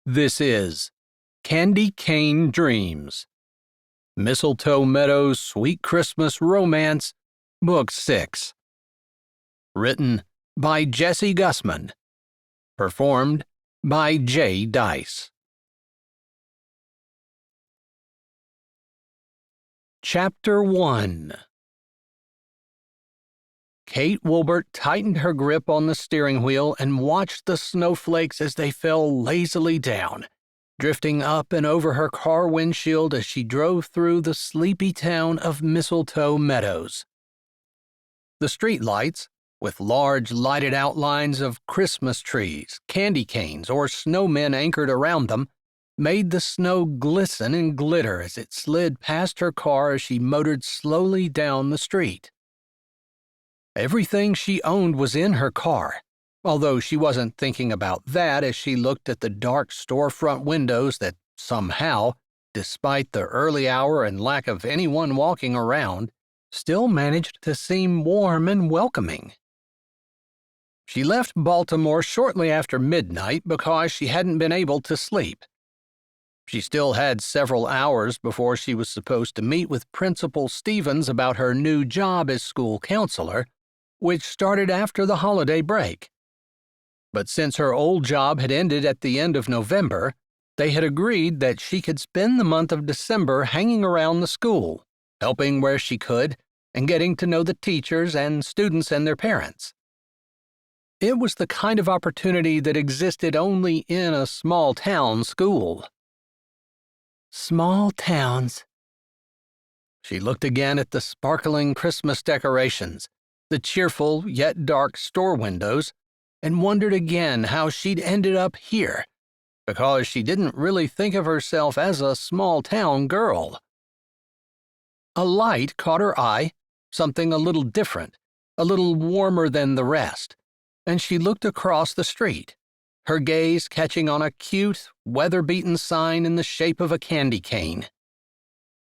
This is Candy Cane Dreams, Mistletoe Meadows Sweet Christmas Romance, Book 6. Written by Jessie Gussman. Performed by J. Dice. Chapter 1. Kate Wilbert tightened her grip on the steering wheel and watched the snowflakes as they fell lazily down, drifting up and over her car windshield as she drove through the sleepy town of Mistletoe Meadows. The streetlights, with large lighted outlines of Christmas trees, candy canes, or snowmen anchored around them, made the snow glisten and glitter as it slid past her car as she motored slowly down the street. Everything she owned was in her car, although she wasn't thinking about that as she looked at the dark storefront windows that somehow, despite the early hour and lack of anyone walking around, still managed to seem warm and welcoming. She left Baltimore shortly after midnight because she hadn't been able to sleep. She still had several hours before she was supposed to meet with Principal Stevens about her new job as school counselor, which started after the holiday break. But since her old job had ended at the end of November, they had agreed that she could spend the month of December hanging around the school, helping where she could, and getting to know the teachers and students and their parents. It was the kind of opportunity that existed only in a small-town school. Small towns. She looked again at the sparkling Christmas decorations, the cheerful yet dark store windows, and wondered again how she'd ended up here, because she didn't really think of herself as a small-town girl. A light caught her eye, something a little different, a little warmer than the rest, and she looked across the street, her gaze catching on a cute, weather-beaten sign in the shape of a candy cane.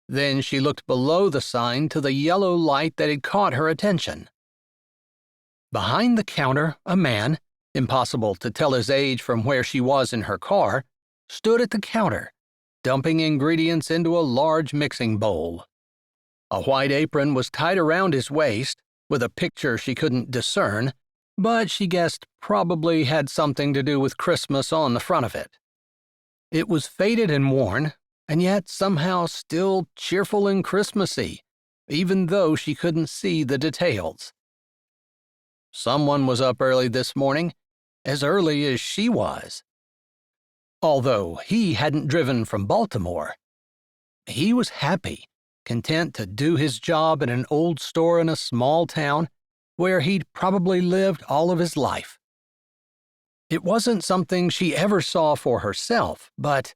Then she looked below the sign to the yellow light that had caught her attention. Behind the counter, a man, impossible to tell his age from where she was in her car, stood at the counter, dumping ingredients into a large mixing bowl. A white apron was tied around his waist, with a picture she couldn't discern, but she guessed probably had something to do with Christmas on the front of it. It was faded and worn, and yet somehow still cheerful and Christmassy, even though she couldn't see the details. Someone was up early this morning, as early as she was. Although he hadn't driven from Baltimore. He was happy, content to do his job in an old store in a small town where he'd probably lived all of his life. It wasn't something she ever saw for herself, but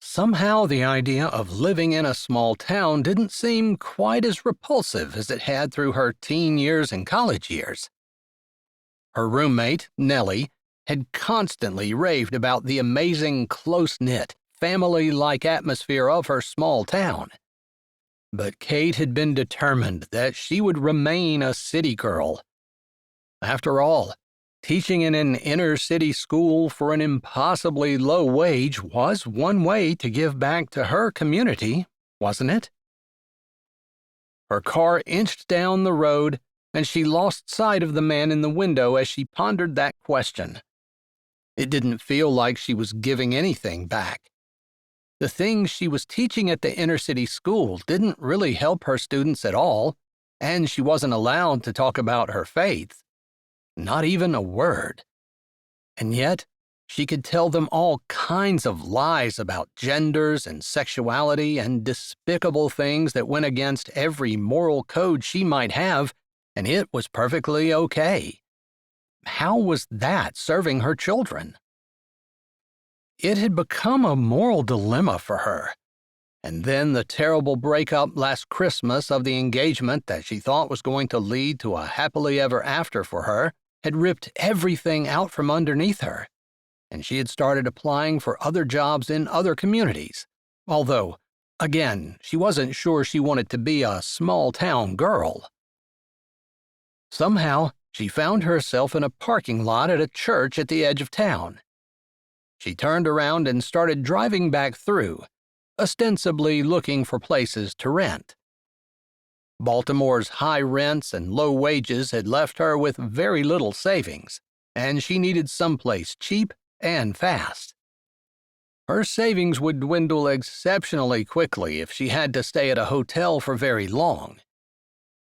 somehow the idea of living in a small town didn't seem quite as repulsive as it had through her teen years and college years. Her roommate, Nellie, had constantly raved about the amazing, close-knit, family-like atmosphere of her small town. But Kate had been determined that she would remain a city girl. After all, teaching in an inner-city school for an impossibly low wage was one way to give back to her community, wasn't it? Her car inched down the road, and she lost sight of the man in the window as she pondered that question. It didn't feel like she was giving anything back. The things she was teaching at the inner-city school didn't really help her students at all, and she wasn't allowed to talk about her faith. Not even a word. And yet, she could tell them all kinds of lies about genders and sexuality and despicable things that went against every moral code she might have, and it was perfectly okay. How was that serving her children? It had become a moral dilemma for her. And then the terrible breakup last Christmas of the engagement that she thought was going to lead to a happily ever after for her had ripped everything out from underneath her, and she had started applying for other jobs in other communities, although, again, she wasn't sure she wanted to be a small-town girl. Somehow, she found herself in a parking lot at a church at the edge of town. She turned around and started driving back through, ostensibly looking for places to rent. Baltimore's high rents and low wages had left her with very little savings, and she needed someplace cheap and fast. Her savings would dwindle exceptionally quickly if she had to stay at a hotel for very long.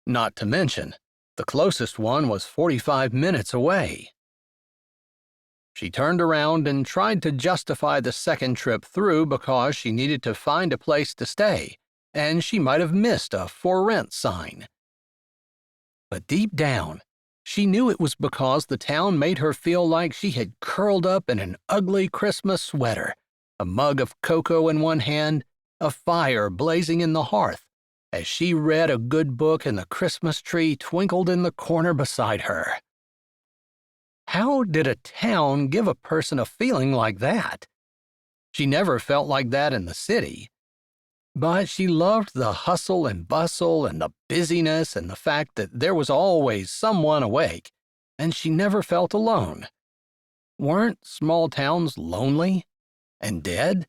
Not to mention, the closest one was 45 minutes away. She turned around and tried to justify the second trip through because she needed to find a place to stay, and she might have missed a for rent sign. But deep down, she knew it was because the town made her feel like she had curled up in an ugly Christmas sweater, a mug of cocoa in one hand, a fire blazing in the hearth, as she read a good book and the Christmas tree twinkled in the corner beside her. How did a town give a person a feeling like that? She never felt like that in the city. But she loved the hustle and bustle and the busyness and the fact that there was always someone awake, and she never felt alone. Weren't small towns lonely and dead?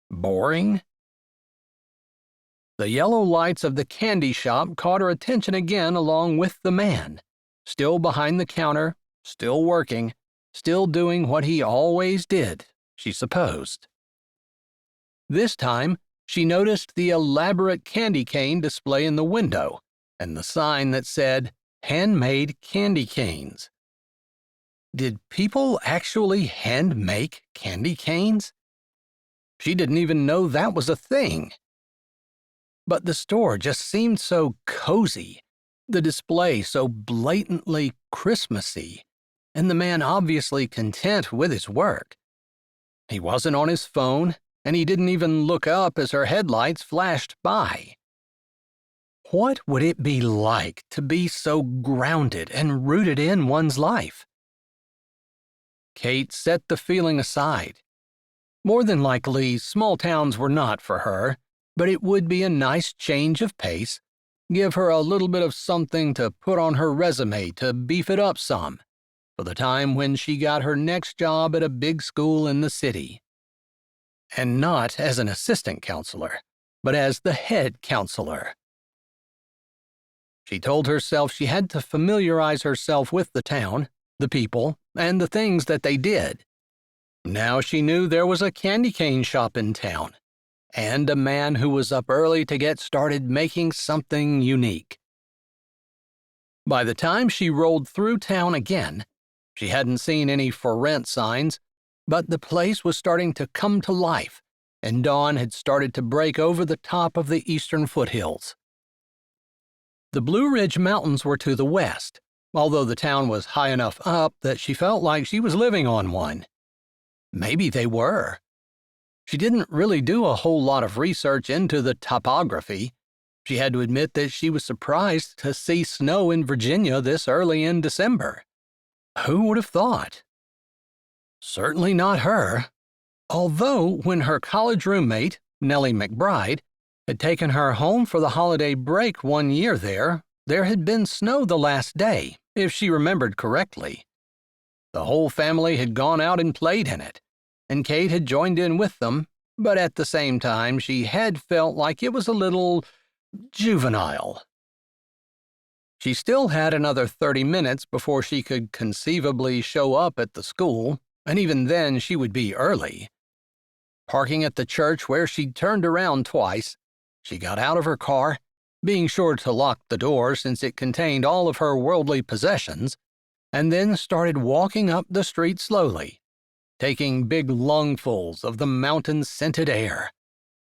Boring? The yellow lights of the candy shop caught her attention again along with the man, still behind the counter, still working, still doing what he always did, she supposed. This time, she noticed the elaborate candy cane display in the window and the sign that said, "Handmade Candy Canes." Did people actually hand-make candy canes? She didn't even know that was a thing. But the store just seemed so cozy, the display so blatantly Christmassy, and the man obviously content with his work. He wasn't on his phone, and he didn't even look up as her headlights flashed by. What would it be like to be so grounded and rooted in one's life? Kate set the feeling aside. More than likely, small towns were not for her, but it would be a nice change of pace, give her a little bit of something to put on her resume to beef it up some, for the time when she got her next job at a big school in the city. And not as an assistant counselor, but as the head counselor. She told herself she had to familiarize herself with the town, the people, and the things that they did. Now she knew there was a candy cane shop in town, and a man who was up early to get started making something unique. By the time she rolled through town again, she hadn't seen any for rent signs, but the place was starting to come to life, and dawn had started to break over the top of the eastern foothills. The Blue Ridge Mountains were to the west, although the town was high enough up that she felt like she was living on one. Maybe they were. She didn't really do a whole lot of research into the topography. She had to admit that she was surprised to see snow in Virginia this early in December. Who would have thought? Certainly not her. Although, when her college roommate, Nellie McBride, had taken her home for the holiday break one year there had been snow the last day, if she remembered correctly. The whole family had gone out and played in it, and Kate had joined in with them, but at the same time she had felt like it was a little juvenile. She still had another 30 minutes before she could conceivably show up at the school, and even then she would be early. Parking at the church where she'd turned around twice, she got out of her car, being sure to lock the door since it contained all of her worldly possessions, and then started walking up the street slowly, taking big lungfuls of the mountain-scented air.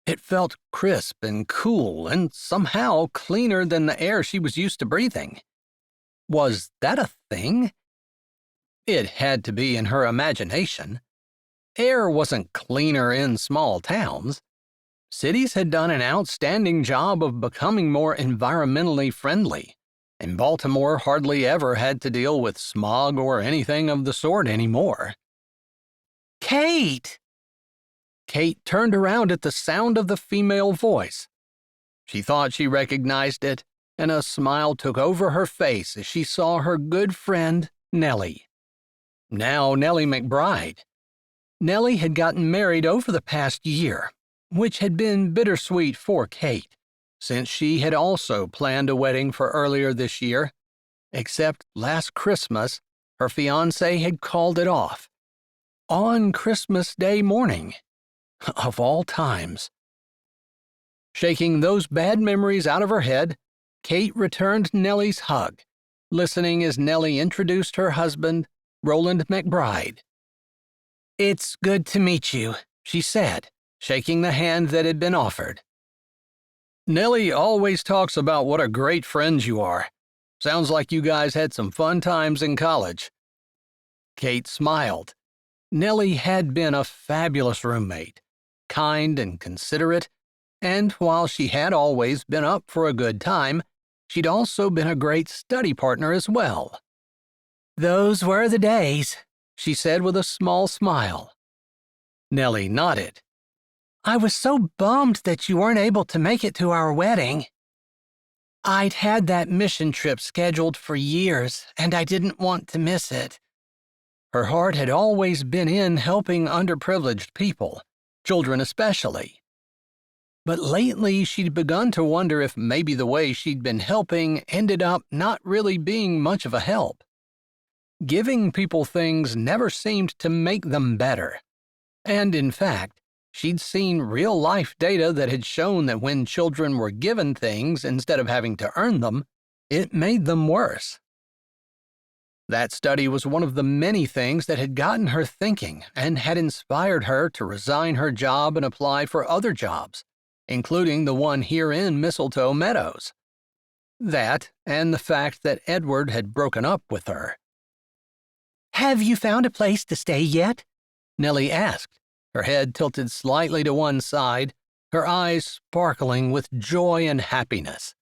It felt crisp and cool and somehow cleaner than the air she was used to breathing. Was that a thing? It had to be in her imagination. Air wasn't cleaner in small towns. Cities had done an outstanding job of becoming more environmentally friendly, and Baltimore hardly ever had to deal with smog or anything of the sort anymore. Kate! Kate turned around at the sound of the female voice. She thought she recognized it, and a smile took over her face as she saw her good friend, Nellie. Now Nellie McBride. Nellie had gotten married over the past year, which had been bittersweet for Kate, since she had also planned a wedding for earlier this year, except last Christmas, her fiancé had called it off. On Christmas Day morning, of all times. Shaking those bad memories out of her head, Kate returned Nellie's hug, listening as Nellie introduced her husband, Roland McBride. "It's good to meet you," she said, shaking the hand that had been offered. "Nellie always talks about what a great friends you are. Sounds like you guys had some fun times in college." Kate smiled. Nellie had been a fabulous roommate, kind and considerate, and while she had always been up for a good time, she'd also been a great study partner as well. "Those were the days," she said with a small smile. Nellie nodded. "I was so bummed that you weren't able to make it to our wedding. I'd had that mission trip scheduled for years, and I didn't want to miss it." Her heart had always been in helping underprivileged people, children especially. But lately she'd begun to wonder if maybe the way she'd been helping ended up not really being much of a help. Giving people things never seemed to make them better. And in fact, she'd seen real-life data that had shown that when children were given things instead of having to earn them, it made them worse. That study was one of the many things that had gotten her thinking and had inspired her to resign her job and apply for other jobs, including the one here in Mistletoe Meadows. That, and the fact that Edward had broken up with her. "Have you found a place to stay yet?" Nellie asked, her head tilted slightly to one side, her eyes sparkling with joy and happiness.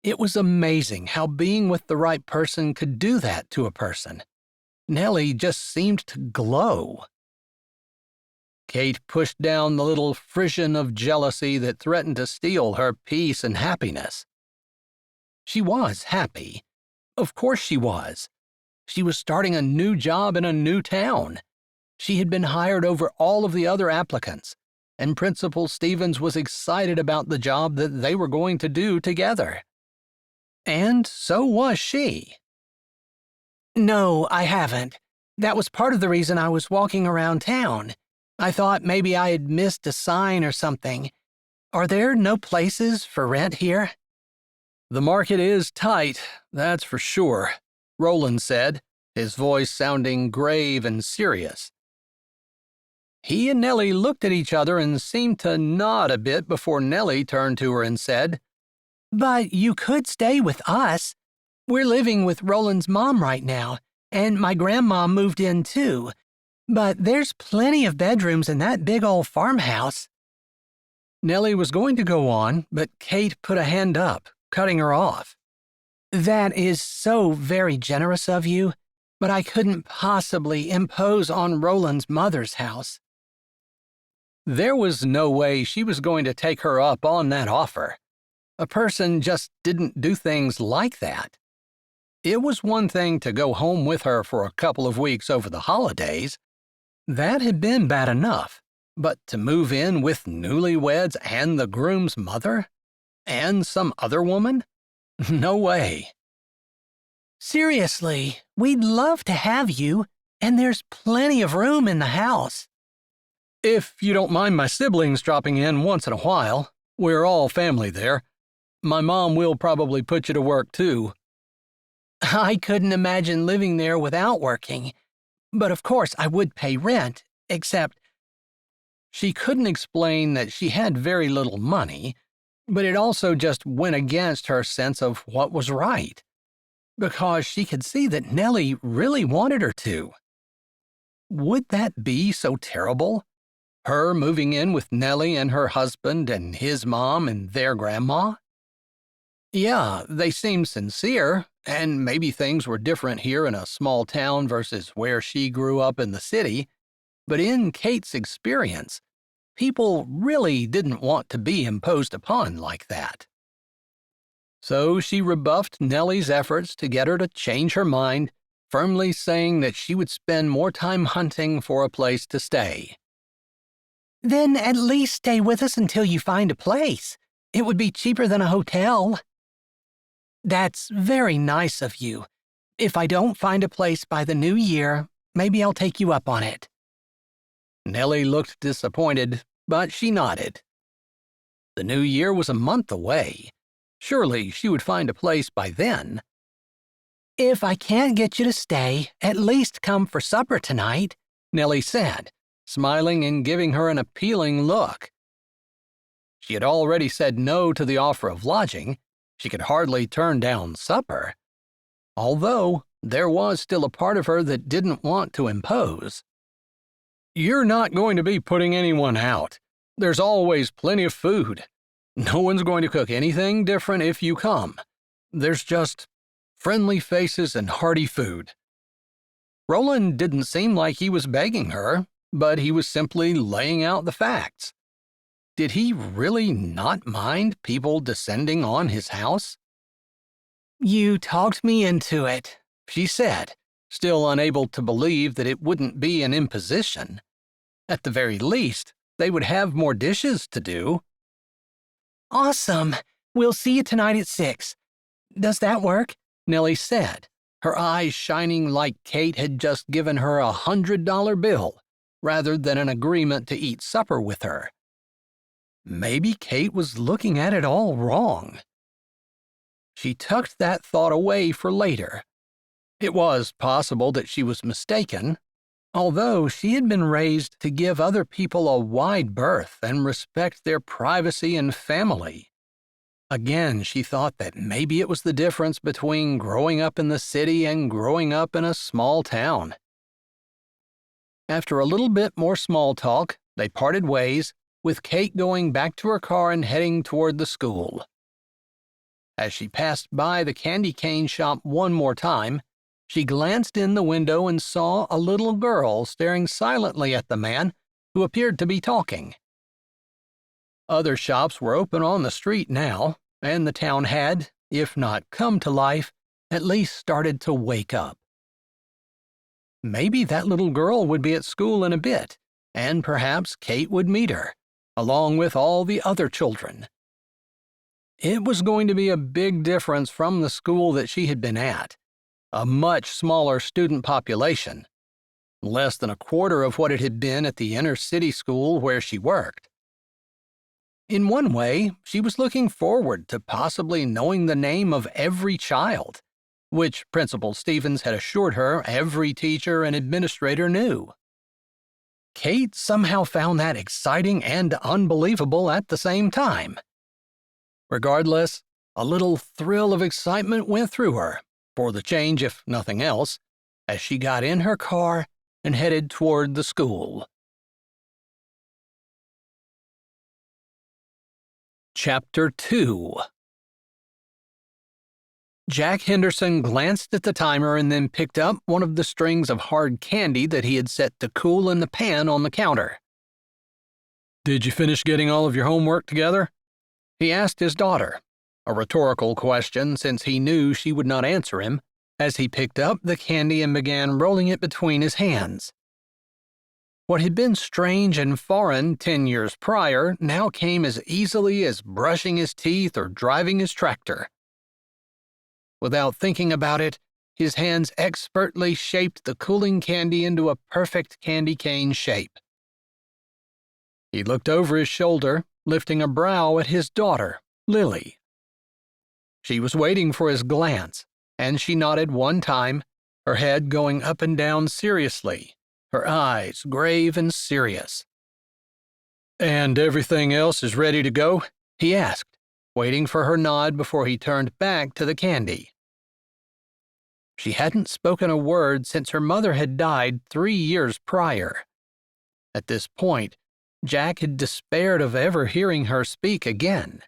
It was amazing how being with the right person could do that to a person. Nellie just seemed to glow. Kate pushed down the little frisson of jealousy that threatened to steal her peace and happiness. She was happy. Of course she was. She was starting a new job in a new town. She had been hired over all of the other applicants, and Principal Stevens was excited about the job that they were going to do together. And so was she. "No, I haven't. That was part of the reason I was walking around town. I thought maybe I had missed a sign or something. Are there no places for rent here?" "The market is tight, that's for sure," Roland said, his voice sounding grave and serious. He and Nellie looked at each other and seemed to nod a bit before Nellie turned to her and said, "But you could stay with us. We're living with Roland's mom right now, and my grandma moved in too. But there's plenty of bedrooms in that big old farmhouse." Nellie was going to go on, but Kate put a hand up, cutting her off. "That is so very generous of you, but I couldn't possibly impose on Roland's mother's house." There was no way she was going to take her up on that offer. A person just didn't do things like that. It was one thing to go home with her for a couple of weeks over the holidays. That had been bad enough, but to move in with newlyweds and the groom's mother? And some other woman? No way. "Seriously, we'd love to have you, and there's plenty of room in the house." "If you don't mind my siblings dropping in once in a while, we're all family there. My mom will probably put you to work, too." "I couldn't imagine living there without working. But of course I would pay rent, except—" She couldn't explain that she had very little money, but it also just went against her sense of what was right, because she could see that Nellie really wanted her to. Would that be so terrible? Her moving in with Nellie and her husband and his mom and their grandma? Yeah, they seemed sincere, and maybe things were different here in a small town versus where she grew up in the city, but in Kate's experience, people really didn't want to be imposed upon like that. So she rebuffed Nellie's efforts to get her to change her mind firmly saying that she would spend more time hunting for a place to stay. "Then at least stay with us until you find a place. It would be cheaper than a hotel." "That's very nice of you. If I don't find a place by the new year, maybe I'll take you up on it." Nellie looked disappointed, but she nodded. The new year was a month away. Surely she would find a place by then. "If I can't get you to stay, at least come for supper tonight," Nellie said, smiling and giving her an appealing look. She had already said no to the offer of lodging. She could hardly turn down supper. Although there was still a part of her that didn't want to impose. "You're not going to be putting anyone out. There's always plenty of food. No one's going to cook anything different if you come. There's just friendly faces and hearty food." Roland didn't seem like he was begging her, but he was simply laying out the facts. Did he really not mind people descending on his house? "You talked me into it," she said, still unable to believe that it wouldn't be an imposition. At the very least, they would have more dishes to do. "Awesome. We'll see you tonight at 6. Does that work?" Nellie said, her eyes shining like Kate had just given her a $100 bill, rather than an agreement to eat supper with her. Maybe Kate was looking at it all wrong. She tucked that thought away for later. It was possible that she was mistaken, although she had been raised to give other people a wide berth and respect their privacy and family. Again, she thought that maybe it was the difference between growing up in the city and growing up in a small town. After a little bit more small talk, they parted ways, with Kate going back to her car and heading toward the school. As she passed by the candy cane shop one more time, she glanced in the window and saw a little girl staring silently at the man who appeared to be talking. Other shops were open on the street now, and the town had, if not come to life, at least started to wake up. Maybe that little girl would be at school in a bit, and perhaps Kate would meet her, along with all the other children. It was going to be a big difference from the school that she had been at, a much smaller student population, less than a quarter of what it had been at the inner city school where she worked. In one way, she was looking forward to possibly knowing the name of every child, which Principal Stevens had assured her every teacher and administrator knew. Kate somehow found that exciting and unbelievable at the same time. Regardless, a little thrill of excitement went through her, for the change if nothing else, as she got in her car and headed toward the school. Chapter 2. Jack Henderson glanced at the timer and then picked up one of the strings of hard candy that he had set to cool in the pan on the counter. "Did you finish getting all of your homework together?" he asked his daughter, a rhetorical question since he knew she would not answer him, as he picked up the candy and began rolling it between his hands. What had been strange and foreign 10 years prior now came as easily as brushing his teeth or driving his tractor. Without thinking about it, his hands expertly shaped the cooling candy into a perfect candy cane shape. He looked over his shoulder, lifting a brow at his daughter, Lily. She was waiting for his glance, and she nodded one time, her head going up and down seriously, her eyes grave and serious. "And everything else is ready to go?" he asked, waiting for her nod before he turned back to the candy. She hadn't spoken a word since her mother had died 3 years prior. At this point, Jack had despaired of ever hearing her speak again.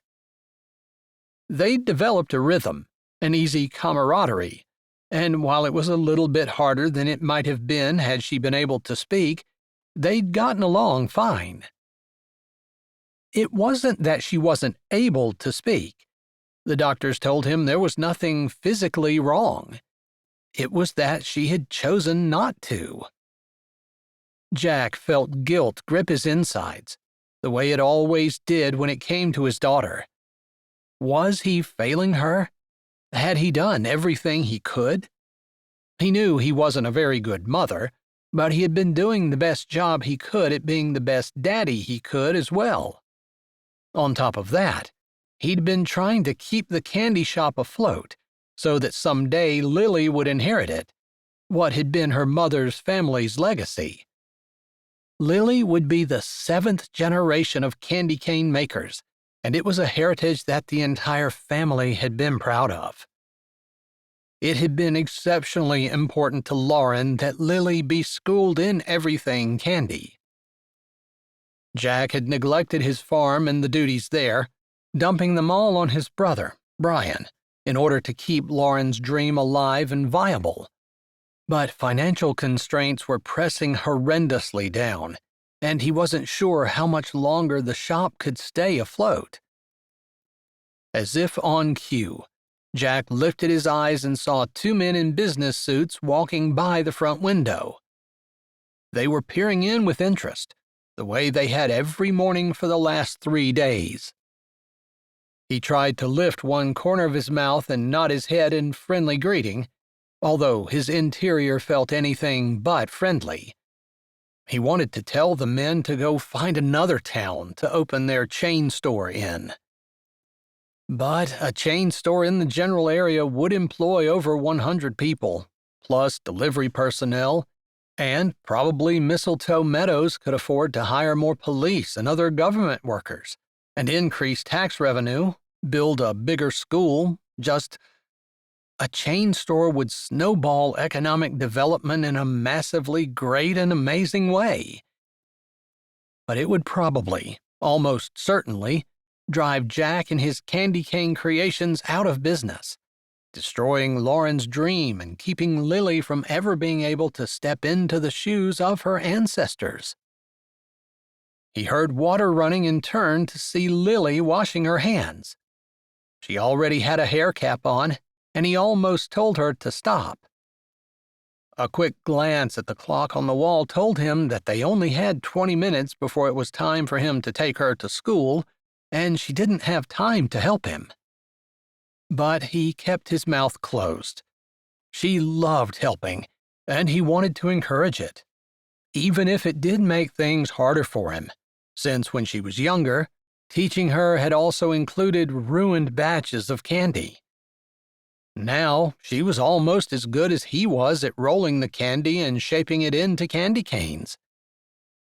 They'd developed a rhythm, an easy camaraderie, and while it was a little bit harder than it might have been had she been able to speak, they'd gotten along fine. It wasn't that she wasn't able to speak. The doctors told him there was nothing physically wrong. it was that she had chosen not to. Jack felt guilt grip his insides, the way it always did when it came to his daughter. Was he failing her? Had he done everything he could? He knew he wasn't a very good mother, but he had been doing the best job he could at being the best daddy he could as well. On top of that, he'd been trying to keep the candy shop afloat so that someday Lily would inherit it, what had been her mother's family's legacy. Lily would be the 7th generation of candy cane makers, and it was a heritage that the entire family had been proud of. It had been exceptionally important to Lauren that Lily be schooled in everything candy. Jack had neglected his farm and the duties there, dumping them all on his brother, Brian, in order to keep Lauren's dream alive and viable. But financial constraints were pressing horrendously down, and he wasn't sure how much longer the shop could stay afloat. As if on cue, Jack lifted his eyes and saw 2 men in business suits walking by the front window. They were peering in with interest, the way they had every morning for the last 3 days. He tried to lift one corner of his mouth and nod his head in friendly greeting, although his interior felt anything but friendly. He wanted to tell the men to go find another town to open their chain store in. But a chain store in the general area would employ over 100 people, plus delivery personnel, and probably Mistletoe Meadows could afford to hire more police and other government workers, and increase tax revenue, build a bigger school. Just a chain store would snowball economic development in a massively great and amazing way. But it would probably, almost certainly, drive Jack and his candy cane creations out of business, destroying Lauren's dream and keeping Lily from ever being able to step into the shoes of her ancestors. He heard water running and turned to see Lily washing her hands. She already had a hair cap on, and he almost told her to stop. A quick glance at the clock on the wall told him that they only had 20 minutes before it was time for him to take her to school, and she didn't have time to help him. But he kept his mouth closed. She loved helping, and he wanted to encourage it, even if it did make things harder for him, since when she was younger, teaching her had also included ruined batches of candy. Now, she was almost as good as he was at rolling the candy and shaping it into candy canes.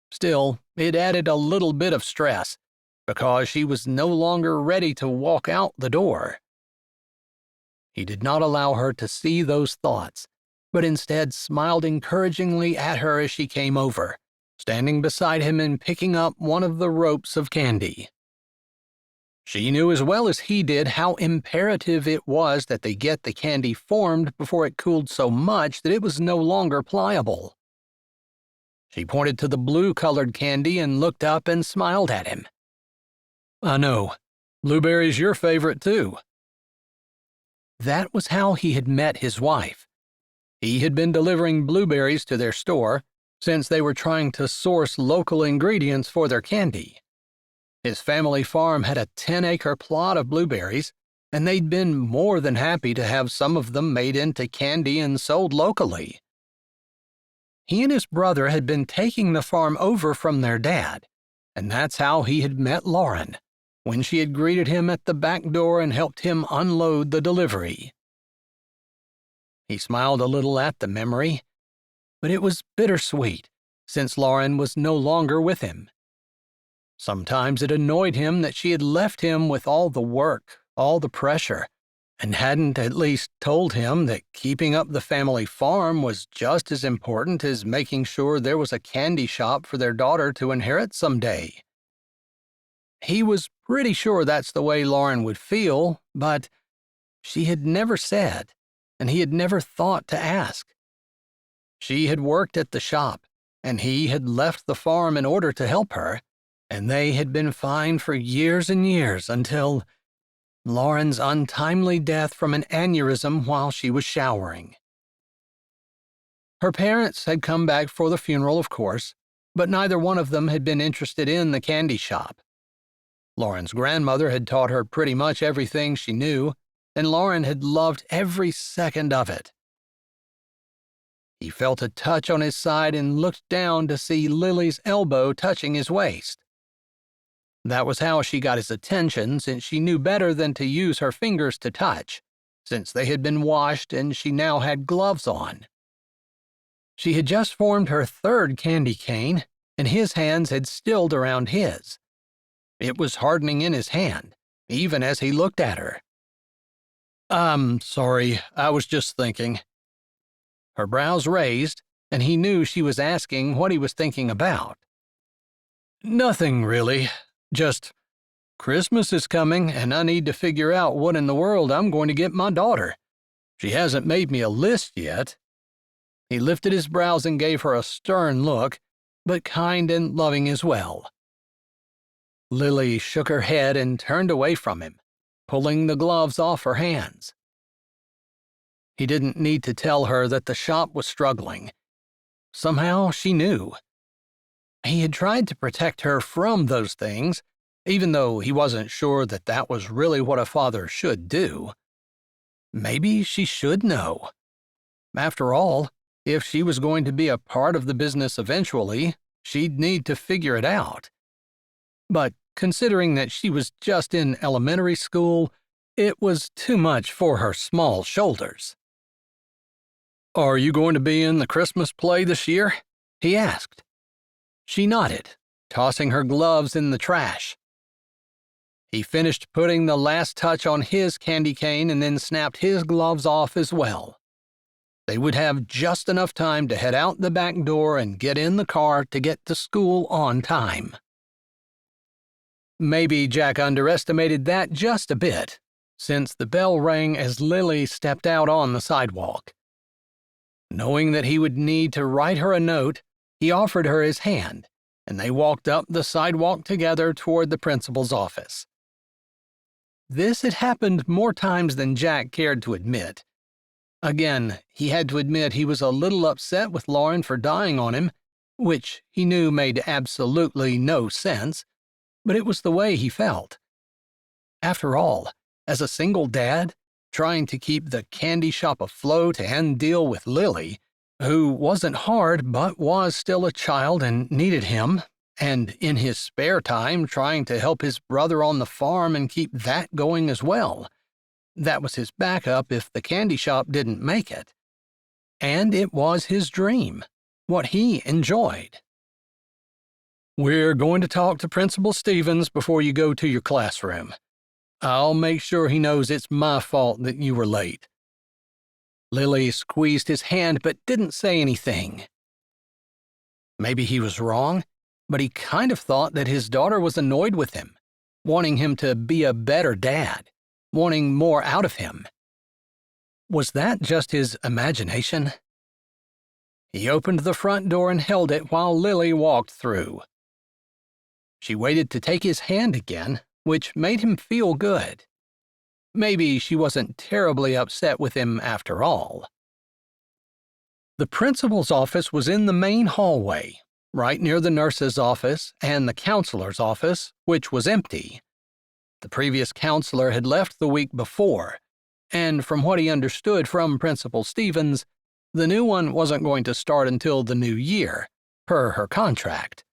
Still, it added a little bit of stress, because she was no longer ready to walk out the door. He did not allow her to see those thoughts, but instead smiled encouragingly at her as she came over, standing beside him and picking up one of the ropes of candy. She knew as well as he did how imperative it was that they get the candy formed before it cooled so much that it was no longer pliable. She pointed to the blue-colored candy and looked up and smiled at him. "I know. Blueberry's your favorite, too." That was how he had met his wife. He had been delivering blueberries to their store since they were trying to source local ingredients for their candy. His family farm had a 10-acre plot of blueberries, and they'd been more than happy to have some of them made into candy and sold locally. He and his brother had been taking the farm over from their dad, and that's how he had met Lauren, when she had greeted him at the back door and helped him unload the delivery. He smiled a little at the memory, but it was bittersweet, since Lauren was no longer with him. Sometimes it annoyed him that she had left him with all the work, all the pressure, and hadn't at least told him that keeping up the family farm was just as important as making sure there was a candy shop for their daughter to inherit someday. He was pretty sure that's the way Lauren would feel, but she had never said, and he had never thought to ask. She had worked at the shop, and he had left the farm in order to help her, and they had been fine for years and years until Lauren's untimely death from an aneurysm while she was showering. Her parents had come back for the funeral, of course, but neither one of them had been interested in the candy shop. Lauren's grandmother had taught her pretty much everything she knew, and Lauren had loved every second of it. He felt a touch on his side and looked down to see Lily's elbow touching his waist. That was how she got his attention, since she knew better than to use her fingers to touch, since they had been washed and she now had gloves on. She had just formed her third candy cane, and his hands had stilled around his. It was hardening in his hand, even as he looked at her. "I'm sorry, I was just thinking." Her brows raised, and he knew she was asking what he was thinking about. "Nothing, really. Just, Christmas is coming, and I need to figure out what in the world I'm going to get my daughter. She hasn't made me a list yet." He lifted his brows and gave her a stern look, but kind and loving as well. Lily shook her head and turned away from him, pulling the gloves off her hands. He didn't need to tell her that the shop was struggling. Somehow she knew. He had tried to protect her from those things, even though he wasn't sure that that was really what a father should do. Maybe she should know. After all, if she was going to be a part of the business eventually, she'd need to figure it out. But considering that she was just in elementary school, it was too much for her small shoulders. "Are you going to be in the Christmas play this year?" he asked. She nodded, tossing her gloves in the trash. He finished putting the last touch on his candy cane and then snapped his gloves off as well. They would have just enough time to head out the back door and get in the car to get to school on time. Maybe Jack underestimated that just a bit, since the bell rang as Lily stepped out on the sidewalk. Knowing that he would need to write her a note, he offered her his hand, and they walked up the sidewalk together toward the principal's office. This had happened more times than Jack cared to admit. Again, he had to admit he was a little upset with Lauren for dying on him, which he knew made absolutely no sense, but it was the way he felt. After all, as a single dad, trying to keep the candy shop afloat and deal with Lily, who wasn't hard but was still a child and needed him, and in his spare time trying to help his brother on the farm and keep that going as well. That was his backup if the candy shop didn't make it. And it was his dream, what he enjoyed. "We're going to talk to Principal Stevens before you go to your classroom. I'll make sure he knows it's my fault that you were late." Lily squeezed his hand but didn't say anything. Maybe he was wrong, but he kind of thought that his daughter was annoyed with him, wanting him to be a better dad, wanting more out of him. Was that just his imagination? He opened the front door and held it while Lily walked through. She waited to take his hand again, which made him feel good. Maybe she wasn't terribly upset with him after all. The principal's office was in the main hallway, right near the nurse's office and the counselor's office, which was empty. The previous counselor had left the week before, and from what he understood from Principal Stevens, the new one wasn't going to start until the new year, per her contract.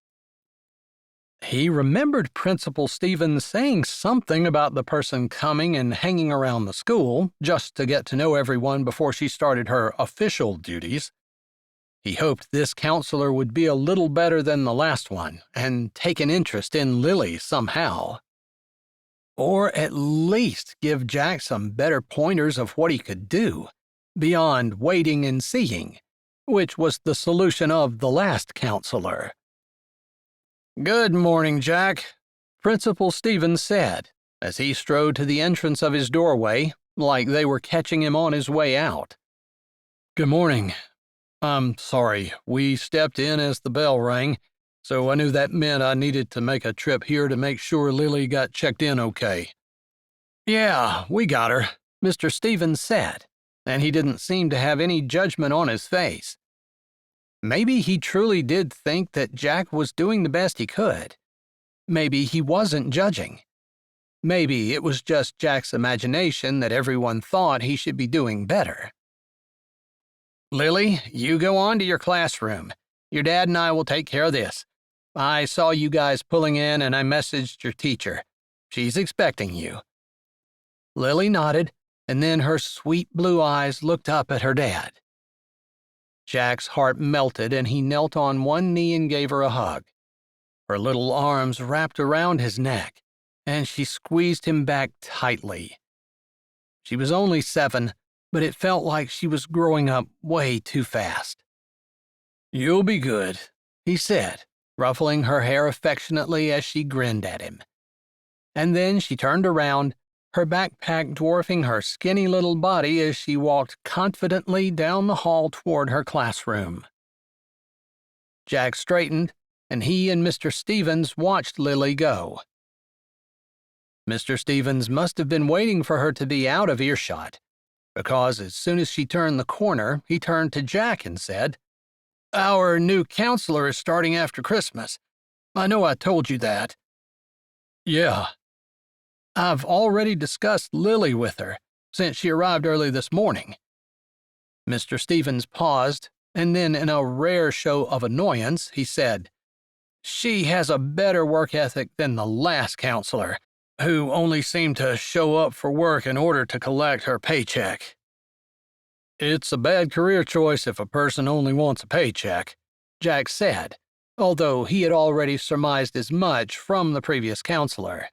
He remembered Principal Stevens saying something about the person coming and hanging around the school just to get to know everyone before she started her official duties. He hoped this counselor would be a little better than the last one and take an interest in Lily somehow. Or at least give Jack some better pointers of what he could do, beyond waiting and seeing, which was the solution of the last counselor. "Good morning, Jack," Principal Stevens said, as he strode to the entrance of his doorway, like they were catching him on his way out. "Good morning. I'm sorry, we stepped in as the bell rang, so I knew that meant I needed to make a trip here to make sure Lily got checked in okay." "Yeah, we got her," Mr. Stevens said, and he didn't seem to have any judgment on his face. Maybe he truly did think that Jack was doing the best he could. Maybe he wasn't judging. Maybe it was just Jack's imagination that everyone thought he should be doing better. "Lily, you go on to your classroom. Your dad and I will take care of this. I saw you guys pulling in and I messaged your teacher. She's expecting you." Lily nodded, and then her sweet blue eyes looked up at her dad. Jack's heart melted and he knelt on one knee and gave her a hug. Her little arms wrapped around his neck, and she squeezed him back tightly. She was only 7, but it felt like she was growing up way too fast. "You'll be good," he said, ruffling her hair affectionately as she grinned at him. And then she turned around, her backpack dwarfing her skinny little body as she walked confidently down the hall toward her classroom. Jack straightened, and he and Mr. Stevens watched Lily go. Mr. Stevens must have been waiting for her to be out of earshot, because as soon as she turned the corner, he turned to Jack and said, "Our new counselor is starting after Christmas. I know I told you that." "Yeah. I've already discussed Lily with her, since she arrived early this morning." Mr. Stevens paused, and then in a rare show of annoyance, he said, "She has a better work ethic than the last counselor, who only seemed to show up for work in order to collect her paycheck." "It's a bad career choice if a person only wants a paycheck," Jack said, although he had already surmised as much from the previous counselor.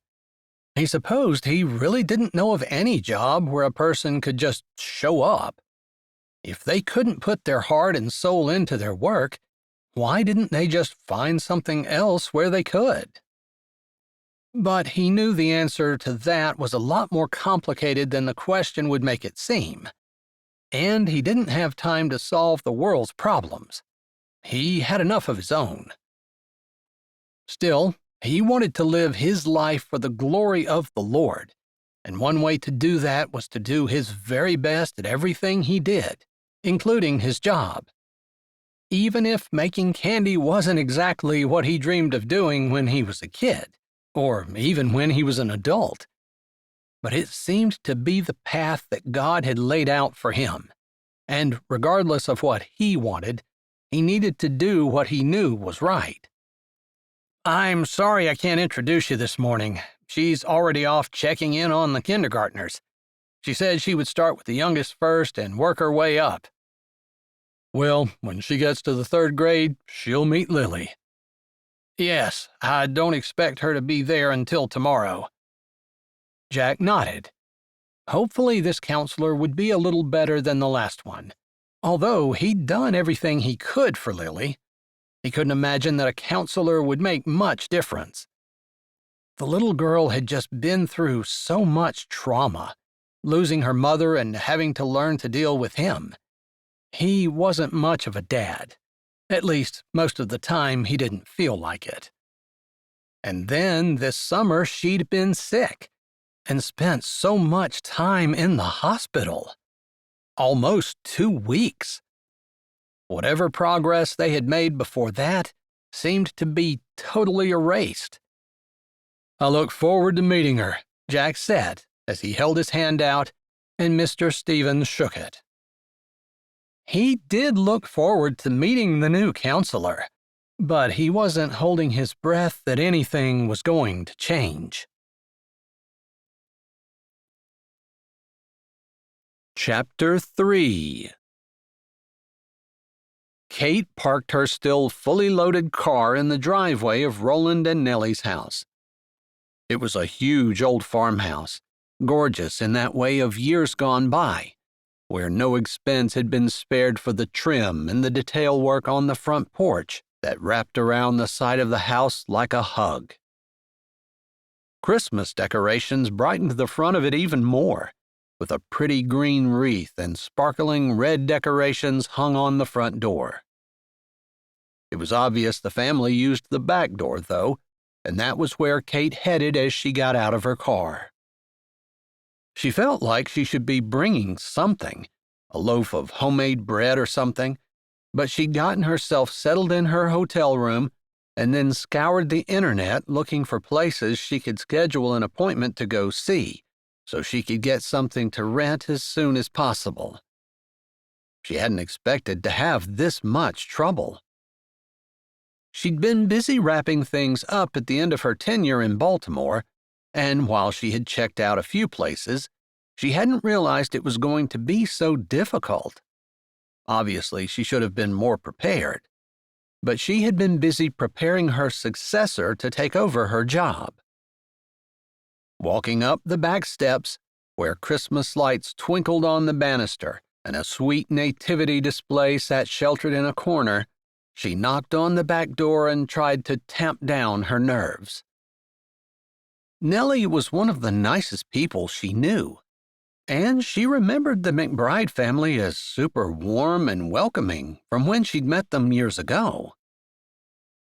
He supposed he really didn't know of any job where a person could just show up. If they couldn't put their heart and soul into their work, why didn't they just find something else where they could? But he knew the answer to that was a lot more complicated than the question would make it seem. And he didn't have time to solve the world's problems. He had enough of his own. Still, he wanted to live his life for the glory of the Lord, and one way to do that was to do his very best at everything he did, including his job. Even if making candy wasn't exactly what he dreamed of doing when he was a kid, or even when he was an adult. But it seemed to be the path that God had laid out for him, and regardless of what he wanted, he needed to do what he knew was right. "I'm sorry I can't introduce you this morning. She's already off checking in on the kindergartners. She said she would start with the youngest first and work her way up." "Well, when she gets to the 3rd grade, she'll meet Lily." "Yes, I don't expect her to be there until tomorrow." Jack nodded. Hopefully this counselor would be a little better than the last one. Although he'd done everything he could for Lily, he couldn't imagine that a counselor would make much difference. The little girl had just been through so much trauma, losing her mother and having to learn to deal with him. He wasn't much of a dad. At least, most of the time he didn't feel like it. And then this summer she'd been sick and spent so much time in the hospital. Almost 2 weeks. Whatever progress they had made before that seemed to be totally erased. "I look forward to meeting her," Jack said as he held his hand out and Mr. Stevens shook it. He did look forward to meeting the new counselor, but he wasn't holding his breath that anything was going to change. Chapter 3. Kate parked her still fully loaded car in the driveway of Roland and Nellie's house. It was a huge old farmhouse, gorgeous in that way of years gone by, where no expense had been spared for the trim and the detail work on the front porch that wrapped around the side of the house like a hug. Christmas decorations brightened the front of it even more, with a pretty green wreath and sparkling red decorations hung on the front door. It was obvious the family used the back door, though, and that was where Kate headed as she got out of her car. She felt like she should be bringing something, a loaf of homemade bread or something, but she'd gotten herself settled in her hotel room and then scoured the internet looking for places she could schedule an appointment to go see so she could get something to rent as soon as possible. She hadn't expected to have this much trouble. She'd been busy wrapping things up at the end of her tenure in Baltimore, and while she had checked out a few places, she hadn't realized it was going to be so difficult. Obviously, she should have been more prepared, but she had been busy preparing her successor to take over her job. Walking up the back steps, where Christmas lights twinkled on the banister and a sweet nativity display sat sheltered in a corner, she knocked on the back door and tried to tamp down her nerves. Nellie was one of the nicest people she knew, and she remembered the McBride family as super warm and welcoming from when she'd met them years ago.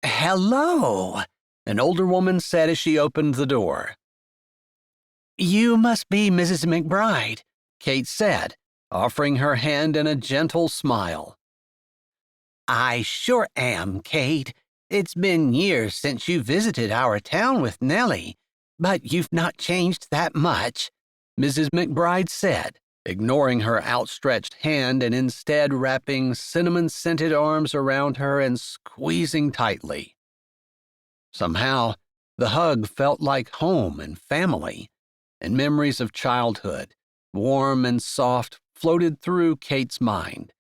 "Hello," an older woman said as she opened the door. "You must be Mrs. McBride," Kate said, offering her hand in a gentle smile. "I sure am, Kate. It's been years since you visited our town with Nellie, but you've not changed that much," Mrs. McBride said, ignoring her outstretched hand and instead wrapping cinnamon-scented arms around her and squeezing tightly. Somehow, the hug felt like home and family, and memories of childhood, warm and soft, floated through Kate's mind.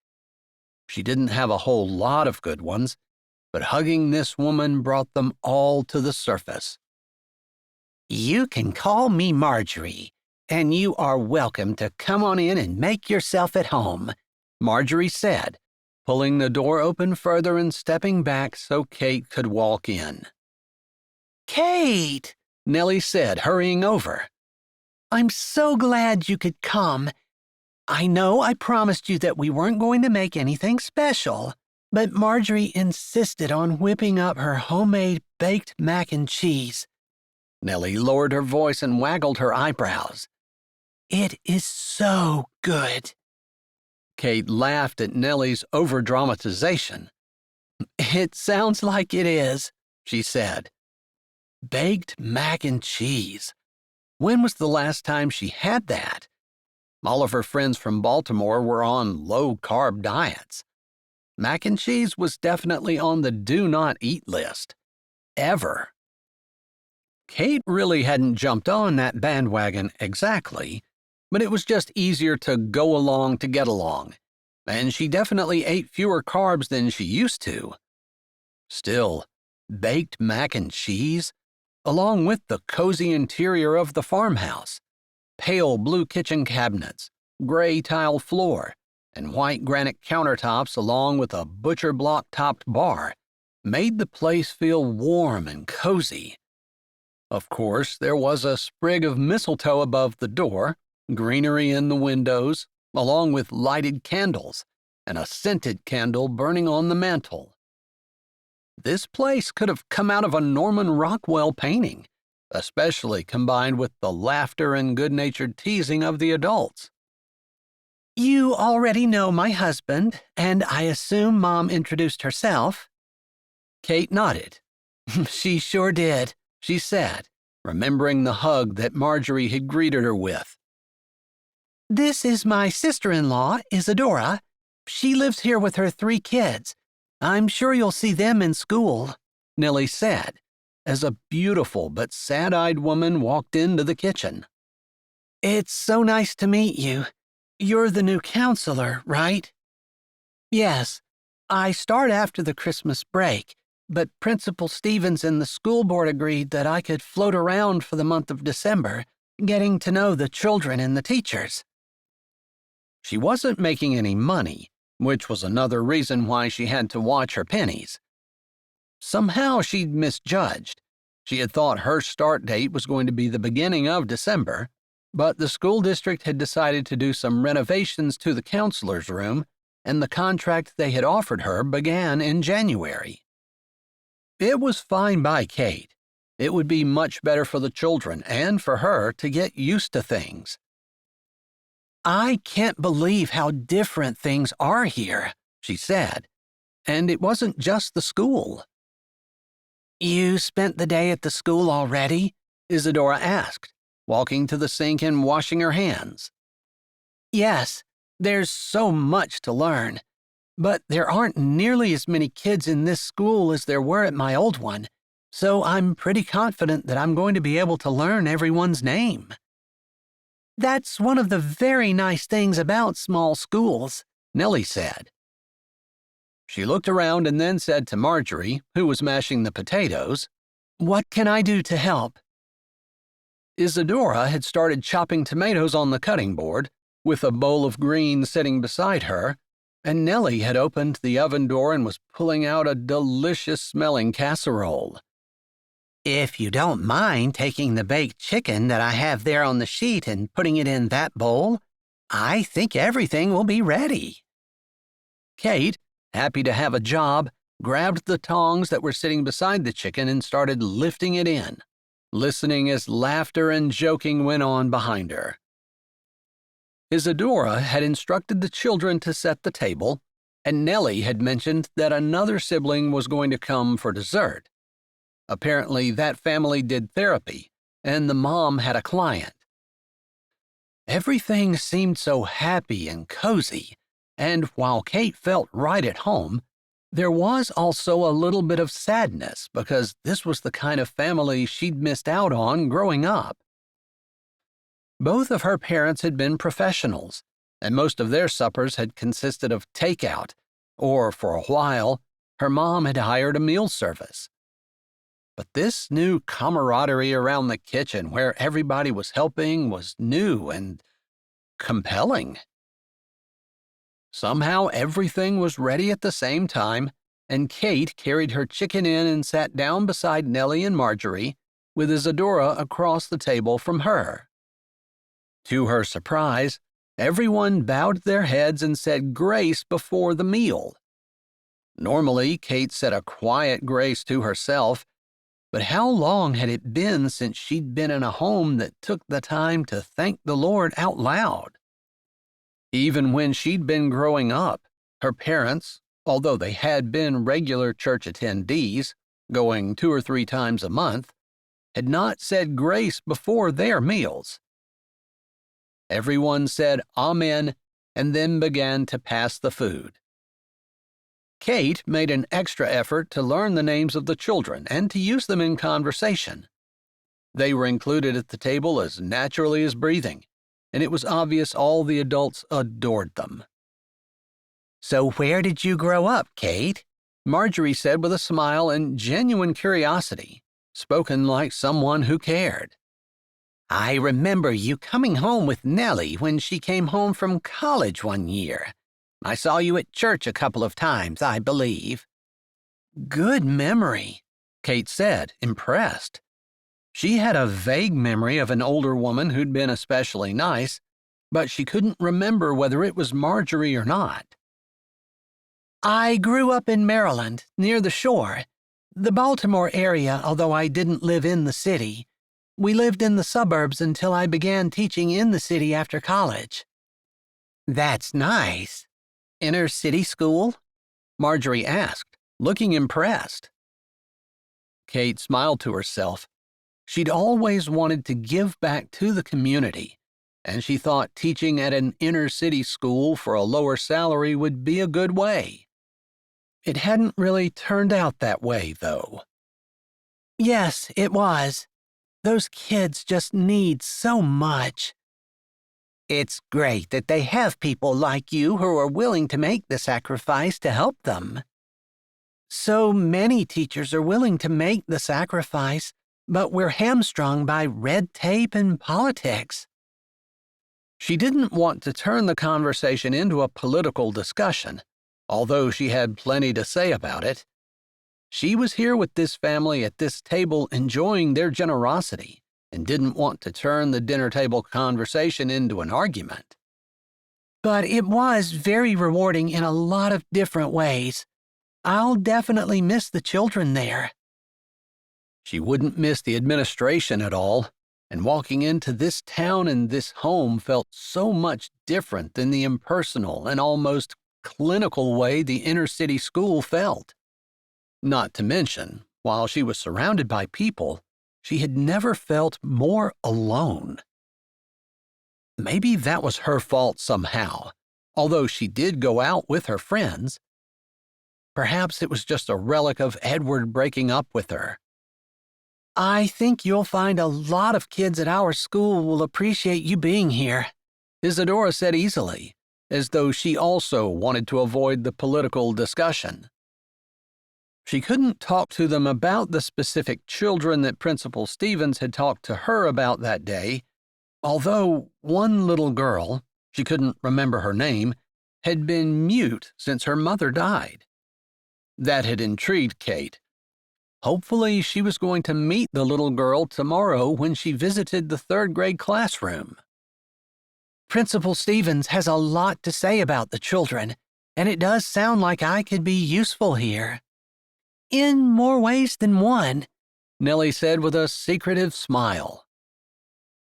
She didn't have a whole lot of good ones, but hugging this woman brought them all to the surface. "You can call me Marjorie, and you are welcome to come on in and make yourself at home," Marjorie said, pulling the door open further and stepping back so Kate could walk in. "Kate," Nellie said, hurrying over. "I'm so glad you could come. I know I promised you that we weren't going to make anything special, but Marjorie insisted on whipping up her homemade baked mac and cheese." Nellie lowered her voice and waggled her eyebrows. "It is so good." Kate laughed at Nellie's overdramatization. "It sounds like it is," she said. Baked mac and cheese. When was the last time she had that? All of her friends from Baltimore were on low-carb diets. Mac and cheese was definitely on the do-not-eat list. Ever. Kate really hadn't jumped on that bandwagon exactly, but it was just easier to go along to get along, and she definitely ate fewer carbs than she used to. Still, baked mac and cheese, along with the cozy interior of the farmhouse, pale blue kitchen cabinets, gray tile floor, and white granite countertops along with a butcher block-topped bar, made the place feel warm and cozy. Of course, there was a sprig of mistletoe above the door, greenery in the windows, along with lighted candles, and a scented candle burning on the mantel. This place could have come out of a Norman Rockwell painting, especially combined with the laughter and good-natured teasing of the adults. "You already know my husband, and I assume Mom introduced herself." Kate nodded. "She sure did," she said, remembering the hug that Marjorie had greeted her with. "This is my sister-in-law, Isadora. She lives here with her 3 kids. I'm sure you'll see them in school," Nellie said, as a beautiful but sad-eyed woman walked into the kitchen. "It's so nice to meet you. You're the new counselor, right?" "Yes. I start after the Christmas break, but Principal Stevens and the school board agreed that I could float around for the month of December, getting to know the children and the teachers." She wasn't making any money, which was another reason why she had to watch her pennies. Somehow she'd misjudged. She had thought her start date was going to be the beginning of December, but the school district had decided to do some renovations to the counselor's room, and the contract they had offered her began in January. It was fine by Kate. It would be much better for the children and for her to get used to things. "I can't believe how different things are here," she said, and it wasn't just the school. "You spent the day at the school already?" Isadora asked, walking to the sink and washing her hands. "Yes, there's so much to learn, but there aren't nearly as many kids in this school as there were at my old one, so I'm pretty confident that I'm going to be able to learn everyone's name." "That's one of the very nice things about small schools," Nellie said. She looked around and then said to Marjorie, who was mashing the potatoes, "What can I do to help?" Isadora had started chopping tomatoes on the cutting board, with a bowl of greens sitting beside her, and Nellie had opened the oven door and was pulling out a delicious-smelling casserole. "If you don't mind taking the baked chicken that I have there on the sheet and putting it in that bowl, I think everything will be ready." Kate, happy to have a job, grabbed the tongs that were sitting beside the chicken and started lifting it in, listening as laughter and joking went on behind her. Isadora had instructed the children to set the table, and Nellie had mentioned that another sibling was going to come for dessert. Apparently, that family did therapy, and the mom had a client. Everything seemed so happy and cozy, and while Kate felt right at home, there was also a little bit of sadness because this was the kind of family she'd missed out on growing up. Both of her parents had been professionals, and most of their suppers had consisted of takeout, or for a while, her mom had hired a meal service. But this new camaraderie around the kitchen where everybody was helping was new and compelling. Somehow everything was ready at the same time, and Kate carried her chicken in and sat down beside Nellie and Marjorie, with Isadora across the table from her. To her surprise, everyone bowed their heads and said grace before the meal. Normally, Kate said a quiet grace to herself, but how long had it been since she'd been in a home that took the time to thank the Lord out loud? Even when she'd been growing up, her parents, although they had been regular church attendees, going 2 or 3 times a month, had not said grace before their meals. Everyone said Amen and then began to pass the food. Kate made an extra effort to learn the names of the children and to use them in conversation. They were included at the table as naturally as breathing, and it was obvious all the adults adored them. "So where did you grow up, Kate?" Marjorie said with a smile and genuine curiosity, spoken like someone who cared. "I remember you coming home with Nellie when she came home from college one year. I saw you at church a couple of times, I believe." "Good memory," Kate said, impressed. She had a vague memory of an older woman who'd been especially nice, but she couldn't remember whether it was Marjorie or not. "I grew up in Maryland, near the shore. The Baltimore area, although I didn't live in the city. We lived in the suburbs until I began teaching in the city after college." "That's nice. Inner city school?" Marjorie asked, looking impressed. Kate smiled to herself. She'd always wanted to give back to the community, and she thought teaching at an inner city school for a lower salary would be a good way. It hadn't really turned out that way, though. "Yes, it was. Those kids just need so much." "It's great that they have people like you who are willing to make the sacrifice to help them." "So many teachers are willing to make the sacrifice, but we're hamstrung by red tape and politics." She didn't want to turn the conversation into a political discussion, although she had plenty to say about it. She was here with this family at this table enjoying their generosity and didn't want to turn the dinner table conversation into an argument. "But it was very rewarding in a lot of different ways. I'll definitely miss the children there." She wouldn't miss the administration at all, and walking into this town and this home felt so much different than the impersonal and almost clinical way the inner-city school felt. Not to mention, while she was surrounded by people, she had never felt more alone. Maybe that was her fault somehow, although she did go out with her friends. Perhaps it was just a relic of Edward breaking up with her. "I think you'll find a lot of kids at our school will appreciate you being here," Isadora said easily, as though she also wanted to avoid the political discussion. She couldn't talk to them about the specific children that Principal Stevens had talked to her about that day, although one little girl, she couldn't remember her name, had been mute since her mother died. That had intrigued Kate. Hopefully she was going to meet the little girl tomorrow when she visited the third-grade classroom. "Principal Stevens has a lot to say about the children, and it does sound like I could be useful here." "In more ways than one," Nellie said with a secretive smile.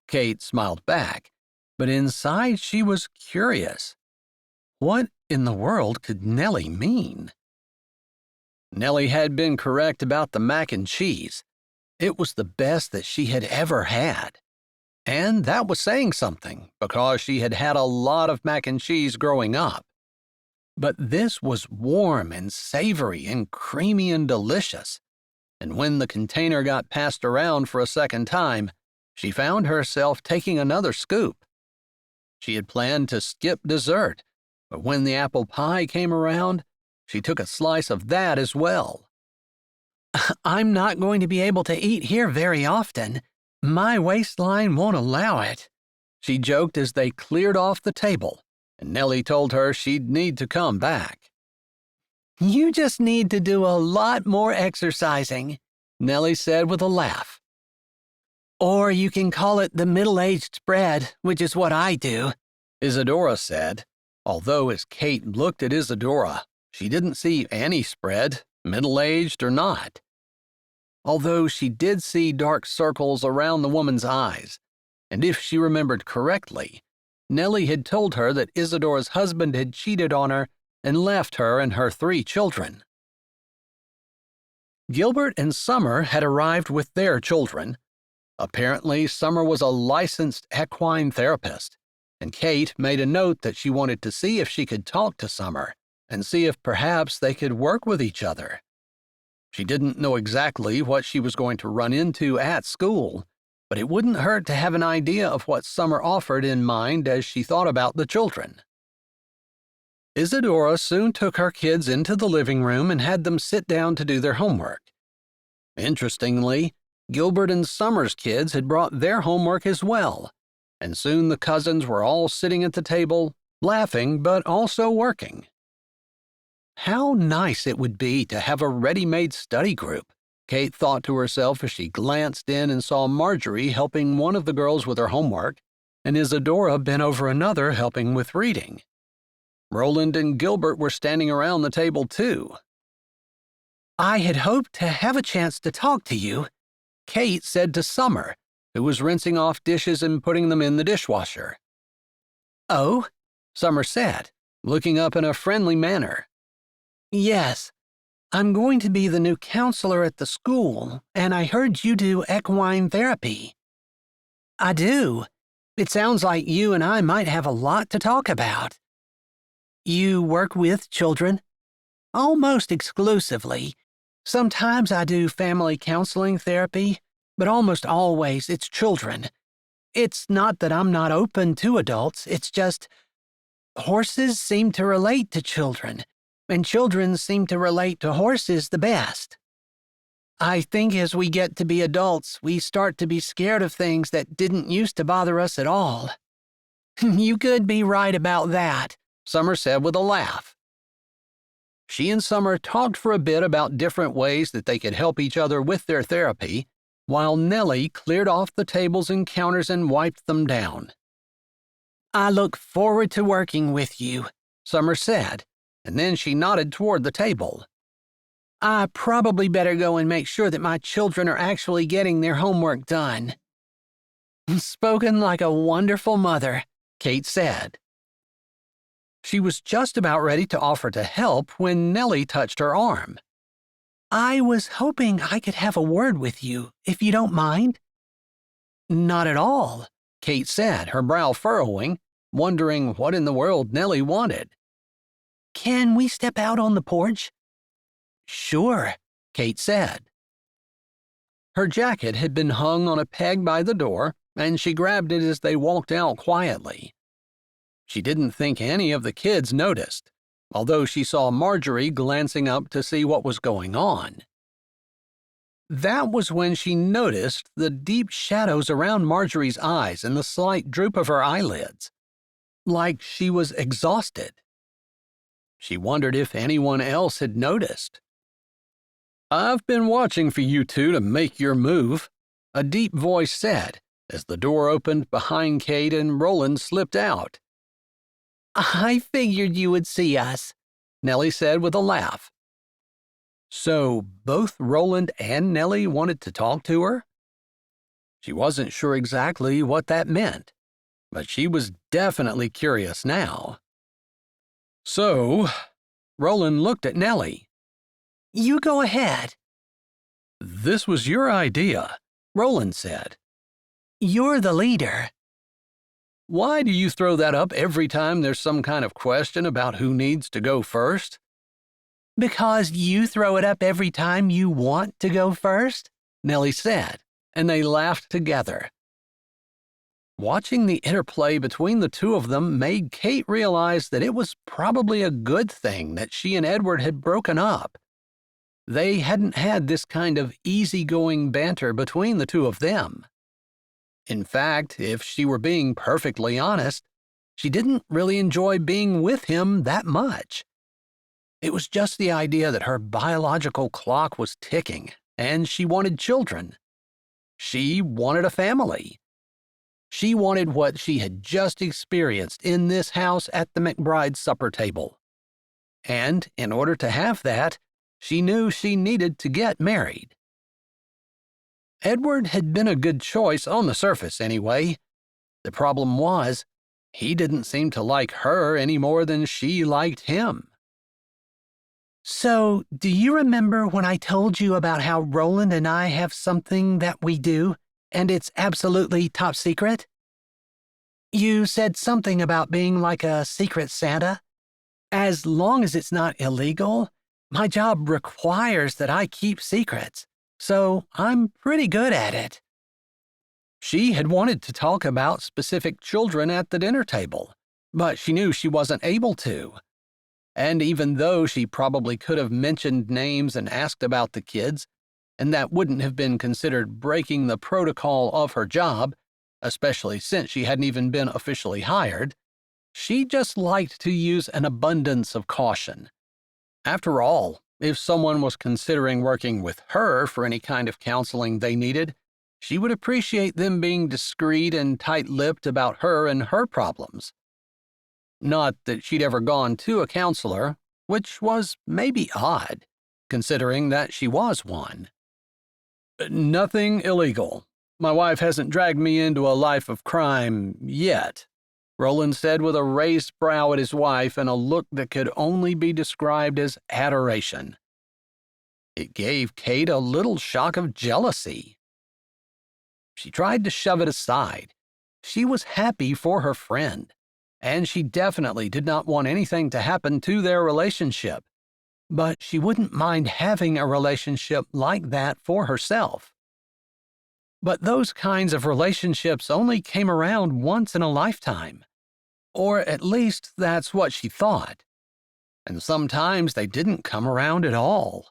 Kate smiled back, but inside she was curious. What in the world could Nellie mean? Nellie had been correct about the mac and cheese. It was the best that she had ever had. And that was saying something, because she had had a lot of mac and cheese growing up. But this was warm and savory and creamy and delicious. And when the container got passed around for a second time, she found herself taking another scoop. She had planned to skip dessert, but when the apple pie came around, she took a slice of that as well. "I'm not going to be able to eat here very often. My waistline won't allow it," she joked as they cleared off the table, and Nellie told her she'd need to come back. "You just need to do a lot more exercising," Nellie said with a laugh. "Or you can call it the middle-aged spread, which is what I do," Isadora said, although as Kate looked at Isadora, she didn't see any spread, middle-aged or not. Although she did see dark circles around the woman's eyes, and if she remembered correctly, Nellie had told her that Isadora's husband had cheated on her and left her and her 3 children. Gilbert and Summer had arrived with their children. Apparently, Summer was a licensed equine therapist, and Kate made a note that she wanted to see if she could talk to Summer and see if perhaps they could work with each other. She didn't know exactly what she was going to run into at school, but it wouldn't hurt to have an idea of what Summer offered in mind as she thought about the children. Isadora soon took her kids into the living room and had them sit down to do their homework. Interestingly, Gilbert and Summer's kids had brought their homework as well, and soon the cousins were all sitting at the table, laughing but also working. How nice it would be to have a ready-made study group, Kate thought to herself as she glanced in and saw Marjorie helping one of the girls with her homework, and Isadora bent over another helping with reading. Roland and Gilbert were standing around the table too. "I had hoped to have a chance to talk to you," Kate said to Summer, who was rinsing off dishes and putting them in the dishwasher. "Oh?" Summer said, looking up in a friendly manner. "Yes, I'm going to be the new counselor at the school, and I heard you do equine therapy." "I do. It sounds like you and I might have a lot to talk about." "You work with children?" "Almost exclusively. Sometimes I do family counseling therapy, but almost always it's children. It's not that I'm not open to adults, it's just horses seem to relate to children, and children seem to relate to horses the best. I think as we get to be adults, we start to be scared of things that didn't used to bother us at all." "You could be right about that," Summer said with a laugh. She and Summer talked for a bit about different ways that they could help each other with their therapy, while Nellie cleared off the tables and counters and wiped them down. "I look forward to working with you," Summer said, and then she nodded toward the table. "I probably better go and make sure that my children are actually getting their homework done." "Spoken like a wonderful mother," Kate said. She was just about ready to offer to help when Nellie touched her arm. "I was hoping I could have a word with you, if you don't mind." "Not at all," Kate said, her brow furrowing, wondering what in the world Nellie wanted. "Can we step out on the porch?" "Sure," Kate said. Her jacket had been hung on a peg by the door, and she grabbed it as they walked out quietly. She didn't think any of the kids noticed, although she saw Marjorie glancing up to see what was going on. That was when she noticed the deep shadows around Marjorie's eyes and the slight droop of her eyelids, like she was exhausted. She wondered if anyone else had noticed. "I've been watching for you two to make your move," a deep voice said, as the door opened behind Kate and Roland slipped out. "I figured you would see us," Nellie said with a laugh. So both Roland and Nellie wanted to talk to her? She wasn't sure exactly what that meant, but she was definitely curious now. "So," Roland looked at Nellie. "You go ahead." "This was your idea," Roland said. "You're the leader." "Why do you throw that up every time there's some kind of question about who needs to go first?" "Because you throw it up every time you want to go first," Nellie said, and they laughed together. Watching the interplay between the two of them made Kate realize that it was probably a good thing that she and Edward had broken up. They hadn't had this kind of easygoing banter between the two of them. In fact, if she were being perfectly honest, she didn't really enjoy being with him that much. It was just the idea that her biological clock was ticking, and she wanted children. She wanted a family. She wanted what she had just experienced in this house at the McBride supper table. And in order to have that, she knew she needed to get married. Edward had been a good choice on the surface anyway. The problem was, he didn't seem to like her any more than she liked him. "So, do you remember when I told you about how Roland and I have something that we do, and it's absolutely top secret? You said something about being like a secret Santa. As long as it's not illegal, my job requires that I keep secrets, so I'm pretty good at it." She had wanted to talk about specific children at the dinner table, but she knew she wasn't able to. And even though she probably could have mentioned names and asked about the kids, and that wouldn't have been considered breaking the protocol of her job, especially since she hadn't even been officially hired, she just liked to use an abundance of caution. After all, if someone was considering working with her for any kind of counseling they needed, she would appreciate them being discreet and tight-lipped about her and her problems. Not that she'd ever gone to a counselor, which was maybe odd, considering that she was one. "Nothing illegal. My wife hasn't dragged me into a life of crime yet," Roland said with a raised brow at his wife and a look that could only be described as adoration. It gave Kate a little shock of jealousy. She tried to shove it aside. She was happy for her friend, and she definitely did not want anything to happen to their relationship, but she wouldn't mind having a relationship like that for herself. But those kinds of relationships only came around once in a lifetime, or at least that's what she thought, and sometimes they didn't come around at all.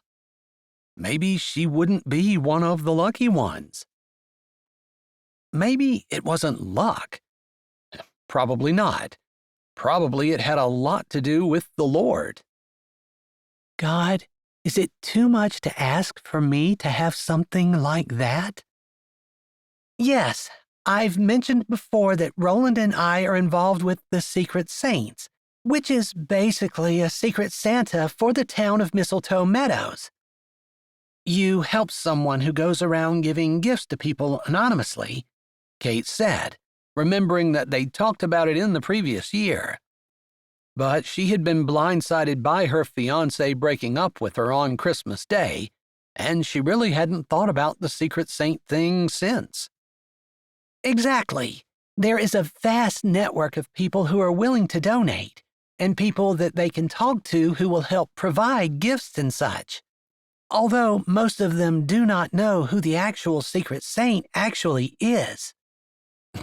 Maybe she wouldn't be one of the lucky ones. Maybe it wasn't luck. Probably not. Probably it had a lot to do with the Lord. "God, is it too much to ask for me to have something like that?" "Yes, I've mentioned before that Roland and I are involved with the Secret Saints, which is basically a secret Santa for the town of Mistletoe Meadows. You help someone who goes around giving gifts to people anonymously," Kate said, remembering that they'd talked about it in the previous year. but she had been blindsided by her fiancé breaking up with her on Christmas Day, and she really hadn't thought about the Secret Saint thing since. Exactly. There is a vast network of people who are willing to donate, and people that they can talk to who will help provide gifts and such. Although most of them do not know who the actual Secret Saint actually is.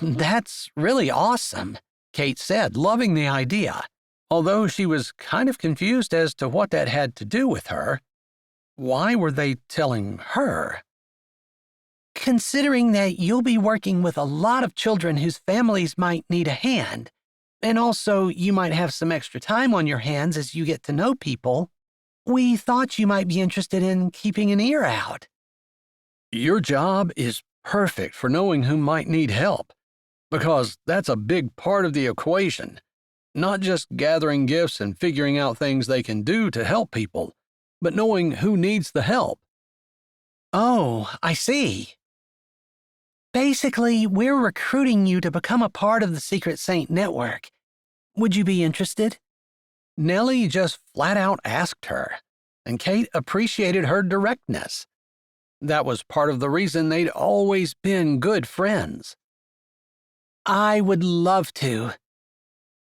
That's really awesome, Kate said, loving the idea, although she was kind of confused as to what that had to do with her. Why were they telling her? Considering that you'll be working with a lot of children whose families might need a hand, and also you might have some extra time on your hands as you get to know people, we thought you might be interested in keeping an ear out. Your job is perfect for knowing who might need help, because that's a big part of the equation, not just gathering gifts and figuring out things they can do to help people, but knowing who needs the help. Oh, I see. Basically, we're recruiting you to become a part of the Secret Saint network. Would you be interested? Nellie just flat out asked her, and Kate appreciated her directness. That was part of the reason they'd always been good friends. I would love to.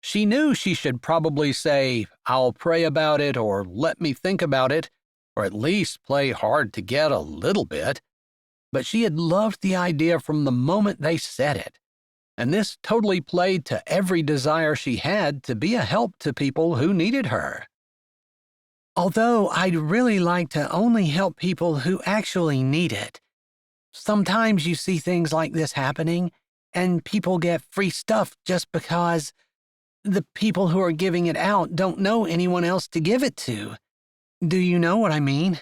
She knew she should probably say, "I'll pray about it," or "let me think about it," or at least play hard to get a little bit. But she had loved the idea from the moment they said it, and this totally played to every desire she had to be a help to people who needed her. Although I'd really like to only help people who actually need it. Sometimes you see things like this happening, and people get free stuff just because the people who are giving it out don't know anyone else to give it to. Do you know what I mean?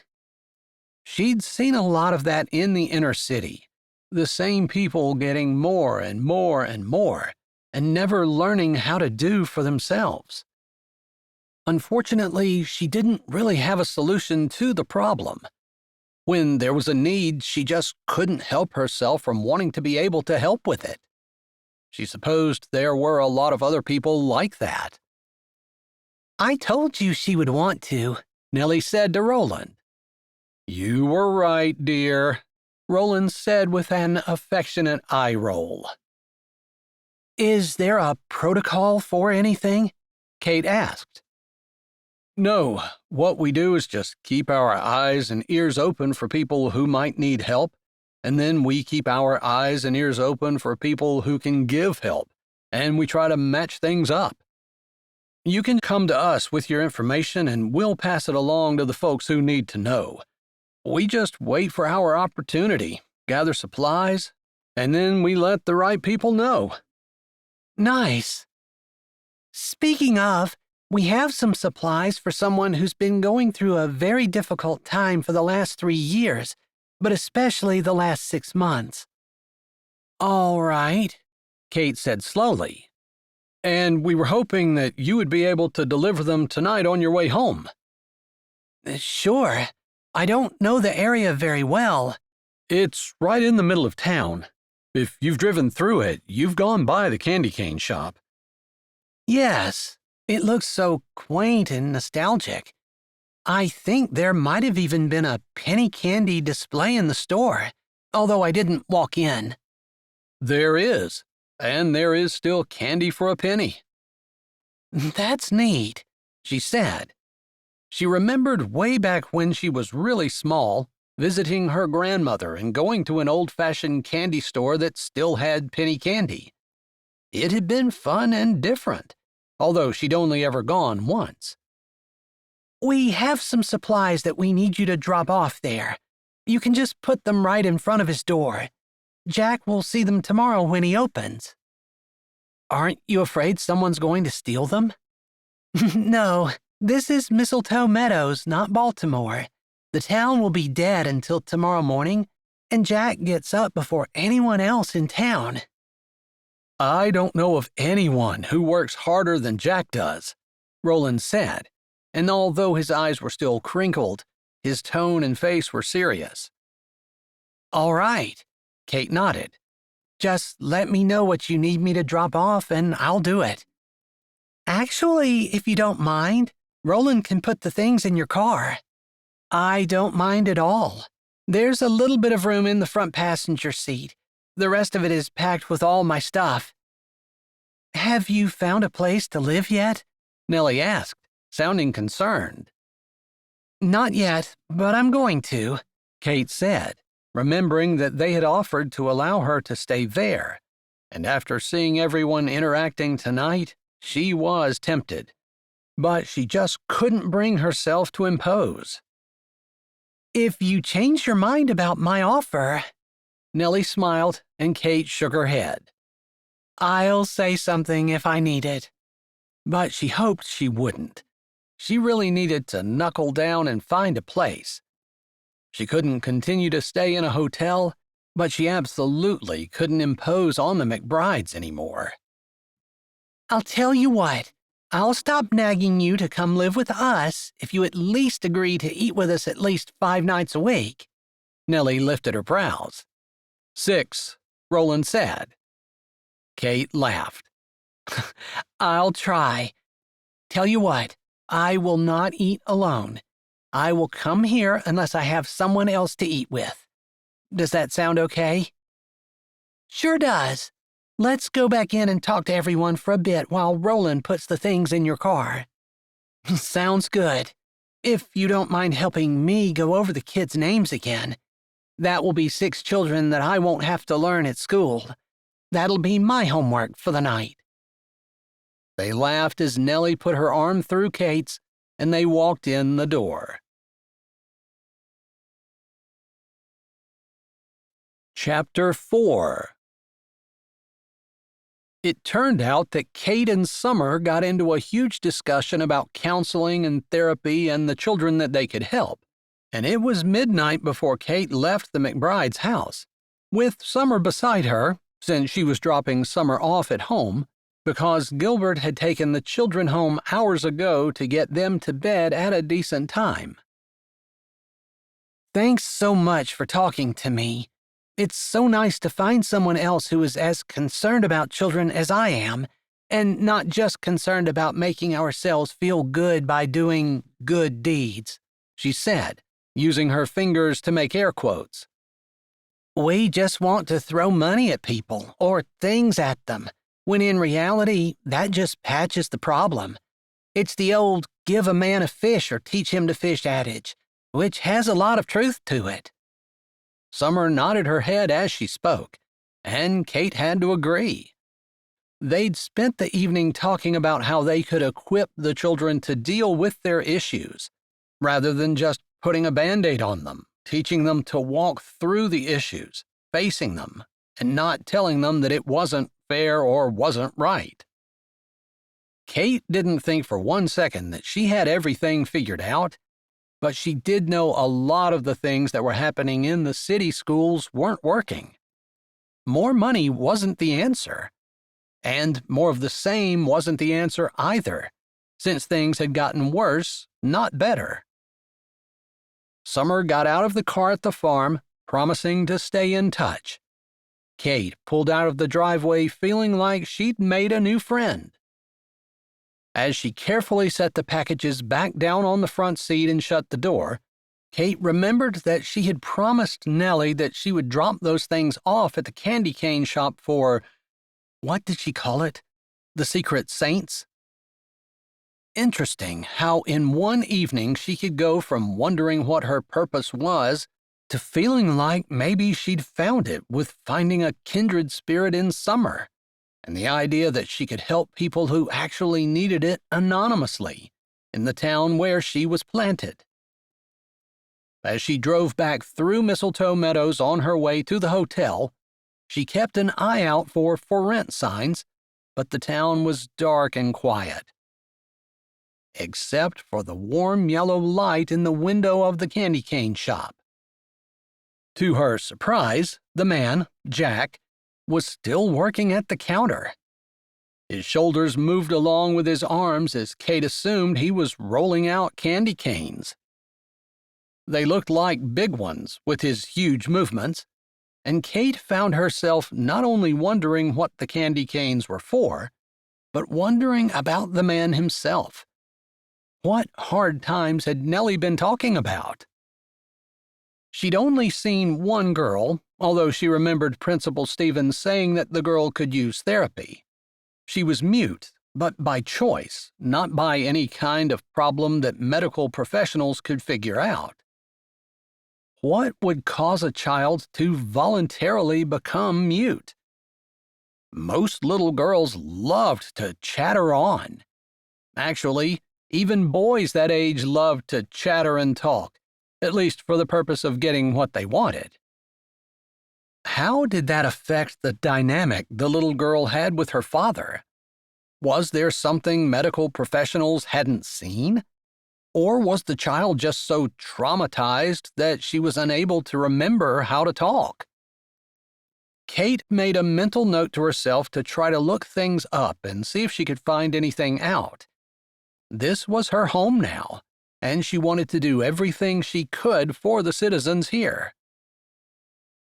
She'd seen a lot of that in the inner city, the same people getting more and more and more, and never learning how to do for themselves. Unfortunately, she didn't really have a solution to the problem. When there was a need, she just couldn't help herself from wanting to be able to help with it. She supposed there were a lot of other people like that. I told you she would want to, Nellie said to Roland. You were right, dear, Roland said with an affectionate eye roll. Is there a protocol for anything? Kate asked. No, what we do is just keep our eyes and ears open for people who might need help, and then we keep our eyes and ears open for people who can give help, and we try to match things up. You can come to us with your information and we'll pass it along to the folks who need to know. We just wait for our opportunity, gather supplies, and then we let the right people know. Nice. Speaking of, we have some supplies for someone who's been going through a very difficult time for the last 3 years, but especially the last 6 months. All right, Kate said slowly. And we were hoping that you would be able to deliver them tonight on your way home. Sure. I don't know the area very well. It's right in the middle of town. If you've driven through it, you've gone by the candy cane shop. Yes, it looks so quaint and nostalgic. I think there might have even been a penny candy display in the store, although I didn't walk in. There is, and there is still candy for a penny. That's neat, she said. She remembered way back when she was really small, visiting her grandmother and going to an old-fashioned candy store that still had penny candy. It had been fun and different, although she'd only ever gone once. We have some supplies that we need you to drop off there. You can just put them right in front of his door. Jack will see them tomorrow when he opens. Aren't you afraid someone's going to steal them? No. This is Mistletoe Meadows, not Baltimore. The town will be dead until tomorrow morning, and Jack gets up before anyone else in town. I don't know of anyone who works harder than Jack does, Roland said, and although his eyes were still crinkled, his tone and face were serious. All right, Kate nodded. Just let me know what you need me to drop off, and I'll do it. Actually, if you don't mind, Roland can put the things in your car. I don't mind at all. There's a little bit of room in the front passenger seat. The rest of it is packed with all my stuff. Have you found a place to live yet? Nellie asked, sounding concerned. Not yet, but I'm going to, Kate said, remembering that they had offered to allow her to stay there, and after seeing everyone interacting tonight, she was tempted. But she just couldn't bring herself to impose. If you change your mind about my offer, Nellie smiled, and Kate shook her head. I'll say something if I need it. But she hoped she wouldn't. She really needed to knuckle down and find a place. She couldn't continue to stay in a hotel, but she absolutely couldn't impose on the McBrides anymore. I'll tell you what, I'll stop nagging you to come live with us if you at least agree to eat with us at least 5 nights a week. Nellie lifted her brows. 6, Roland said. Kate laughed. I'll try. Tell you what, I will not eat alone. I will come here unless I have someone else to eat with. Does that sound okay? Sure does. Let's go back in and talk to everyone for a bit while Roland puts the things in your car. Sounds good. If you don't mind helping me go over the kids' names again. That will be 6 children that I won't have to learn at school. That'll be my homework for the night. They laughed as Nellie put her arm through Kate's, and they walked in the door. Chapter 4. It turned out that Kate and Summer got into a huge discussion about counseling and therapy and the children that they could help, and it was midnight before Kate left the McBride's house, with Summer beside her, since she was dropping Summer off at home, because Gilbert had taken the children home hours ago to get them to bed at a decent time. Thanks so much for talking to me. It's so nice to find someone else who is as concerned about children as I am, and not just concerned about making ourselves feel good by doing good deeds, she said, using her fingers to make air quotes. We just want to throw money at people or things at them, when in reality, that just patches the problem. It's the old give a man a fish or teach him to fish adage, which has a lot of truth to it. Summer nodded her head as she spoke, and Kate had to agree. They'd spent the evening talking about how they could equip the children to deal with their issues, rather than just putting a Band-Aid on them, teaching them to walk through the issues, facing them, and not telling them that it wasn't fair or wasn't right. Kate didn't think for one second that she had everything figured out, but she did know a lot of the things that were happening in the city schools weren't working. More money wasn't the answer, and more of the same wasn't the answer either, since things had gotten worse, not better. Summer got out of the car at the farm, promising to stay in touch. Kate pulled out of the driveway feeling like she'd made a new friend. As she carefully set the packages back down on the front seat and shut the door, Kate remembered that she had promised Nellie that she would drop those things off at the candy cane shop for, what did she call it? The Secret Saints? Interesting how in one evening she could go from wondering what her purpose was to feeling like maybe she'd found it with finding a kindred spirit in Summer, and the idea that she could help people who actually needed it anonymously in the town where she was planted. As she drove back through Mistletoe Meadows on her way to the hotel, she kept an eye out for rent signs, but the town was dark and quiet. Except for the warm yellow light in the window of the candy cane shop. To her surprise, the man, Jack, was still working at the counter. His shoulders moved along with his arms as Kate assumed he was rolling out candy canes. They looked like big ones with his huge movements, and Kate found herself not only wondering what the candy canes were for, but wondering about the man himself. What hard times had Nellie been talking about? She'd only seen one girl, although she remembered Principal Stevens saying that the girl could use therapy. She was mute, but by choice, not by any kind of problem that medical professionals could figure out. What would cause a child to voluntarily become mute? Most little girls loved to chatter on. Actually, even boys that age loved to chatter and talk, at least for the purpose of getting what they wanted. How did that affect the dynamic the little girl had with her father? Was there something medical professionals hadn't seen? Or was the child just so traumatized that she was unable to remember how to talk? Kate made a mental note to herself to try to look things up and see if she could find anything out. This was her home now, and she wanted to do everything she could for the citizens here.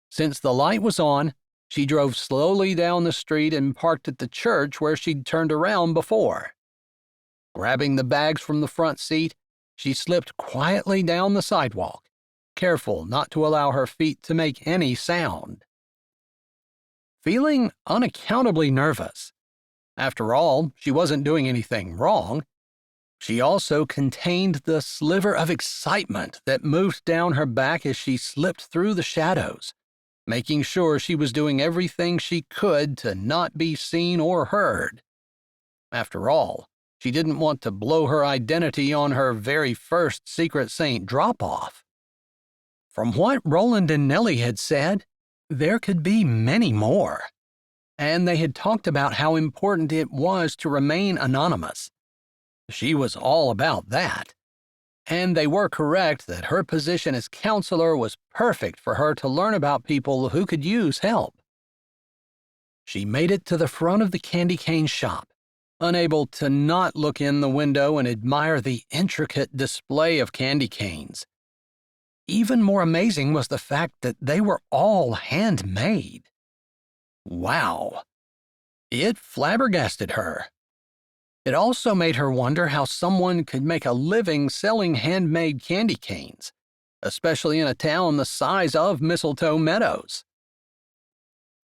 Since the light was on, she drove slowly down the street and parked at the church where she'd turned around before. Grabbing the bags from the front seat, she slipped quietly down the sidewalk, careful not to allow her feet to make any sound. Feeling unaccountably nervous. After all, she wasn't doing anything wrong. She also contained the sliver of excitement that moved down her back as she slipped through the shadows, making sure she was doing everything she could to not be seen or heard. After all, she didn't want to blow her identity on her very first Secret Saint drop-off. From what Roland and Nellie had said, there could be many more, and they had talked about how important it was to remain anonymous. She was all about that, and they were correct that her position as counselor was perfect for her to learn about people who could use help. She made it to the front of the candy cane shop, unable to not look in the window and admire the intricate display of candy canes. Even more amazing was the fact that they were all handmade. Wow! It flabbergasted her. It also made her wonder how someone could make a living selling handmade candy canes, especially in a town the size of Mistletoe Meadows.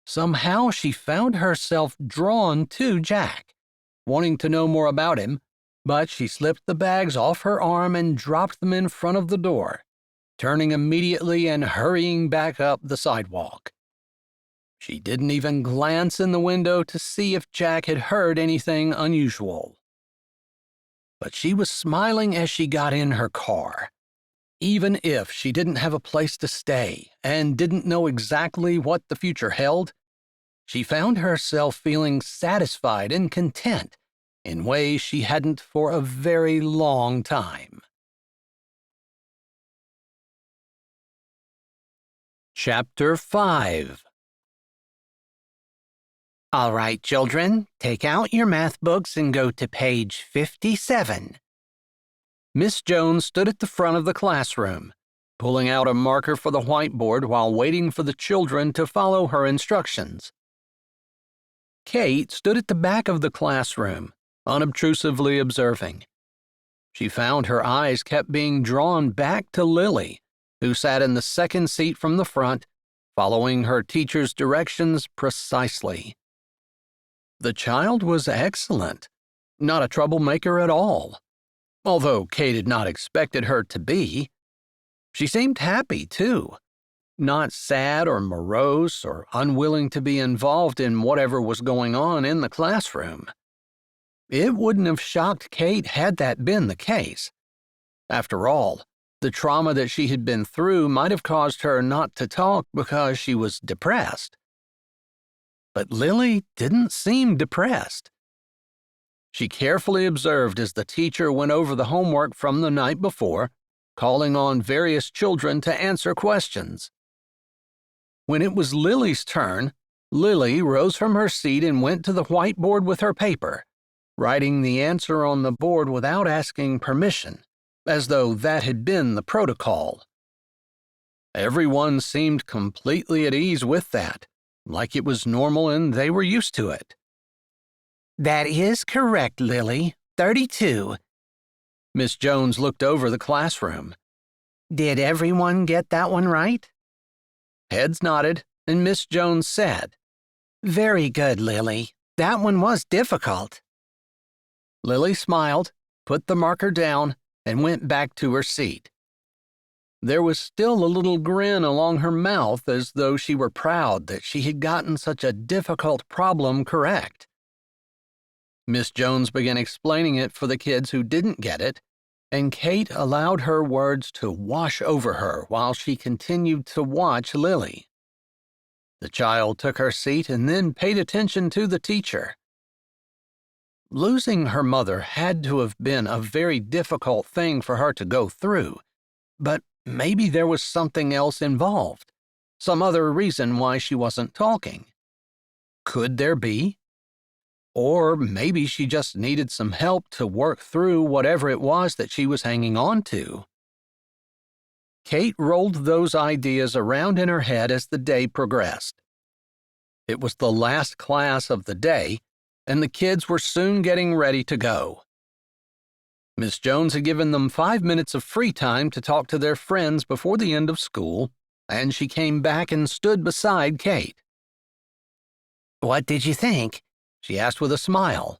Somehow she found herself drawn to Jack, wanting to know more about him, but she slipped the bags off her arm and dropped them in front of the door, turning immediately and hurrying back up the sidewalk. She didn't even glance in the window to see if Jack had heard anything unusual. But she was smiling as she got in her car. Even if she didn't have a place to stay and didn't know exactly what the future held, she found herself feeling satisfied and content in ways she hadn't for a very long time. Chapter 5. All right, children, take out your math books and go to page 57. Miss Jones stood at the front of the classroom, pulling out a marker for the whiteboard while waiting for the children to follow her instructions. Kate stood at the back of the classroom, unobtrusively observing. She found her eyes kept being drawn back to Lily, who sat in the second seat from the front, following her teacher's directions precisely. The child was excellent, not a troublemaker at all, although Kate had not expected her to be. She seemed happy, too, not sad or morose or unwilling to be involved in whatever was going on in the classroom. It wouldn't have shocked Kate had that been the case. After all, the trauma that she had been through might have caused her not to talk because she was depressed. But Lily didn't seem depressed. She carefully observed as the teacher went over the homework from the night before, calling on various children to answer questions. When it was Lily's turn, Lily rose from her seat and went to the whiteboard with her paper, writing the answer on the board without asking permission, as though that had been the protocol. Everyone seemed completely at ease with that, like it was normal and they were used to it. That is correct, Lily. 32. Miss Jones looked over the classroom. Did everyone get that one right? Heads nodded, and Miss Jones said, Very good, Lily. That one was difficult. Lily smiled, put the marker down, and went back to her seat. There was still a little grin along her mouth as though she were proud that she had gotten such a difficult problem correct. Miss Jones began explaining it for the kids who didn't get it, and Kate allowed her words to wash over her while she continued to watch Lily. The child took her seat and then paid attention to the teacher. Losing her mother had to have been a very difficult thing for her to go through, but maybe there was something else involved, some other reason why she wasn't talking. Could there be? Or maybe she just needed some help to work through whatever it was that she was hanging on to. Kate rolled those ideas around in her head as the day progressed. It was the last class of the day, and the kids were soon getting ready to go. Miss Jones had given them 5 minutes of free time to talk to their friends before the end of school, and she came back and stood beside Kate. What did you think? She asked with a smile.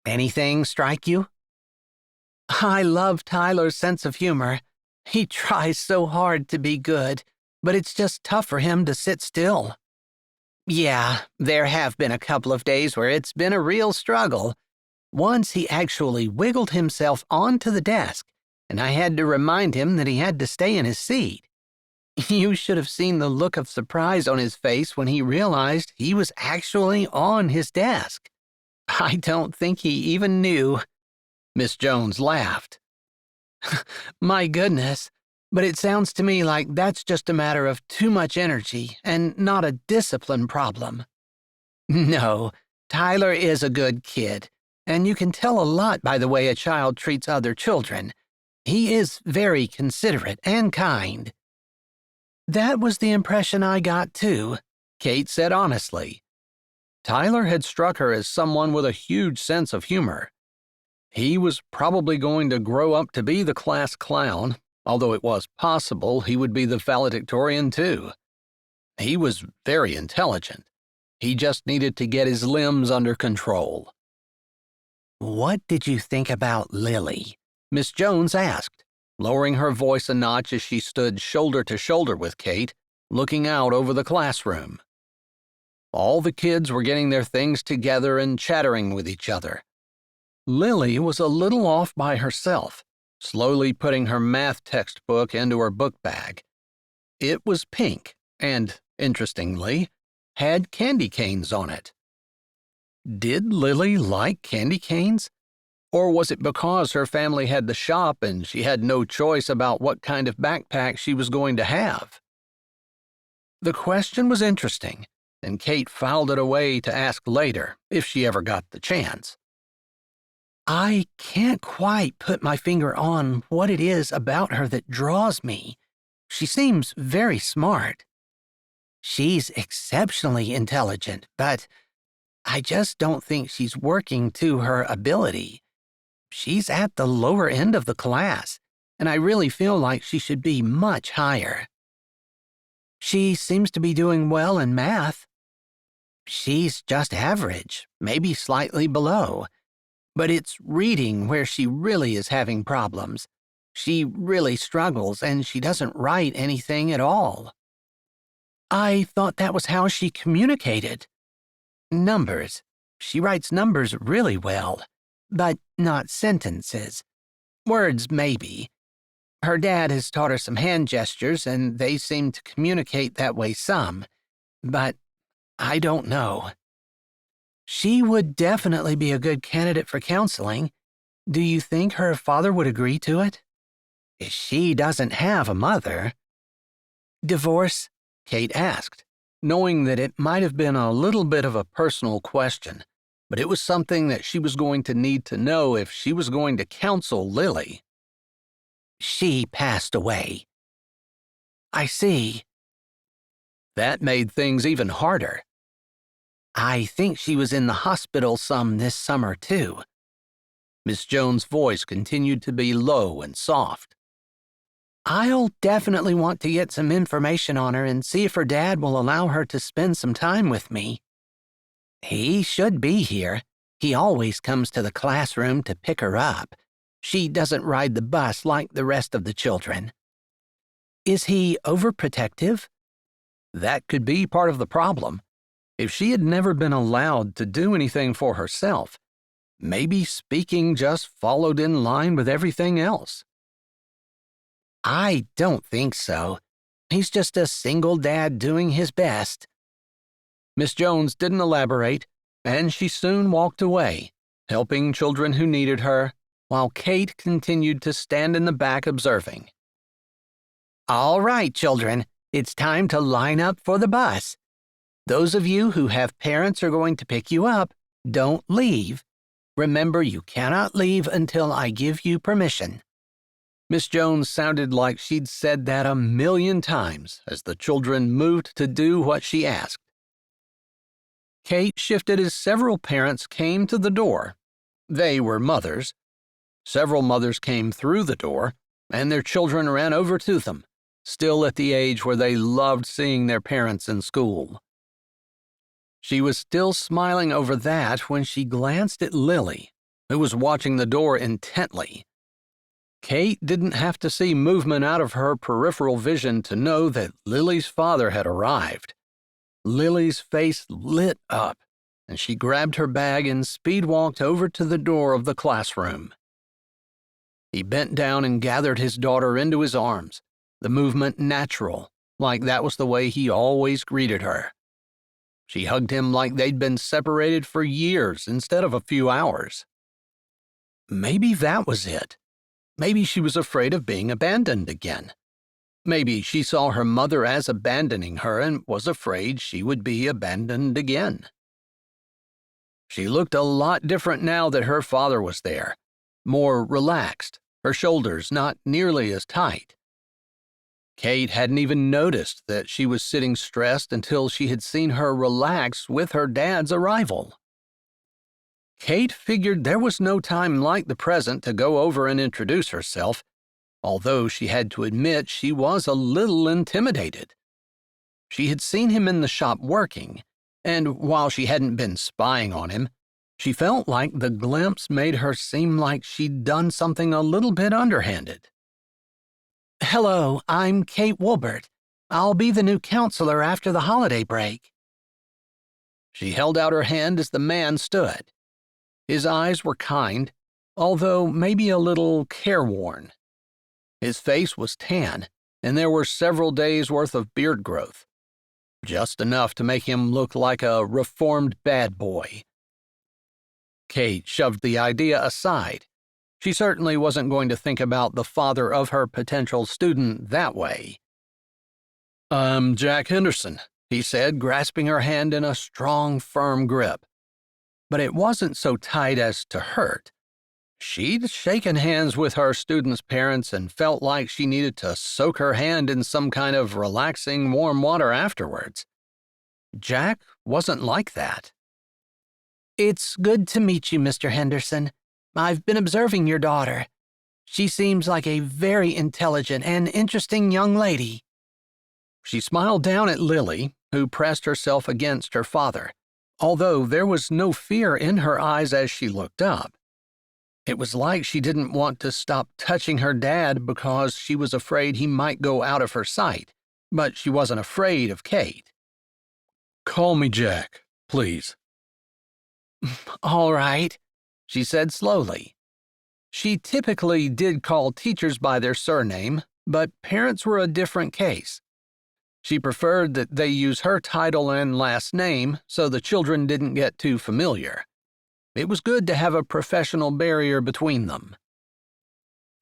Anything strike you? I love Tyler's sense of humor. He tries so hard to be good, but it's just tough for him to sit still. Yeah, there have been a couple of days where it's been a real struggle. Once he actually wiggled himself onto the desk, and I had to remind him that he had to stay in his seat. You should have seen the look of surprise on his face when he realized he was actually on his desk. I don't think he even knew. Miss Jones laughed. My goodness, but it sounds to me like that's just a matter of too much energy and not a discipline problem. No, Tyler is a good kid, and you can tell a lot by the way a child treats other children. He is very considerate and kind. That was the impression I got, too, Kate said honestly. Tyler had struck her as someone with a huge sense of humor. He was probably going to grow up to be the class clown, although it was possible he would be the valedictorian, too. He was very intelligent. He just needed to get his limbs under control. What did you think about Lily? Miss Jones asked, lowering her voice a notch as she stood shoulder to shoulder with Kate, looking out over the classroom. All the kids were getting their things together and chattering with each other. Lily was a little off by herself, slowly putting her math textbook into her book bag. It was pink and, interestingly, had candy canes on it. Did Lily like candy canes? Or was it because her family had the shop and she had no choice about what kind of backpack she was going to have? The question was interesting, and Kate filed it away to ask later, if she ever got the chance. I can't quite put my finger on what it is about her that draws me. She seems very smart. She's exceptionally intelligent, but I just don't think she's working to her ability. She's at the lower end of the class, and I really feel like she should be much higher. She seems to be doing well in math. She's just average, maybe slightly below. But it's reading where she really is having problems. She really struggles, and she doesn't write anything at all. I thought that was how she communicated. Numbers. She writes numbers really well, but not sentences. Words, maybe. Her dad has taught her some hand gestures, and they seem to communicate that way some, but I don't know. She would definitely be a good candidate for counseling. Do you think her father would agree to it? She doesn't have a mother. Divorce? Kate asked, knowing that it might have been a little bit of a personal question, but it was something that she was going to need to know if she was going to counsel Lily. She passed away. I see. That made things even harder. I think she was in the hospital some this summer, too. Miss Jones' voice continued to be low and soft. I'll definitely want to get some information on her and see if her dad will allow her to spend some time with me. He should be here. He always comes to the classroom to pick her up. She doesn't ride the bus like the rest of the children. Is he overprotective? That could be part of the problem. If she had never been allowed to do anything for herself, maybe speaking just followed in line with everything else. I don't think so. He's just a single dad doing his best. Miss Jones didn't elaborate, and she soon walked away, helping children who needed her, while Kate continued to stand in the back observing. All right, children, it's time to line up for the bus. Those of you who have parents who are going to pick you up, don't leave. Remember, you cannot leave until I give you permission. Miss Jones sounded like she'd said that 1,000,000 times as the children moved to do what she asked. Kate shifted as several parents came to the door. They were mothers. Several mothers came through the door, and their children ran over to them, still at the age where they loved seeing their parents in school. She was still smiling over that when she glanced at Lily, who was watching the door intently. Kate didn't have to see movement out of her peripheral vision to know that Lily's father had arrived. Lily's face lit up, and she grabbed her bag and speed-walked over to the door of the classroom. He bent down and gathered his daughter into his arms, the movement natural, like that was the way he always greeted her. She hugged him like they'd been separated for years instead of a few hours. Maybe that was it. Maybe she was afraid of being abandoned again. Maybe she saw her mother as abandoning her and was afraid she would be abandoned again. She looked a lot different now that her father was there, more relaxed, her shoulders not nearly as tight. Kate hadn't even noticed that she was sitting stressed until she had seen her relax with her dad's arrival. Kate figured there was no time like the present to go over and introduce herself, although she had to admit she was a little intimidated. She had seen him in the shop working, and while she hadn't been spying on him, she felt like the glimpse made her seem like she'd done something a little bit underhanded. Hello, I'm Kate Wilbert. I'll be the new counselor after the holiday break. She held out her hand as the man stood. His eyes were kind, although maybe a little careworn. His face was tan, and there were several days' worth of beard growth, just enough to make him look like a reformed bad boy. Kate shoved the idea aside. She certainly wasn't going to think about the father of her potential student that way. "I'm Jack Henderson," he said, grasping her hand in a strong, firm grip. But it wasn't so tight as to hurt. She'd shaken hands with her students' parents and felt like she needed to soak her hand in some kind of relaxing warm water afterwards. Jack wasn't like that. It's good to meet you, Mr. Henderson. I've been observing your daughter. She seems like a very intelligent and interesting young lady. She smiled down at Lily, who pressed herself against her father, although there was no fear in her eyes as she looked up. It was like she didn't want to stop touching her dad because she was afraid he might go out of her sight, but she wasn't afraid of Kate. "Call me Jack, please." All right, she said slowly. She typically did call teachers by their surname, but parents were a different case. She preferred that they use her title and last name so the children didn't get too familiar. It was good to have a professional barrier between them.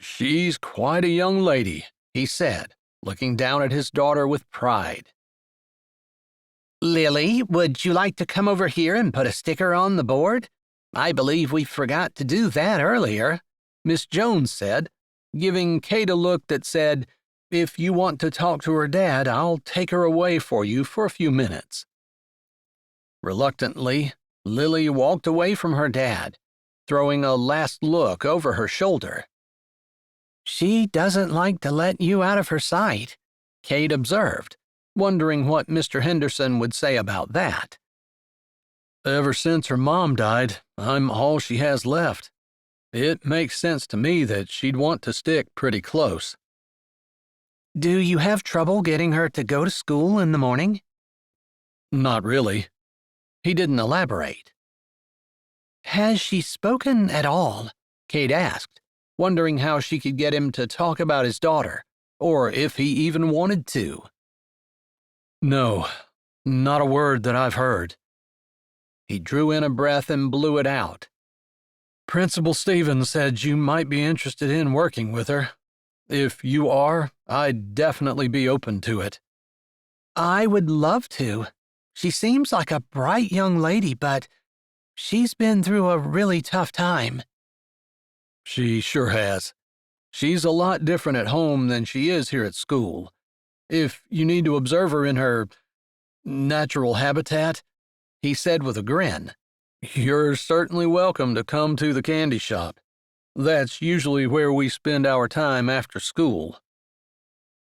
"She's quite a young lady," he said, looking down at his daughter with pride. Lily, would you like to come over here and put a sticker on the board? I believe we forgot to do that earlier, Miss Jones said, giving Kate a look that said, "If you want to talk to her dad, I'll take her away for you for a few minutes." Reluctantly, Lily walked away from her dad, throwing a last look over her shoulder. She doesn't like to let you out of her sight, Kate observed, wondering what Mr. Henderson would say about that. Ever since her mom died, I'm all she has left. It makes sense to me that she'd want to stick pretty close. Do you have trouble getting her to go to school in the morning? Not really. He didn't elaborate. Has she spoken at all? Kate asked, wondering how she could get him to talk about his daughter, or if he even wanted to. No, not a word that I've heard. He drew in a breath and blew it out. Principal Stevens said you might be interested in working with her. If you are, I'd definitely be open to it. I would love to. She seems like a bright young lady, but she's been through a really tough time. She sure has. She's a lot different at home than she is here at school. If you need to observe her in her natural habitat, he said with a grin, you're certainly welcome to come to the candy shop. That's usually where we spend our time after school.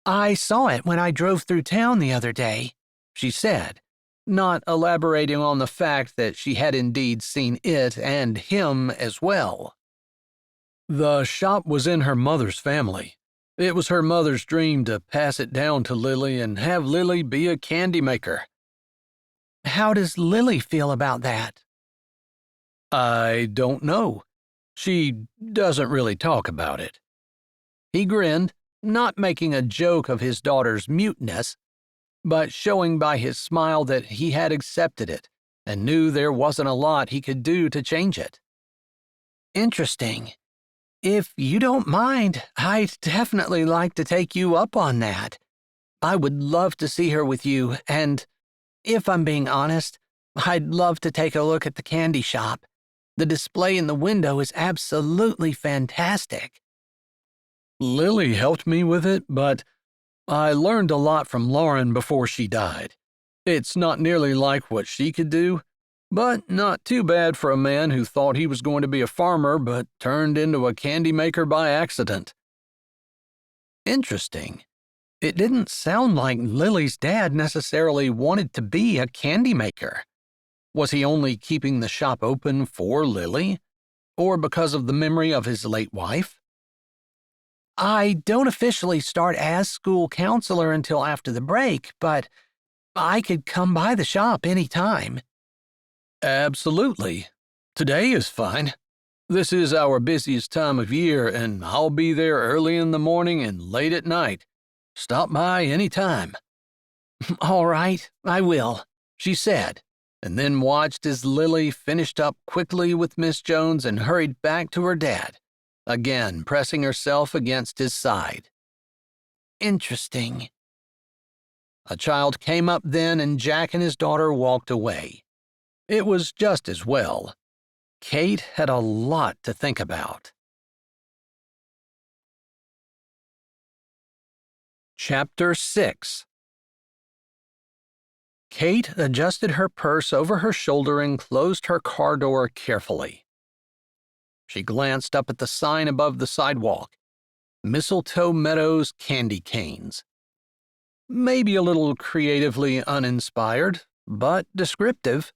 I saw it when I drove through town the other day, she said, not elaborating on the fact that she had indeed seen it and him as well. The shop was in her mother's family. It was her mother's dream to pass it down to Lily and have Lily be a candy maker. How does Lily feel about that? I don't know. She doesn't really talk about it. He grinned, not making a joke of his daughter's muteness, but showing by his smile that he had accepted it and knew there wasn't a lot he could do to change it. Interesting. If you don't mind, I'd definitely like to take you up on that. I would love to see her with you, and if I'm being honest, I'd love to take a look at the candy shop. The display in the window is absolutely fantastic. Lily helped me with it, but I learned a lot from Lauren before she died. It's not nearly like what she could do, but not too bad for a man who thought he was going to be a farmer but turned into a candy maker by accident. Interesting. It didn't sound like Lily's dad necessarily wanted to be a candy maker. Was he only keeping the shop open for Lily? Or because of the memory of his late wife? I don't officially start as school counselor until after the break, but I could come by the shop any time. Absolutely. Today is fine. This is our busiest time of year, and I'll be there early in the morning and late at night. Stop by any time. All right, I will, she said, and then watched as Lily finished up quickly with Miss Jones and hurried back to her dad, again pressing herself against his side. Interesting. A child came up then, and Jack and his daughter walked away. It was just as well. Kate had a lot to think about. Chapter 6. Kate adjusted her purse over her shoulder and closed her car door carefully. She glanced up at the sign above the sidewalk. Mistletoe Meadows candy canes. Maybe a little creatively uninspired, but descriptive.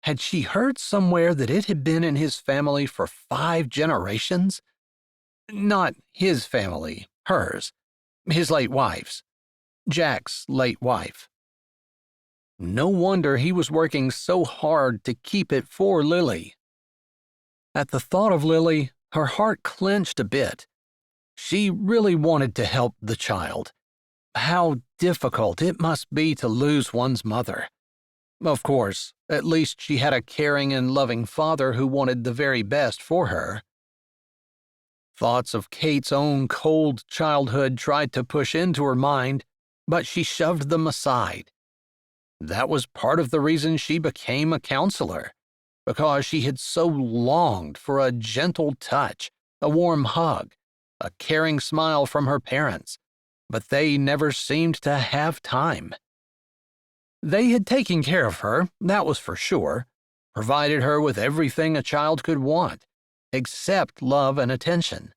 Had she heard somewhere that it had been in his family for 5 generations? Not his family, hers. His late wife's. Jack's late wife. No wonder he was working so hard to keep it for Lily. At the thought of Lily, her heart clenched a bit. She really wanted to help the child. How difficult it must be to lose one's mother. Of course, at least she had a caring and loving father who wanted the very best for her. Thoughts of Kate's own cold childhood tried to push into her mind, but she shoved them aside. That was part of the reason she became a counselor, because she had so longed for a gentle touch, a warm hug, a caring smile from her parents, but they never seemed to have time. They had taken care of her, that was for sure, provided her with everything a child could want, except love and attention.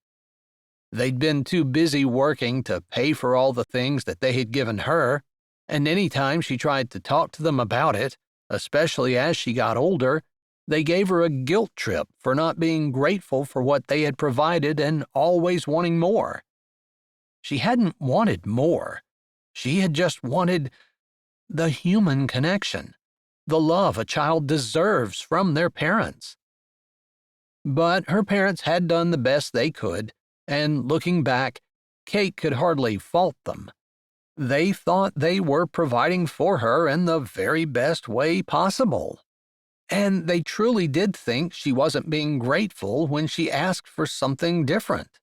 They'd been too busy working to pay for all the things that they had given her, and any time she tried to talk to them about it, especially as she got older, they gave her a guilt trip for not being grateful for what they had provided and always wanting more. She hadn't wanted more. She had just wanted the human connection, the love a child deserves from their parents. But her parents had done the best they could, and looking back, Kate could hardly fault them. They thought they were providing for her in the very best way possible. And they truly did think she wasn't being grateful when she asked for something different.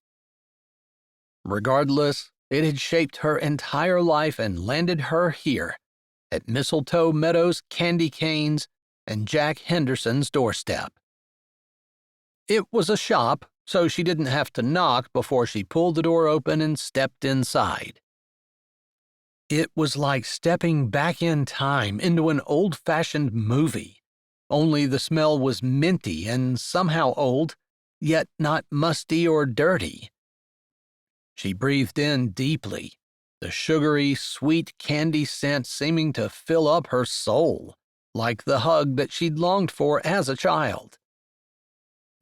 Regardless, it had shaped her entire life and landed her here, at Mistletoe Meadows Candy Canes and Jack Henderson's doorstep. It was a shop, so she didn't have to knock before she pulled the door open and stepped inside. It was like stepping back in time into an old-fashioned movie, only the smell was minty and somehow old, yet not musty or dirty. She breathed in deeply, the sugary, sweet candy scent seeming to fill up her soul, like the hug that she'd longed for as a child.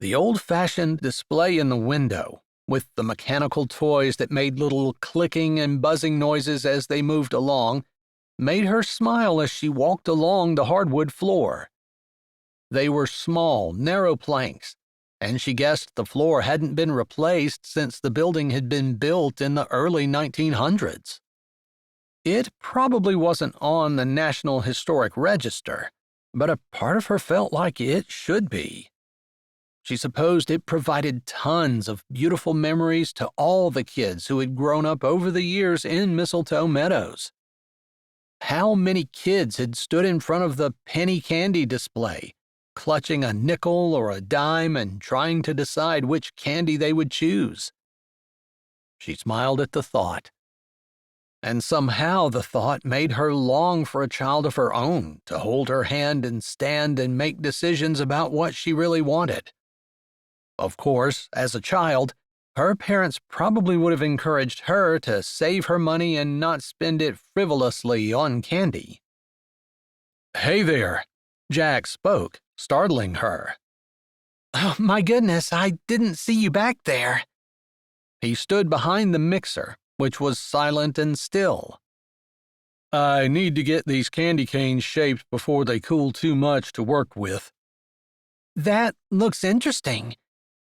The old-fashioned display in the window, with the mechanical toys that made little clicking and buzzing noises as they moved along, made her smile as she walked along the hardwood floor. They were small, narrow planks, and she guessed the floor hadn't been replaced since the building had been built in the early 1900s. It probably wasn't on the National Historic Register, but a part of her felt like it should be. She supposed it provided tons of beautiful memories to all the kids who had grown up over the years in Mistletoe Meadows. How many kids had stood in front of the penny candy display, clutching a nickel or a dime and trying to decide which candy they would choose? She smiled at the thought. And somehow the thought made her long for a child of her own to hold her hand and stand and make decisions about what she really wanted. Of course, as a child, her parents probably would have encouraged her to save her money and not spend it frivolously on candy. "Hey there," Jack spoke, startling her. "Oh, my goodness, I didn't see you back there." He stood behind the mixer, which was silent and still. "I need to get these candy canes shaped before they cool too much to work with." "That looks interesting.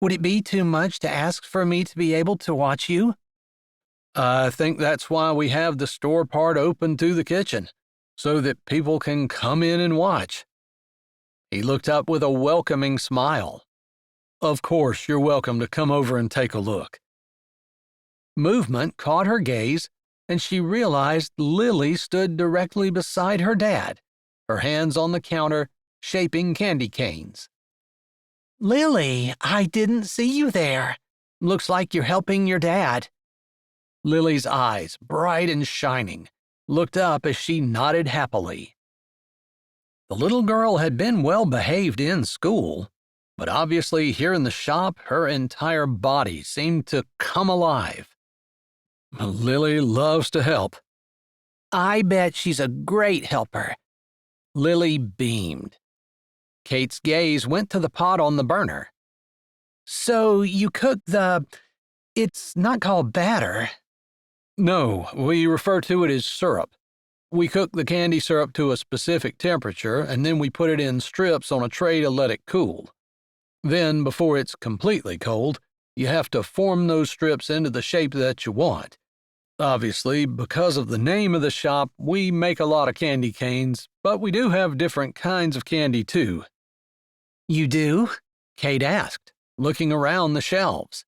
Would it be too much to ask for me to be able to watch you?" "I think that's why we have the store part open to the kitchen, so that people can come in and watch." He looked up with a welcoming smile. "Of course, you're welcome to come over and take a look." Movement caught her gaze, and she realized Lily stood directly beside her dad, her hands on the counter, shaping candy canes. "Lily, I didn't see you there. Looks like you're helping your dad." Lily's eyes, bright and shining, looked up as she nodded happily. The little girl had been well behaved in school, but obviously here in the shop her entire body seemed to come alive. "Lily loves to help." "I bet she's a great helper." Lily beamed. Kate's gaze went to the pot on the burner. "So you cook it's not called batter." "No, we refer to it as syrup. We cook the candy syrup to a specific temperature, and then we put it in strips on a tray to let it cool. Then, before it's completely cold, you have to form those strips into the shape that you want. Obviously, because of the name of the shop, we make a lot of candy canes, but we do have different kinds of candy too." "You do?" Kate asked, looking around the shelves.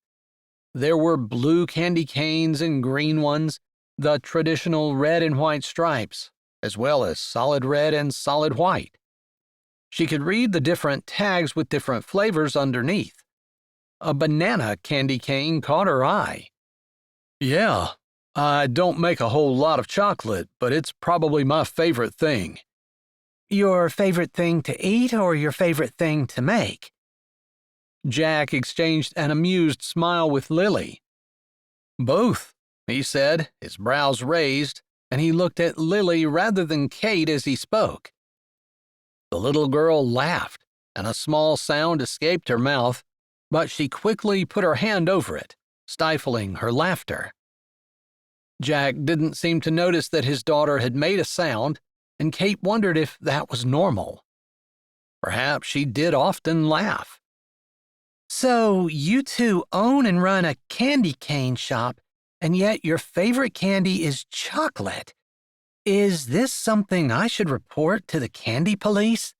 There were blue candy canes and green ones, the traditional red and white stripes, as well as solid red and solid white. She could read the different tags with different flavors underneath. A banana candy cane caught her eye. "Yeah, I don't make a whole lot of chocolate, but it's probably my favorite thing," Your favorite thing to eat or your favorite thing to make? Jack exchanged an amused smile with Lily. Both, he said, his brows raised, and he looked at Lily rather than Kate as he spoke. The little girl laughed, and a small sound escaped her mouth, but she quickly put her hand over it, stifling her laughter. Jack didn't seem to notice that his daughter had made a sound, and Kate wondered if that was normal. Perhaps she did often laugh. So you two own and run a candy cane shop, and yet your favorite candy is chocolate. Is this something I should report to the candy police?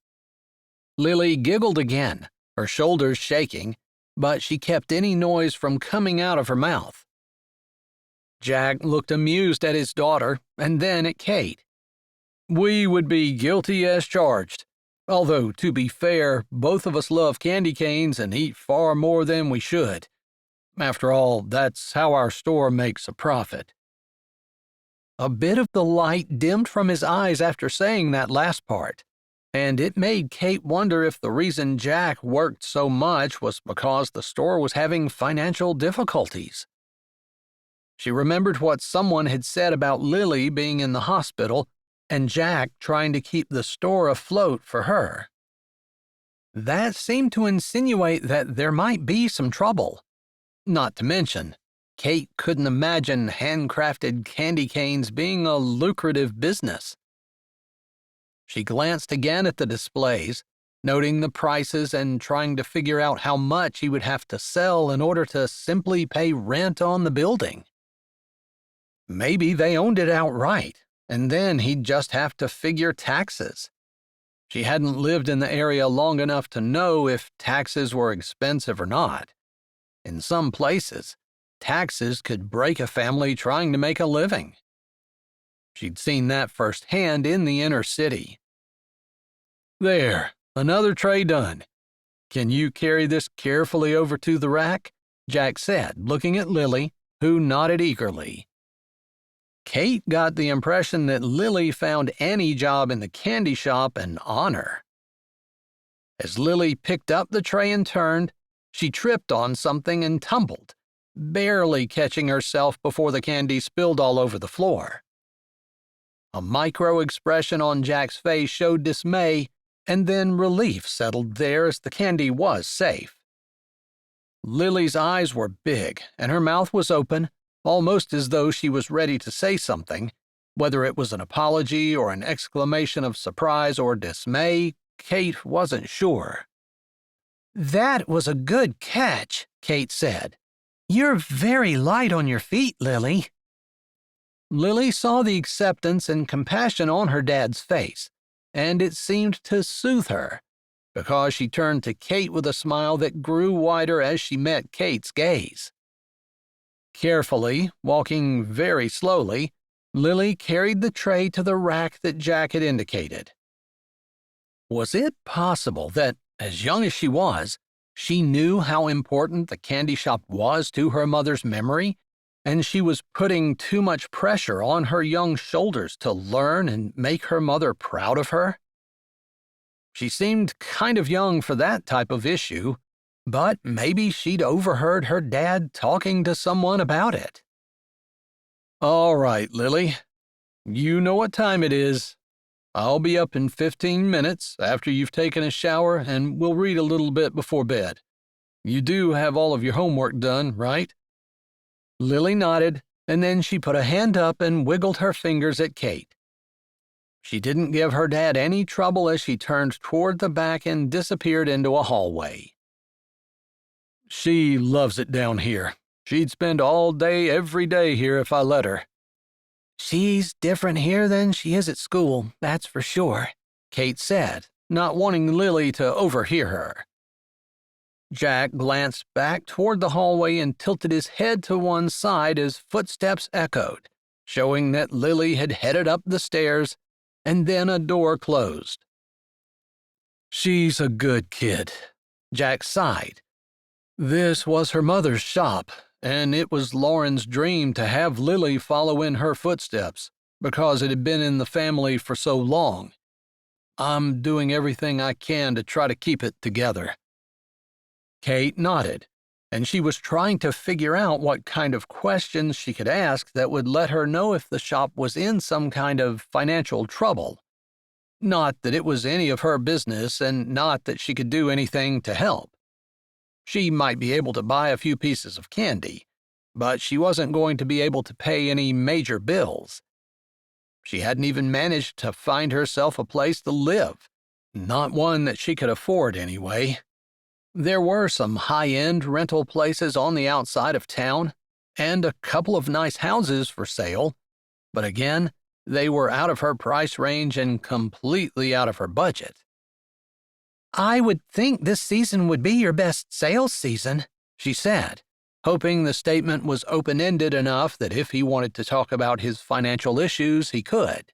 Lily giggled again, her shoulders shaking, but she kept any noise from coming out of her mouth. Jack looked amused at his daughter and then at Kate. We would be guilty as charged, although, to be fair, both of us love candy canes and eat far more than we should. After all, that's how our store makes a profit. A bit of the light dimmed from his eyes after saying that last part, and it made Kate wonder if the reason Jack worked so much was because the store was having financial difficulties. She remembered what someone had said about Lily being in the hospital and Jack trying to keep the store afloat for her. That seemed to insinuate that there might be some trouble. Not to mention, Kate couldn't imagine handcrafted candy canes being a lucrative business. She glanced again at the displays, noting the prices and trying to figure out how much he would have to sell in order to simply pay rent on the building. Maybe they owned it outright, and then he'd just have to figure taxes. She hadn't lived in the area long enough to know if taxes were expensive or not. In some places, taxes could break a family trying to make a living. She'd seen that firsthand in the inner city. There, another tray done. Can you carry this carefully over to the rack? Jack said, looking at Lily, who nodded eagerly. Kate got the impression that Lily found any job in the candy shop an honor. As Lily picked up the tray and turned, she tripped on something and tumbled, barely catching herself before the candy spilled all over the floor. A micro expression on Jack's face showed dismay, and then relief settled there as the candy was safe. Lily's eyes were big, and her mouth was open, almost as though she was ready to say something. Whether it was an apology or an exclamation of surprise or dismay, Kate wasn't sure. That was a good catch, Kate said. You're very light on your feet, Lily. Lily saw the acceptance and compassion on her dad's face, and it seemed to soothe her, because she turned to Kate with a smile that grew wider as she met Kate's gaze. Carefully, walking very slowly, Lily carried the tray to the rack that Jack had indicated. Was it possible that, as young as she was, she knew how important the candy shop was to her mother's memory, and she was putting too much pressure on her young shoulders to learn and make her mother proud of her? She seemed kind of young for that type of issue, but maybe she'd overheard her dad talking to someone about it. All right, Lily. You know what time it is. I'll be up in 15 minutes after you've taken a shower, and we'll read a little bit before bed. You do have all of your homework done, right? Lily nodded, and then she put a hand up and wiggled her fingers at Kate. She didn't give her dad any trouble as she turned toward the back and disappeared into a hallway. She loves it down here. She'd spend all day every day here if I let her. She's different here than she is at school, that's for sure, Kate said, not wanting Lily to overhear her. Jack glanced back toward the hallway and tilted his head to one side as footsteps echoed, showing that Lily had headed up the stairs, and then a door closed. She's a good kid, Jack sighed. This was her mother's shop, and it was Lauren's dream to have Lily follow in her footsteps, because it had been in the family for so long. I'm doing everything I can to try to keep it together." Kate nodded, and she was trying to figure out what kind of questions she could ask that would let her know if the shop was in some kind of financial trouble. Not that it was any of her business, and not that she could do anything to help. She might be able to buy a few pieces of candy, but she wasn't going to be able to pay any major bills. She hadn't even managed to find herself a place to live, not one that she could afford anyway. There were some high-end rental places on the outside of town, and a couple of nice houses for sale, but again, they were out of her price range and completely out of her budget. "I would think this season would be your best sales season," she said, hoping the statement was open-ended enough that if he wanted to talk about his financial issues, he could.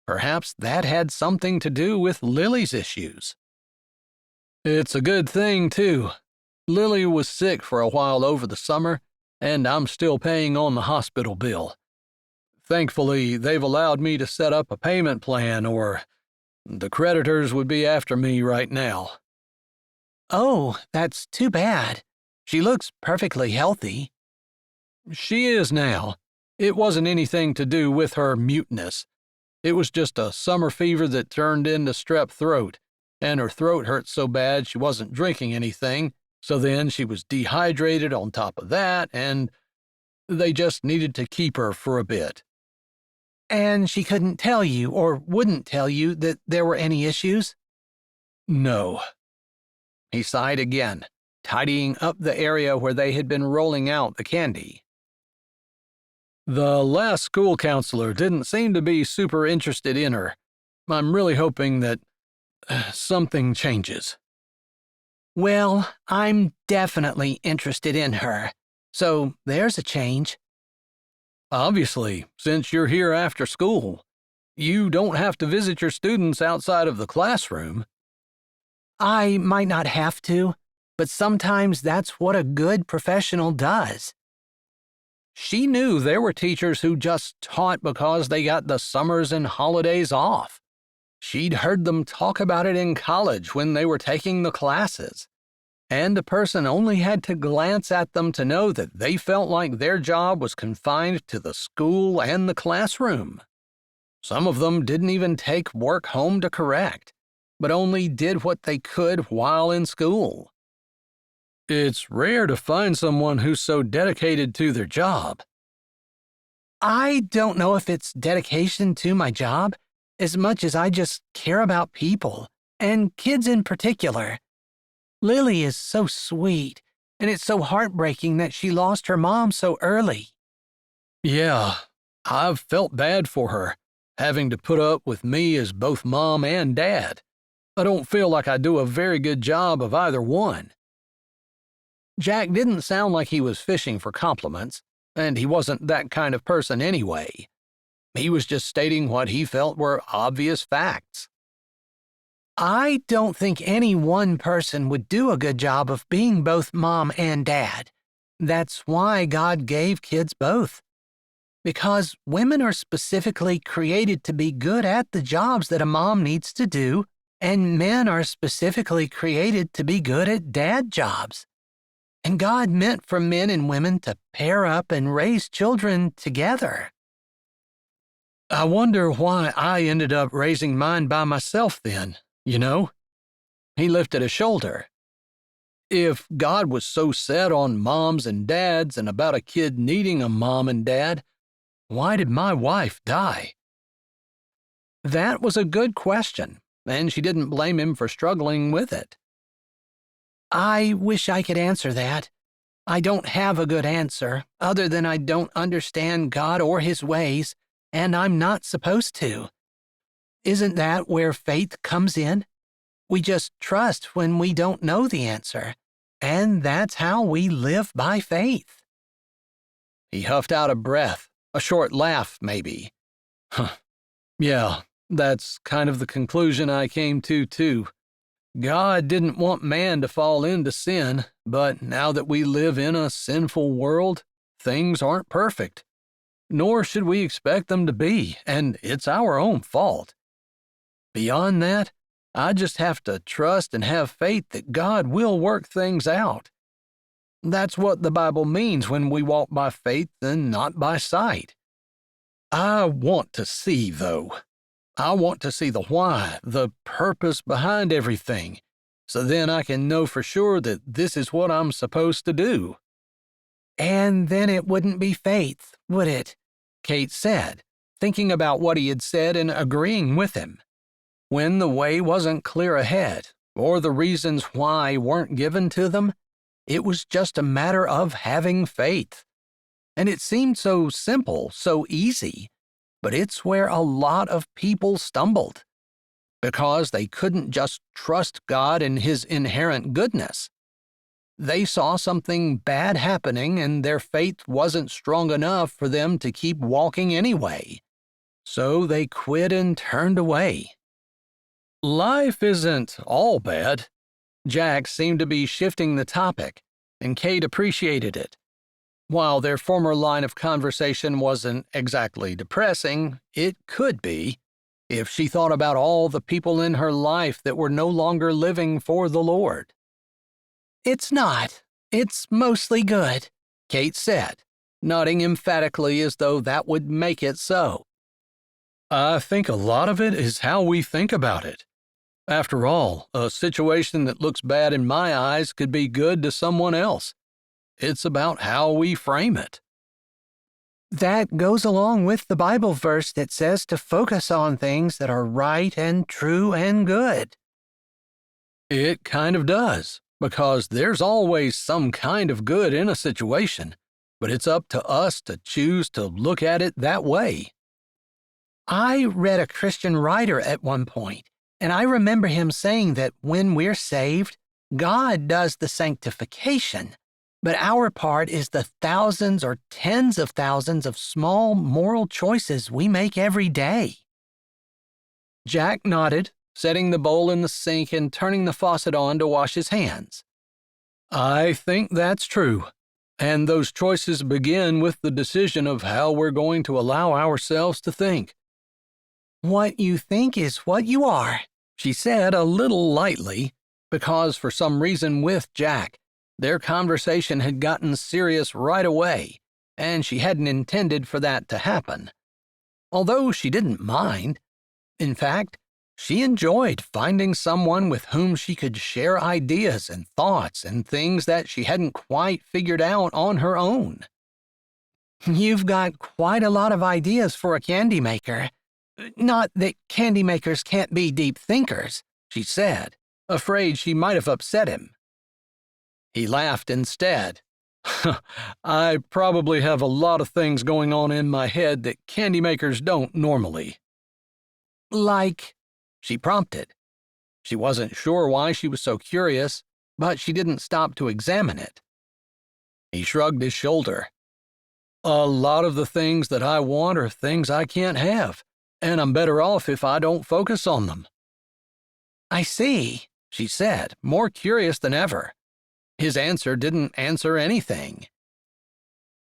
Perhaps that had something to do with Lily's issues. "It's a good thing, too. Lily was sick for a while over the summer, and I'm still paying on the hospital bill. Thankfully, they've allowed me to set up a payment plan, or the creditors would be after me right now." "Oh, that's too bad. She looks perfectly healthy." "She is now. It wasn't anything to do with her muteness. It was just a summer fever that turned into strep throat, and her throat hurt so bad she wasn't drinking anything, so then she was dehydrated on top of that, and they just needed to keep her for a bit." "And she couldn't tell you, or wouldn't tell you, that there were any issues?" "No." He sighed again, tidying up the area where they had been rolling out the candy. "The last school counselor didn't seem to be super interested in her. I'm really hoping that something changes." "Well, I'm definitely interested in her, so there's a change." "Obviously, since you're here after school, you don't have to visit your students outside of the classroom." "I might not have to, but sometimes that's what a good professional does." She knew there were teachers who just taught because they got the summers and holidays off. She'd heard them talk about it in college when they were taking the classes. And a person only had to glance at them to know that they felt like their job was confined to the school and the classroom. Some of them didn't even take work home to correct, but only did what they could while in school. It's rare to find someone who's so dedicated to their job. I don't know if it's dedication to my job as much as I just care about people, and kids in particular. Lily is so sweet, and it's so heartbreaking that she lost her mom so early. Yeah, I've felt bad for her, having to put up with me as both mom and dad. I don't feel like I do a very good job of either one. Jack didn't sound like he was fishing for compliments, and he wasn't that kind of person anyway. He was just stating what he felt were obvious facts. I don't think any one person would do a good job of being both mom and dad. That's why God gave kids both. Because women are specifically created to be good at the jobs that a mom needs to do, and men are specifically created to be good at dad jobs. And God meant for men and women to pair up and raise children together. I wonder why I ended up raising mine by myself then, you know? He lifted a shoulder. If God was so set on moms and dads and about a kid needing a mom and dad, why did my wife die? That was a good question, and she didn't blame him for struggling with it. I wish I could answer that. I don't have a good answer, other than I don't understand God or His ways, and I'm not supposed to. Isn't that where faith comes in? We just trust when we don't know the answer, and that's how we live by faith. He huffed out a breath, a short laugh, maybe. Yeah, that's kind of the conclusion I came to, too. God didn't want man to fall into sin, but now that we live in a sinful world, things aren't perfect. Nor should we expect them to be, and it's our own fault. Beyond that, I just have to trust and have faith that God will work things out. That's what the Bible means when we walk by faith and not by sight. I want to see, though. I want to see the why, the purpose behind everything, so then I can know for sure that this is what I'm supposed to do. And then it wouldn't be faith, would it? Kate said, thinking about what he had said and agreeing with him. When the way wasn't clear ahead, or the reasons why weren't given to them, it was just a matter of having faith. And it seemed so simple, so easy, but it's where a lot of people stumbled, because they couldn't just trust God and His inherent goodness. They saw something bad happening and their faith wasn't strong enough for them to keep walking anyway. So they quit and turned away. Life isn't all bad. Jack seemed to be shifting the topic, and Kate appreciated it. While their former line of conversation wasn't exactly depressing, it could be, if she thought about all the people in her life that were no longer living for the Lord. It's not. It's mostly good, Kate said, nodding emphatically as though that would make it so. I think a lot of it is how we think about it. After all, a situation that looks bad in my eyes could be good to someone else. It's about how we frame it. That goes along with the Bible verse that says to focus on things that are right and true and good. It kind of does, because there's always some kind of good in a situation, but it's up to us to choose to look at it that way. I read a Christian writer at one point, and I remember him saying that when we're saved, God does the sanctification, but our part is the thousands or tens of thousands of small moral choices we make every day. Jack nodded, setting the bowl in the sink and turning the faucet on to wash his hands. I think that's true, and those choices begin with the decision of how we're going to allow ourselves to think. What you think is what you are, she said a little lightly, because for some reason with Jack, their conversation had gotten serious right away, and she hadn't intended for that to happen. Although she didn't mind. In fact, she enjoyed finding someone with whom she could share ideas and thoughts and things that she hadn't quite figured out on her own. You've got quite a lot of ideas for a candy maker. Not that candy makers can't be deep thinkers, she said, afraid she might have upset him. He laughed instead. I probably have a lot of things going on in my head that candy makers don't normally. Like? She prompted. She wasn't sure why she was so curious, but she didn't stop to examine it. He shrugged his shoulder. A lot of the things that I want are things I can't have, and I'm better off if I don't focus on them. I see, she said, more curious than ever. His answer didn't answer anything.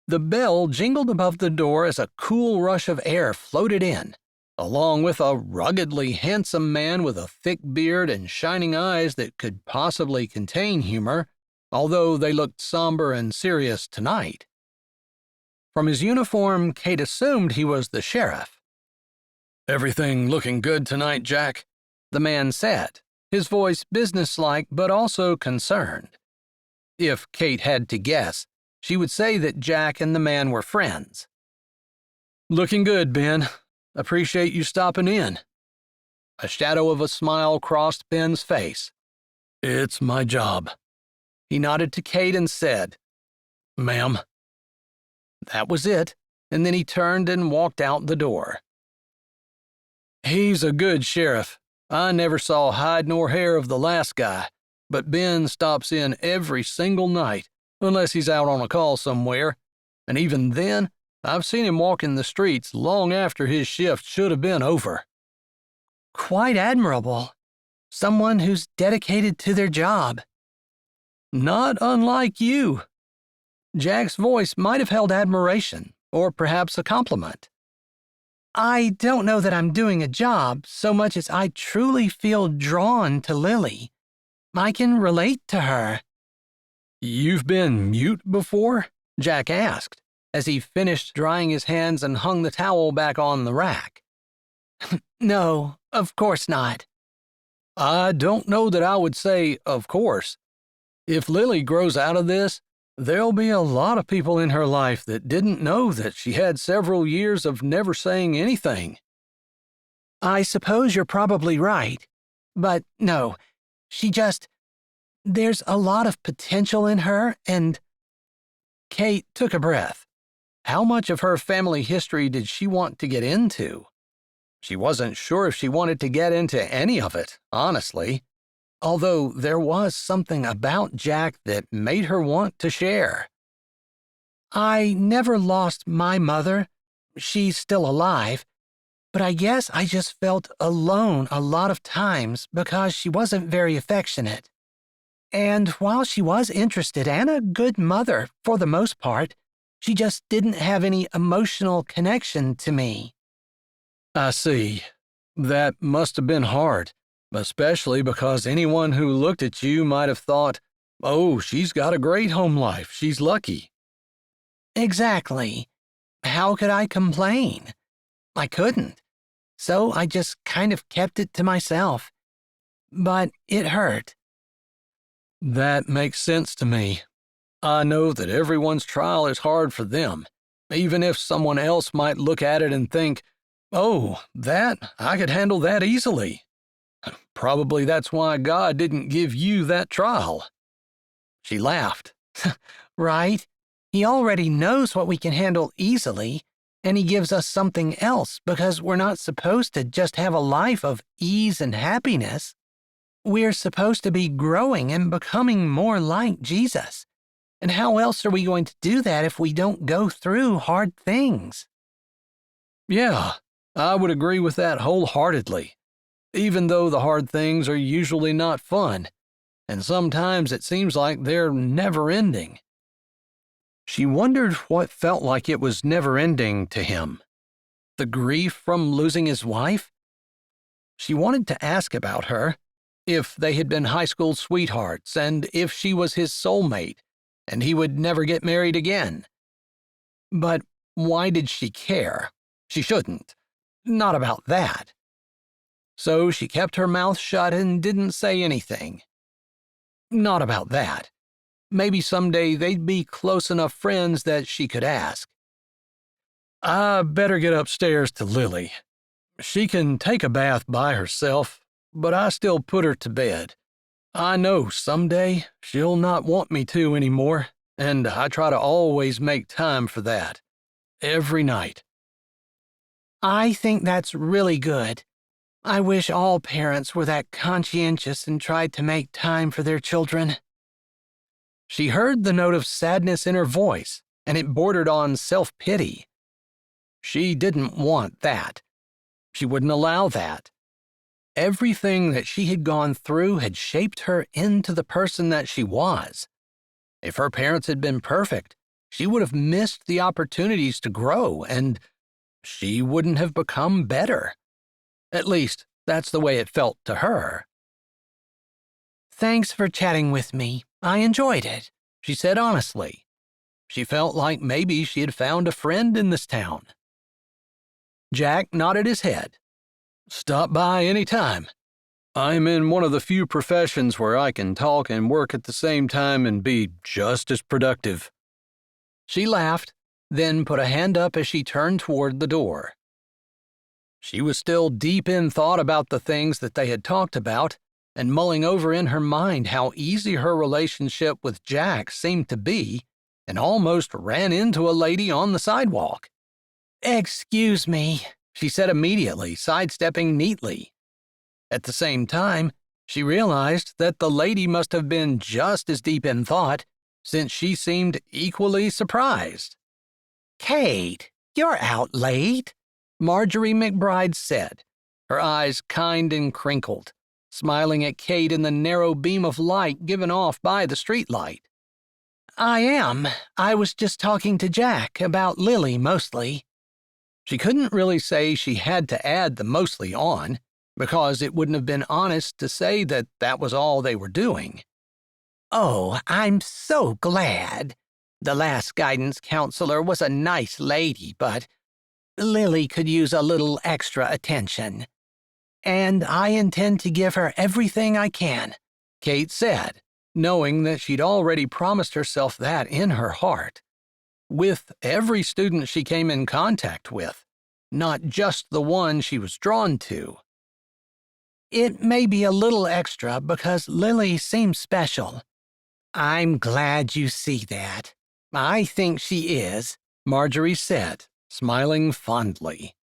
The bell jingled above the door as a cool rush of air floated in, along with a ruggedly handsome man with a thick beard and shining eyes that could possibly contain humor, although they looked somber and serious tonight. From his uniform, Kate assumed he was the sheriff. Everything looking good tonight, Jack? The man said, his voice businesslike but also concerned. If Kate had to guess, she would say that Jack and the man were friends. Looking good, Ben. Appreciate you stopping in. A shadow of a smile crossed Ben's face. It's my job. He nodded to Kate and said, Ma'am. That was it, and then he turned and walked out the door. He's a good sheriff. I never saw hide nor hair of the last guy, but Ben stops in every single night, unless he's out on a call somewhere, and even then, I've seen him walking the streets long after his shift should have been over. Quite admirable. Someone who's dedicated to their job. Not unlike you. Jack's voice might have held admiration, or perhaps a compliment. I don't know that I'm doing a job so much as I truly feel drawn to Lily. I can relate to her. You've been mute before? Jack asked, as he finished drying his hands and hung the towel back on the rack. No, of course not. I don't know that I would say, of course. If Lily grows out of this, there'll be a lot of people in her life that didn't know that she had several years of never saying anything. I suppose you're probably right. But no, there's a lot of potential in her, and... Kate took a breath. How much of her family history did she want to get into? She wasn't sure if she wanted to get into any of it, honestly, although there was something about Jack that made her want to share. I never lost my mother. She's still alive. But I guess I just felt alone a lot of times because she wasn't very affectionate. And while she was interested and a good mother for the most part, she just didn't have any emotional connection to me. I see. That must have been hard, especially because anyone who looked at you might have thought, oh, she's got a great home life, she's lucky. Exactly. How could I complain? I couldn't. So I just kind of kept it to myself. But it hurt. That makes sense to me. I know that everyone's trial is hard for them, even if someone else might look at it and think, oh, I could handle that easily. Probably that's why God didn't give you that trial. She laughed. Right? He already knows what we can handle easily, and he gives us something else because we're not supposed to just have a life of ease and happiness. We're supposed to be growing and becoming more like Jesus. And how else are we going to do that if we don't go through hard things? Yeah, I would agree with that wholeheartedly, even though the hard things are usually not fun, and sometimes it seems like they're never ending. She wondered what felt like it was never ending to him. The grief from losing his wife? She wanted to ask about her, if they had been high school sweethearts, and if she was his soulmate, and he would never get married again. But why did she care? She shouldn't. Not about that. So she kept her mouth shut and didn't say anything. Not about that. Maybe someday they'd be close enough friends that she could ask. I better get upstairs to Lily. She can take a bath by herself, but I still put her to bed. I know someday she'll not want me to anymore, and I try to always make time for that. Every night. I think that's really good. I wish all parents were that conscientious and tried to make time for their children. She heard the note of sadness in her voice, and it bordered on self-pity. She didn't want that. She wouldn't allow that. Everything that she had gone through had shaped her into the person that she was. If her parents had been perfect, she would have missed the opportunities to grow, and she wouldn't have become better. At least, that's the way it felt to her. Thanks for chatting with me. I enjoyed it, she said honestly. She felt like maybe she had found a friend in this town. Jack nodded his head. Stop by any time. I'm in one of the few professions where I can talk and work at the same time and be just as productive. She laughed, then put a hand up as she turned toward the door. She was still deep in thought about the things that they had talked about, and mulling over in her mind how easy her relationship with Jack seemed to be, and almost ran into a lady on the sidewalk. Excuse me, she said immediately, sidestepping neatly. At the same time, she realized that the lady must have been just as deep in thought, since she seemed equally surprised. Kate, you're out late, Marjorie McBride said, her eyes kind and crinkled, smiling at Kate in the narrow beam of light given off by the streetlight. I am. I was just talking to Jack about Lily mostly. She couldn't really say she had to add the mostly on, because it wouldn't have been honest to say that that was all they were doing. Oh, I'm so glad. The last guidance counselor was a nice lady, but Lily could use a little extra attention. And I intend to give her everything I can, Kate said, knowing that she'd already promised herself that in her heart. With every student she came in contact with, not just the one she was drawn to. It may be a little extra because Lily seems special. I'm glad you see that. I think she is, Marjorie said, smiling fondly.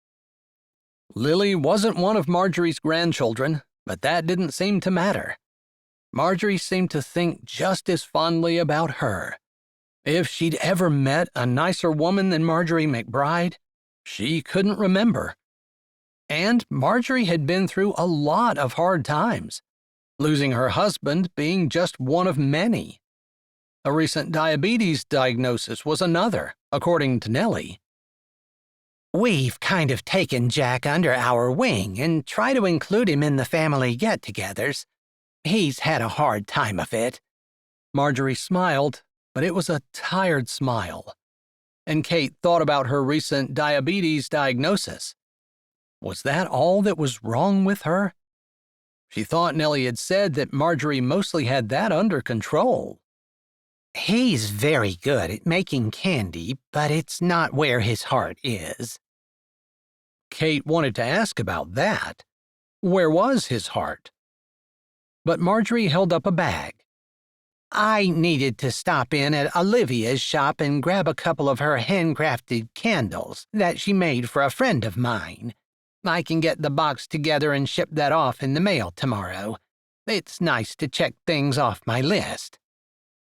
Lily wasn't one of Marjorie's grandchildren, but that didn't seem to matter. Marjorie seemed to think just as fondly about her. If she'd ever met a nicer woman than Marjorie McBride, she couldn't remember. And Marjorie had been through a lot of hard times, losing her husband being just one of many. A recent diabetes diagnosis was another, according to Nellie. We've kind of taken Jack under our wing and try to include him in the family get-togethers. He's had a hard time of it. Marjorie smiled, but it was a tired smile. And Kate thought about her recent diabetes diagnosis. Was that all that was wrong with her? She thought Nellie had said that Marjorie mostly had that under control. He's very good at making candy, but it's not where his heart is. Kate wanted to ask about that. Where was his heart? But Marjorie held up a bag. I needed to stop in at Olivia's shop and grab a couple of her handcrafted candles that she made for a friend of mine. I can get the box together and ship that off in the mail tomorrow. It's nice to check things off my list.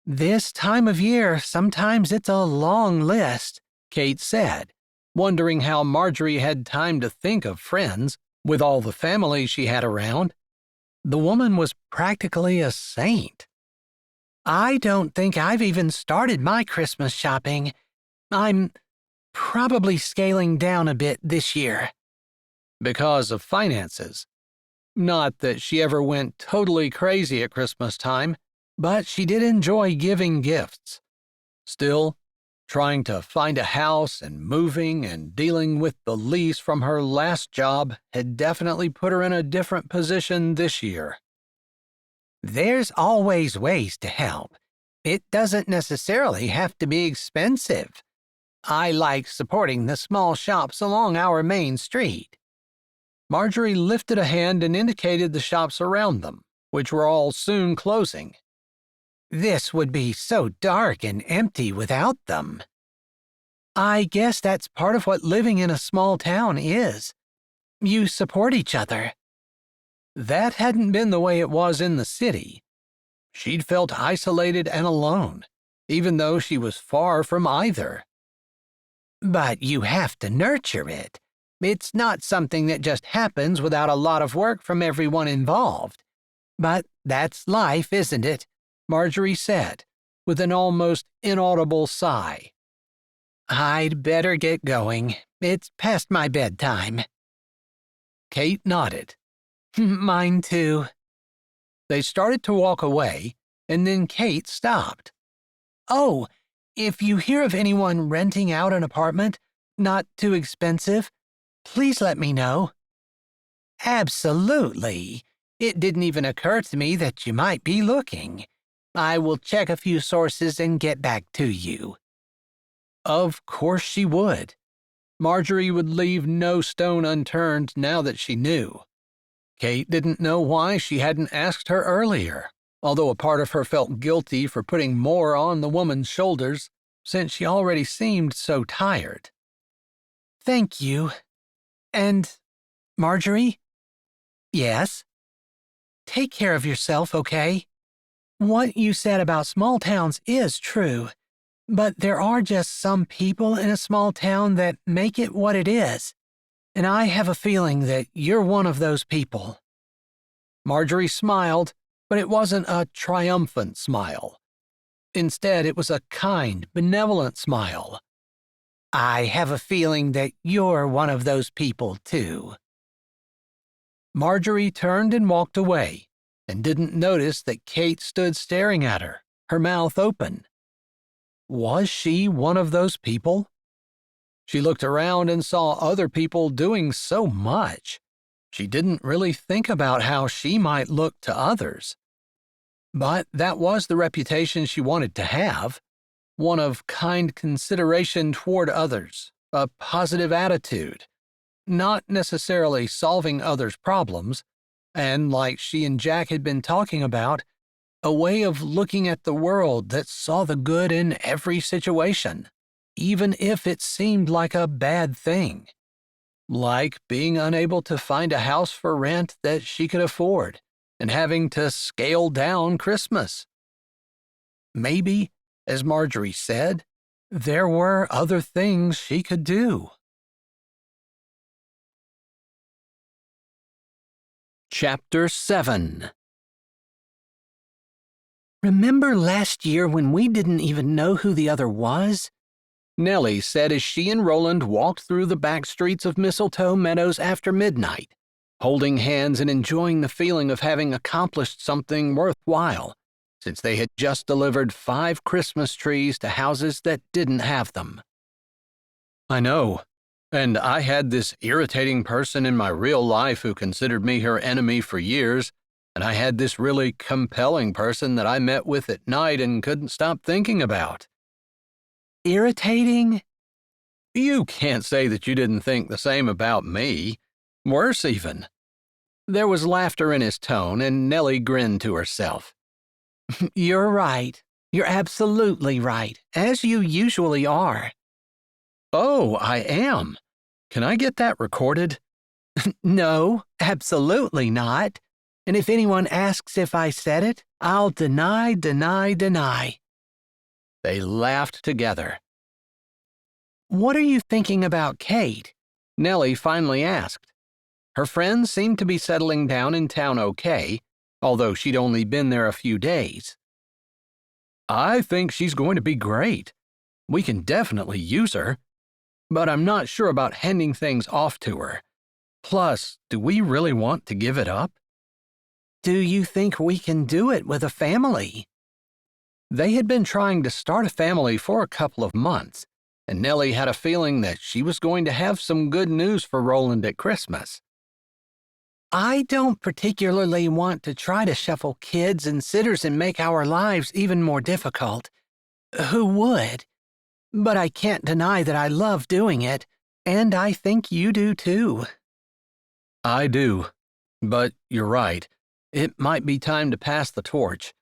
This time of year, sometimes it's a long list, Kate said, wondering how Marjorie had time to think of friends with all the family she had around. The woman was practically a saint. I don't think I've even started my Christmas shopping. I'm probably scaling down a bit this year. Because of finances. Not that she ever went totally crazy at Christmas time, but she did enjoy giving gifts. Still, trying to find a house and moving and dealing with the lease from her last job had definitely put her in a different position this year. There's always ways to help. It doesn't necessarily have to be expensive. I like supporting the small shops along our main street. Marjorie lifted a hand and indicated the shops around them, which were all soon closing. This would be so dark and empty without them. I guess that's part of what living in a small town is. You support each other. That hadn't been the way it was in the city. She'd felt isolated and alone, even though she was far from either. But you have to nurture it. It's not something that just happens without a lot of work from everyone involved. But that's life, isn't it? Marjorie said, with an almost inaudible sigh. I'd better get going. It's past my bedtime. Kate nodded. Mine too. They started to walk away, and then Kate stopped. Oh, if you hear of anyone renting out an apartment, not too expensive, please let me know. Absolutely. It didn't even occur to me that you might be looking. I will check a few sources and get back to you. Of course she would. Marjorie would leave no stone unturned now that she knew. Kate didn't know why she hadn't asked her earlier, although a part of her felt guilty for putting more on the woman's shoulders, since she already seemed so tired. Thank you. And, Marjorie? Yes? Take care of yourself, okay? What you said about small towns is true, but there are just some people in a small town that make it what it is, and I have a feeling that you're one of those people. Marjorie smiled, but it wasn't a triumphant smile. Instead, it was a kind, benevolent smile. I have a feeling that you're one of those people, too. Marjorie turned and walked away, and didn't notice that Kate stood staring at her, her mouth open. Was she one of those people? She looked around and saw other people doing so much. She didn't really think about how she might look to others. But that was the reputation she wanted to have, one of kind consideration toward others, a positive attitude, not necessarily solving others' problems, and like she and Jack had been talking about, a way of looking at the world that saw the good in every situation, even if it seemed like a bad thing. Like being unable to find a house for rent that she could afford and having to scale down Christmas. Maybe, as Marjorie said, there were other things she could do. Chapter 7. Remember last year when we didn't even know who the other was? Nellie said as she and Roland walked through the back streets of Mistletoe Meadows after midnight, holding hands and enjoying the feeling of having accomplished something worthwhile, since they had just delivered 5 Christmas trees to houses that didn't have them. I know, and I had this irritating person in my real life who considered me her enemy for years, and I had this really compelling person that I met with at night and couldn't stop thinking about. Irritating? You can't say that you didn't think the same about me. Worse even. There was laughter in his tone, and Nellie grinned to herself. You're right. You're absolutely right, as you usually are. Oh, I am. Can I get that recorded? No, absolutely not. And if anyone asks if I said it, I'll deny. They laughed together. What are you thinking about Kate? Nellie finally asked. Her friends seemed to be settling down in town okay, although she'd only been there a few days. I think she's going to be great. We can definitely use her. But I'm not sure about handing things off to her. Plus, do we really want to give it up? Do you think we can do it with a family? They had been trying to start a family for a couple of months, and Nellie had a feeling that she was going to have some good news for Roland at Christmas. I don't particularly want to try to shuffle kids and sitters and make our lives even more difficult. Who would? But I can't deny that I love doing it, and I think you do too. I do, but you're right. It might be time to pass the torch,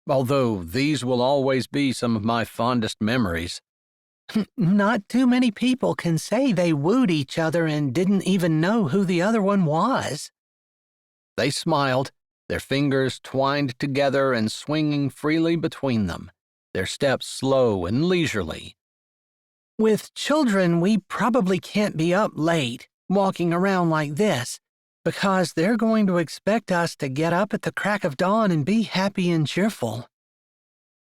although these will always be some of my fondest memories. Not too many people can say they wooed each other and didn't even know who the other one was. They smiled, their fingers twined together and swinging freely between them, their steps slow and leisurely. With children, we probably can't be up late, walking around like this, because they're going to expect us to get up at the crack of dawn and be happy and cheerful.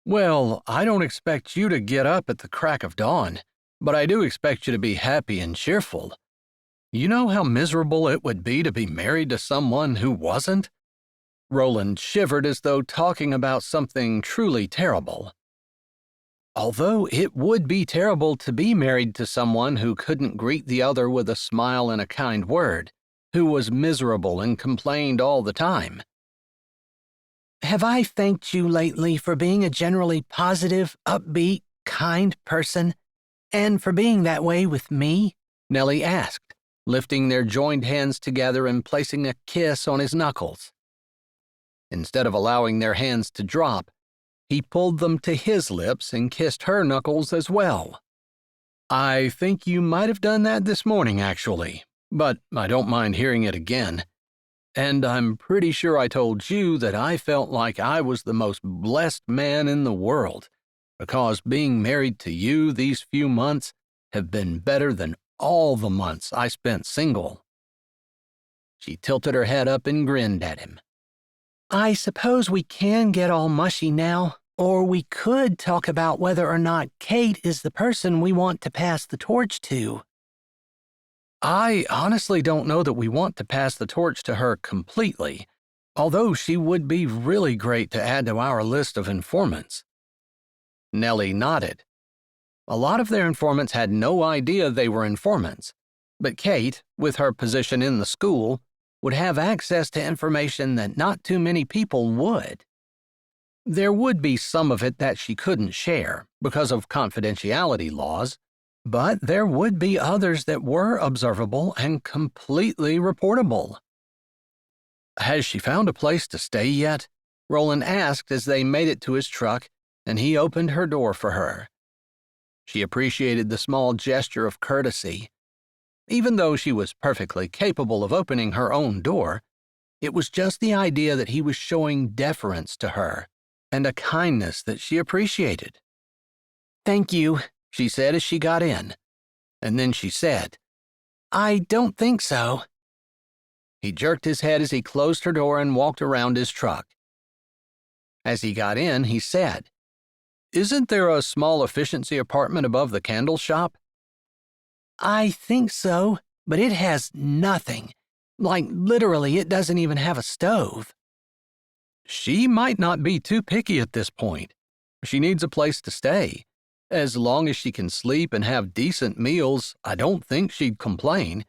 Well, I don't expect you to get up at the crack of dawn, but I do expect you to be happy and cheerful. You know how miserable it would be to be married to someone who wasn't? Roland shivered as though talking about something truly terrible. Although it would be terrible to be married to someone who couldn't greet the other with a smile and a kind word, who was miserable and complained all the time. Have I thanked you lately for being a generally positive, upbeat, kind person, and for being that way with me? Nellie asked, lifting their joined hands together and placing a kiss on his knuckles. Instead of allowing their hands to drop, he pulled them to his lips and kissed her knuckles as well. I think you might have done that this morning, actually, but I don't mind hearing it again. And I'm pretty sure I told you that I felt like I was the most blessed man in the world, because being married to you these few months have been better than all the months I spent single. She tilted her head up and grinned at him. I suppose we can get all mushy now, Or we could talk about whether or not Kate is the person we want to pass the torch to. I honestly don't know that we want to pass the torch to her completely, although she would be really great to add to our list of informants. Nellie nodded. A lot of their informants had no idea they were informants, but Kate, with her position in the school, would have access to information that not too many people would. There would be some of it that she couldn't share because of confidentiality laws, but there would be others that were observable and completely reportable. Has she found a place to stay yet? Roland asked as they made it to his truck, and he opened her door for her. She appreciated the small gesture of courtesy. Even though she was perfectly capable of opening her own door, it was just the idea that he was showing deference to her and a kindness that she appreciated. "Thank you," she said as she got in. And then she said, "I don't think so." He jerked his head as he closed her door and walked around his truck. As he got in, he said, "Isn't there a small efficiency apartment above the candle shop?" "I think so, but it has nothing. Like, literally, it doesn't even have a stove." She might not be too picky at this point. She needs a place to stay. As long as she can sleep and have decent meals, I don't think she'd complain.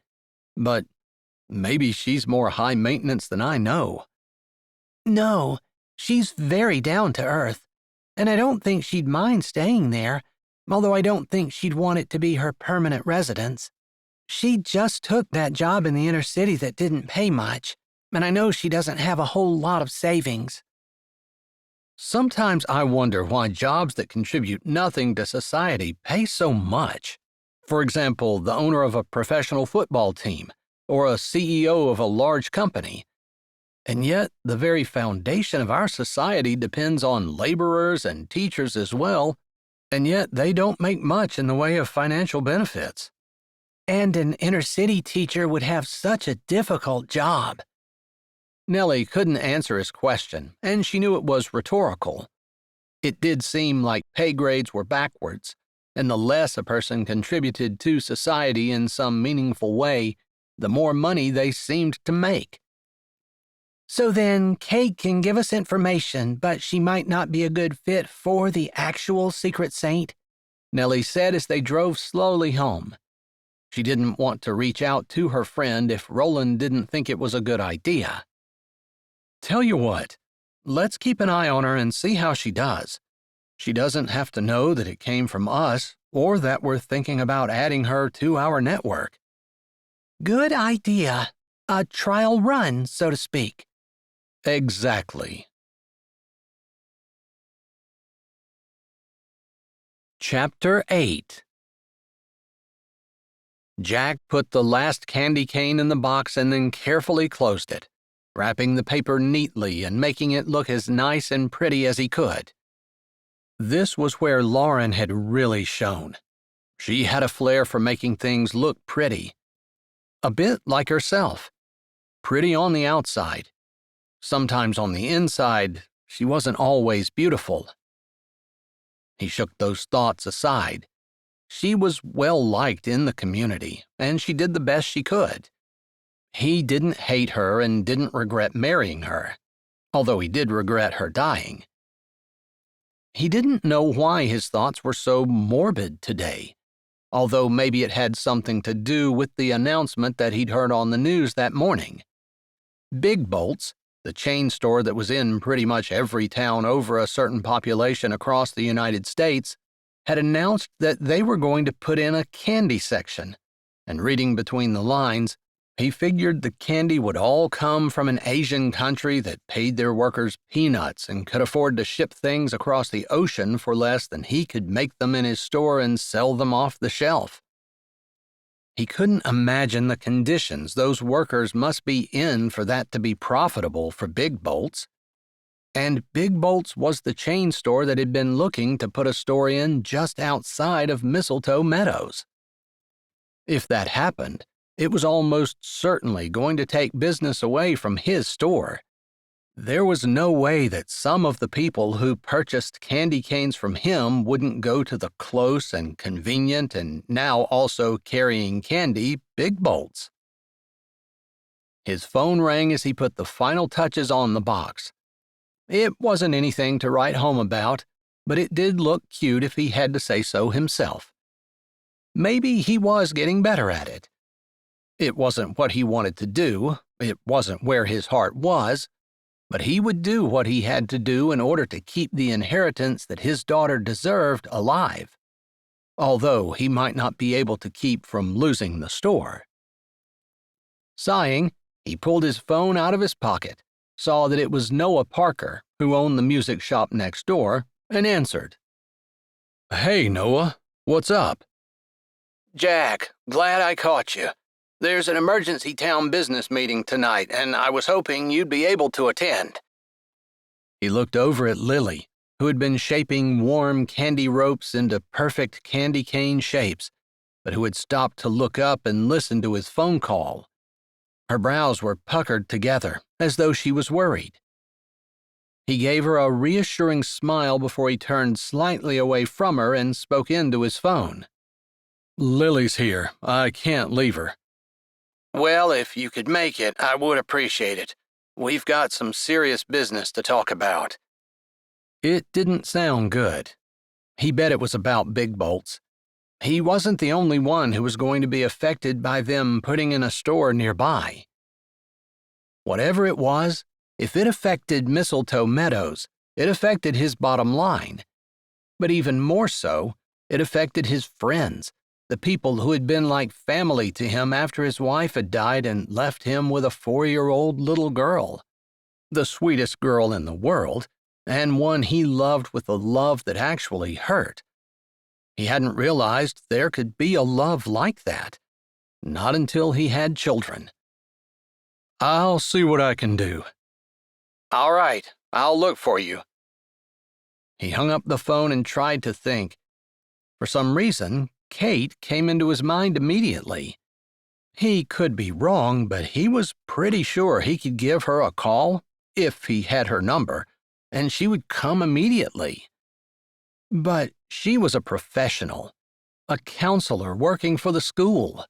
But maybe she's more high maintenance than I know. No, she's very down to earth, and I don't think she'd mind staying there, although I don't think she'd want it to be her permanent residence. She just took that job in the inner city that didn't pay much, and I know she doesn't have a whole lot of savings. Sometimes I wonder why jobs that contribute nothing to society pay so much. For example, the owner of a professional football team or a CEO of a large company. And yet, the very foundation of our society depends on laborers and teachers as well, and yet they don't make much in the way of financial benefits. And an inner city teacher would have such a difficult job. Nellie couldn't answer his question, and she knew it was rhetorical. It did seem like pay grades were backwards, and the less a person contributed to society in some meaningful way, the more money they seemed to make. So then, Kate can give us information, but she might not be a good fit for the actual secret saint, Nellie said as they drove slowly home. She didn't want to reach out to her friend if Roland didn't think it was a good idea. Tell you what, let's keep an eye on her and see how she does. She doesn't have to know that it came from us or that we're thinking about adding her to our network. Good idea. A trial run, so to speak. Exactly. Chapter 8. Jack put the last candy cane in the box and then carefully closed it, wrapping the paper neatly and making it look as nice and pretty as he could. This was where Lauren had really shone. She had a flair for making things look pretty. A bit like herself. Pretty on the outside. Sometimes on the inside, she wasn't always beautiful. He shook those thoughts aside. She was well liked in the community, and she did the best she could. He didn't hate her and didn't regret marrying her, although he did regret her dying. He didn't know why his thoughts were so morbid today, although maybe it had something to do with the announcement that he'd heard on the news that morning. Big Bolt's, the chain store that was in pretty much every town over a certain population across the United States, had announced that they were going to put in a candy section, and reading between the lines, he figured the candy would all come from an Asian country that paid their workers peanuts and could afford to ship things across the ocean for less than he could make them in his store and sell them off the shelf. He couldn't imagine the conditions those workers must be in for that to be profitable for Big Bolt's. And Big Bolt's was the chain store that had been looking to put a store in just outside of Mistletoe Meadows. If that happened, it was almost certainly going to take business away from his store. There was no way that some of the people who purchased candy canes from him wouldn't go to the close and convenient and now also carrying candy Big Bolts. His phone rang as he put the final touches on the box. It wasn't anything to write home about, but it did look cute if he had to say so himself. Maybe he was getting better at it. It wasn't what he wanted to do, it wasn't where his heart was, but he would do what he had to do in order to keep the inheritance that his daughter deserved alive, although he might not be able to keep from losing the store. Sighing, he pulled his phone out of his pocket, saw that it was Noah Parker, who owned the music shop next door, and answered. "Hey, Noah, what's up?" "Jack, glad I caught you. There's an emergency town business meeting tonight, and I was hoping you'd be able to attend." He looked over at Lily, who had been shaping warm candy ropes into perfect candy cane shapes, but who had stopped to look up and listen to his phone call. Her brows were puckered together, as though she was worried. He gave her a reassuring smile before he turned slightly away from her and spoke into his phone. "Lily's here. I can't leave her." "Well, if you could make it, I would appreciate it. We've got some serious business to talk about." It didn't sound good. He bet it was about Big Bolts. He wasn't the only one who was going to be affected by them putting in a store nearby. Whatever it was, if it affected Mistletoe Meadows, it affected his bottom line. But even more so, it affected his friends, the people who had been like family to him after his wife had died and left him with a 4-year-old little girl. The sweetest girl in the world, and one he loved with a love that actually hurt. He hadn't realized there could be a love like that, not until he had children. "I'll see what I can do." "All right, I'll look for you." He hung up the phone and tried to think. For some reason, Kate came into his mind immediately. He could be wrong, but he was pretty sure he could give her a call, if he had her number, and she would come immediately. But she was a professional, a counselor working for the school.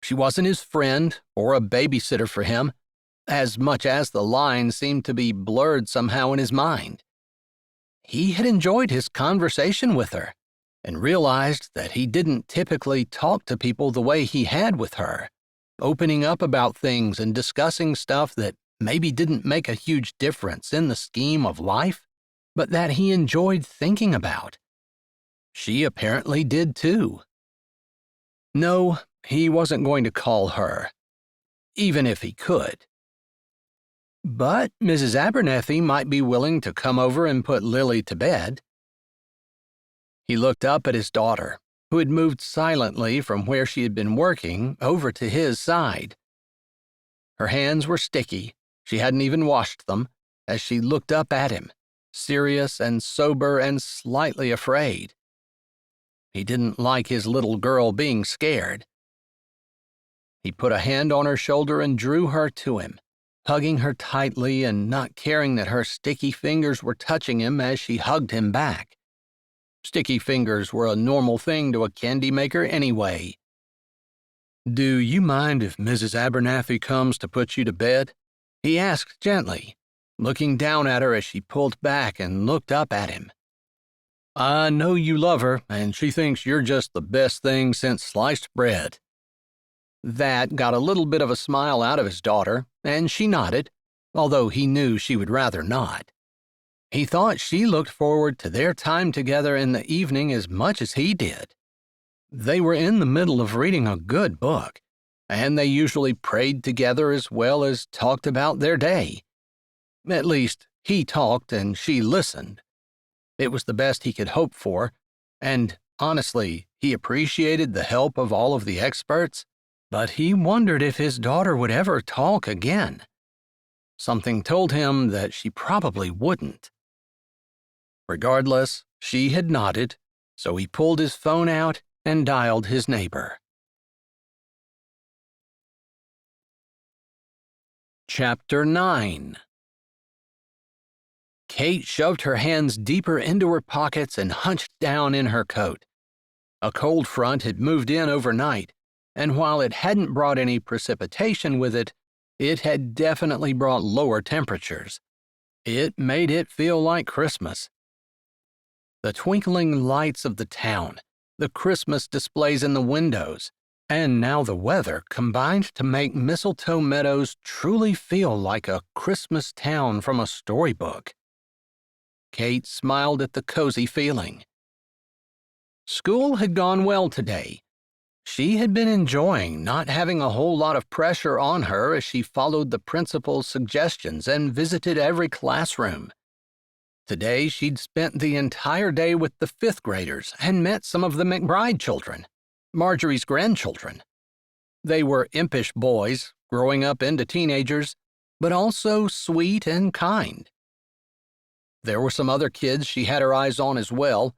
She wasn't his friend or a babysitter for him, as much as the lines seemed to be blurred somehow in his mind. He had enjoyed his conversation with her and realized that he didn't typically talk to people the way he had with her, opening up about things and discussing stuff that maybe didn't make a huge difference in the scheme of life, but that he enjoyed thinking about. She apparently did too. No, he wasn't going to call her, even if he could. But Mrs. Abernethy might be willing to come over and put Lily to bed. He looked up at his daughter, who had moved silently from where she had been working over to his side. Her hands were sticky, she hadn't even washed them, as she looked up at him, serious and sober and slightly afraid. He didn't like his little girl being scared. He put a hand on her shoulder and drew her to him, hugging her tightly and not caring that her sticky fingers were touching him as she hugged him back. Sticky fingers were a normal thing to a candy maker anyway. "Do you mind if Mrs. Abernathy comes to put you to bed?" he asked gently, looking down at her as she pulled back and looked up at him. "I know you love her, and she thinks you're just the best thing since sliced bread." That got a little bit of a smile out of his daughter, and she nodded, although he knew she would rather not. He thought she looked forward to their time together in the evening as much as he did. They were in the middle of reading a good book, and they usually prayed together as well as talked about their day. At least, he talked and she listened. It was the best he could hope for, and honestly, he appreciated the help of all of the experts, but he wondered if his daughter would ever talk again. Something told him that she probably wouldn't. Regardless, she had nodded, so he pulled his phone out and dialed his neighbor. Chapter 9 Kate shoved her hands deeper into her pockets and hunched down in her coat. A cold front had moved in overnight, and while it hadn't brought any precipitation with it, it had definitely brought lower temperatures. It made it feel like Christmas. The twinkling lights of the town, the Christmas displays in the windows, and now the weather combined to make Mistletoe Meadows truly feel like a Christmas town from a storybook. Kate smiled at the cozy feeling. School had gone well today. She had been enjoying not having a whole lot of pressure on her as she followed the principal's suggestions and visited every classroom. Today she'd spent the entire day with the fifth graders and met some of the McBride children, Marjorie's grandchildren. They were impish boys, growing up into teenagers, but also sweet and kind. There were some other kids she had her eyes on as well,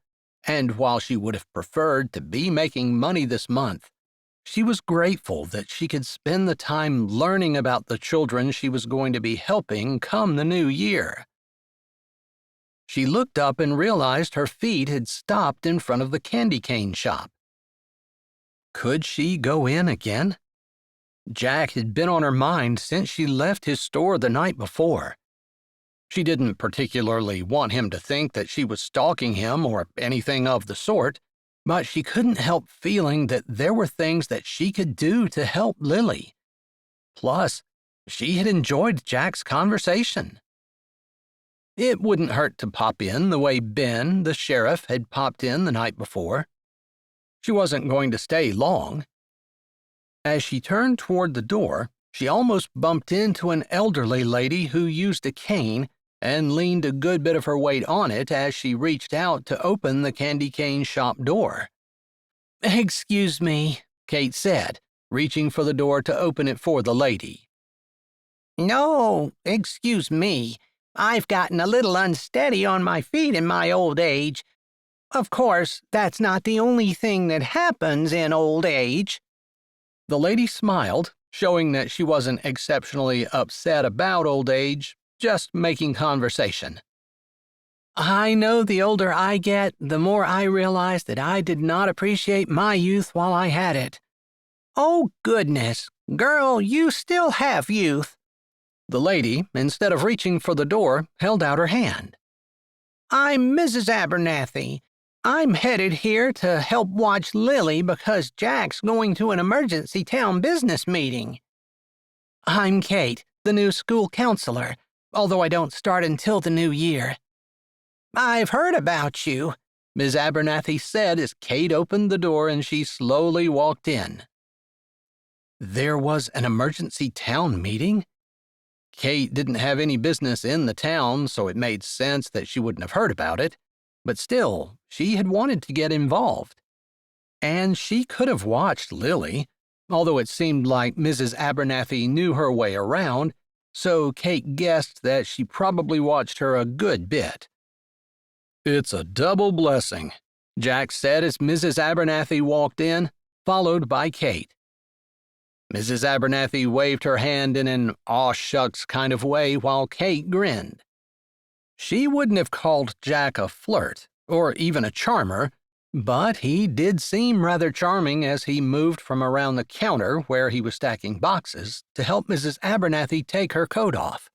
and while she would have preferred to be making money this month, she was grateful that she could spend the time learning about the children she was going to be helping come the new year. She looked up and realized her feet had stopped in front of the candy cane shop. Could she go in again? Jack had been on her mind since she left his store the night before. She didn't particularly want him to think that she was stalking him or anything of the sort, but she couldn't help feeling that there were things that she could do to help Lily. Plus, she had enjoyed Jack's conversation. It wouldn't hurt to pop in the way Ben, the sheriff, had popped in the night before. She wasn't going to stay long. As she turned toward the door, she almost bumped into an elderly lady who used a cane and leaned a good bit of her weight on it as she reached out to open the candy cane shop door. "Excuse me," Kate said, reaching for the door to open it for the lady. No, excuse me. I've gotten a little unsteady on my feet in my old age. Of course, that's not the only thing that happens in old age." The lady smiled, showing that she wasn't exceptionally upset about old age, just making conversation. "I know the older I get, the more I realize that I did not appreciate my youth while I had it. Oh, goodness, girl, you still have youth." The lady, instead of reaching for the door, held out her hand. "I'm Mrs. Abernathy. I'm headed here to help watch Lily because Jack's going to an emergency town business meeting." "I'm Kate, the new school counselor, although I don't start until the new year." "I've heard about you," Ms. Abernathy said as Kate opened the door and she slowly walked in. There was an emergency town meeting? Kate didn't have any business in the town, so it made sense that she wouldn't have heard about it, but still, she had wanted to get involved. And she could have watched Lily, although it seemed like Mrs. Abernathy knew her way around, so Kate guessed that she probably watched her a good bit. "It's a double blessing," Jack said as Mrs. Abernathy walked in, followed by Kate. Mrs. Abernathy waved her hand in an aw-shucks kind of way while Kate grinned. She wouldn't have called Jack a flirt, or even a charmer, but he did seem rather charming as he moved from around the counter where he was stacking boxes to help Mrs. Abernathy take her coat off.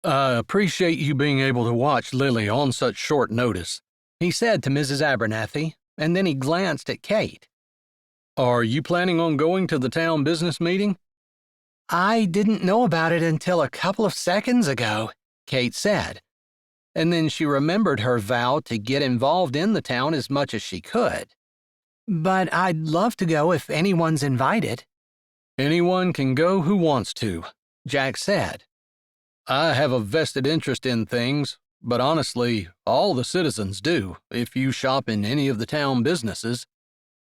"I appreciate you being able to watch Lily on such short notice," he said to Mrs. Abernathy, and then he glanced at Kate. "Are you planning on going to the town business meeting?" "I didn't know about it until a couple of seconds ago," Kate said, and then she remembered her vow to get involved in the town as much as she could. "But I'd love to go if anyone's invited." "Anyone can go who wants to," Jack said. "I have a vested interest in things, but honestly, all the citizens do if you shop in any of the town businesses.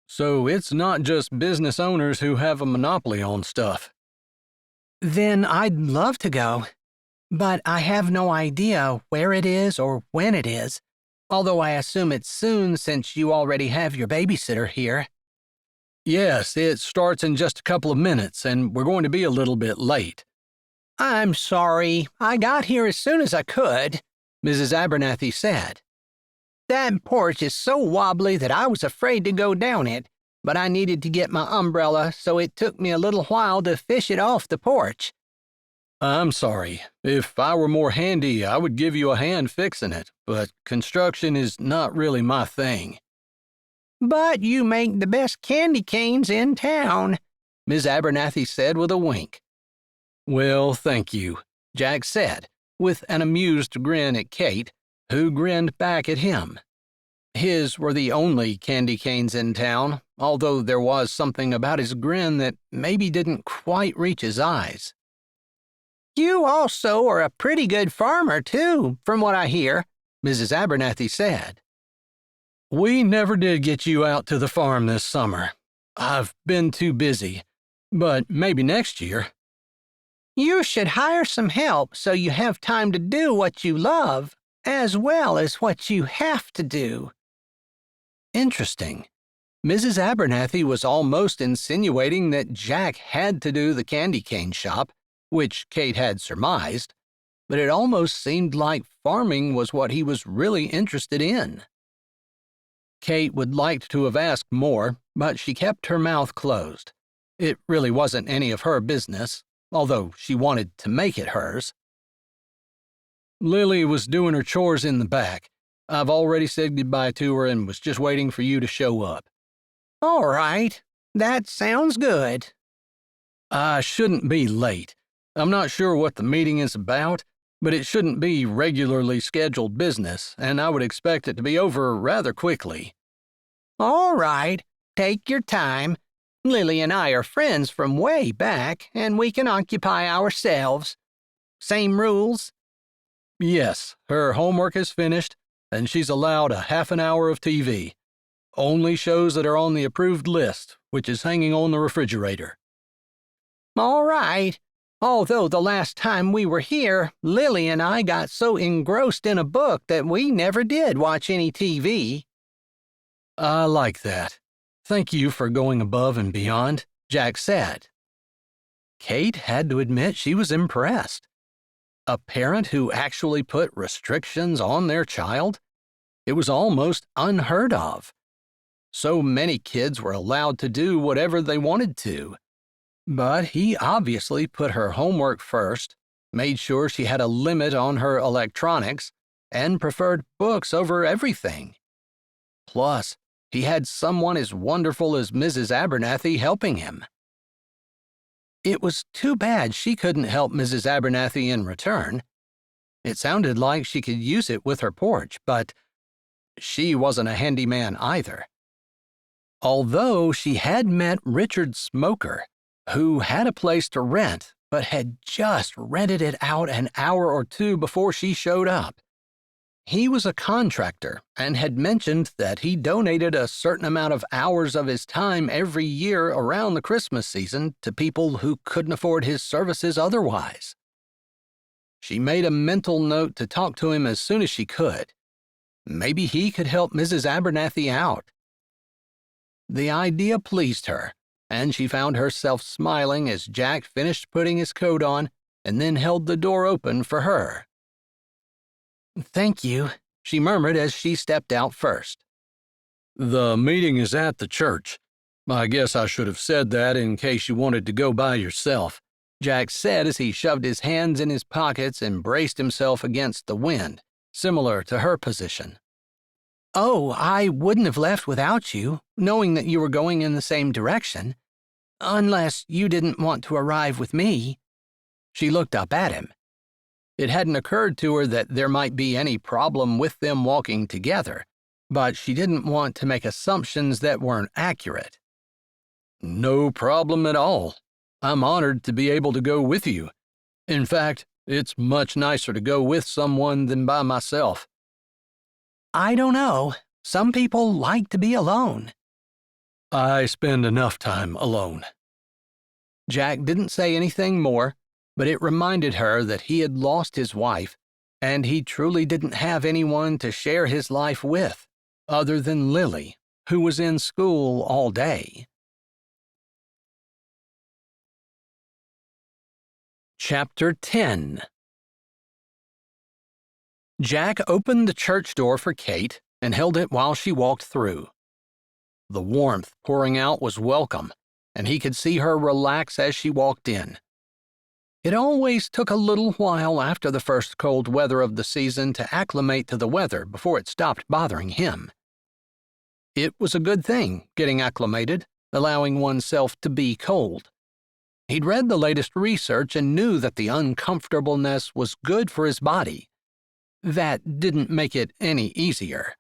So it's not just business owners who have a monopoly on stuff." "Then I'd love to go, but I have no idea where it is or when it is, although I assume it's soon since you already have your babysitter here." "Yes, it starts in just a couple of minutes, and we're going to be a little bit late." "I'm sorry. I got here as soon as I could," Mrs. Abernathy said. That porch is so wobbly that I was afraid to go down it, but I needed to get my umbrella, so it took me a little while to fish it off the porch. I'm sorry. If I were more handy, I would give you a hand fixing it, but construction is not really my thing. But you make the best candy canes in town, Miss Abernathy said with a wink. Well, thank you, Jack said, with an amused grin at Kate, who grinned back at him. His were the only candy canes in town, although there was something about his grin that maybe didn't quite reach his eyes. You also are a pretty good farmer, too, from what I hear, Mrs. Abernathy said. We never did get you out to the farm this summer. I've been too busy, but maybe next year. You should hire some help so you have time to do what you love, as well as what you have to do. Interesting. Mrs. Abernathy was almost insinuating that Jack had to do the candy cane shop, which Kate had surmised, but it almost seemed like farming was what he was really interested in. Kate would like to have asked more, but she kept her mouth closed. It really wasn't any of her business, although she wanted to make it hers. Lily was doing her chores in the back. I've already said goodbye to her and was just waiting for you to show up. All right. That sounds good. I shouldn't be late. I'm not sure what the meeting is about, but it shouldn't be regularly scheduled business, and I would expect it to be over rather quickly. All right. Take your time. Lily and I are friends from way back, and we can occupy ourselves. Same rules? Yes, her homework is finished, and she's allowed a half an hour of TV. Only shows that are on the approved list, which is hanging on the refrigerator. All right. Although the last time we were here, Lily and I got so engrossed in a book that we never did watch any TV. I like that. Thank you for going above and beyond, Jack said. Kate had to admit she was impressed. A parent who actually put restrictions on their child? It was almost unheard of. So many kids were allowed to do whatever they wanted to. But he obviously put her homework first, made sure she had a limit on her electronics, and preferred books over everything. Plus, he had someone as wonderful as Mrs. Abernathy helping him. It was too bad she couldn't help Mrs. Abernathy in return. It sounded like she could use it with her porch, but she wasn't a handyman either. Although she had met Richard Smoker, who had a place to rent but had just rented it out an hour or two before she showed up. He was a contractor and had mentioned that he donated a certain amount of hours of his time every year around the Christmas season to people who couldn't afford his services otherwise. She made a mental note to talk to him as soon as she could. Maybe he could help Mrs. Abernathy out. The idea pleased her, and she found herself smiling as Jack finished putting his coat on and then held the door open for her. Thank you, she murmured as she stepped out first. The meeting is at the church. I guess I should have said that in case you wanted to go by yourself, Jack said as he shoved his hands in his pockets and braced himself against the wind, similar to her position. Oh, I wouldn't have left without you, knowing that you were going in the same direction. Unless you didn't want to arrive with me. She looked up at him. It hadn't occurred to her that there might be any problem with them walking together, but she didn't want to make assumptions that weren't accurate. No problem at all. I'm honored to be able to go with you. In fact, it's much nicer to go with someone than by myself. I don't know. Some people like to be alone. I spend enough time alone. Jack didn't say anything more, but it reminded her that he had lost his wife, and he truly didn't have anyone to share his life with, other than Lily, who was in school all day. Chapter 10 Jack opened the church door for Kate and held it while she walked through. The warmth pouring out was welcome, and he could see her relax as she walked in. It always took a little while after the first cold weather of the season to acclimate to the weather before it stopped bothering him. It was a good thing, getting acclimated, allowing oneself to be cold. He'd read the latest research and knew that the uncomfortableness was good for his body. That didn't make it any easier.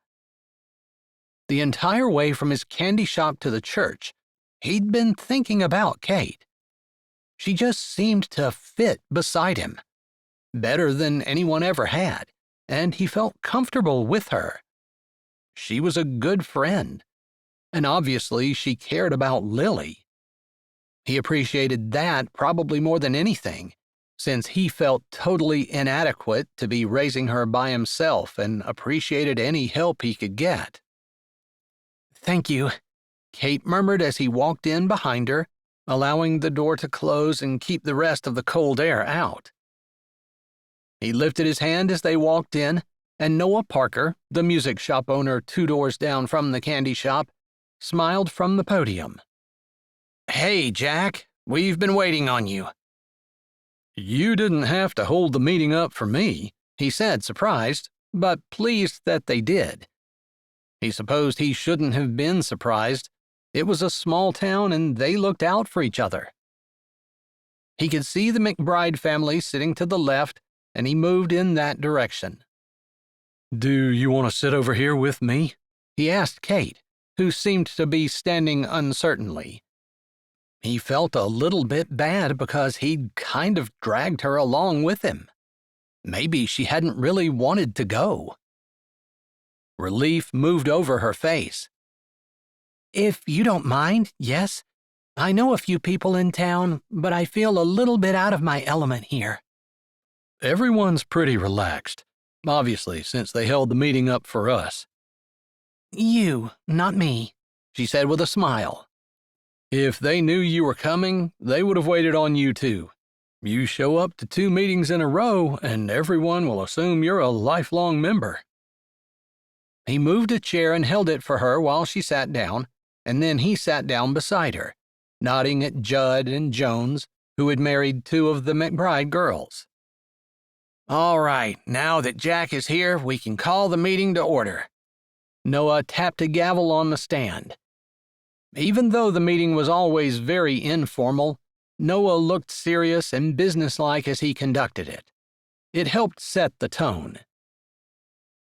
The entire way from his candy shop to the church, he'd been thinking about Kate. She just seemed to fit beside him, better than anyone ever had, and he felt comfortable with her. She was a good friend, and obviously she cared about Lily. He appreciated that probably more than anything, since he felt totally inadequate to be raising her by himself and appreciated any help he could get. "Thank you," Kate murmured as he walked in behind her, allowing the door to close and keep the rest of the cold air out. He lifted his hand as they walked in, and Noah Parker, the music shop owner 2 doors down from the candy shop, smiled from the podium. "Hey, Jack, we've been waiting on you." "You didn't have to hold the meeting up for me," he said, surprised, but pleased that they did. He supposed he shouldn't have been surprised. It was a small town and they looked out for each other. He could see the McBride family sitting to the left, and he moved in that direction. "Do you want to sit over here with me?" he asked Kate, who seemed to be standing uncertainly. He felt a little bit bad because he'd kind of dragged her along with him. Maybe she hadn't really wanted to go. Relief moved over her face. "If you don't mind, yes. I know a few people in town, but I feel a little bit out of my element here." "Everyone's pretty relaxed, obviously, since they held the meeting up for us." "You, not me," she said with a smile. "If they knew you were coming, they would have waited on you too. You show up to 2 meetings in a row, and everyone will assume you're a lifelong member." He moved a chair and held it for her while she sat down, and then he sat down beside her, nodding at Judd and Jones, who had married 2 of the McBride girls. "All right, now that Jack is here, we can call the meeting to order." Noah tapped a gavel on the stand. Even though the meeting was always very informal, Noah looked serious and businesslike as he conducted it. It helped set the tone.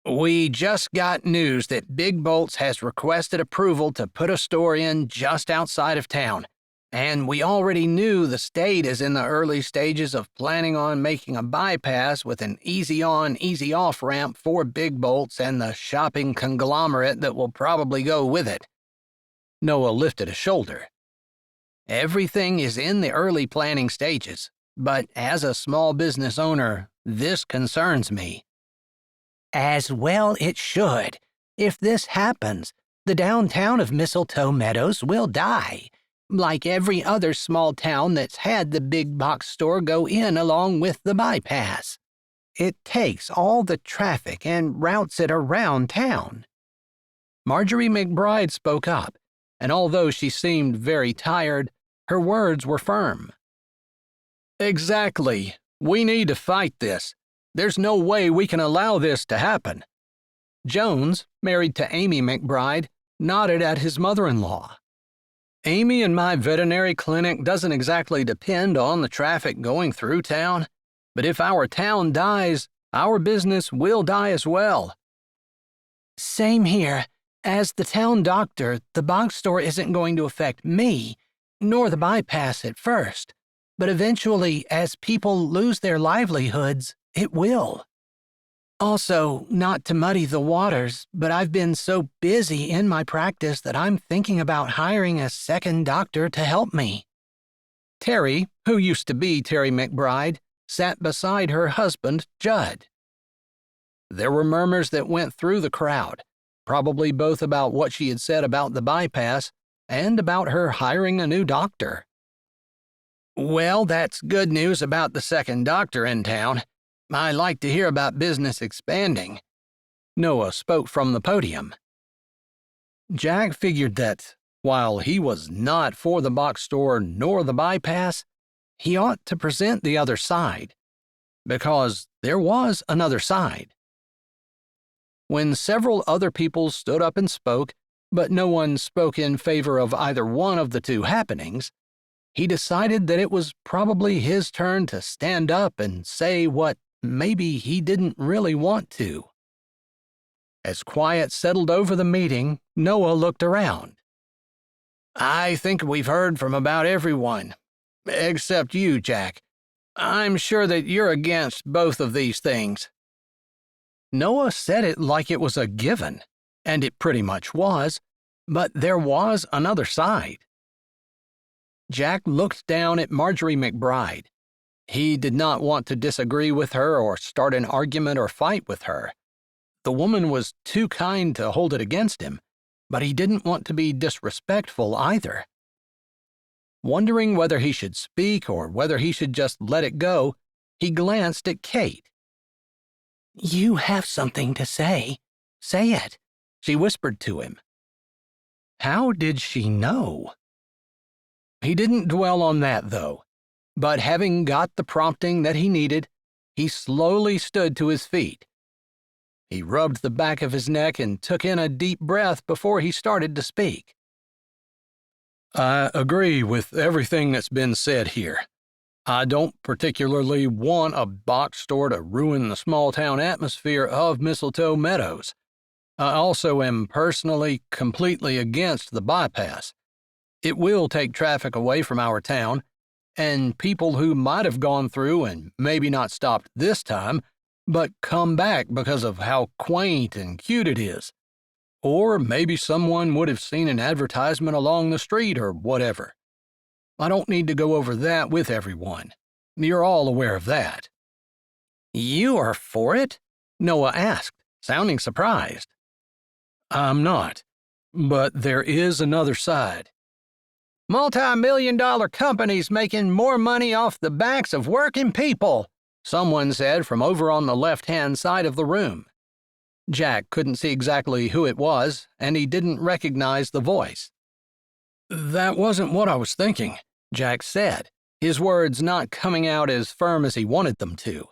"We just got news that Big Bolts has requested approval to put a store in just outside of town, and we already knew the state is in the early stages of planning on making a bypass with an easy-on, easy-off ramp for Big Bolts and the shopping conglomerate that will probably go with it." Noah lifted a shoulder. "Everything is in the early planning stages, but as a small business owner, this concerns me." "As well it should. If this happens, the downtown of Mistletoe Meadows will die, like every other small town that's had the big box store go in along with the bypass. It takes all the traffic and routes it around town." Marjorie McBride spoke up, and although she seemed very tired, her words were firm. "Exactly. We need to fight this. There's no way we can allow this to happen." Jones, married to Amy McBride, nodded at his mother-in-law. "Amy and my veterinary clinic doesn't exactly depend on the traffic going through town, but if our town dies, our business will die as well." "Same here. As the town doctor, the box store isn't going to affect me, nor the bypass at first, but eventually, as people lose their livelihoods, it will. Also, not to muddy the waters, but I've been so busy in my practice that I'm thinking about hiring a second doctor to help me." Terry, who used to be Terry McBride, sat beside her husband, Judd. There were murmurs that went through the crowd, probably both about what she had said about the bypass and about her hiring a new doctor. "Well, that's good news about the second doctor in town. I like to hear about business expanding. Noah spoke from the podium. Jack figured that, while he was not for the box store nor the bypass, he ought to present the other side, because there was another side. When several other people stood up and spoke, but no one spoke in favor of either one of the two happenings, he decided that it was probably his turn to stand up and say what maybe he didn't really want to. As quiet settled over the meeting, Noah looked around. I think we've heard from about everyone, except you, Jack. I'm sure that you're against both of these things. Noah said it like it was a given, and it pretty much was, but there was another side. Jack looked down at Marjorie McBride. He did not want to disagree with her or start an argument or fight with her. The woman was too kind to hold it against him, but he didn't want to be disrespectful either. Wondering whether he should speak or whether he should just let it go, he glanced at Kate. You have something to say. Say it, she whispered to him. How did she know? He didn't dwell on that, though, but having got the prompting that he needed, he slowly stood to his feet. He rubbed the back of his neck and took in a deep breath before he started to speak. I agree with everything that's been said here. I don't particularly want a box store to ruin the small-town atmosphere of Mistletoe Meadows. I also am personally completely against the bypass. It will take traffic away from our town, and people who might have gone through and maybe not stopped this time, but come back because of how quaint and cute it is. Or maybe someone would have seen an advertisement along the street or whatever. I don't need to go over that with everyone. You're all aware of that. You are for it? Noah asked, sounding surprised. I'm not, but there is another side. Multi-million-dollar companies making more money off the backs of working people, someone said from over on the left-hand side of the room. Jack couldn't see exactly who it was, and he didn't recognize the voice. That wasn't what I was thinking, Jack said, his words not coming out as firm as he wanted them to.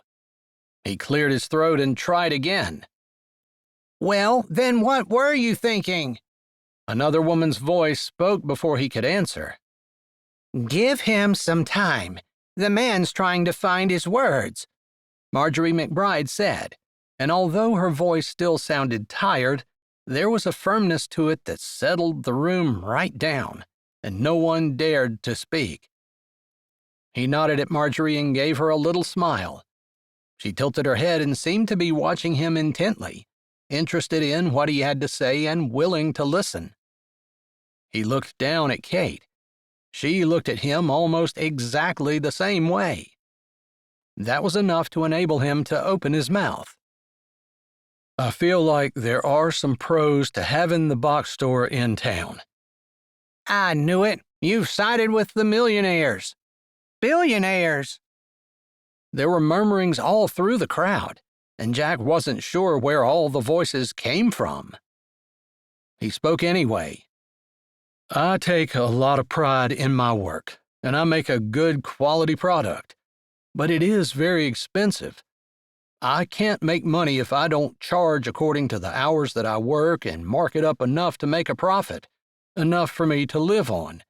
He cleared his throat and tried again. Well, then what were you thinking? Another woman's voice spoke before he could answer. Give him some time. The man's trying to find his words, Marjorie McBride said, and although her voice still sounded tired, there was a firmness to it that settled the room right down, and no one dared to speak. He nodded at Marjorie and gave her a little smile. She tilted her head and seemed to be watching him intently, interested in what he had to say and willing to listen. He looked down at Kate. She looked at him almost exactly the same way. That was enough to enable him to open his mouth. I feel like there are some pros to having the box store in town. I knew it. You've sided with the millionaires. Billionaires. There were murmurings all through the crowd, and Jack wasn't sure where all the voices came from. He spoke anyway. I take a lot of pride in my work, and I make a good quality product, but it is very expensive. I can't make money if I don't charge according to the hours that I work and mark it up enough to make a profit, enough for me to live on.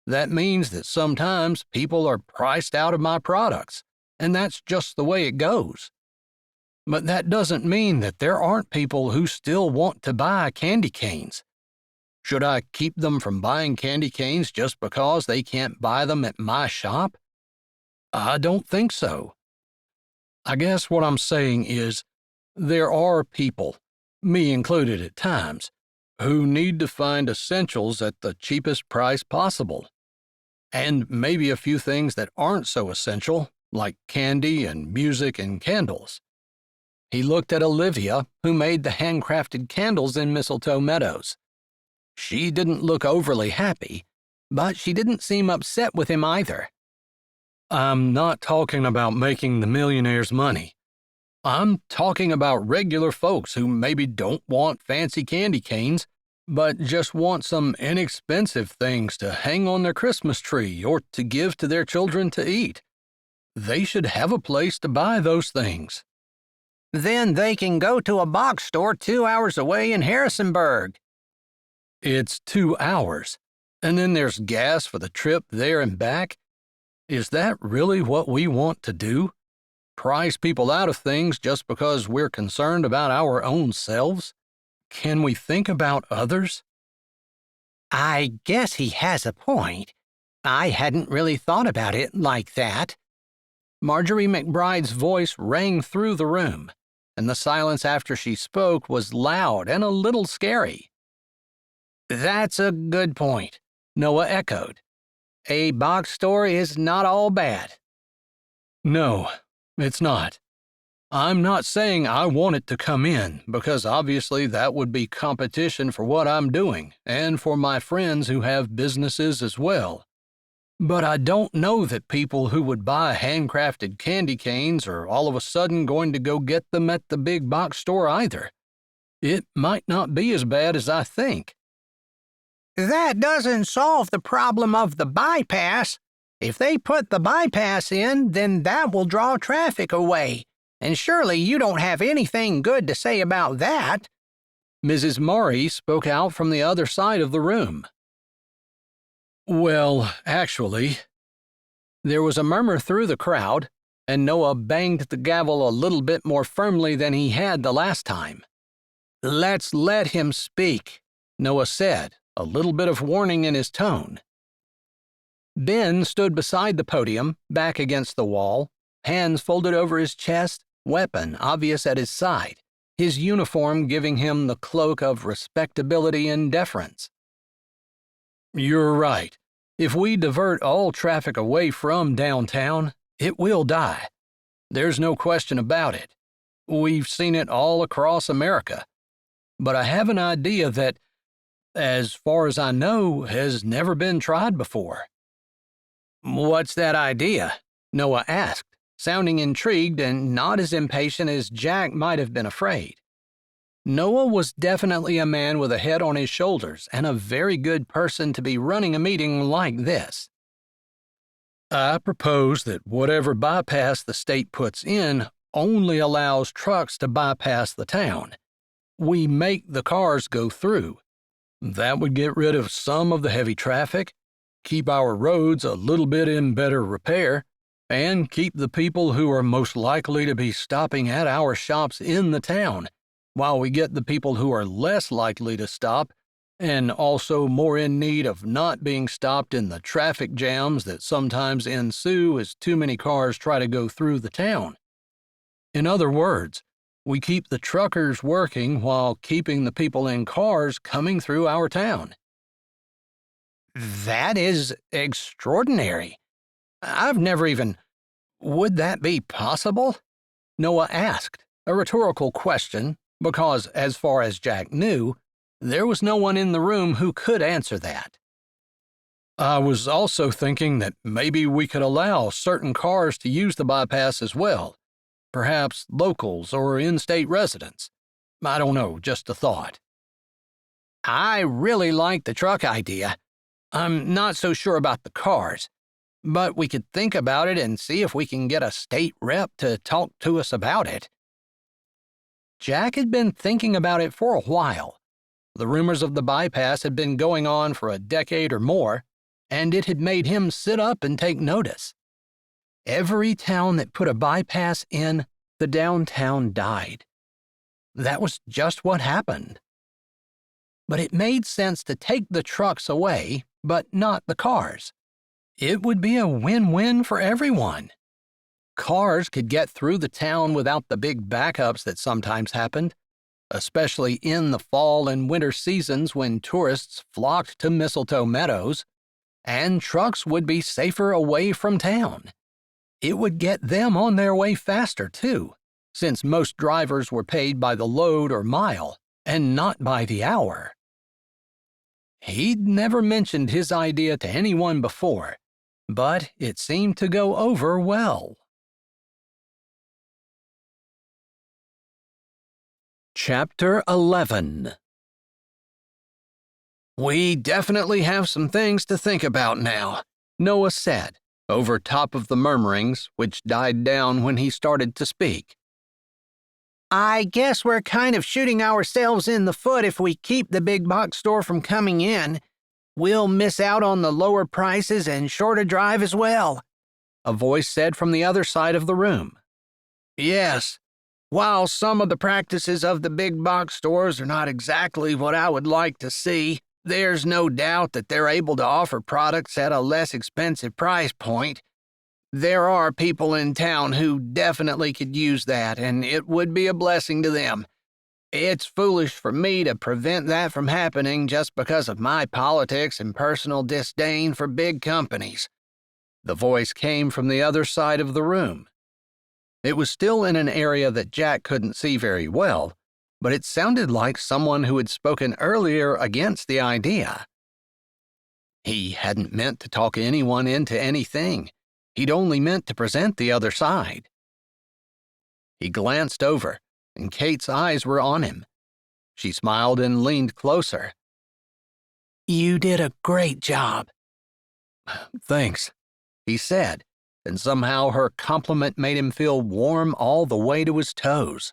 That means that sometimes people are priced out of my products, and that's just the way it goes. But that doesn't mean that there aren't people who still want to buy candy canes. Should I keep them from buying candy canes just because they can't buy them at my shop? I don't think so. I guess what I'm saying is, there are people, me included at times, who need to find essentials at the cheapest price possible. And maybe a few things that aren't so essential, like candy and music and candles. He looked at Olivia, who made the handcrafted candles in Mistletoe Meadows. She didn't look overly happy, but she didn't seem upset with him either. I'm not talking about making the millionaires money. I'm talking about regular folks who maybe don't want fancy candy canes, but just want some inexpensive things to hang on their Christmas tree or to give to their children to eat. They should have a place to buy those things. Then they can go to a box store 2 hours away in Harrisonburg. It's 2 hours, and then there's gas for the trip there and back. Is that really what we want to do? Price people out of things just because we're concerned about our own selves? Can we think about others? I guess he has a point. I hadn't really thought about it like that. Marjorie McBride's voice rang through the room, and the silence after she spoke was loud and a little scary. That's a good point, Noah echoed. A box store is not all bad. No, it's not. I'm not saying I want it to come in, because obviously that would be competition for what I'm doing and for my friends who have businesses as well. But I don't know that people who would buy handcrafted candy canes are all of a sudden going to go get them at the big box store either. It might not be as bad as I think. That doesn't solve the problem of the bypass. If they put the bypass in, then that will draw traffic away. And surely you don't have anything good to say about that. Mrs. Murray spoke out from the other side of the room. Well, actually, there was a murmur through the crowd, and Noah banged the gavel a little bit more firmly than he had the last time. Let's let him speak, Noah said, a little bit of warning in his tone. Ben stood beside the podium, back against the wall, hands folded over his chest, weapon obvious at his side, his uniform giving him the cloak of respectability and deference. You're right. If we divert all traffic away from downtown, it will die. There's no question about it. We've seen it all across America. But I have an idea that, as far as I know, has never been tried before. What's that idea? Noah asked, sounding intrigued and not as impatient as Jack might have been afraid. Noah was definitely a man with a head on his shoulders and a very good person to be running a meeting like this. I propose that whatever bypass the state puts in only allows trucks to bypass the town. We make the cars go through. That would get rid of some of the heavy traffic, keep our roads a little bit in better repair, and keep the people who are most likely to be stopping at our shops in the town, while we get the people who are less likely to stop and also more in need of not being stopped in the traffic jams that sometimes ensue as too many cars try to go through the town. In other words, we keep the truckers working while keeping the people in cars coming through our town. That is extraordinary. I've never even... Would that be possible? Noah asked, a rhetorical question, because, as far as Jack knew, there was no one in the room who could answer that. I was also thinking that maybe we could allow certain cars to use the bypass as well, perhaps locals or in-state residents. I don't know, just a thought. I really like the truck idea. I'm not so sure about the cars, but we could think about it and see if we can get a state rep to talk to us about it. Jack had been thinking about it for a while. The rumors of the bypass had been going on for a decade or more, and it had made him sit up and take notice. Every town that put a bypass in, the downtown died. That was just what happened. But it made sense to take the trucks away, but not the cars. It would be a win-win for everyone. Cars could get through the town without the big backups that sometimes happened, especially in the fall and winter seasons when tourists flocked to Mistletoe Meadows, and trucks would be safer away from town. It would get them on their way faster, too, since most drivers were paid by the load or mile, and not by the hour. He'd never mentioned his idea to anyone before, but it seemed to go over well. Chapter 11. We definitely have some things to think about now, Noah said, over top of the murmurings, which died down when he started to speak. I guess we're kind of shooting ourselves in the foot if we keep the big box store from coming in. We'll miss out on the lower prices and shorter drive as well, a voice said from the other side of the room. Yes. While some of the practices of the big box stores are not exactly what I would like to see, there's no doubt that they're able to offer products at a less expensive price point. There are people in town who definitely could use that, and it would be a blessing to them. It's foolish for me to prevent that from happening just because of my politics and personal disdain for big companies. The voice came from the other side of the room. It was still in an area that Jack couldn't see very well, but it sounded like someone who had spoken earlier against the idea. He hadn't meant to talk anyone into anything. He'd only meant to present the other side. He glanced over, and Kate's eyes were on him. She smiled and leaned closer. You did a great job. Thanks, he said, and somehow her compliment made him feel warm all the way to his toes.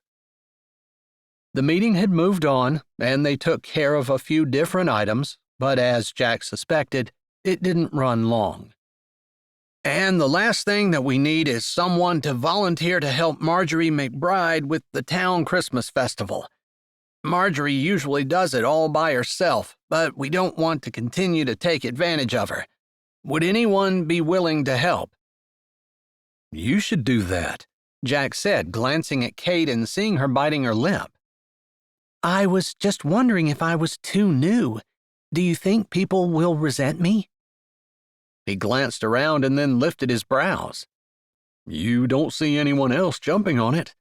The meeting had moved on, and they took care of a few different items, but as Jack suspected, it didn't run long. And the last thing that we need is someone to volunteer to help Marjorie McBride with the town Christmas festival. Marjorie usually does it all by herself, but we don't want to continue to take advantage of her. Would anyone be willing to help? You should do that, Jack said, glancing at Kate and seeing her biting her lip. I was just wondering if I was too new. Do you think people will resent me? He glanced around and then lifted his brows. You don't see anyone else jumping on it.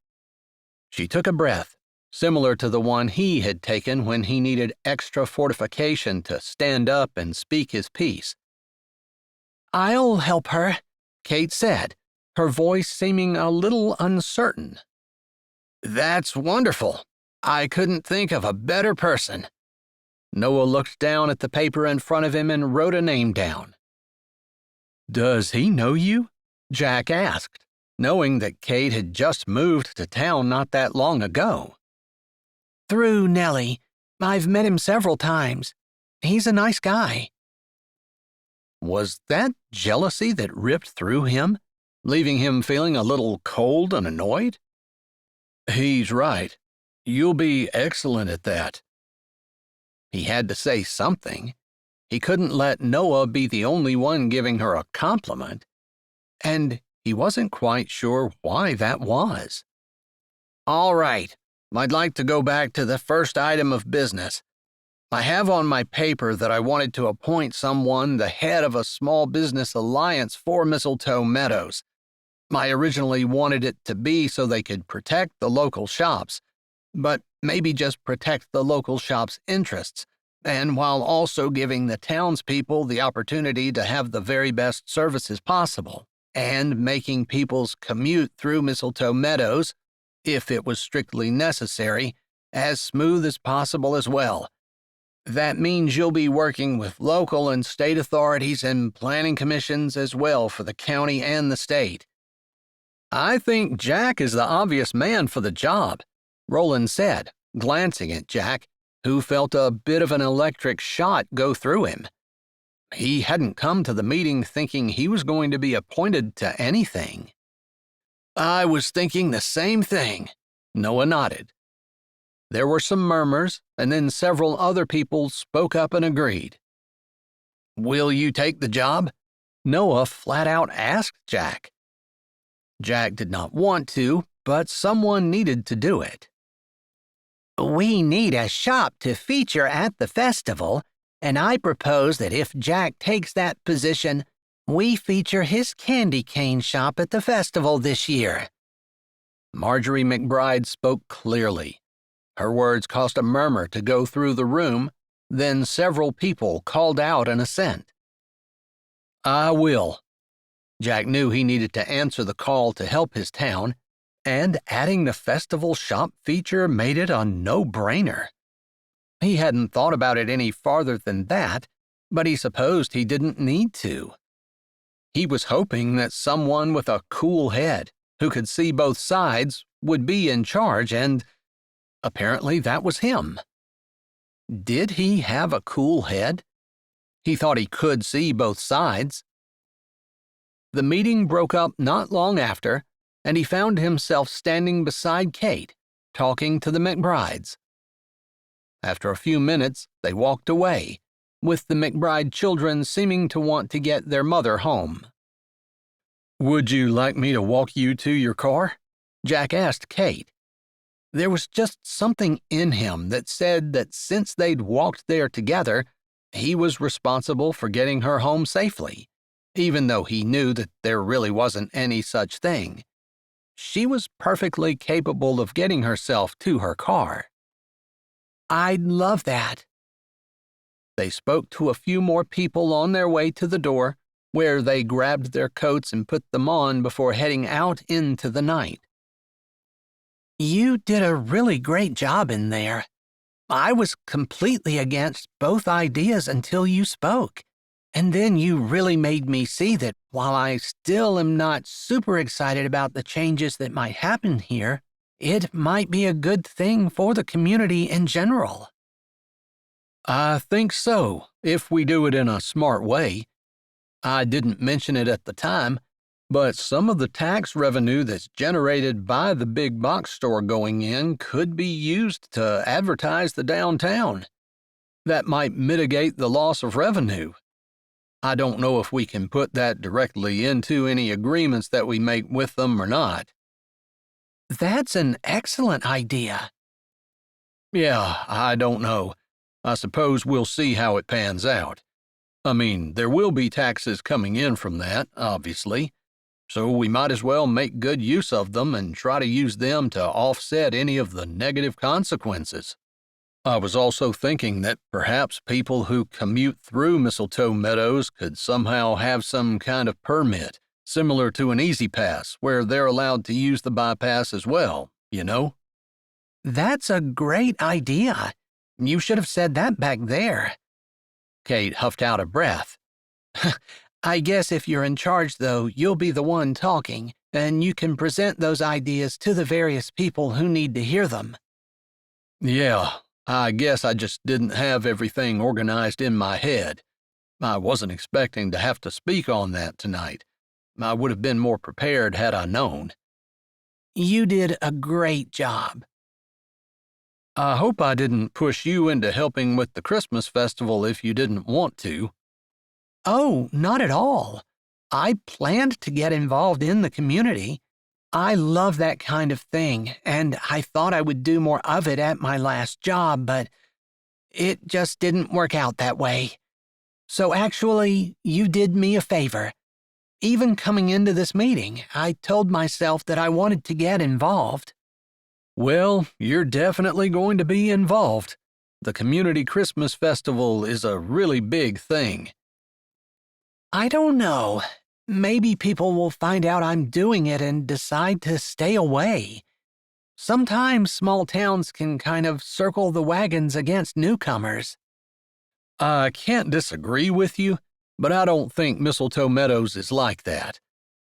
She took a breath, similar to the one he had taken when he needed extra fortification to stand up and speak his piece. I'll help her, Kate said, her voice seeming a little uncertain. That's wonderful. I couldn't think of a better person. Noah looked down at the paper in front of him and wrote a name down. Does he know you? Jack asked, knowing that Kate had just moved to town not that long ago. Through Nellie. I've met him several times. He's a nice guy. Was that jealousy that ripped through him, leaving him feeling a little cold and annoyed? He's right. You'll be excellent at that. He had to say something. He couldn't let Noah be the only one giving her a compliment, and he wasn't quite sure why that was. All right, I'd like to go back to the first item of business. I have on my paper that I wanted to appoint someone the head of a small business alliance for Mistletoe Meadows. I originally wanted it to be so they could protect the local shops, but maybe just protect the local shops' interests, and while also giving the townspeople the opportunity to have the very best services possible, and making people's commute through Mistletoe Meadows, if it was strictly necessary, as smooth as possible as well. That means you'll be working with local and state authorities and planning commissions as well for the county and the state. I think Jack is the obvious man for the job, Roland said, glancing at Jack, who felt a bit of an electric shot go through him. He hadn't come to the meeting thinking he was going to be appointed to anything. I was thinking the same thing, Noah nodded. There were some murmurs, and then several other people spoke up and agreed. Will you take the job? Noah flat out asked Jack. Jack did not want to, but someone needed to do it. We need a shop to feature at the festival, and I propose that if Jack takes that position, we feature his candy cane shop at the festival this year. Marjorie McBride spoke clearly. Her words caused a murmur to go through the room, then several people called out in assent. I will. Jack knew he needed to answer the call to help his town, and adding the festival shop feature made it a no-brainer. He hadn't thought about it any farther than that, but he supposed he didn't need to. He was hoping that someone with a cool head, who could see both sides, would be in charge, and apparently that was him. Did he have a cool head? He thought he could see both sides. The meeting broke up not long after, and he found himself standing beside Kate, talking to the McBrides. After a few minutes, they walked away, with the McBride children seeming to want to get their mother home. "Would you like me to walk you to your car?" Jack asked Kate. There was just something in him that said that since they'd walked there together, he was responsible for getting her home safely, even though he knew that there really wasn't any such thing. She was perfectly capable of getting herself to her car. "I'd love that." They spoke to a few more people on their way to the door, where they grabbed their coats and put them on before heading out into the night. "You did a really great job in there. I was completely against both ideas until you spoke. And then you really made me see that while I still am not super excited about the changes that might happen here, it might be a good thing for the community in general." "I think so, if we do it in a smart way. I didn't mention it at the time, but some of the tax revenue that's generated by the big box store going in could be used to advertise the downtown. That might mitigate the loss of revenue. I don't know if we can put that directly into any agreements that we make with them or not." "That's an excellent idea." "Yeah, I don't know. I suppose we'll see how it pans out. I mean, there will be taxes coming in from that, obviously, so we might as well make good use of them and try to use them to offset any of the negative consequences. I was also thinking that perhaps people who commute through Mistletoe Meadows could somehow have some kind of permit, similar to an Easy Pass, where they're allowed to use the bypass as well, you know?" "That's a great idea. You should have said that back there." Kate huffed out a breath. "I guess if you're in charge, though, you'll be the one talking, and you can present those ideas to the various people who need to hear them." "Yeah, I guess I just didn't have everything organized in my head. I wasn't expecting to have to speak on that tonight. I would have been more prepared had I known." "You did a great job." "I hope I didn't push you into helping with the Christmas festival if you didn't want to." "Oh, not at all. I planned to get involved in the community. I love that kind of thing, and I thought I would do more of it at my last job, but it just didn't work out that way. So actually, you did me a favor. Even coming into this meeting, I told myself that I wanted to get involved." "Well, you're definitely going to be involved. The Community Christmas Festival is a really big thing." "I don't know. Maybe people will find out I'm doing it and decide to stay away. Sometimes small towns can kind of circle the wagons against newcomers." "I can't disagree with you, but I don't think Mistletoe Meadows is like that,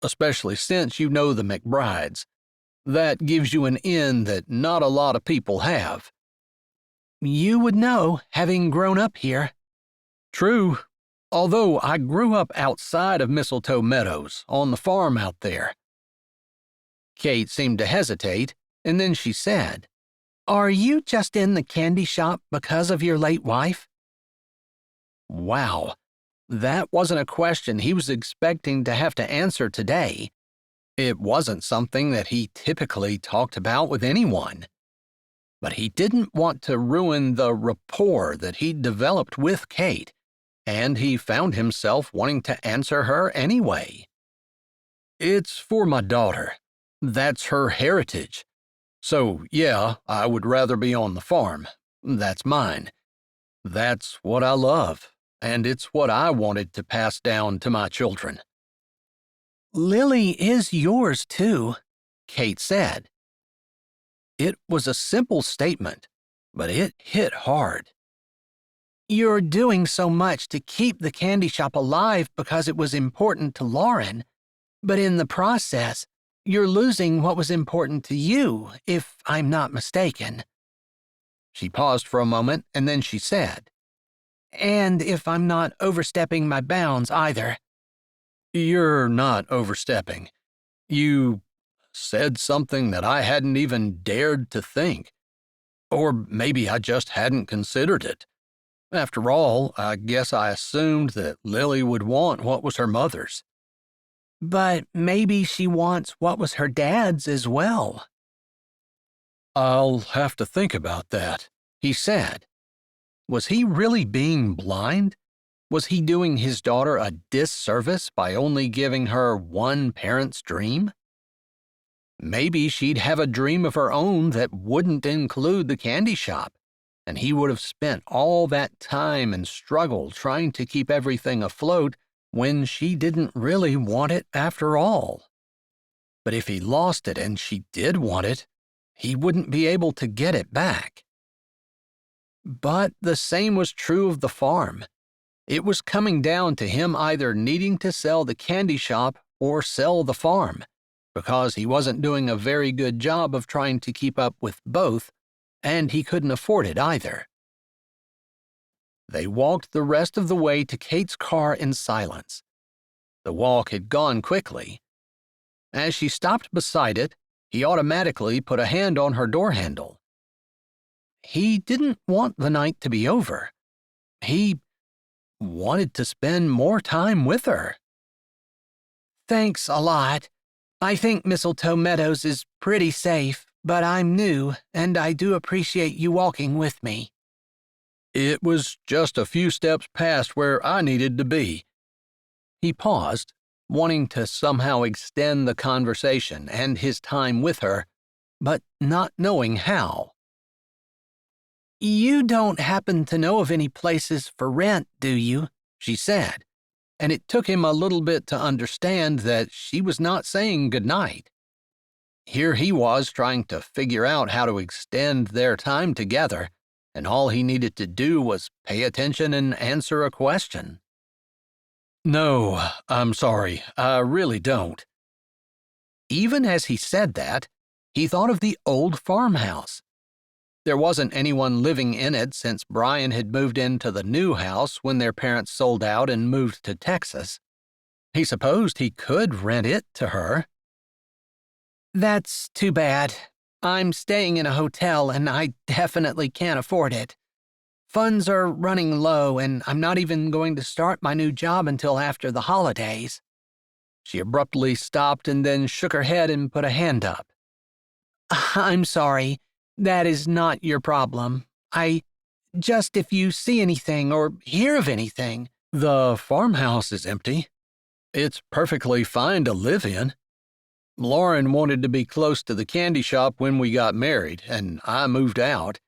especially since you know the McBrides. That gives you an in that not a lot of people have." "You would know, having grown up here." "True. Although I grew up outside of Mistletoe Meadows, on the farm out there." Kate seemed to hesitate, and then she said, "Are you just in the candy shop because of your late wife?" Wow, that wasn't a question he was expecting to have to answer today. It wasn't something that he typically talked about with anyone. But he didn't want to ruin the rapport that he'd developed with Kate, and he found himself wanting to answer her anyway. "It's for my daughter. That's her heritage. So, yeah, I would rather be on the farm. That's mine. That's what I love, and it's what I wanted to pass down to my children." "Lily is yours, too. Kate said. It was a simple statement, but it hit hard. You're doing so much to keep the candy shop alive because it was important to Lauren, but in the process, you're losing what was important to you, if I'm not mistaken. She paused for a moment, and then she said, And if I'm not overstepping my bounds either. You're not overstepping. You said something that I hadn't even dared to think. Or maybe I just hadn't considered it. After all, I guess I assumed that Lily would want what was her mother's. But maybe she wants what was her dad's as well. I'll have to think about that, he said. Was he really being blind? Was he doing his daughter a disservice by only giving her one parent's dream? Maybe she'd have a dream of her own that wouldn't include the candy shop, and he would have spent all that time and struggle trying to keep everything afloat when she didn't really want it after all. But if he lost it and she did want it, he wouldn't be able to get it back. But the same was true of the farm. It was coming down to him either needing to sell the candy shop or sell the farm, because he wasn't doing a very good job of trying to keep up with both, and he couldn't afford it either. They walked the rest of the way to Kate's car in silence. The walk had gone quickly. As she stopped beside it, he automatically put a hand on her door handle. He didn't want the night to be over. He wanted to spend more time with her. Thanks a lot. I think Mistletoe Meadows is pretty safe, but I'm new, and I do appreciate you walking with me. It was just a few steps past where I needed to be. He paused, wanting to somehow extend the conversation and his time with her, but not knowing how. You don't happen to know of any places for rent, do you? She said, and it took him a little bit to understand that she was not saying goodnight. Here he was trying to figure out how to extend their time together, and all he needed to do was pay attention and answer a question. No, I'm sorry, I really don't. Even as he said that, he thought of the old farmhouse. There wasn't anyone living in it since Brian had moved into the new house when their parents sold out and moved to Texas. He supposed he could rent it to her. That's too bad. I'm staying in a hotel and I definitely can't afford it. Funds are running low and I'm not even going to start my new job until after the holidays. She abruptly stopped and then shook her head and put a hand up. I'm sorry. That is not your problem. Just if you see anything or hear of anything. The farmhouse is empty. It's perfectly fine to live in. Lauren wanted to be close to the candy shop when we got married, and I moved out.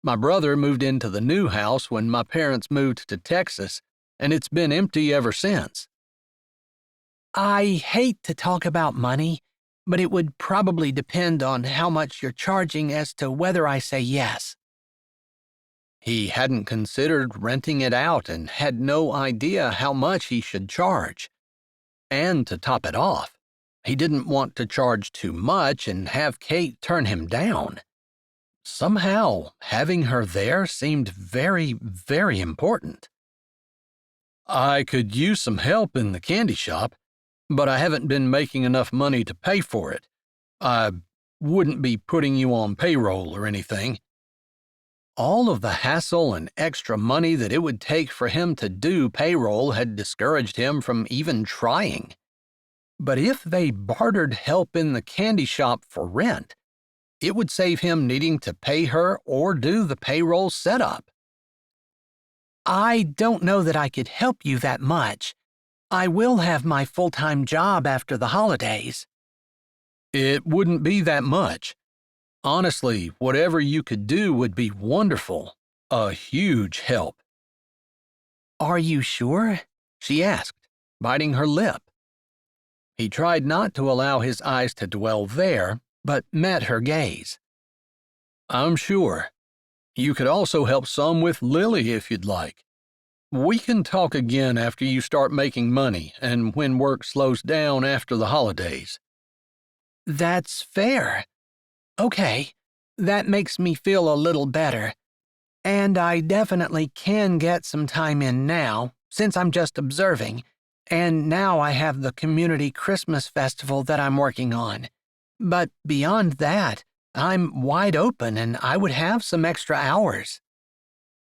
My brother moved into the new house when my parents moved to Texas, and it's been empty ever since. I hate to talk about money, but it would probably depend on how much you're charging as to whether I say yes. He hadn't considered renting it out and had no idea how much he should charge. And to top it off, he didn't want to charge too much and have Kate turn him down. Somehow, having her there seemed very, very important. I could use some help in the candy shop, but I haven't been making enough money to pay for it. I wouldn't be putting you on payroll or anything. All of the hassle and extra money that it would take for him to do payroll had discouraged him from even trying. But if they bartered help in the candy shop for rent, it would save him needing to pay her or do the payroll setup. I don't know that I could help you that much. I will have my full-time job after the holidays. It wouldn't be that much. Honestly, whatever you could do would be wonderful. A huge help. Are you sure? She asked, biting her lip. He tried not to allow his eyes to dwell there, but met her gaze. I'm sure. You could also help some with Lily if you'd like. We can talk again after you start making money and when work slows down after the holidays. That's fair. Okay, that makes me feel a little better. And I definitely can get some time in now, since I'm just observing, and now I have the community Christmas festival that I'm working on. But beyond that, I'm wide open and I would have some extra hours.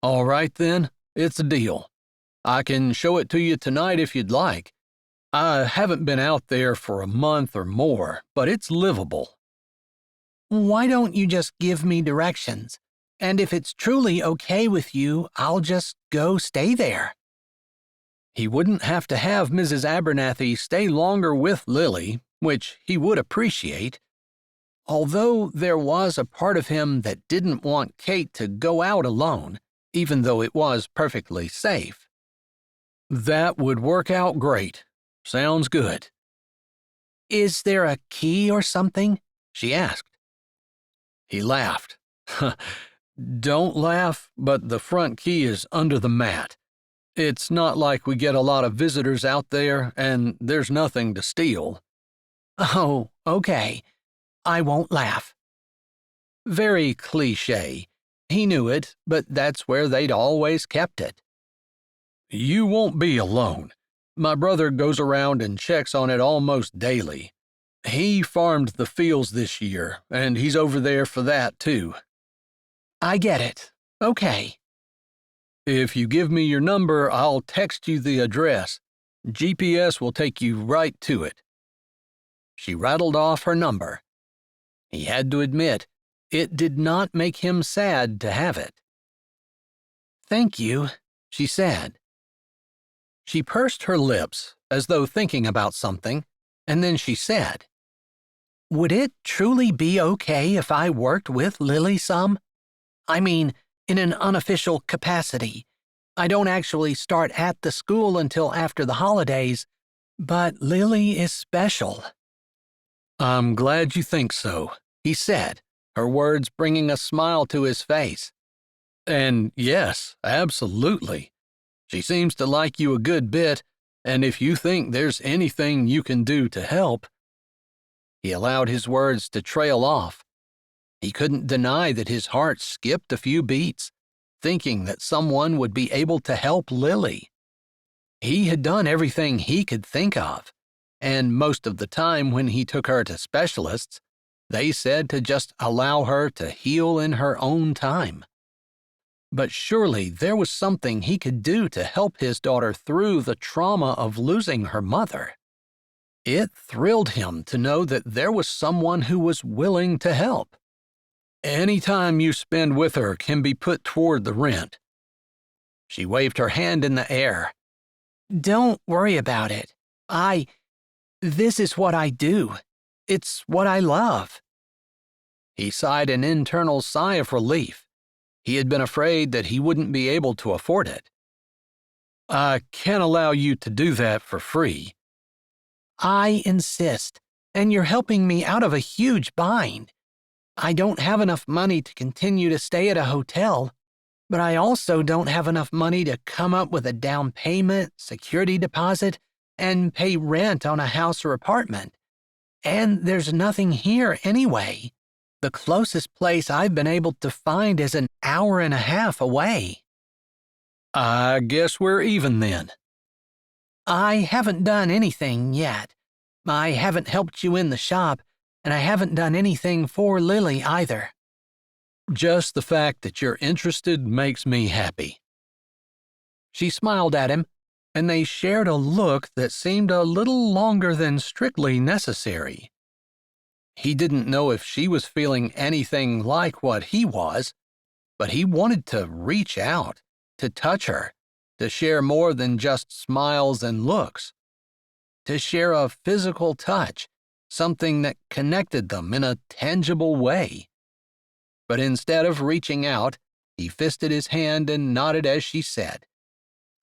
All right then, it's a deal. I can show it to you tonight if you'd like. I haven't been out there for a month or more, but it's livable. Why don't you just give me directions? And if it's truly okay with you, I'll just go stay there. He wouldn't have to have Mrs. Abernathy stay longer with Lily, which he would appreciate, although there was a part of him that didn't want Kate to go out alone, even though it was perfectly safe. That would work out great. Sounds good. Is there a key or something? She asked. He laughed. Don't laugh, but the front key is under the mat. It's not like we get a lot of visitors out there, and there's nothing to steal. Oh, okay. I won't laugh. Very cliché. He knew it, but that's where they'd always kept it. You won't be alone. My brother goes around and checks on it almost daily. He farmed the fields this year, and he's over there for that, too. I get it. Okay. If you give me your number, I'll text you the address. GPS will take you right to it. She rattled off her number. He had to admit, it did not make him sad to have it. Thank you, she said. She pursed her lips, as though thinking about something, and then she said, Would it truly be okay if I worked with Lily some? I mean, in an unofficial capacity. I don't actually start at the school until after the holidays, but Lily is special. I'm glad you think so, he said, her words bringing a smile to his face. And yes, absolutely. She seems to like you a good bit, and if you think there's anything you can do to help. He allowed his words to trail off. He couldn't deny that his heart skipped a few beats, thinking that someone would be able to help Lily. He had done everything he could think of, and most of the time when he took her to specialists, they said to just allow her to heal in her own time. But surely there was something he could do to help his daughter through the trauma of losing her mother. It thrilled him to know that there was someone who was willing to help. Any time you spend with her can be put toward the rent. She waved her hand in the air. Don't worry about it. This is what I do. It's what I love. He sighed an internal sigh of relief. He had been afraid that he wouldn't be able to afford it. I can't allow you to do that for free. I insist, and you're helping me out of a huge bind. I don't have enough money to continue to stay at a hotel, but I also don't have enough money to come up with a down payment, security deposit, and pay rent on a house or apartment. And there's nothing here anyway. The closest place I've been able to find is an hour and a half away. I guess we're even then. I haven't done anything yet. I haven't helped you in the shop, and I haven't done anything for Lily either. Just the fact that you're interested makes me happy. She smiled at him, and they shared a look that seemed a little longer than strictly necessary. He didn't know if she was feeling anything like what he was, but he wanted to reach out, to touch her, to share more than just smiles and looks, to share a physical touch, something that connected them in a tangible way. But instead of reaching out, he fisted his hand and nodded as she said,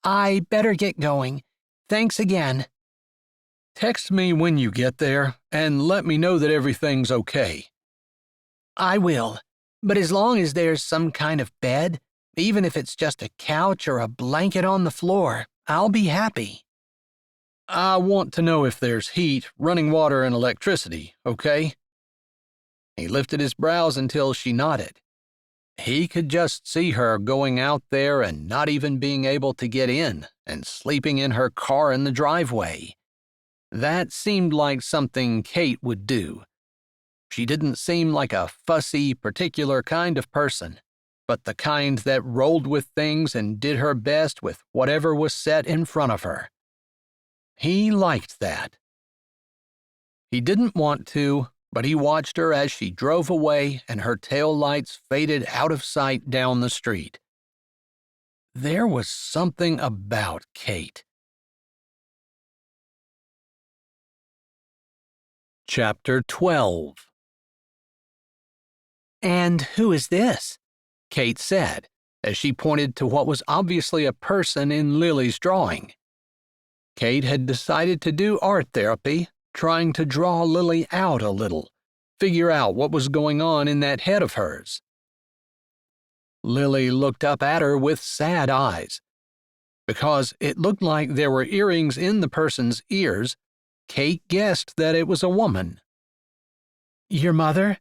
I better get going. Thanks again. Text me when you get there and let me know that everything's okay. I will, but as long as there's some kind of bed, even if it's just a couch or a blanket on the floor, I'll be happy. I want to know if there's heat, running water, and electricity, okay? He lifted his brows until she nodded. He could just see her going out there and not even being able to get in and sleeping in her car in the driveway. That seemed like something Kate would do. She didn't seem like a fussy, particular kind of person, but the kind that rolled with things and did her best with whatever was set in front of her. He liked that. He didn't want to, but he watched her as she drove away and her tail lights faded out of sight down the street. There was something about Kate. Chapter 12. And who is this? Kate said, as she pointed to what was obviously a person in Lily's drawing. Kate had decided to do art therapy, trying to draw Lily out a little, figure out what was going on in that head of hers. Lily looked up at her with sad eyes. Because it looked like there were earrings in the person's ears, Kate guessed that it was a woman. Your mother?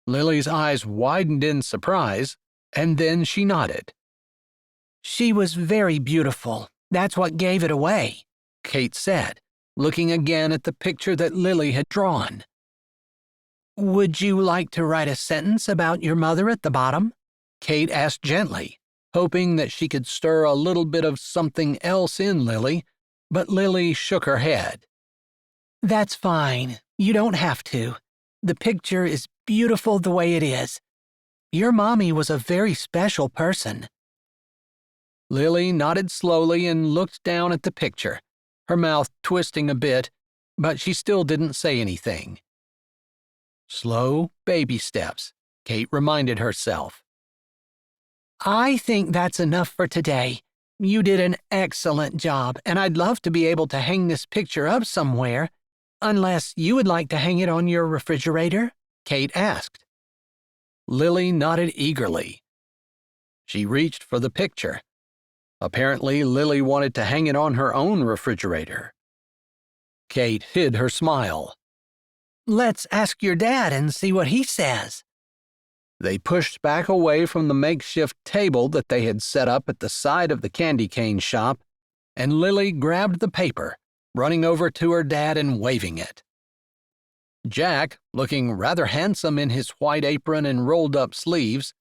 Lily's eyes widened in surprise, and then she nodded. She was very beautiful. That's what gave it away, Kate said, looking again at the picture that Lily had drawn. Would you like to write a sentence about your mother at the bottom? Kate asked gently, hoping that she could stir a little bit of something else in Lily, but Lily shook her head. That's fine. You don't have to. The picture is beautiful the way it is. Your mommy was a very special person. Lily nodded slowly and looked down at the picture, her mouth twisting a bit, but she still didn't say anything. Slow baby steps, Kate reminded herself. I think that's enough for today. You did an excellent job, and I'd love to be able to hang this picture up somewhere, unless you would like to hang it on your refrigerator, Kate asked. Lily nodded eagerly. She reached for the picture. Apparently, Lily wanted to hang it on her own refrigerator. Kate hid her smile. Let's ask your dad and see what he says. They pushed back away from the makeshift table that they had set up at the side of the candy cane shop, and Lily grabbed the paper, running over to her dad and waving it. Jack, looking rather handsome in his white apron and rolled-up sleeves,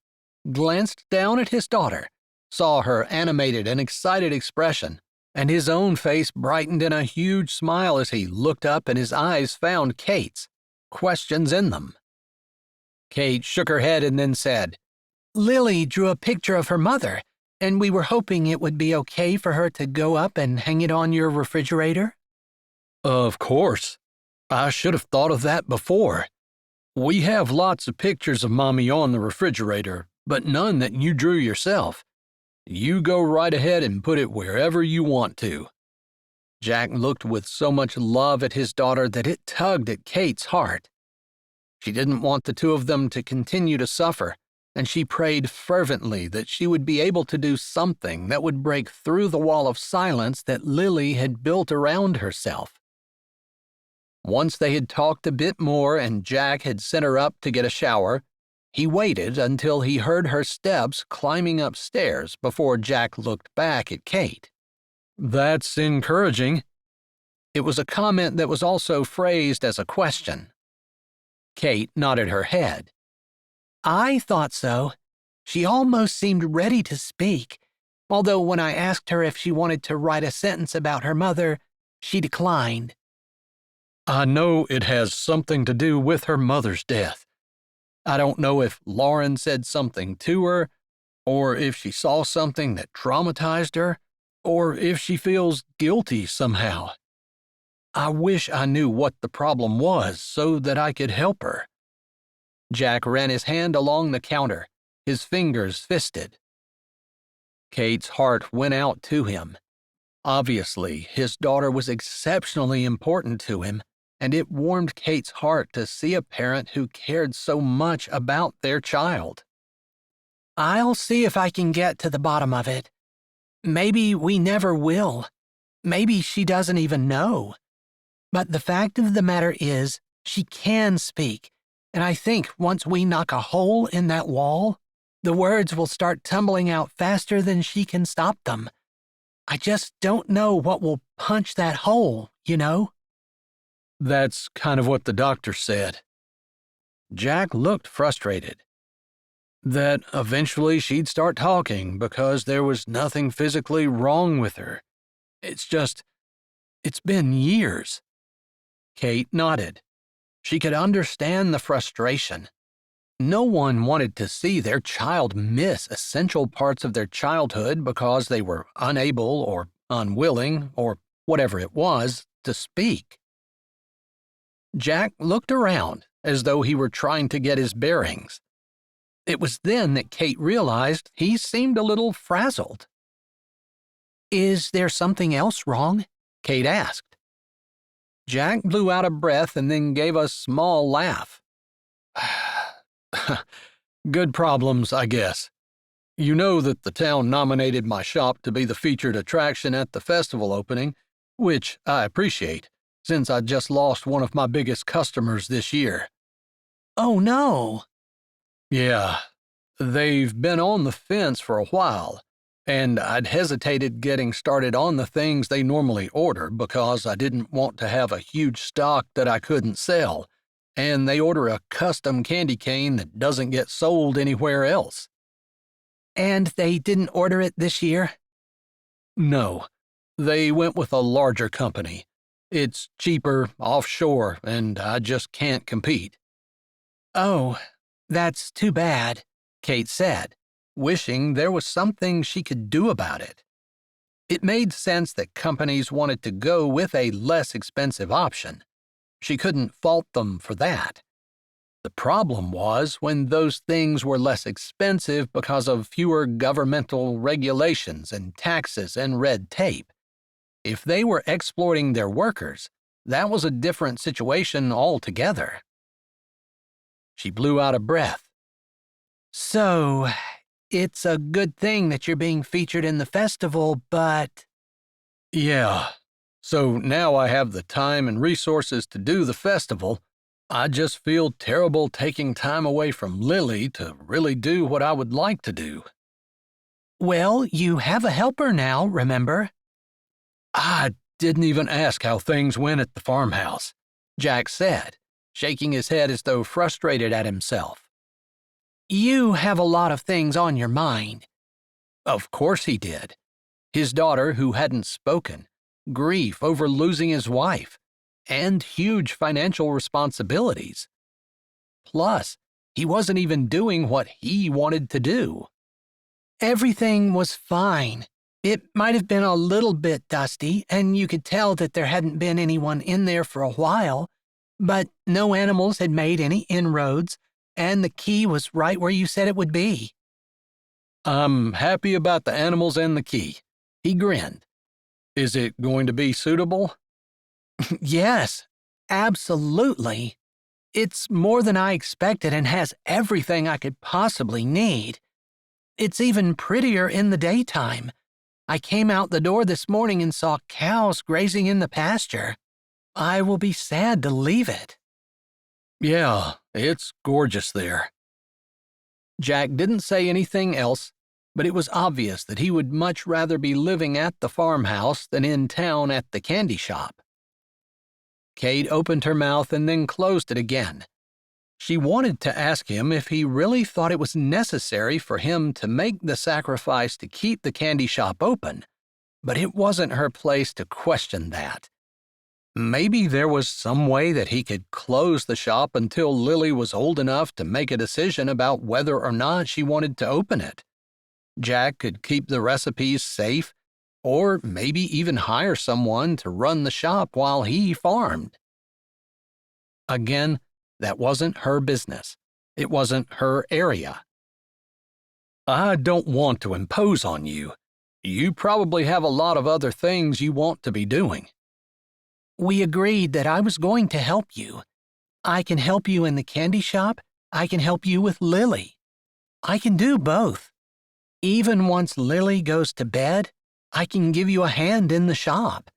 glanced down at his daughter, saw her animated and excited expression, and his own face brightened in a huge smile as he looked up and his eyes found Kate's, questions in them. Kate shook her head and then said, Lily drew a picture of her mother, and we were hoping it would be okay for her to go up and hang it on your refrigerator. Of course. I should have thought of that before. We have lots of pictures of Mommy on the refrigerator, but none that you drew yourself. You go right ahead and put it wherever you want to. Jack looked with so much love at his daughter that it tugged at Kate's heart. She didn't want the two of them to continue to suffer, and she prayed fervently that she would be able to do something that would break through the wall of silence that Lily had built around herself. Once they had talked a bit more and Jack had sent her up to get a shower, he waited until he heard her steps climbing upstairs before Jack looked back at Kate. That's encouraging. It was a comment that was also phrased as a question. Kate nodded her head. I thought so. She almost seemed ready to speak, although when I asked her if she wanted to write a sentence about her mother, she declined. I know it has something to do with her mother's death. I don't know if Lauren said something to her, or if she saw something that traumatized her, or if she feels guilty somehow. I wish I knew what the problem was so that I could help her. Jack ran his hand along the counter, his fingers fisted. Kate's heart went out to him. Obviously, his daughter was exceptionally important to him, and it warmed Kate's heart to see a parent who cared so much about their child. I'll see if I can get to the bottom of it. Maybe we never will. Maybe she doesn't even know. But the fact of the matter is, she can speak, and I think once we knock a hole in that wall, the words will start tumbling out faster than she can stop them. I just don't know what will punch that hole, you know? That's kind of what the doctor said. Jack looked frustrated. That eventually she'd start talking because there was nothing physically wrong with her. It's been years. Kate nodded. She could understand the frustration. No one wanted to see their child miss essential parts of their childhood because they were unable or unwilling, or whatever it was, to speak. Jack looked around as though he were trying to get his bearings. It was then that Kate realized he seemed a little frazzled. Is there something else wrong? Kate asked. Jack blew out a breath and then gave a small laugh. Good problems, I guess. You know that the town nominated my shop to be the featured attraction at the festival opening, which I appreciate, since I just lost one of my biggest customers this year. Oh, no. Yeah, they've been on the fence for a while, and I'd hesitated getting started on the things they normally order because I didn't want to have a huge stock that I couldn't sell, and they order a custom candy cane that doesn't get sold anywhere else. And they didn't order it this year? No, they went with a larger company. It's cheaper, offshore, and I just can't compete. Oh, that's too bad, Kate said, wishing there was something she could do about it. It made sense that companies wanted to go with a less expensive option. She couldn't fault them for that. The problem was when those things were less expensive because of fewer governmental regulations and taxes and red tape. If they were exploiting their workers, that was a different situation altogether. She blew out a breath. So, it's a good thing that you're being featured in the festival, but... Yeah, so now I have the time and resources to do the festival. I just feel terrible taking time away from Lily to really do what I would like to do. Well, you have a helper now, remember? I didn't even ask how things went at the farmhouse, Jack said, shaking his head as though frustrated at himself. You have a lot of things on your mind. Of course he did. His daughter, who hadn't spoken, grief over losing his wife, and huge financial responsibilities. Plus, he wasn't even doing what he wanted to do. Everything was fine. It might have been a little bit dusty, and you could tell that there hadn't been anyone in there for a while, but no animals had made any inroads, and the key was right where you said it would be. I'm happy about the animals and the key. He grinned. Is it going to be suitable? Yes, absolutely. It's more than I expected and has everything I could possibly need. It's even prettier in the daytime. I came out the door this morning and saw cows grazing in the pasture. I will be sad to leave it. Yeah, it's gorgeous there. Jack didn't say anything else, but it was obvious that he would much rather be living at the farmhouse than in town at the candy shop. Kate opened her mouth and then closed it again. She wanted to ask him if he really thought it was necessary for him to make the sacrifice to keep the candy shop open, but it wasn't her place to question that. Maybe there was some way that he could close the shop until Lily was old enough to make a decision about whether or not she wanted to open it. Jack could keep the recipes safe, or maybe even hire someone to run the shop while he farmed. Again, that wasn't her business. It wasn't her area. I don't want to impose on you. You probably have a lot of other things you want to be doing. We agreed that I was going to help you. I can help you in the candy shop. I can help you with Lily. I can do both. Even once Lily goes to bed, I can give you a hand in the shop.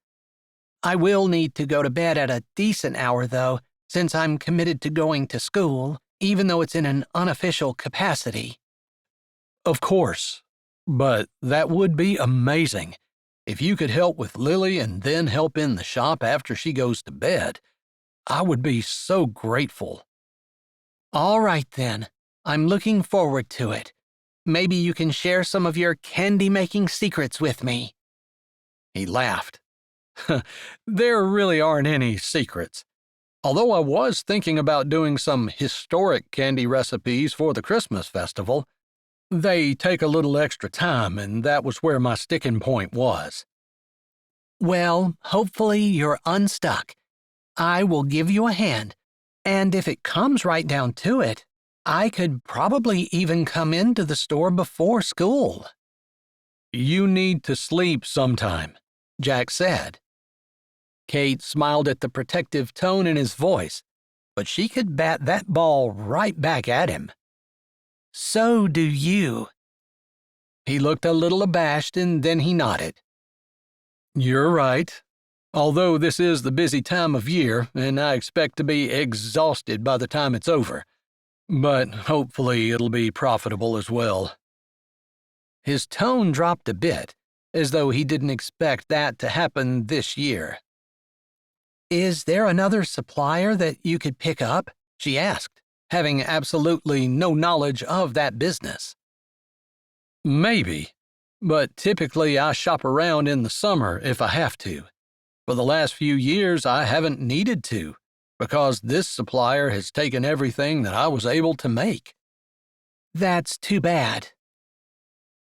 I will need to go to bed at a decent hour, though, since I'm committed to going to school, even though it's in an unofficial capacity. Of course, but that would be amazing. If you could help with Lily and then help in the shop after she goes to bed, I would be so grateful. All right, then. I'm looking forward to it. Maybe you can share some of your candy-making secrets with me. He laughed. There really aren't any secrets. Although I was thinking about doing some historic candy recipes for the Christmas festival, they take a little extra time, and that was where my sticking point was. Well, hopefully you're unstuck. I will give you a hand, and if it comes right down to it, I could probably even come into the store before school. You need to sleep sometime, Jack said. Kate smiled at the protective tone in his voice, but she could bat that ball right back at him. So do you. He looked a little abashed and then he nodded. You're right. Although this is the busy time of year and I expect to be exhausted by the time it's over. But hopefully it'll be profitable as well. His tone dropped a bit, as though he didn't expect that to happen this year. Is there another supplier that you could pick up? She asked, having absolutely no knowledge of that business. Maybe, but typically I shop around in the summer if I have to. For the last few years I haven't needed to, because this supplier has taken everything that I was able to make. That's too bad.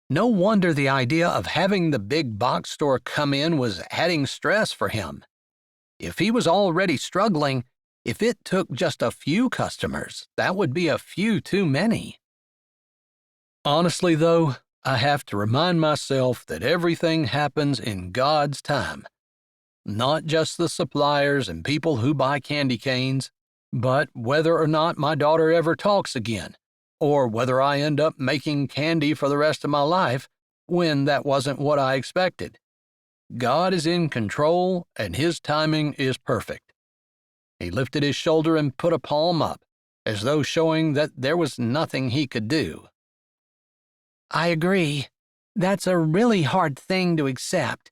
No wonder the idea of having the big box store come in was adding stress for him. If he was already struggling, if it took just a few customers, that would be a few too many. Honestly, though, I have to remind myself that everything happens in God's time. Not just the suppliers and people who buy candy canes, but whether or not my daughter ever talks again, or whether I end up making candy for the rest of my life when that wasn't what I expected. God is in control, and His timing is perfect. He lifted his shoulder and put a palm up, as though showing that there was nothing he could do. I agree. That's a really hard thing to accept.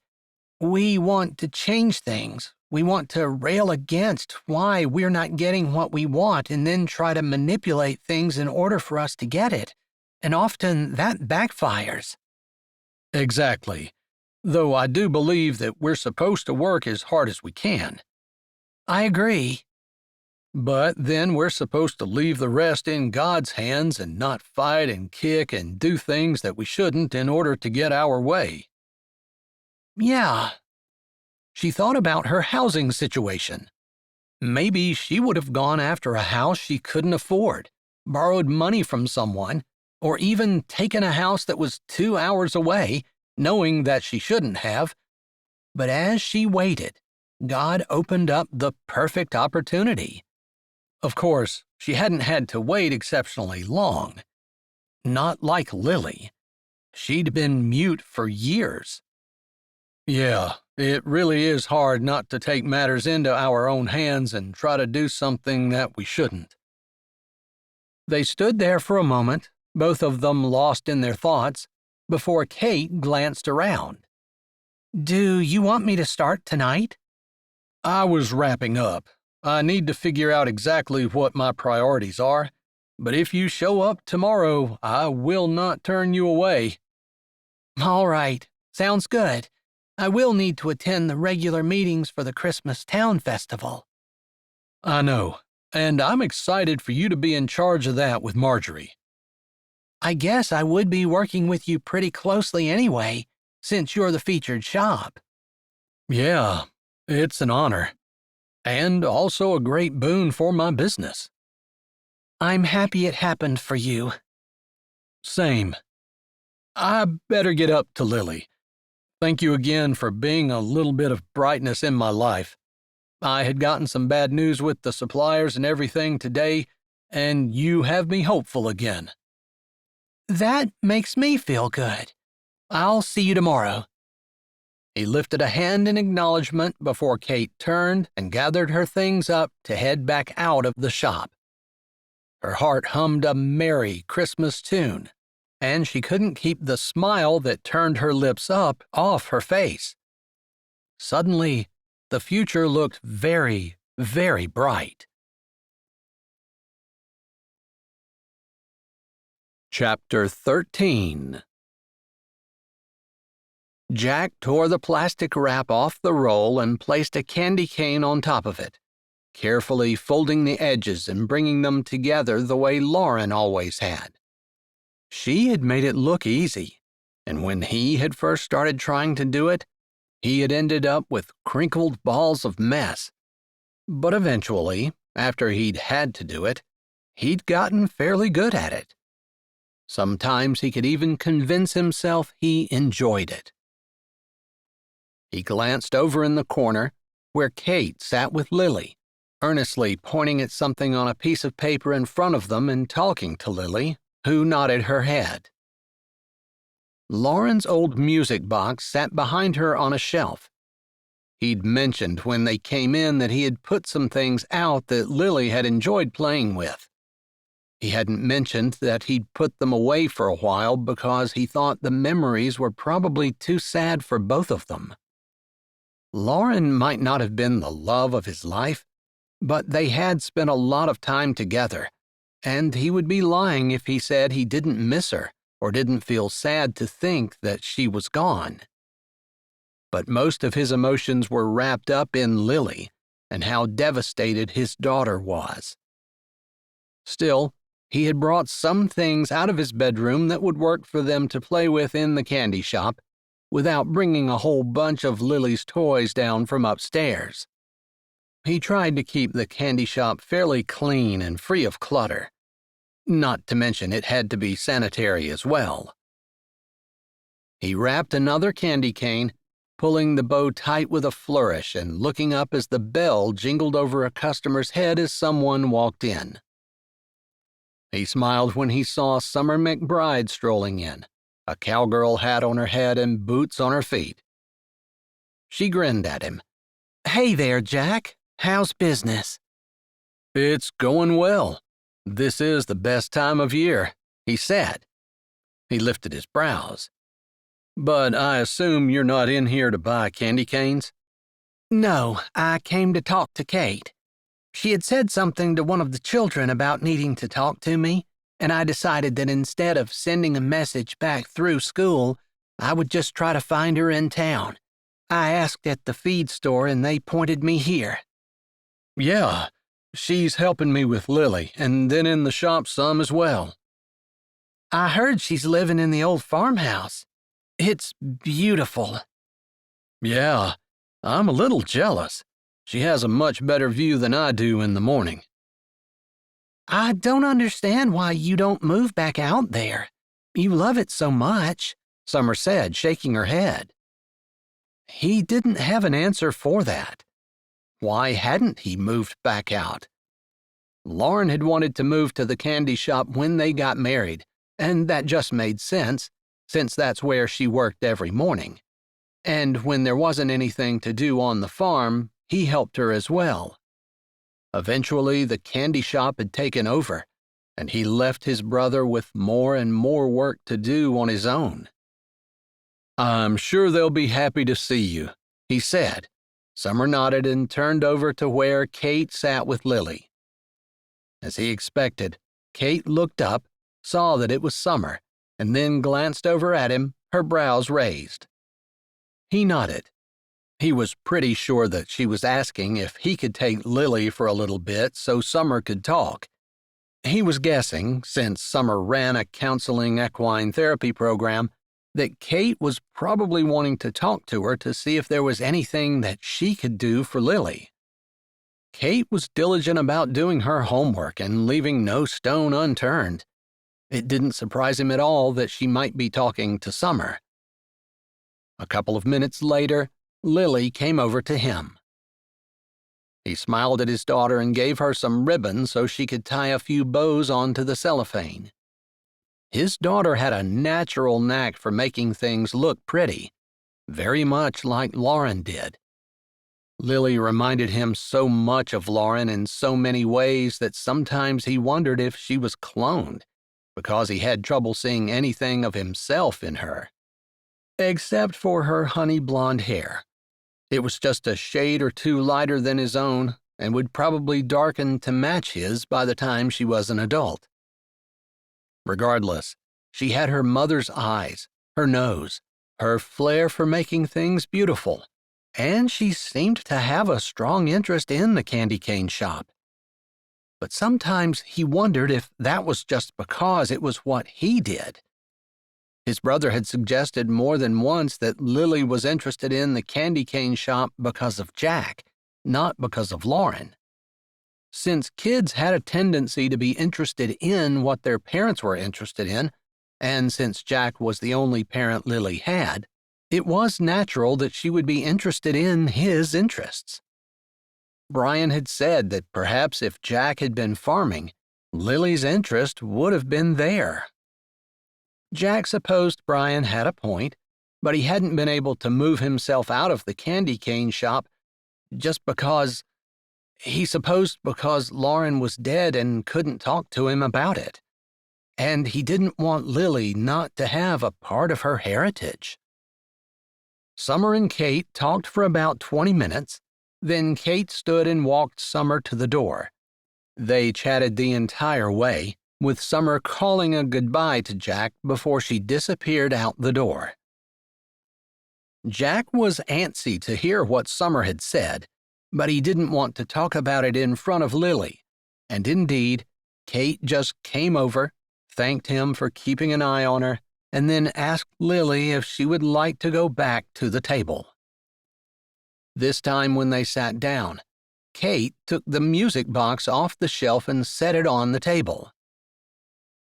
We want to change things. We want to rail against why we're not getting what we want and then try to manipulate things in order for us to get it. And often that backfires. Exactly. Though I do believe that we're supposed to work as hard as we can. I agree. But then we're supposed to leave the rest in God's hands and not fight and kick and do things that we shouldn't in order to get our way. Yeah. She thought about her housing situation. Maybe she would have gone after a house she couldn't afford, borrowed money from someone, or even taken a house that was 2 hours away, knowing that she shouldn't have. But as she waited, God opened up the perfect opportunity. Of course, she hadn't had to wait exceptionally long. Not like Lily. She'd been mute for years. Yeah, it really is hard not to take matters into our own hands and try to do something that we shouldn't. They stood there for a moment, both of them lost in their thoughts, before Kate glanced around. Do you want me to start tonight? I was wrapping up. I need to figure out exactly what my priorities are, but if you show up tomorrow, I will not turn you away. All right, sounds good. I will need to attend the regular meetings for the Christmas Town Festival. I know, and I'm excited for you to be in charge of that with Marjorie. I guess I would be working with you pretty closely anyway, since you're the featured shop. Yeah, it's an honor. And also a great boon for my business. I'm happy it happened for you. Same. I better get up to Lily. Thank you again for being a little bit of brightness in my life. I had gotten some bad news with the suppliers and everything today, and you have me hopeful again. That makes me feel good. I'll see you tomorrow." He lifted a hand in acknowledgement before Kate turned and gathered her things up to head back out of the shop. Her heart hummed a merry Christmas tune, and she couldn't keep the smile that turned her lips up off her face. Suddenly, the future looked very, very bright. Chapter 13. Jack tore the plastic wrap off the roll and placed a candy cane on top of it, carefully folding the edges and bringing them together the way Lauren always had. She had made it look easy, and when he had first started trying to do it, he had ended up with crinkled balls of mess. But eventually, after he'd had to do it, he'd gotten fairly good at it. Sometimes he could even convince himself he enjoyed it. He glanced over in the corner where Kate sat with Lily, earnestly pointing at something on a piece of paper in front of them and talking to Lily, who nodded her head. Lauren's old music box sat behind her on a shelf. He'd mentioned when they came in that he had put some things out that Lily had enjoyed playing with. He hadn't mentioned that he'd put them away for a while because he thought the memories were probably too sad for both of them. Lauren might not have been the love of his life, but they had spent a lot of time together, and he would be lying if he said he didn't miss her or didn't feel sad to think that she was gone. But most of his emotions were wrapped up in Lily and how devastated his daughter was. Still, he had brought some things out of his bedroom that would work for them to play with in the candy shop, without bringing a whole bunch of Lily's toys down from upstairs. He tried to keep the candy shop fairly clean and free of clutter. Not to mention it had to be sanitary as well. He wrapped another candy cane, pulling the bow tight with a flourish and looking up as the bell jingled over a customer's head as someone walked in. He smiled when he saw Summer McBride strolling in, a cowgirl hat on her head and boots on her feet. She grinned at him. "Hey there, Jack. How's business?" "It's going well. This is the best time of year," he said. He lifted his brows. "But I assume you're not in here to buy candy canes?" "No, I came to talk to Kate. She had said something to one of the children about needing to talk to me, and I decided that instead of sending a message back through school, I would just try to find her in town. I asked at the feed store and they pointed me here." "Yeah, she's helping me with Lily, and then in the shop some as well." "I heard she's living in the old farmhouse. It's beautiful." "Yeah, I'm a little jealous. She has a much better view than I do in the morning." "I don't understand why you don't move back out there. You love it so much," Summer said, shaking her head. He didn't have an answer for that. Why hadn't he moved back out? Lauren had wanted to move to the candy shop when they got married, and that just made sense, since that's where she worked every morning. And when there wasn't anything to do on the farm, he helped her as well. Eventually, the candy shop had taken over, and he left his brother with more and more work to do on his own. "I'm sure they'll be happy to see you," he said. Summer nodded and turned over to where Kate sat with Lily. As he expected, Kate looked up, saw that it was Summer, and then glanced over at him, her brows raised. He nodded. He was pretty sure that she was asking if he could take Lily for a little bit so Summer could talk. He was guessing, since Summer ran a counseling equine therapy program, that Kate was probably wanting to talk to her to see if there was anything that she could do for Lily. Kate was diligent about doing her homework and leaving no stone unturned. It didn't surprise him at all that she might be talking to Summer. A couple of minutes later, Lily came over to him. He smiled at his daughter and gave her some ribbon so she could tie a few bows onto the cellophane. His daughter had a natural knack for making things look pretty, very much like Lauren did. Lily reminded him so much of Lauren in so many ways that sometimes he wondered if she was cloned, because he had trouble seeing anything of himself in her. Except for her honey blonde hair. It was just a shade or two lighter than his own and would probably darken to match his by the time she was an adult. Regardless, she had her mother's eyes, her nose, her flair for making things beautiful, and she seemed to have a strong interest in the candy cane shop. But sometimes he wondered if that was just because it was what he did. His brother had suggested more than once that Lily was interested in the candy cane shop because of Jack, not because of Lauren. Since kids had a tendency to be interested in what their parents were interested in, and since Jack was the only parent Lily had, it was natural that she would be interested in his interests. Brian had said that perhaps if Jack had been farming, Lily's interest would have been there. Jack supposed Brian had a point, but he hadn't been able to move himself out of the candy cane shop just because Lauren was dead and couldn't talk to him about it. And he didn't want Lily not to have a part of her heritage. Summer and Kate talked for about 20 minutes, then Kate stood and walked Summer to the door. They chatted the entire way, with Summer calling a goodbye to Jack before she disappeared out the door. Jack was antsy to hear what Summer had said, but he didn't want to talk about it in front of Lily, and indeed, Kate just came over, thanked him for keeping an eye on her, and then asked Lily if she would like to go back to the table. This time when they sat down, Kate took the music box off the shelf and set it on the table.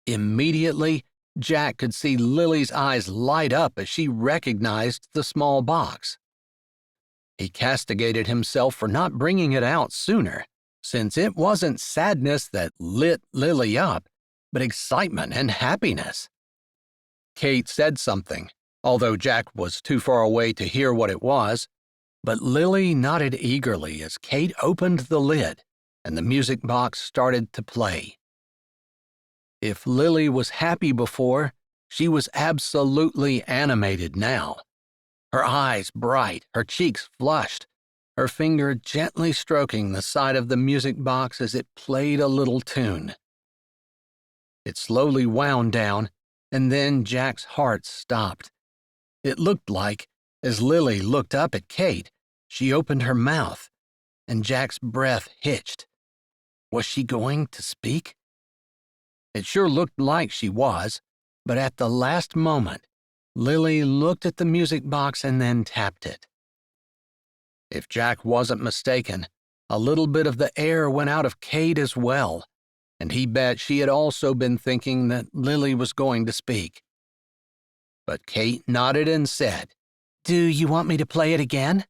Immediately, Jack could see Lily's eyes light up as she recognized the small box. He castigated himself for not bringing it out sooner, since it wasn't sadness that lit Lily up, but excitement and happiness. Kate said something, although Jack was too far away to hear what it was, but Lily nodded eagerly as Kate opened the lid and the music box started to play. If Lily was happy before, she was absolutely animated now. Her eyes bright, her cheeks flushed, her finger gently stroking the side of the music box as it played a little tune. It slowly wound down, and then Jack's heart stopped. It looked like, as Lily looked up at Kate, she opened her mouth, and Jack's breath hitched. Was she going to speak? It sure looked like she was, but at the last moment, Lily looked at the music box and then tapped it. If Jack wasn't mistaken, a little bit of the air went out of Kate as well, and he bet she had also been thinking that Lily was going to speak. But Kate nodded and said, "Do you want me to play it again?"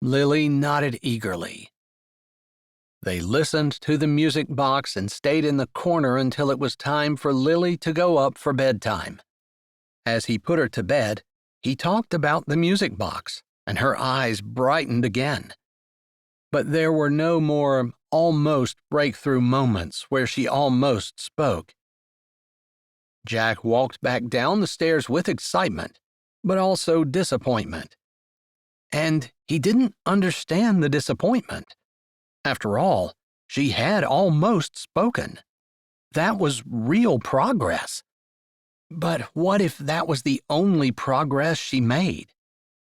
Lily nodded eagerly. They listened to the music box and stayed in the corner until it was time for Lily to go up for bedtime. As he put her to bed, he talked about the music box, and her eyes brightened again. But there were no more almost breakthrough moments where she almost spoke. Jack walked back down the stairs with excitement, but also disappointment. And he didn't understand the disappointment. After all, she had almost spoken. That was real progress. But what if that was the only progress she made?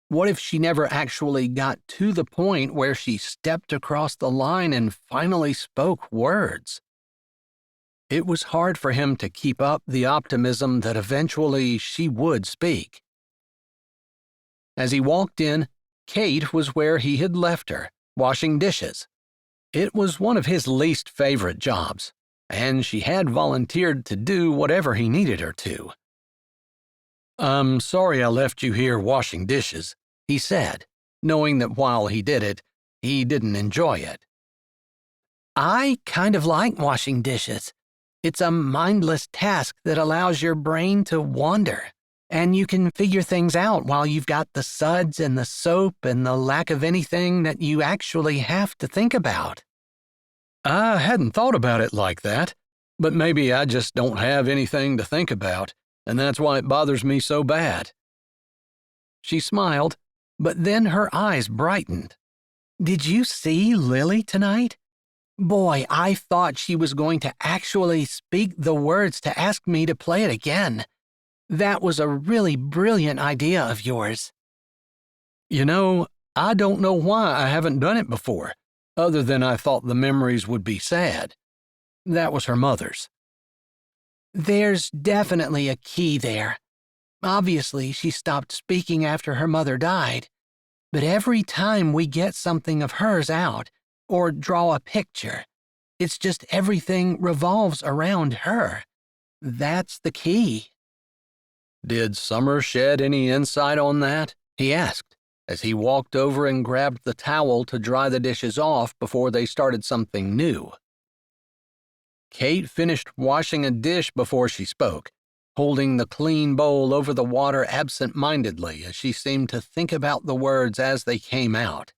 What if she never actually got to the point where she stepped across the line and finally spoke words? It was hard for him to keep up the optimism that eventually she would speak. As he walked in, Kate was where he had left her, washing dishes. It was one of his least favorite jobs, and she had volunteered to do whatever he needed her to. "I'm sorry I left you here washing dishes," he said, knowing that while he did it, he didn't enjoy it. I kind of like washing dishes. It's a mindless task that allows your brain to wander, and you can figure things out while you've got the suds and the soap and the lack of anything that you actually have to think about. I hadn't thought about it like that, but maybe I just don't have anything to think about, and that's why it bothers me so bad. She smiled, but then her eyes brightened. Did you see Lily tonight? Boy, I thought she was going to actually speak the words to ask me to play it again. That was a really brilliant idea of yours. You know, I don't know why I haven't done it before, other than I thought the memories would be sad. That was her mother's. There's definitely a key there. Obviously, she stopped speaking after her mother died, but every time we get something of hers out, or draw a picture, it's just everything revolves around her. That's the key. Did Summer shed any insight on that? He asked, as he walked over and grabbed the towel to dry the dishes off before they started something new. Kate finished washing a dish before she spoke, holding the clean bowl over the water absent-mindedly as she seemed to think about the words as they came out.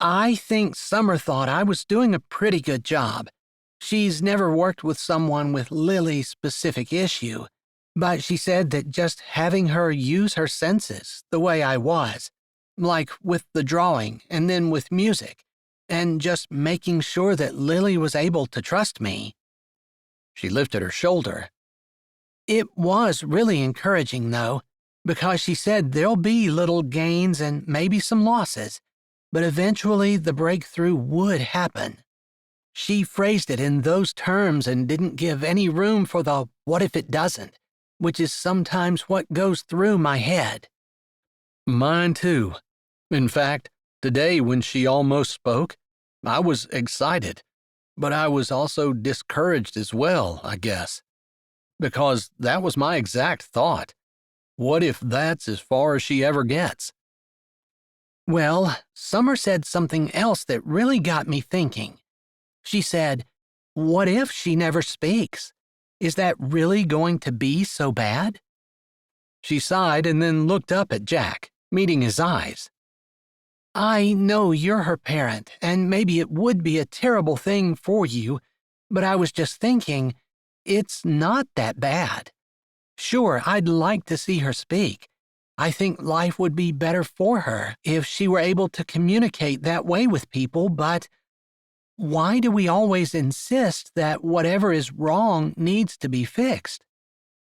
I think Summer thought I was doing a pretty good job. She's never worked with someone with Lily's specific issue, but she said that just having her use her senses the way I was, like with the drawing and then with music, and just making sure that Lily was able to trust me. She lifted her shoulder. It was really encouraging, though, because she said there'll be little gains and maybe some losses, but eventually the breakthrough would happen. She phrased it in those terms and didn't give any room for the what if it doesn't, which is sometimes what goes through my head. Mine too. In fact, today when she almost spoke, I was excited, but I was also discouraged as well, I guess. Because that was my exact thought. What if that's as far as she ever gets? Well, Summer said something else that really got me thinking. She said, what if she never speaks? Is that really going to be so bad? She sighed and then looked up at Jack, meeting his eyes. I know you're her parent, and maybe it would be a terrible thing for you, but I was just thinking, it's not that bad. Sure, I'd like to see her speak. I think life would be better for her if she were able to communicate that way with people, but why do we always insist that whatever is wrong needs to be fixed?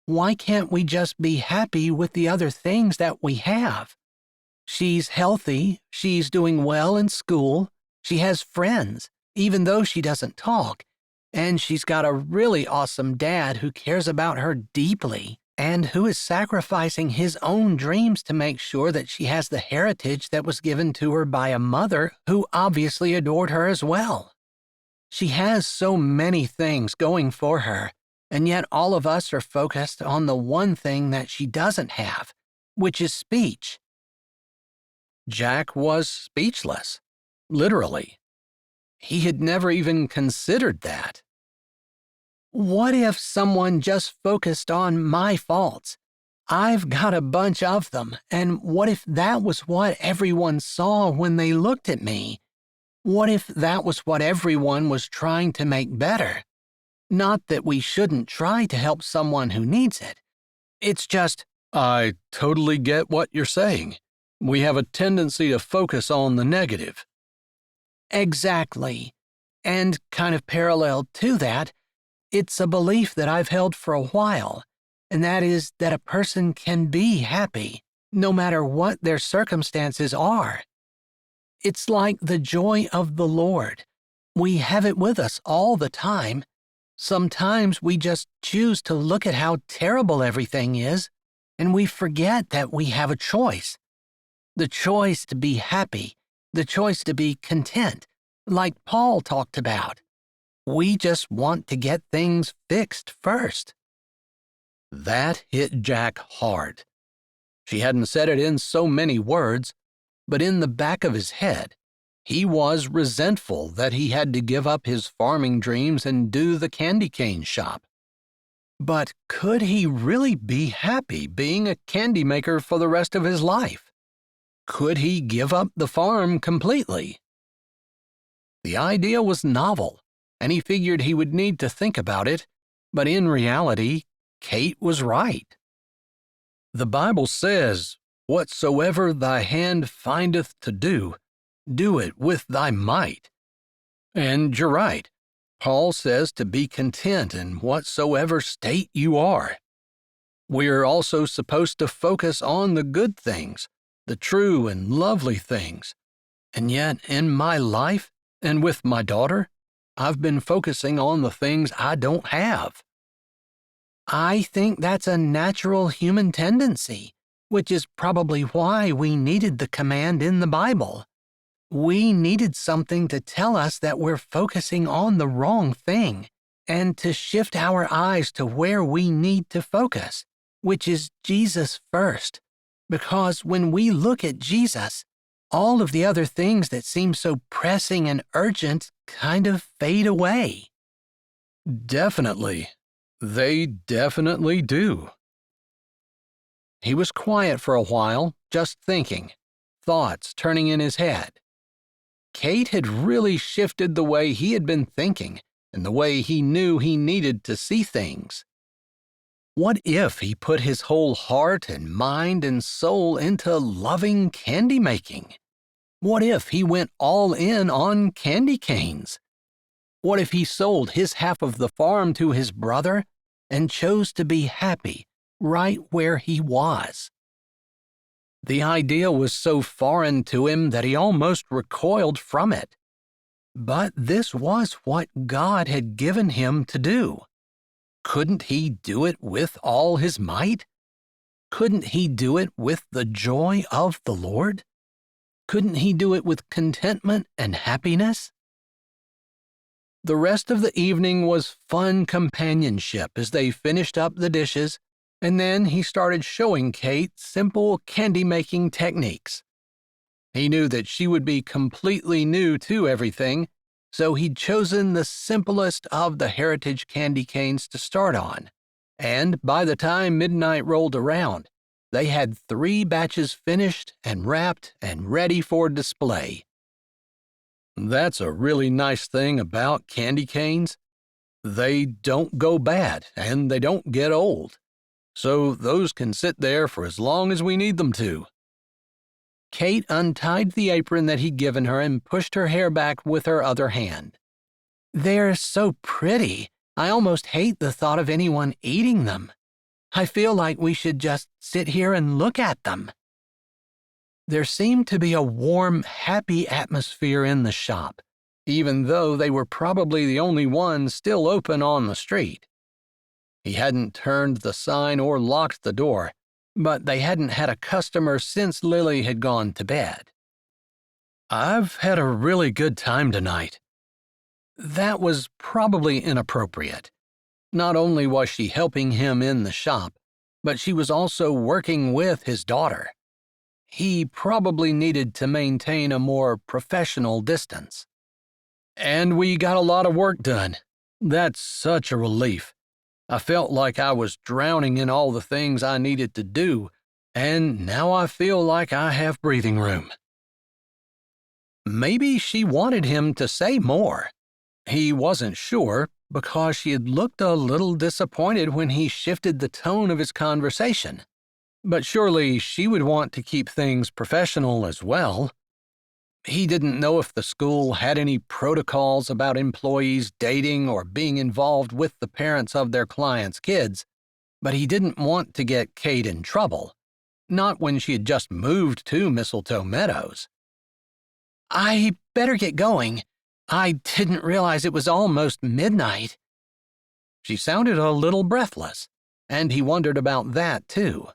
Why can't we just be happy with the other things that we have? She's healthy, she's doing well in school, she has friends, even though she doesn't talk, and she's got a really awesome dad who cares about her deeply and who is sacrificing his own dreams to make sure that she has the heritage that was given to her by a mother who obviously adored her as well. She has so many things going for her, and yet all of us are focused on the one thing that she doesn't have, which is speech. Jack was speechless, literally. He had never even considered that. What if someone just focused on my faults? I've got a bunch of them, and what if that was what everyone saw when they looked at me? What if that was what everyone was trying to make better? Not that we shouldn't try to help someone who needs it. It's just, I totally get what you're saying. We have a tendency to focus on the negative. Exactly. And kind of parallel to that, it's a belief that I've held for a while, and that is that a person can be happy, no matter what their circumstances are. It's like the joy of the Lord. We have it with us all the time. Sometimes we just choose to look at how terrible everything is, and we forget that we have a choice. The choice to be happy, the choice to be content, like Paul talked about. We just want to get things fixed first. That hit Jack hard. She hadn't said it in so many words, but in the back of his head, he was resentful that he had to give up his farming dreams and do the candy cane shop. But could he really be happy being a candy maker for the rest of his life? Could he give up the farm completely? The idea was novel, and he figured he would need to think about it, but in reality, Kate was right. The Bible says, "Whatsoever thy hand findeth to do, do it with thy might." And you're right. Paul says to be content in whatsoever state you are. We're also supposed to focus on the good things, the true and lovely things. And yet, in my life and with my daughter, I've been focusing on the things I don't have. I think that's a natural human tendency, which is probably why we needed the command in the Bible. We needed something to tell us that we're focusing on the wrong thing, and to shift our eyes to where we need to focus, which is Jesus first. Because when we look at Jesus, all of the other things that seem so pressing and urgent kind of fade away. Definitely. They definitely do. He was quiet for a while, just thinking, thoughts turning in his head. Kate had really shifted the way he had been thinking and the way he knew he needed to see things. What if he put his whole heart and mind and soul into loving candy making? What if he went all in on candy canes? What if he sold his half of the farm to his brother and chose to be happy right where he was? The idea was so foreign to him that he almost recoiled from it. But this was what God had given him to do. Couldn't he do it with all his might? Couldn't he do it with the joy of the Lord? Couldn't he do it with contentment and happiness? The rest of the evening was fun companionship as they finished up the dishes, and then he started showing Kate simple candy-making techniques. He knew that she would be completely new to everything, so he'd chosen the simplest of the heritage candy canes to start on, and by the time midnight rolled around, they had 3 batches finished and wrapped and ready for display. That's a really nice thing about candy canes. They don't go bad and they don't get old, so those can sit there for as long as we need them to. Kate untied the apron that he'd given her and pushed her hair back with her other hand. They're so pretty, I almost hate the thought of anyone eating them. I feel like we should just sit here and look at them. There seemed to be a warm, happy atmosphere in the shop, even though they were probably the only ones still open on the street. He hadn't turned the sign or locked the door, but they hadn't had a customer since Lily had gone to bed. "I've had a really good time tonight." That was probably inappropriate. Not only was she helping him in the shop, but she was also working with his daughter. He probably needed to maintain a more professional distance. "And we got a lot of work done. That's such a relief. I felt like I was drowning in all the things I needed to do, and now I feel like I have breathing room." Maybe she wanted him to say more. He wasn't sure, because she had looked a little disappointed when he shifted the tone of his conversation. But surely she would want to keep things professional as well. He didn't know if the school had any protocols about employees dating or being involved with the parents of their clients' kids, but he didn't want to get Kate in trouble, not when she had just moved to Mistletoe Meadows. "I better get going. I didn't realize it was almost midnight." She sounded a little breathless, and he wondered about that too.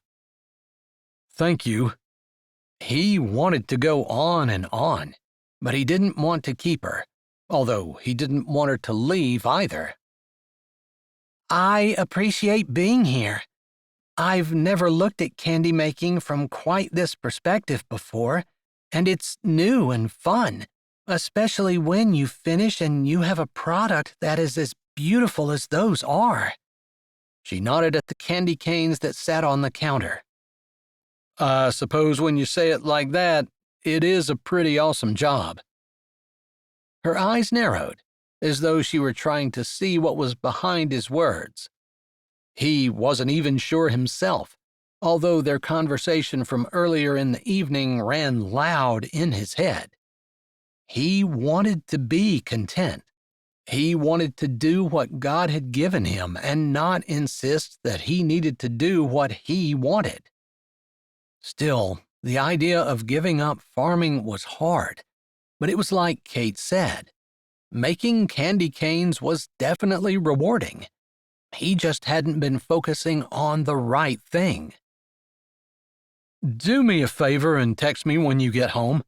"Thank you." He wanted to go on, but he didn't want to keep her, although he didn't want her to leave either. "I appreciate being here. I've never looked at candy making from quite this perspective before, and it's new and fun, especially when you finish and you have a product that is as beautiful as those are." She nodded at the candy canes that sat on the counter. "I suppose when you say it like that, it is a pretty awesome job." Her eyes narrowed, as though she were trying to see what was behind his words. He wasn't even sure himself, although their conversation from earlier in the evening ran loud in his head. He wanted to be content. He wanted to do what God had given him and not insist that he needed to do what he wanted. Still, the idea of giving up farming was hard, but it was like Kate said. Making candy canes was definitely rewarding. He just hadn't been focusing on the right thing. "Do me a favor and text me when you get home.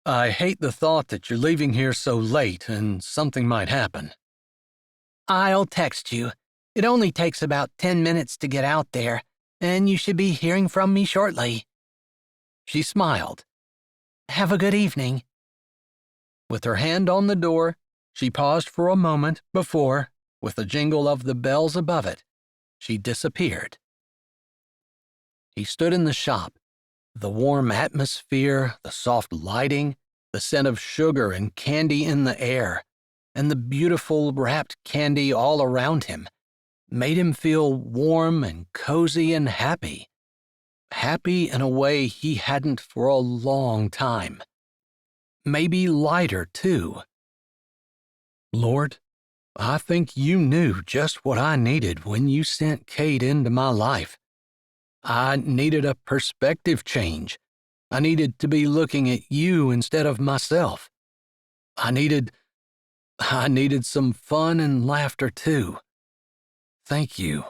I hate the thought that you're leaving here so late and something might happen." "I'll text you. It only takes about 10 minutes to get out there, and you should be hearing from me shortly." She smiled. "Have a good evening." With her hand on the door, she paused for a moment before, with the jingle of the bells above it, she disappeared. He stood in the shop. The warm atmosphere, the soft lighting, the scent of sugar and candy in the air, and the beautiful wrapped candy all around him made him feel warm and cozy and happy. Happy in a way he hadn't for a long time. Maybe lighter, too. "Lord, I think you knew just what I needed when you sent Kate into my life. I needed a perspective change. I needed to be looking at you instead of myself. I needed some fun and laughter too. Thank you."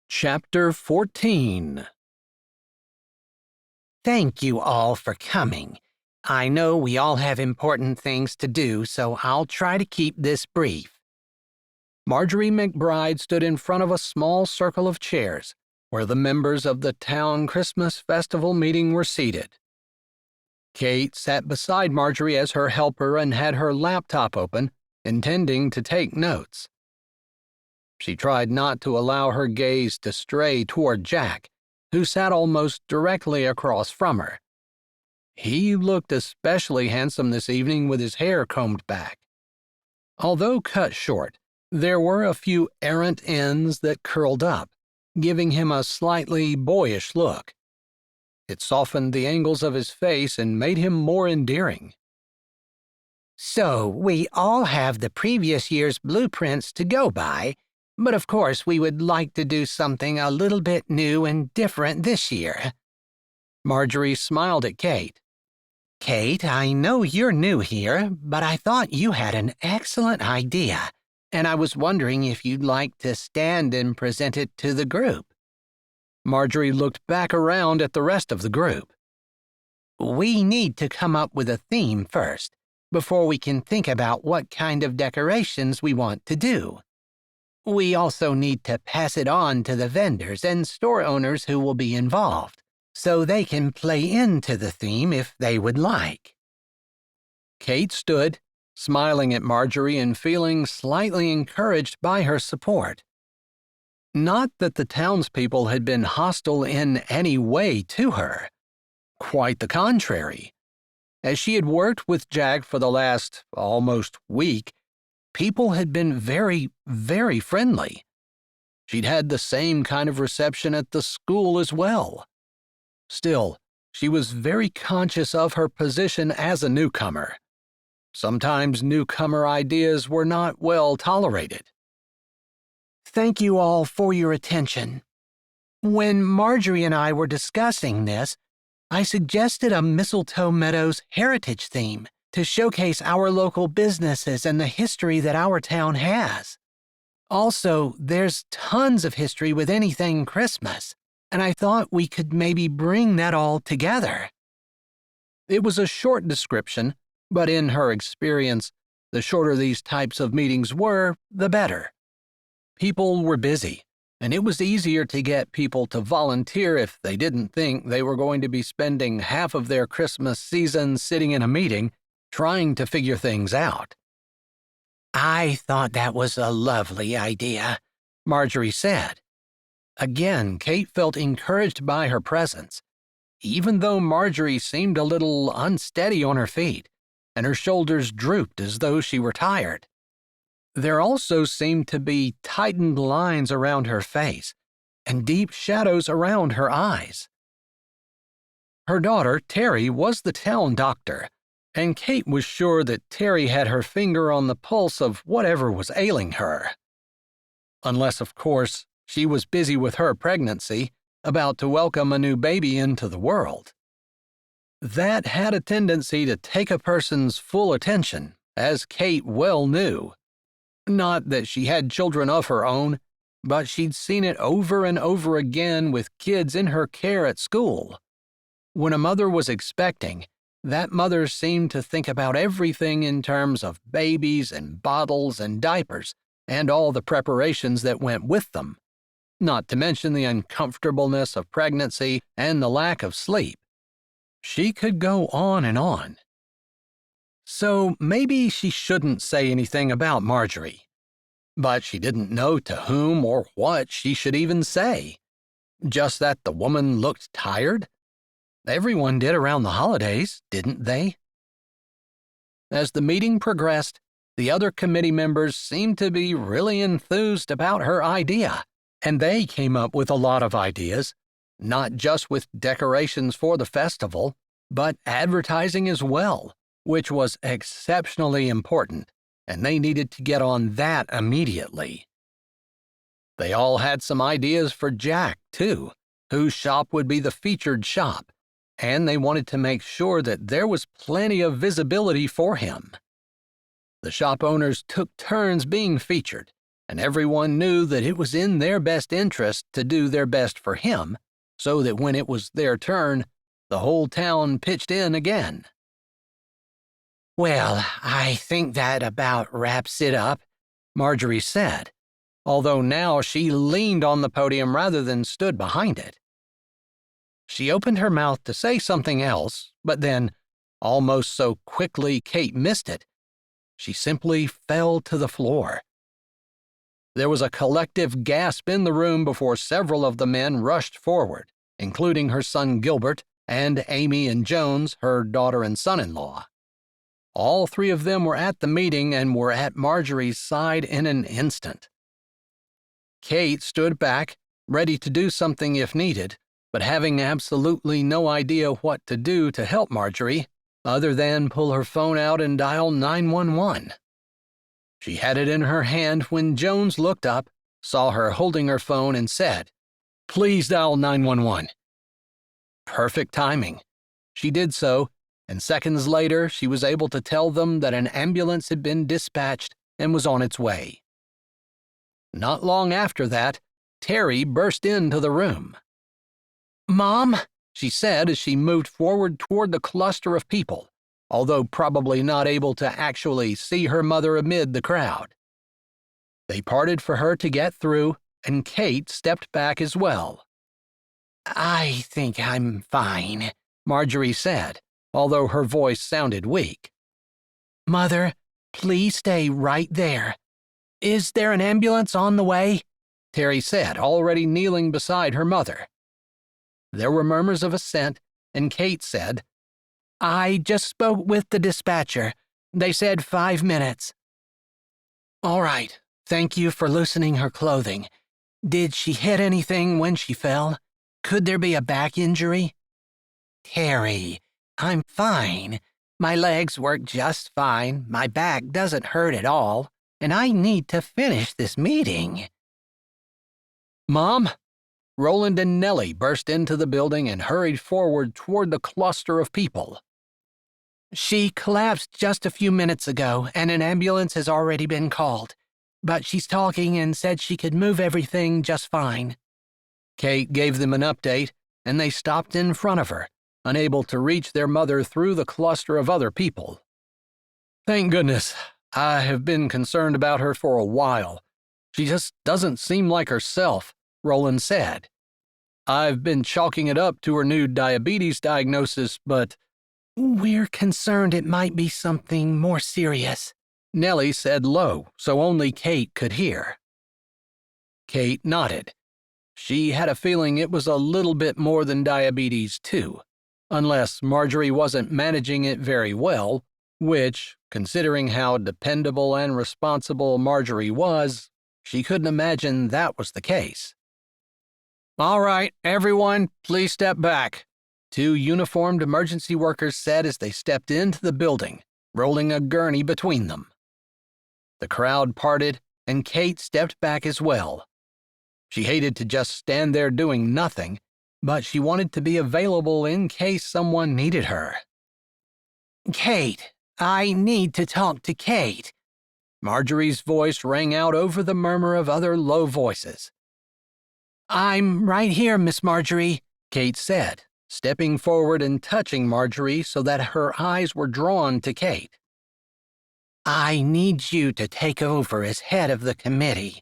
Chapter 14. Thank you all for coming. I know we all have important things to do, so I'll try to keep this brief. Marjorie McBride stood in front of a small circle of chairs where the members of the town Christmas festival meeting were seated. Kate sat beside Marjorie as her helper and had her laptop open, intending to take notes. She tried not to allow her gaze to stray toward Jack, who sat almost directly across from her. He looked especially handsome this evening with his hair combed back. Although cut short, there were a few errant ends that curled up, giving him a slightly boyish look. It softened the angles of his face and made him more endearing. "So, we all have the previous year's blueprints to go by, but of course we would like to do something a little bit new and different this year." Marjorie smiled at Kate. "Kate, I know you're new here, but I thought you had an excellent idea, and I was wondering if you'd like to stand and present it to the group." Marjorie looked back around at the rest of the group. "We need to come up with a theme first, before we can think about what kind of decorations we want to do. We also need to pass it on to the vendors and store owners who will be involved, so they can play into the theme if they would like." Kate stood, smiling at Marjorie and feeling slightly encouraged by her support. Not that the townspeople had been hostile in any way to her. Quite the contrary. As she had worked with Jack for the last almost week, people had been very, very friendly. She'd had the same kind of reception at the school as well. Still, she was very conscious of her position as a newcomer. Sometimes newcomer ideas were not well tolerated. "Thank you all for your attention. When Marjorie and I were discussing this, I suggested a Mistletoe Meadows heritage theme to showcase our local businesses and the history that our town has. Also, there's tons of history with anything Christmas, and I thought we could maybe bring that all together." It was a short description, but in her experience, the shorter these types of meetings were, the better. People were busy, and it was easier to get people to volunteer if they didn't think they were going to be spending half of their Christmas season sitting in a meeting trying to figure things out. I thought that was a lovely idea, Marjorie said. Again, Kate felt encouraged by her presence, even though Marjorie seemed a little unsteady on her feet, and her shoulders drooped as though she were tired. There also seemed to be tightened lines around her face and deep shadows around her eyes. Her daughter, Terry, was the town doctor, and Kate was sure that Terry had her finger on the pulse of whatever was ailing her. Unless, of course, she was busy with her pregnancy, about to welcome a new baby into the world. That had a tendency to take a person's full attention, as Kate well knew. Not that she had children of her own, but she'd seen it over and over again with kids in her care at school. When a mother was expecting, that mother seemed to think about everything in terms of babies and bottles and diapers and all the preparations that went with them, not to mention the uncomfortableness of pregnancy and the lack of sleep. She could go on and on. So maybe she shouldn't say anything about Marjorie. But she didn't know to whom or what she should even say. Just that the woman looked tired? Everyone did around the holidays, didn't they? As the meeting progressed, the other committee members seemed to be really enthused about her idea, and they came up with a lot of ideas, not just with decorations for the festival, but advertising as well, which was exceptionally important, and they needed to get on that immediately. They all had some ideas for Jack, too, whose shop would be the featured shop, and they wanted to make sure that there was plenty of visibility for him. The shop owners took turns being featured, and everyone knew that it was in their best interest to do their best for him, so that when it was their turn, the whole town pitched in again. Well, I think that about wraps it up, Marjorie said, although now she leaned on the podium rather than stood behind it. She opened her mouth to say something else, but then, almost so quickly Kate missed it, she simply fell to the floor. There was a collective gasp in the room before several of the men rushed forward, including her son Gilbert and Amy and Jones, her daughter and son-in-law. All three of them were at the meeting and were at Marjorie's side in an instant. Kate stood back, ready to do something if needed, but having absolutely no idea what to do to help Marjorie, other than pull her phone out and dial 911. She had it in her hand when Jones looked up, saw her holding her phone, and said, "Please dial 911. Perfect timing. She did so, and seconds later she was able to tell them that an ambulance had been dispatched and was on its way. Not long after that, Terry burst into the room. "Mom," she said as she moved forward toward the cluster of people, although probably not able to actually see her mother amid the crowd. They parted for her to get through, and Kate stepped back as well. "I think I'm fine," Marjorie said, although her voice sounded weak. "Mother, please stay right there. Is there an ambulance on the way?" Terry said, already kneeling beside her mother. There were murmurs of assent, and Kate said, "I just spoke with the dispatcher. They said 5 minutes." "All right. Thank you for loosening her clothing. Did she hit anything when she fell? Could there be a back injury?" "Terry, I'm fine. My legs work just fine. My back doesn't hurt at all, and I need to finish this meeting." "Mom!" Roland and Nellie burst into the building and hurried forward toward the cluster of people. "She collapsed just a few minutes ago, and an ambulance has already been called. But she's talking and said she could move everything just fine." Kate gave them an update, and they stopped in front of her, unable to reach their mother through the cluster of other people. "Thank goodness. I have been concerned about her for a while. She just doesn't seem like herself, Roland said. I've been chalking it up to her new diabetes diagnosis, but We're concerned it might be something more serious, Nellie said low so only Kate could hear. Kate nodded. She had a feeling it was a little bit more than diabetes, too, unless Marjorie wasn't managing it very well, which, considering how dependable and responsible Marjorie was, she couldn't imagine that was the case. All right, everyone, please step back, two uniformed emergency workers said as they stepped into the building, rolling a gurney between them. The crowd parted, and Kate stepped back as well. She hated to just stand there doing nothing, but she wanted to be available in case someone needed her. Kate, I need to talk to Kate. Marjorie's voice rang out over the murmur of other low voices. I'm right here, Miss Marjorie, Kate said, stepping forward and touching Marjorie so that her eyes were drawn to Kate. I need you to take over as head of the committee.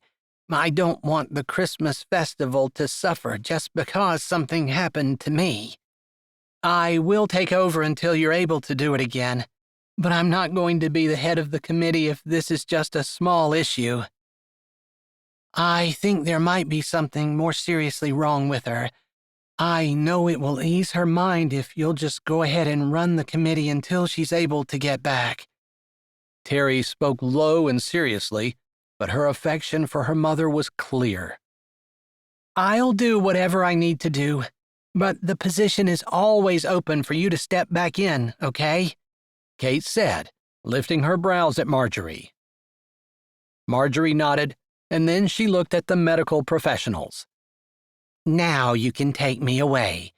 I don't want the Christmas festival to suffer just because something happened to me. I will take over until you're able to do it again, but I'm not going to be the head of the committee if this is just a small issue. I think there might be something more seriously wrong with her. I know it will ease her mind if you'll just go ahead and run the committee until she's able to get back. Terry spoke low and seriously, but her affection for her mother was clear. I'll do whatever I need to do, but the position is always open for you to step back in, okay? Kate said, lifting her brows at Marjorie. Marjorie nodded, and then she looked at the medical professionals. Now you can take me away,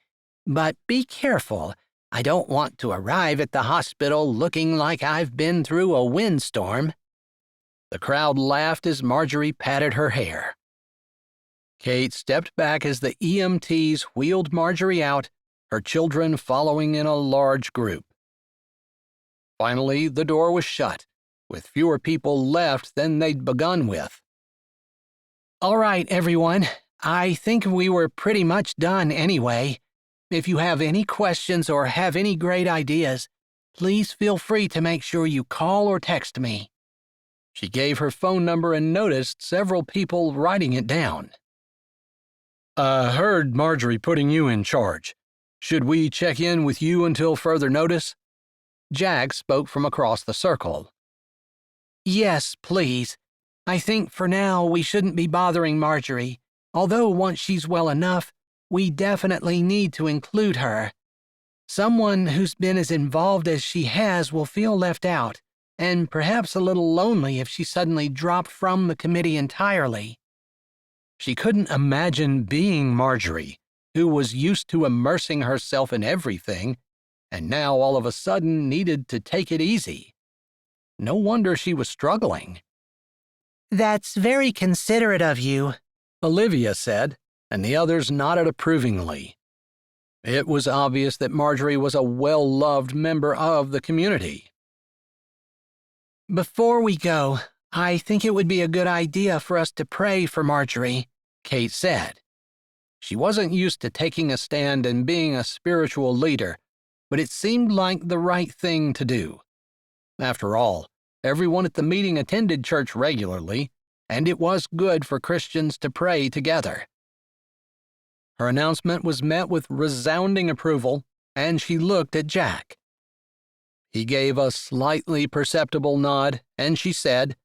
but be careful. I don't want to arrive at the hospital looking like I've been through a windstorm. The crowd laughed as Marjorie patted her hair. Kate stepped back as the EMTs wheeled Marjorie out, her children following in a large group. Finally, the door was shut, with fewer people left than they'd begun with. All right, everyone. I think we were pretty much done anyway. If you have any questions or have any great ideas, please feel free to make sure you call or text me. She gave her phone number and noticed several people writing it down. I heard Marjorie putting you in charge. Should we check in with you until further notice? Jack spoke from across the circle. Yes, please. I think for now we shouldn't be bothering Marjorie, although once she's well enough, we definitely need to include her. Someone who's been as involved as she has will feel left out, and perhaps a little lonely if she suddenly dropped from the committee entirely. She couldn't imagine being Marjorie, who was used to immersing herself in everything, and now all of a sudden needed to take it easy. No wonder she was struggling. That's very considerate of you, Olivia said, and the others nodded approvingly. It was obvious that Marjorie was a well-loved member of the community. Before we go, I think it would be a good idea for us to pray for Marjorie, Kate said. She wasn't used to taking a stand and being a spiritual leader, but it seemed like the right thing to do. After all, everyone at the meeting attended church regularly, and it was good for Christians to pray together. Her announcement was met with resounding approval, and she looked at Jack. He gave a slightly perceptible nod, and she said,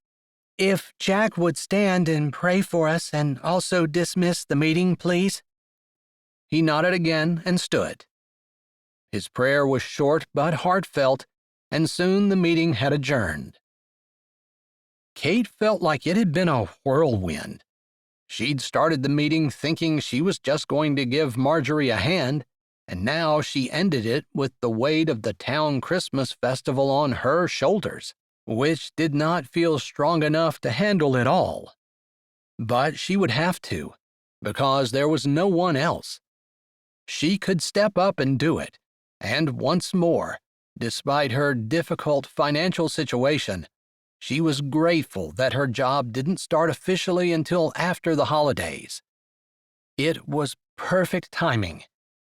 "If Jack would stand and pray for us and also dismiss the meeting, please." He nodded again and stood. His prayer was short but heartfelt, and soon the meeting had adjourned. Kate felt like it had been a whirlwind. She'd started the meeting thinking she was just going to give Marjorie a hand, and now she ended it with the weight of the town Christmas festival on her shoulders, which did not feel strong enough to handle it all. But she would have to, because there was no one else. She could step up and do it, and once more, despite her difficult financial situation, She was grateful that her job didn't start officially until after the holidays. It was perfect timing,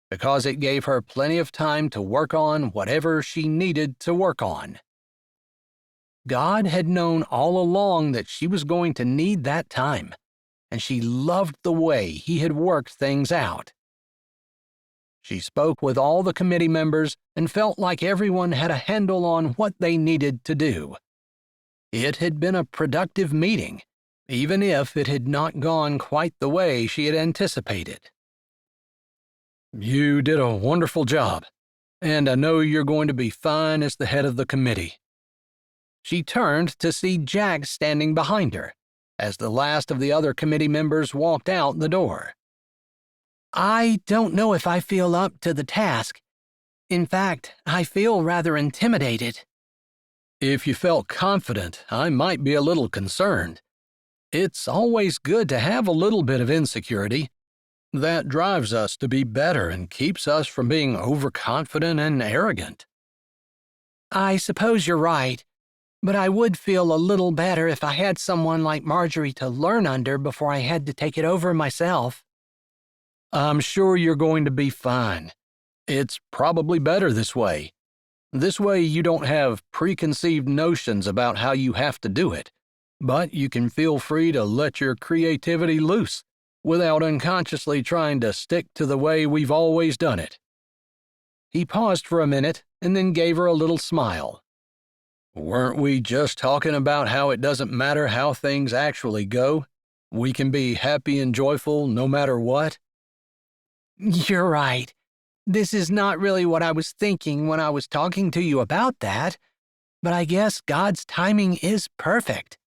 because it gave her plenty of time to work on whatever she needed to work on. God had known all along that she was going to need that time, and she loved the way He had worked things out. She spoke with all the committee members and felt like everyone had a handle on what they needed to do. It had been a productive meeting, even if it had not gone quite the way she had anticipated. "You did a wonderful job, and I know you're going to be fine as the head of the committee." She turned to see Jack standing behind her, as the last of the other committee members walked out the door. I don't know if I feel up to the task. In fact, I feel rather intimidated. If you felt confident, I might be a little concerned. It's always good to have a little bit of insecurity. That drives us to be better and keeps us from being overconfident and arrogant. I suppose you're right, but I would feel a little better if I had someone like Marjorie to learn under before I had to take it over myself. I'm sure you're going to be fine. It's probably better this way. This way you don't have preconceived notions about how you have to do it, but you can feel free to let your creativity loose without unconsciously trying to stick to the way we've always done it. He paused for a minute and then gave her a little smile. Weren't we just talking about how it doesn't matter how things actually go? We can be happy and joyful no matter what? You're right. This is not really what I was thinking when I was talking to you about that, but I guess God's timing is perfect.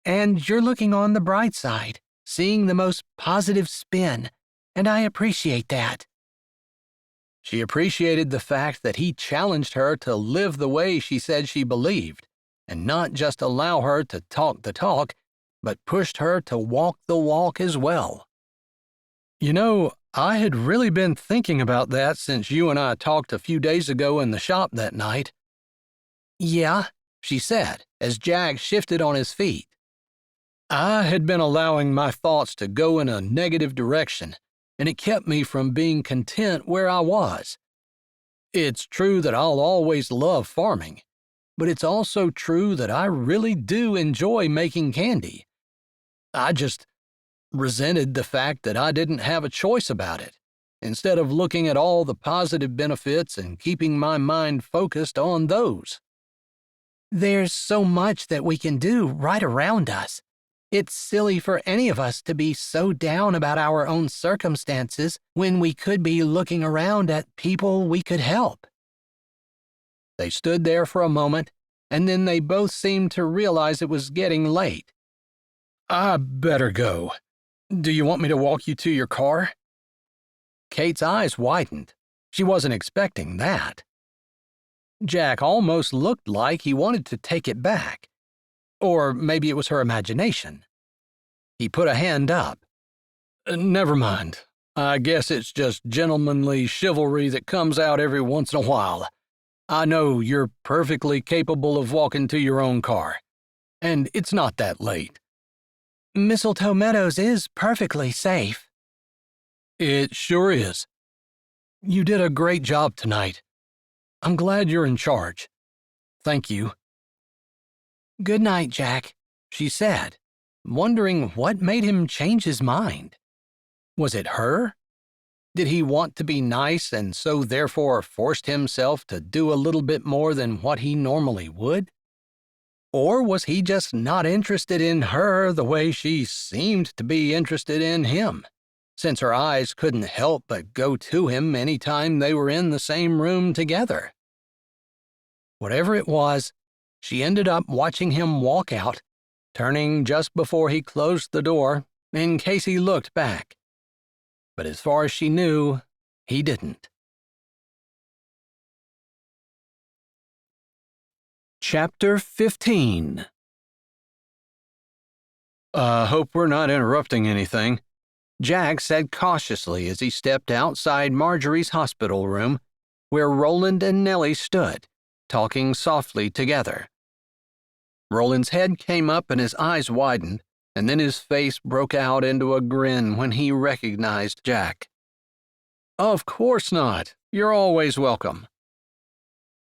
And you're looking on the bright side, seeing the most positive spin, and I appreciate that. She appreciated the fact that he challenged her to live the way she said she believed, and not just allow her to talk the talk, but pushed her to walk the walk as well. You know, I had really been thinking about that since you and I talked a few days ago in the shop that night. Yeah, she said, as Jack shifted on his feet. I had been allowing my thoughts to go in a negative direction, and it kept me from being content where I was. It's true that I'll always love farming, but it's also true that I really do enjoy making candy. I just resented the fact that I didn't have a choice about it, instead of looking at all the positive benefits and keeping my mind focused on those. There's so much that we can do right around us. It's silly for any of us to be so down about our own circumstances when we could be looking around at people we could help. They stood there for a moment, and then they both seemed to realize it was getting late. I better go. Do you want me to walk you to your car? Kate's eyes widened. She wasn't expecting that. Jack almost looked like he wanted to take it back. Or maybe it was her imagination. He put a hand up. Never mind. I guess it's just gentlemanly chivalry that comes out every once in a while. I know you're perfectly capable of walking to your own car. And it's not that late. Mistletoe Meadows is perfectly safe. It sure is. You did a great job tonight. I'm glad you're in charge. Thank you. Good night, Jack, she said, wondering what made him change his mind. Was it her? Did he want to be nice and so therefore forced himself to do a little bit more than what he normally would? Or was he just not interested in her the way she seemed to be interested in him, since her eyes couldn't help but go to him any time they were in the same room together? Whatever it was, she ended up watching him walk out, turning just before he closed the door in case he looked back. But as far as she knew, he didn't. Chapter 15. I hope we're not interrupting anything, Jack said cautiously as he stepped outside Marjorie's hospital room, where Roland and Nellie stood, talking softly together. Roland's head came up and his eyes widened, and then his face broke out into a grin when he recognized Jack. "Of course not. You're always welcome."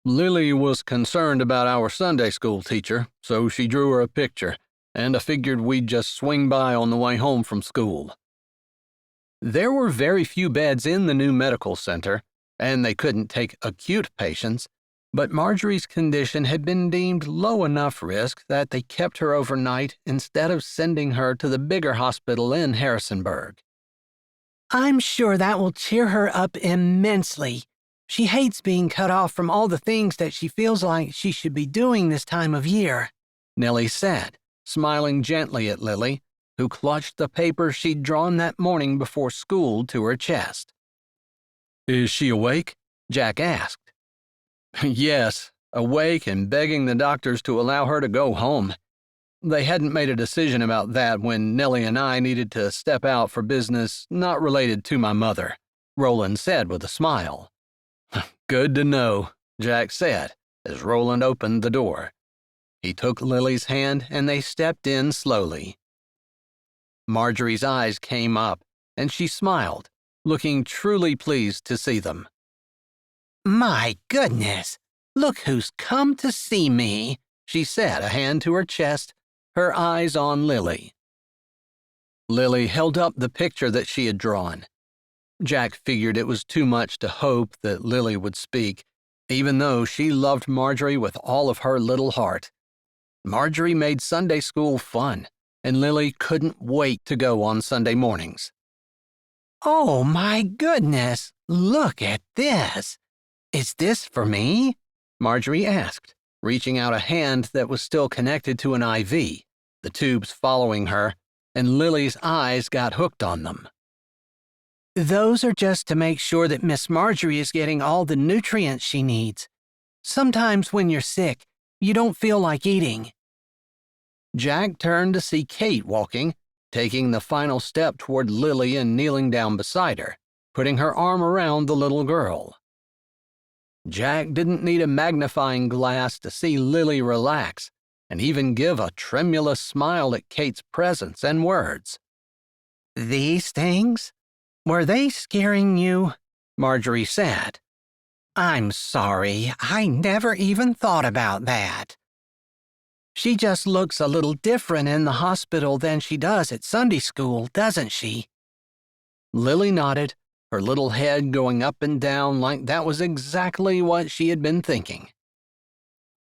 Lily was concerned about our Sunday school teacher, so she drew her a picture, and I figured we'd just swing by on the way home from school. There were very few beds in the new medical center, and they couldn't take acute patients, but Marjorie's condition had been deemed low enough risk that they kept her overnight instead of sending her to the bigger hospital in Harrisonburg. "I'm sure that will cheer her up immensely. She hates being cut off from all the things that she feels like she should be doing this time of year," Nellie said, smiling gently at Lily, who clutched the paper she'd drawn that morning before school to her chest. "Is she awake?" Jack asked. "Yes, awake and begging the doctors to allow her to go home. They hadn't made a decision about that when Nellie and I needed to step out for business not related to my mother," Roland said with a smile. "Good to know," Jack said as Roland opened the door. He took Lily's hand and they stepped in slowly. Marjorie's eyes came up and she smiled, looking truly pleased to see them. "My goodness, look who's come to see me," she said, a hand to her chest, her eyes on Lily. Lily held up the picture that she had drawn. Jack figured it was too much to hope that Lily would speak, even though she loved Marjorie with all of her little heart. Marjorie made Sunday school fun, and Lily couldn't wait to go on Sunday mornings. "Oh my goodness, look at this. Is this for me?" Marjorie asked, reaching out a hand that was still connected to an IV, the tubes following her, and Lily's eyes got hooked on them. "Those are just to make sure that Miss Marjorie is getting all the nutrients she needs. Sometimes when you're sick, you don't feel like eating." Jack turned to see Kate walking, taking the final step toward Lily and kneeling down beside her, putting her arm around the little girl. Jack didn't need a magnifying glass to see Lily relax and even give a tremulous smile at Kate's presence and words. "These things? Were they scaring you?" Marjorie said. "I'm sorry, I never even thought about that. She just looks a little different in the hospital than she does at Sunday school, doesn't she?" Lily nodded, her little head going up and down like that was exactly what she had been thinking.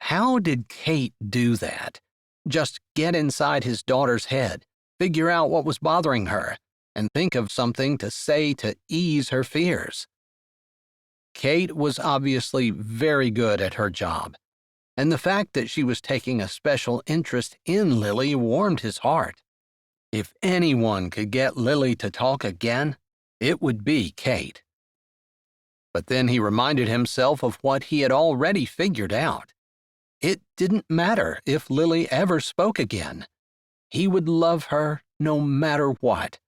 How did Kate do that? Just get inside his daughter's head, figure out what was bothering her, and think of something to say to ease her fears. Kate was obviously very good at her job, and the fact that she was taking a special interest in Lily warmed his heart. If anyone could get Lily to talk again, it would be Kate. But then he reminded himself of what he had already figured out. It didn't matter if Lily ever spoke again. He would love her no matter what.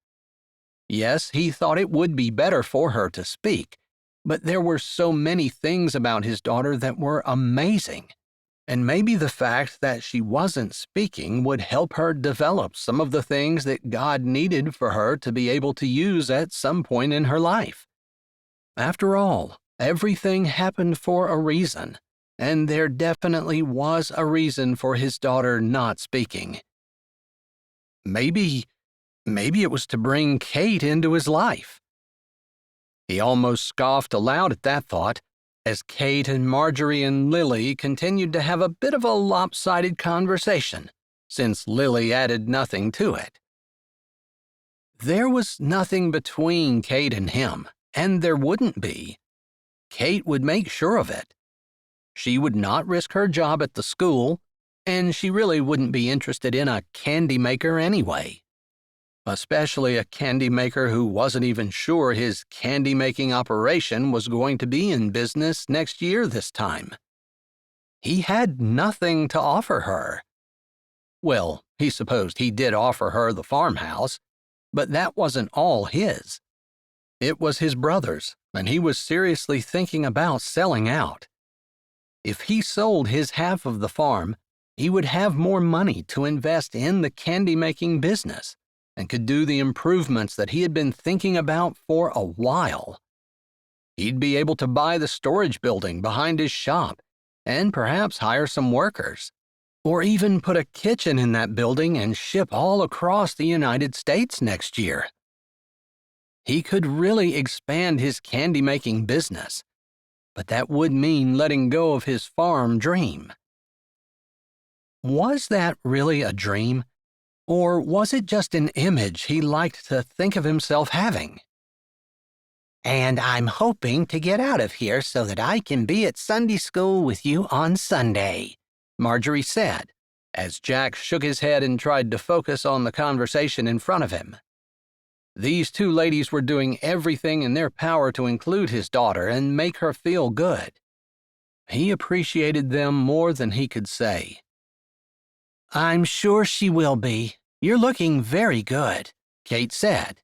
Yes, he thought it would be better for her to speak, but there were so many things about his daughter that were amazing. And maybe the fact that she wasn't speaking would help her develop some of the things that God needed for her to be able to use at some point in her life. After all, everything happened for a reason, and there definitely was a reason for his daughter not speaking. Maybe it was to bring Kate into his life. He almost scoffed aloud at that thought, as Kate and Marjorie and Lily continued to have a bit of a lopsided conversation, since Lily added nothing to it. There was nothing between Kate and him, and there wouldn't be. Kate would make sure of it. She would not risk her job at the school, and she really wouldn't be interested in a candy maker anyway. Especially a candy maker who wasn't even sure his candy-making operation was going to be in business next year this time. He had nothing to offer her. Well, he supposed he did offer her the farmhouse, but that wasn't all his. It was his brother's, and he was seriously thinking about selling out. If he sold his half of the farm, he would have more money to invest in the candy-making business and could do the improvements that he had been thinking about for a while. He'd be able to buy the storage building behind his shop and perhaps hire some workers, or even put a kitchen in that building and ship all across the United States next year. He could really expand his candy-making business, but that would mean letting go of his farm dream. Was that really a dream, or was it just an image he liked to think of himself having? And I'm hoping to get out of here so that I can be at Sunday school with you on Sunday, Marjorie said, as Jack shook his head and tried to focus on the conversation in front of him. These two ladies were doing everything in their power to include his daughter and make her feel good. He appreciated them more than he could say. I'm sure she will be. You're looking very good, Kate said.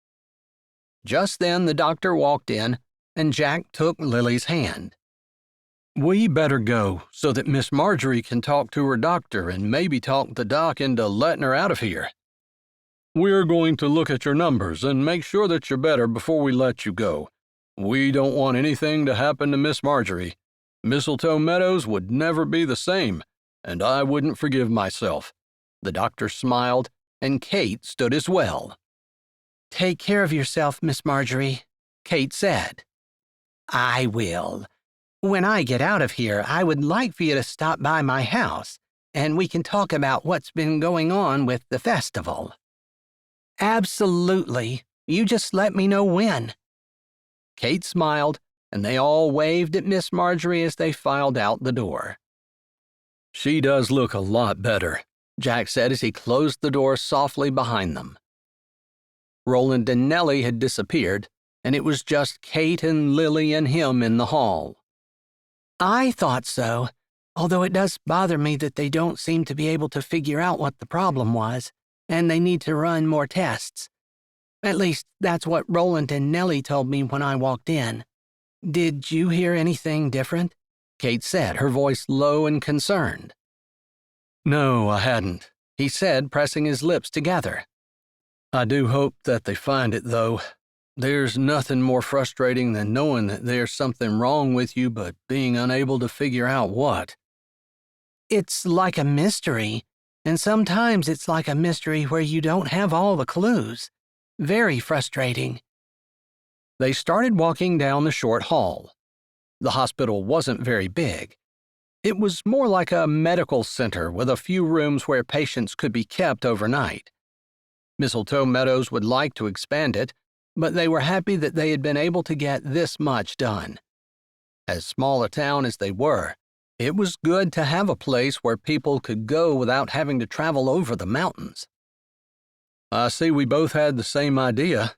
Just then the doctor walked in, and Jack took Lily's hand. We better go so that Miss Marjorie can talk to her doctor and maybe talk the doc into letting her out of here. We're going to look at your numbers and make sure that you're better before we let you go. We don't want anything to happen to Miss Marjorie. Mistletoe Meadows would never be the same, and I wouldn't forgive myself. The doctor smiled, and Kate stood as well. Take care of yourself, Miss Marjorie, Kate said. I will. When I get out of here, I would like for you to stop by my house, and we can talk about what's been going on with the festival. Absolutely. You just let me know when. Kate smiled, and they all waved at Miss Marjorie as they filed out the door. She does look a lot better, Jack said as he closed the door softly behind them. Roland and Nellie had disappeared, and it was just Kate and Lily and him in the hall. I thought so, although it does bother me that they don't seem to be able to figure out what the problem was, and they need to run more tests. At least, that's what Roland and Nellie told me when I walked in. Did you hear anything different? Kate said, her voice low and concerned. No, I hadn't, he said, pressing his lips together. I do hope that they find it, though. There's nothing more frustrating than knowing that there's something wrong with you but being unable to figure out what. It's like a mystery, and sometimes it's like a mystery where you don't have all the clues. Very frustrating. They started walking down the short hall. The hospital wasn't very big. It was more like a medical center with a few rooms where patients could be kept overnight. Mistletoe Meadows would like to expand it, but they were happy that they had been able to get this much done. As small a town as they were, it was good to have a place where people could go without having to travel over the mountains. I see we both had the same idea.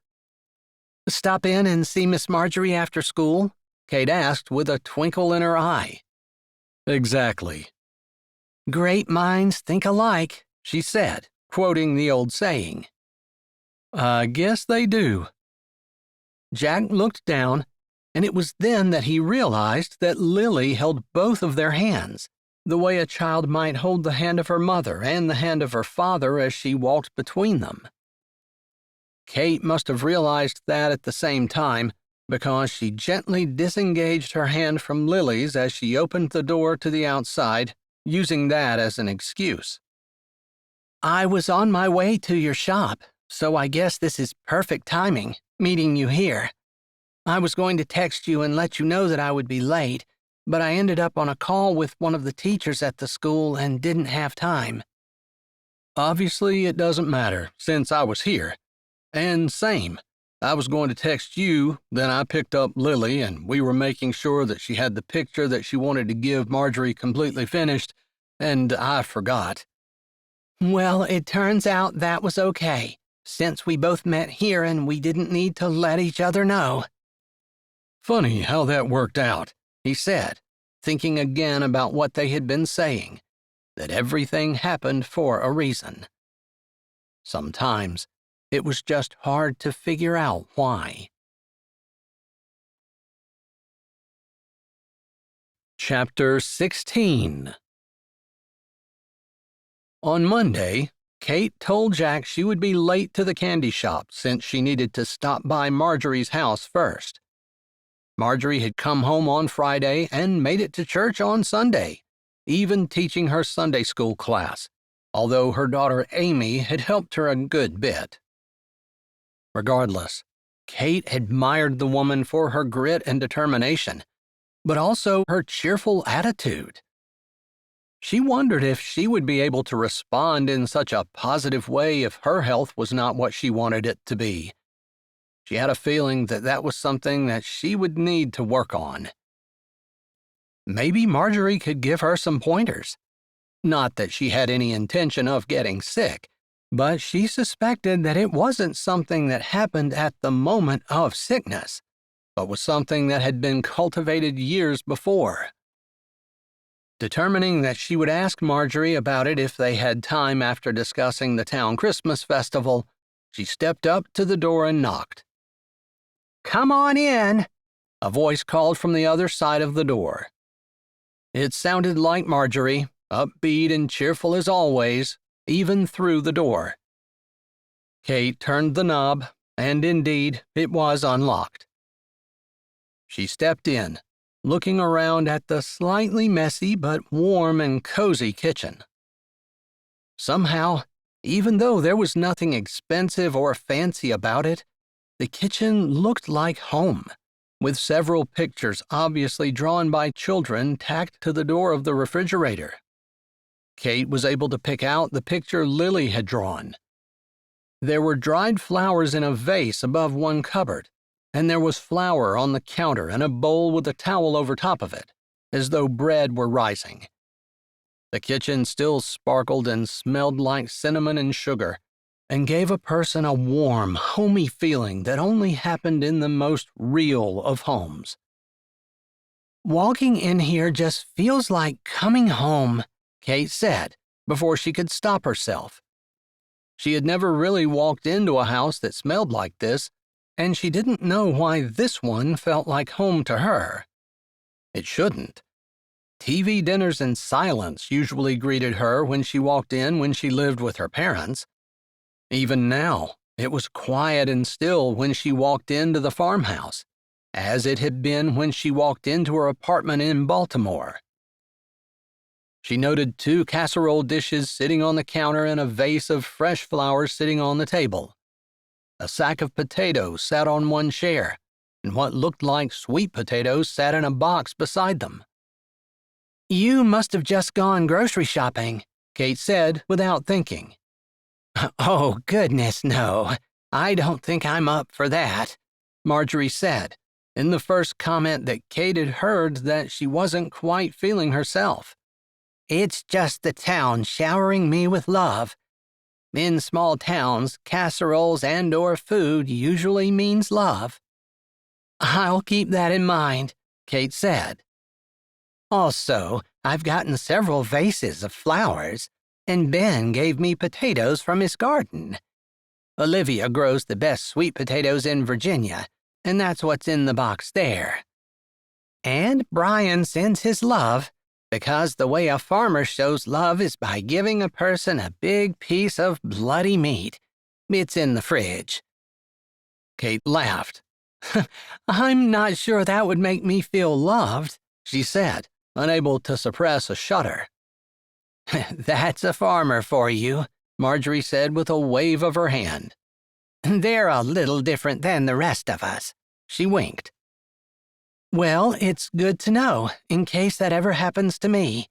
Stop in and see Miss Marjorie after school? Kate asked with a twinkle in her eye. Exactly. Great minds think alike, she said, quoting the old saying. I guess they do. Jack looked down, and it was then that he realized that Lily held both of their hands, the way a child might hold the hand of her mother and the hand of her father as she walked between them. Kate must have realized that at the same time, because she gently disengaged her hand from Lily's as she opened the door to the outside, using that as an excuse. I was on my way to your shop, so I guess this is perfect timing, meeting you here. I was going to text you and let you know that I would be late, but I ended up on a call with one of the teachers at the school and didn't have time. Obviously, it doesn't matter, since I was here. And same. I was going to text you, then I picked up Lily, and we were making sure that she had the picture that she wanted to give Marjorie completely finished, and I forgot. Well, it turns out that was okay, since we both met here and we didn't need to let each other know. Funny how that worked out, he said, thinking again about what they had been saying, that everything happened for a reason. Sometimes it was just hard to figure out why. Chapter 16 On Monday, Kate told Jack she would be late to the candy shop since she needed to stop by Marjorie's house first. Marjorie had come home on Friday and made it to church on Sunday, even teaching her Sunday school class, although her daughter Amy had helped her a good bit. Regardless, Kate admired the woman for her grit and determination, but also her cheerful attitude. She wondered if she would be able to respond in such a positive way if her health was not what she wanted it to be. She had a feeling that that was something that she would need to work on. Maybe Marjorie could give her some pointers. Not that she had any intention of getting sick, but she suspected that it wasn't something that happened at the moment of sickness, but was something that had been cultivated years before. Determining that she would ask Marjorie about it if they had time after discussing the town Christmas festival, she stepped up to the door and knocked. "Come on in," a voice called from the other side of the door. It sounded like Marjorie, upbeat and cheerful as always, even through the door. Kate turned the knob, and indeed, it was unlocked. She stepped in, looking around at the slightly messy but warm and cozy kitchen. Somehow, even though there was nothing expensive or fancy about it, the kitchen looked like home, with several pictures obviously drawn by children tacked to the door of the refrigerator. Kate was able to pick out the picture Lily had drawn. There were dried flowers in a vase above one cupboard, and there was flour on the counter and a bowl with a towel over top of it, as though bread were rising. The kitchen still sparkled and smelled like cinnamon and sugar, and gave a person a warm, homey feeling that only happened in the most real of homes. "Walking in here just feels like coming home," Kate said, before she could stop herself. She had never really walked into a house that smelled like this, and she didn't know why this one felt like home to her. It shouldn't. TV dinners and silence usually greeted her when she walked in when she lived with her parents. Even now, it was quiet and still when she walked into the farmhouse, as it had been when she walked into her apartment in Baltimore. She noted 2 casserole dishes sitting on the counter and a vase of fresh flowers sitting on the table. A sack of potatoes sat on one chair, and what looked like sweet potatoes sat in a box beside them. "You must have just gone grocery shopping," Kate said without thinking. "Oh, goodness, no. I don't think I'm up for that," Marjorie said, in the first comment that Kate had heard that she wasn't quite feeling herself. "It's just the town showering me with love. In small towns, casseroles and/or food usually means love." "I'll keep that in mind," Kate said. "Also, I've gotten several vases of flowers, and Ben gave me potatoes from his garden. Olivia grows the best sweet potatoes in Virginia, and that's what's in the box there. And Brian sends his love, because the way a farmer shows love is by giving a person a big piece of bloody meat. It's in the fridge." Kate laughed. "I'm not sure that would make me feel loved," she said, unable to suppress a shudder. "That's a farmer for you," Marjorie said with a wave of her hand. "They're a little different than the rest of us." She winked. "Well, it's good to know, in case that ever happens to me.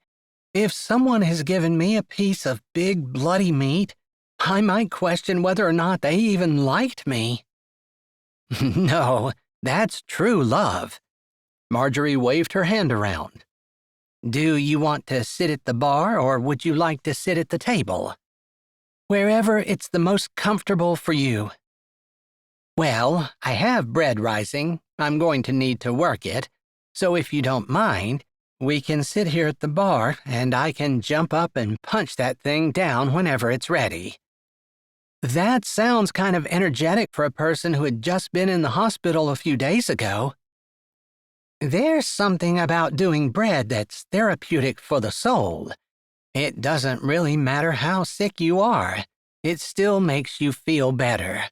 If someone has given me a piece of big bloody meat, I might question whether or not they even liked me." "No, that's true love." Marjorie waved her hand around. "Do you want to sit at the bar, or would you like to sit at the table?" "Wherever it's the most comfortable for you." "Well, I have bread rising. I'm going to need to work it. So if you don't mind, we can sit here at the bar, and I can jump up and punch that thing down whenever it's ready." "That sounds kind of energetic for a person who had just been in the hospital a few days ago." "There's something about doing bread that's therapeutic for the soul. It doesn't really matter how sick you are. It still makes you feel better.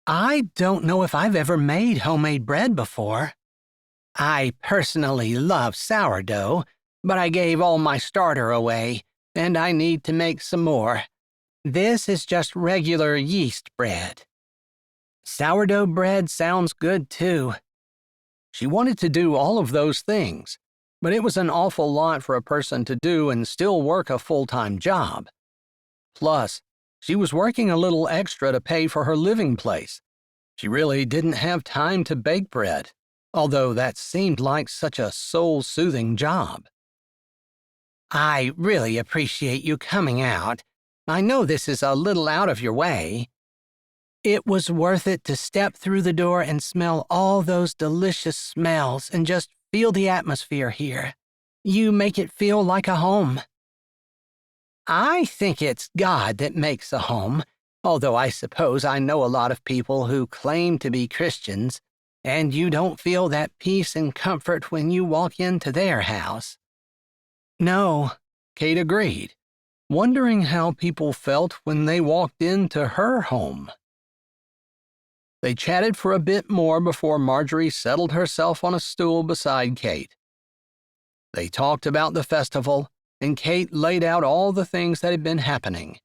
I don't know if I've ever made homemade bread before. I personally love sourdough, but I gave all my starter away, and I need to make some more. This is just regular yeast bread. Sourdough bread sounds good too. She wanted to do all of those things, but it was an awful lot for a person to do and still work a full-time job. Plus, she was working a little extra to pay for her living place. She really didn't have time to bake bread, although that seemed like such a soul-soothing job. I really appreciate you coming out. I know this is a little out of your way. It was worth it to step through the door and smell all those delicious smells and just feel the atmosphere here. You make it feel like a home. I think it's God that makes a home, although I suppose I know a lot of people who claim to be Christians, and you don't feel that peace and comfort when you walk into their house. No, Kate agreed, wondering how people felt when they walked into her home. They chatted for a bit more before Marjorie settled herself on a stool beside Kate. They talked about the festival, and Kate laid out all the things that had been happening.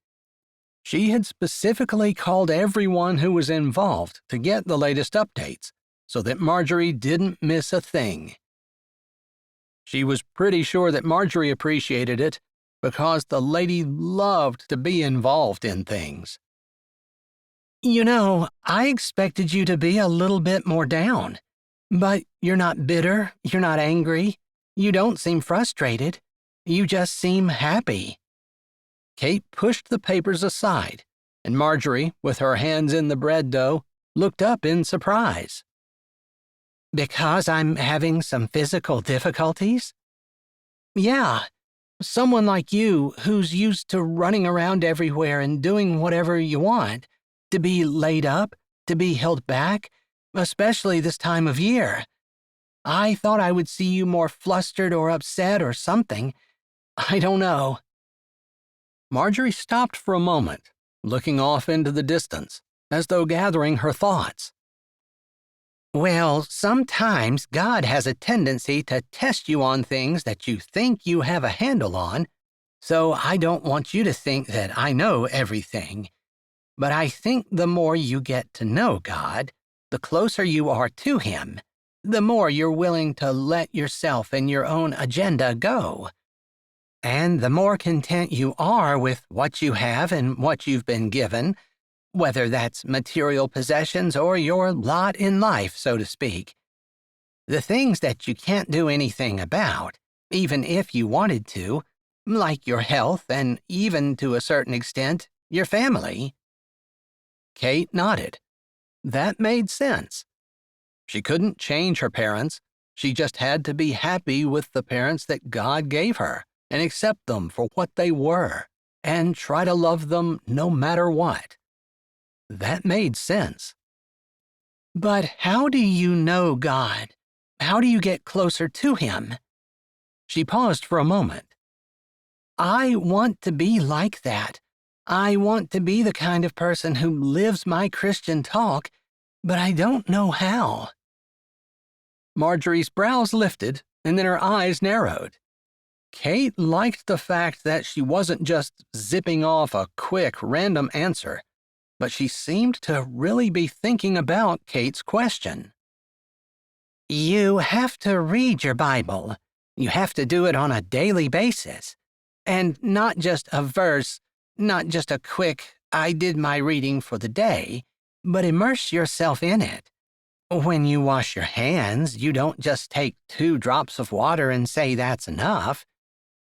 She had specifically called everyone who was involved to get the latest updates, so that Marjorie didn't miss a thing. She was pretty sure that Marjorie appreciated it, because the lady loved to be involved in things. You know, I expected you to be a little bit more down. But you're not bitter, you're not angry, you don't seem frustrated. You just seem happy. Kate pushed the papers aside, and Marjorie, with her hands in the bread dough, looked up in surprise. Because I'm having some physical difficulties? Yeah, someone like you who's used to running around everywhere and doing whatever you want, to be laid up, to be held back, especially this time of year. I thought I would see you more flustered or upset or something. I don't know. Marjorie stopped for a moment, looking off into the distance, as though gathering her thoughts. Well, sometimes God has a tendency to test you on things that you think you have a handle on, so I don't want you to think that I know everything. But I think the more you get to know God, the closer you are to Him, the more you're willing to let yourself and your own agenda go. And the more content you are with what you have and what you've been given, whether that's material possessions or your lot in life, so to speak. The things that you can't do anything about, even if you wanted to, like your health and even to a certain extent, your family. Kate nodded. That made sense. She couldn't change her parents. She just had to be happy with the parents that God gave her and accept them for what they were and try to love them no matter what. That made sense. But how do you know God? How do you get closer to Him? She paused for a moment. I want to be like that. I want to be the kind of person who lives my Christian talk, but I don't know how. Marjorie's brows lifted, and then her eyes narrowed. Kate liked the fact that she wasn't just zipping off a quick, random answer, but she seemed to really be thinking about Kate's question. You have to read your Bible. You have to do it on a daily basis. And not just a verse, not just a quick, I did my reading for the day, but immerse yourself in it. When you wash your hands, you don't just take 2 drops of water and say that's enough.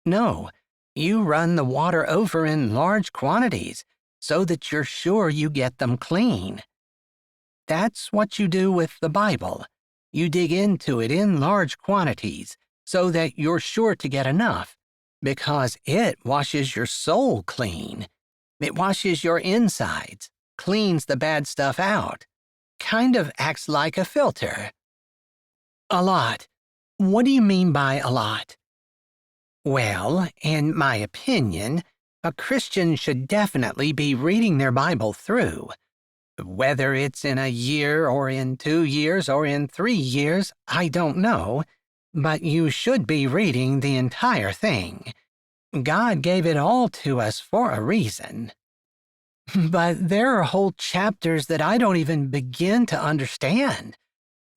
No, you run the water over in large quantities so that you're sure you get them clean. That's what you do with the Bible. You dig into it in large quantities so that you're sure to get enough, because it washes your soul clean. It washes your insides, cleans the bad stuff out, kind of acts like a filter. A lot. What do you mean by a lot? Well, in my opinion, a Christian should definitely be reading their Bible through. Whether it's in a year or in 2 years or in 3 years, I don't know, but you should be reading the entire thing. God gave it all to us for a reason. But there are whole chapters that I don't even begin to understand.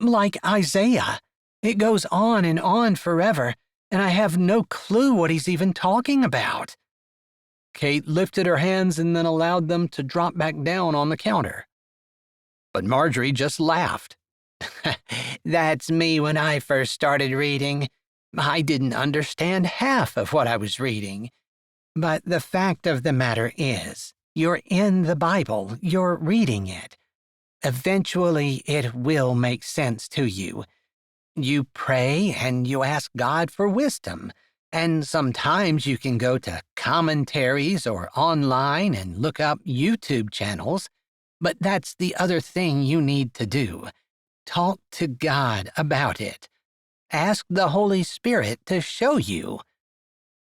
Like Isaiah. It goes on and on forever, and I have no clue what he's even talking about. Kate lifted her hands and then allowed them to drop back down on the counter. But Marjorie just laughed. That's me when I first started reading. I didn't understand half of what I was reading. But the fact of the matter is, you're in the Bible, you're reading it. Eventually, it will make sense to you. You pray and you ask God for wisdom, and sometimes you can go to commentaries or online and look up YouTube channels, but that's the other thing you need to do. Talk to God about it. Ask the Holy Spirit to show you.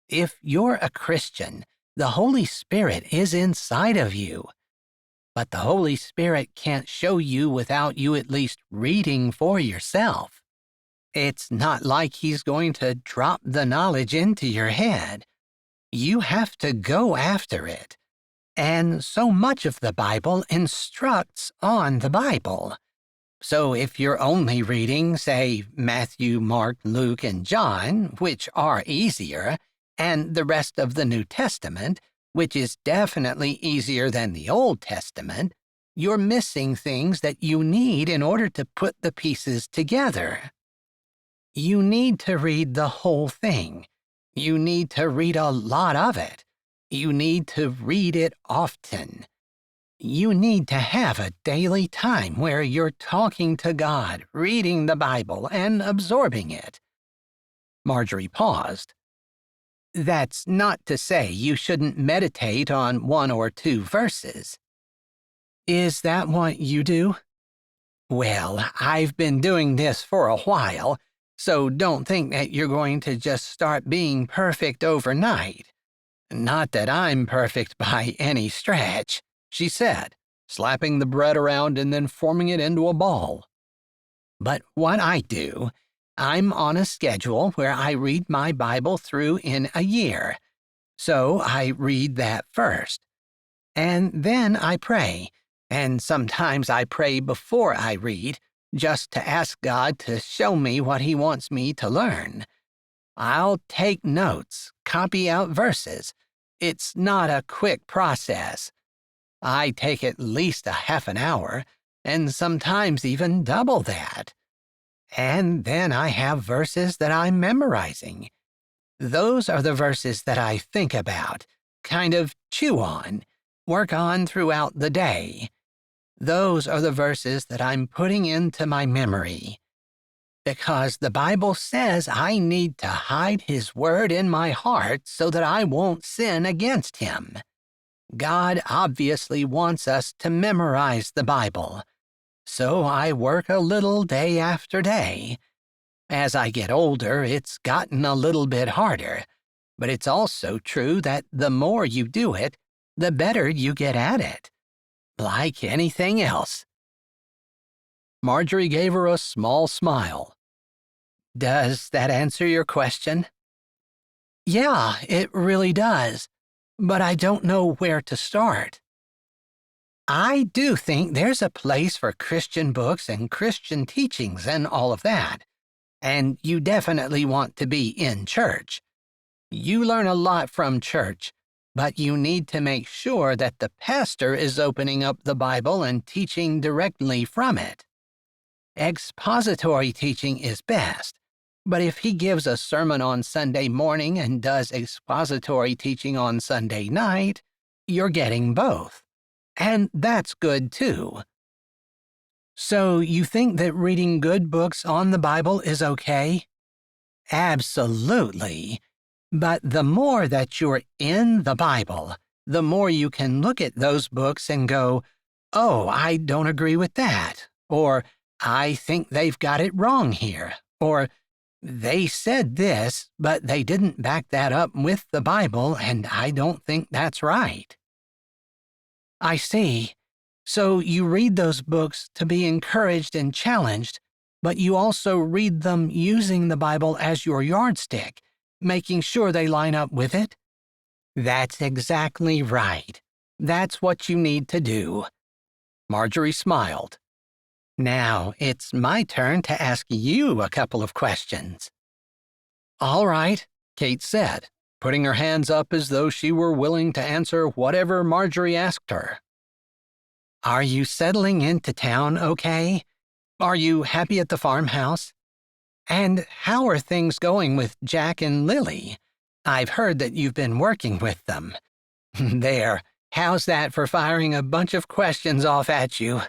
If you're a Christian, the Holy Spirit is inside of you. But the Holy Spirit can't show you without you at least reading for yourself. It's not like he's going to drop the knowledge into your head. You have to go after it. And so much of the Bible instructs on the Bible. So if you're only reading, say, Matthew, Mark, Luke, and John, which are easier, and the rest of the New Testament, which is definitely easier than the Old Testament, you're missing things that you need in order to put the pieces together. You need to read the whole thing. You need to read a lot of it. You need to read it often. You need to have a daily time where you're talking to God, reading the Bible, and absorbing it. Marjorie paused. That's not to say you shouldn't meditate on 1 or 2 verses. Is that what you do? Well, I've been doing this for a while, so don't think that you're going to just start being perfect overnight. Not that I'm perfect by any stretch, she said, slapping the bread around and then forming it into a ball. But what I do, I'm on a schedule where I read my Bible through in a year. So I read that first. And then I pray, and sometimes I pray before I read, just to ask God to show me what he wants me to learn. I'll take notes, copy out verses. It's not a quick process. I take at least a half an hour, and sometimes even double that. And then I have verses that I'm memorizing. Those are the verses that I think about, kind of chew on, work on throughout the day. Those are the verses that I'm putting into my memory. Because the Bible says I need to hide his word in my heart so that I won't sin against him. God obviously wants us to memorize the Bible. So I work a little day after day. As I get older, it's gotten a little bit harder, but it's also true that the more you do it, the better you get at it. Like anything else. Marjorie gave her a small smile. Does that answer your question? Yeah, it really does, but I don't know where to start. I do think there's a place for Christian books and Christian teachings and all of that, and you definitely want to be in church. You learn a lot from church, but you need to make sure that the pastor is opening up the Bible and teaching directly from it. Expository teaching is best, but if he gives a sermon on Sunday morning and does expository teaching on Sunday night, you're getting both. And that's good too. So you think that reading good books on the Bible is okay? Absolutely. But the more that you're in the Bible, the more you can look at those books and go, oh, I don't agree with that, or I think they've got it wrong here, or They said this, but they didn't back that up with the Bible, and I don't think that's right. I see. So you read those books to be encouraged and challenged, but you also read them using the Bible as your yardstick, making sure they line up with it? That's exactly right. That's what you need to do. Marjorie smiled. Now it's my turn to ask you a couple of questions. All right, Kate said, putting her hands up as though she were willing to answer whatever Marjorie asked her. Are you settling into town okay? Are you happy at the farmhouse? And how are things going with Jack and Lily? I've heard that you've been working with them. There, how's that for firing a bunch of questions off at you?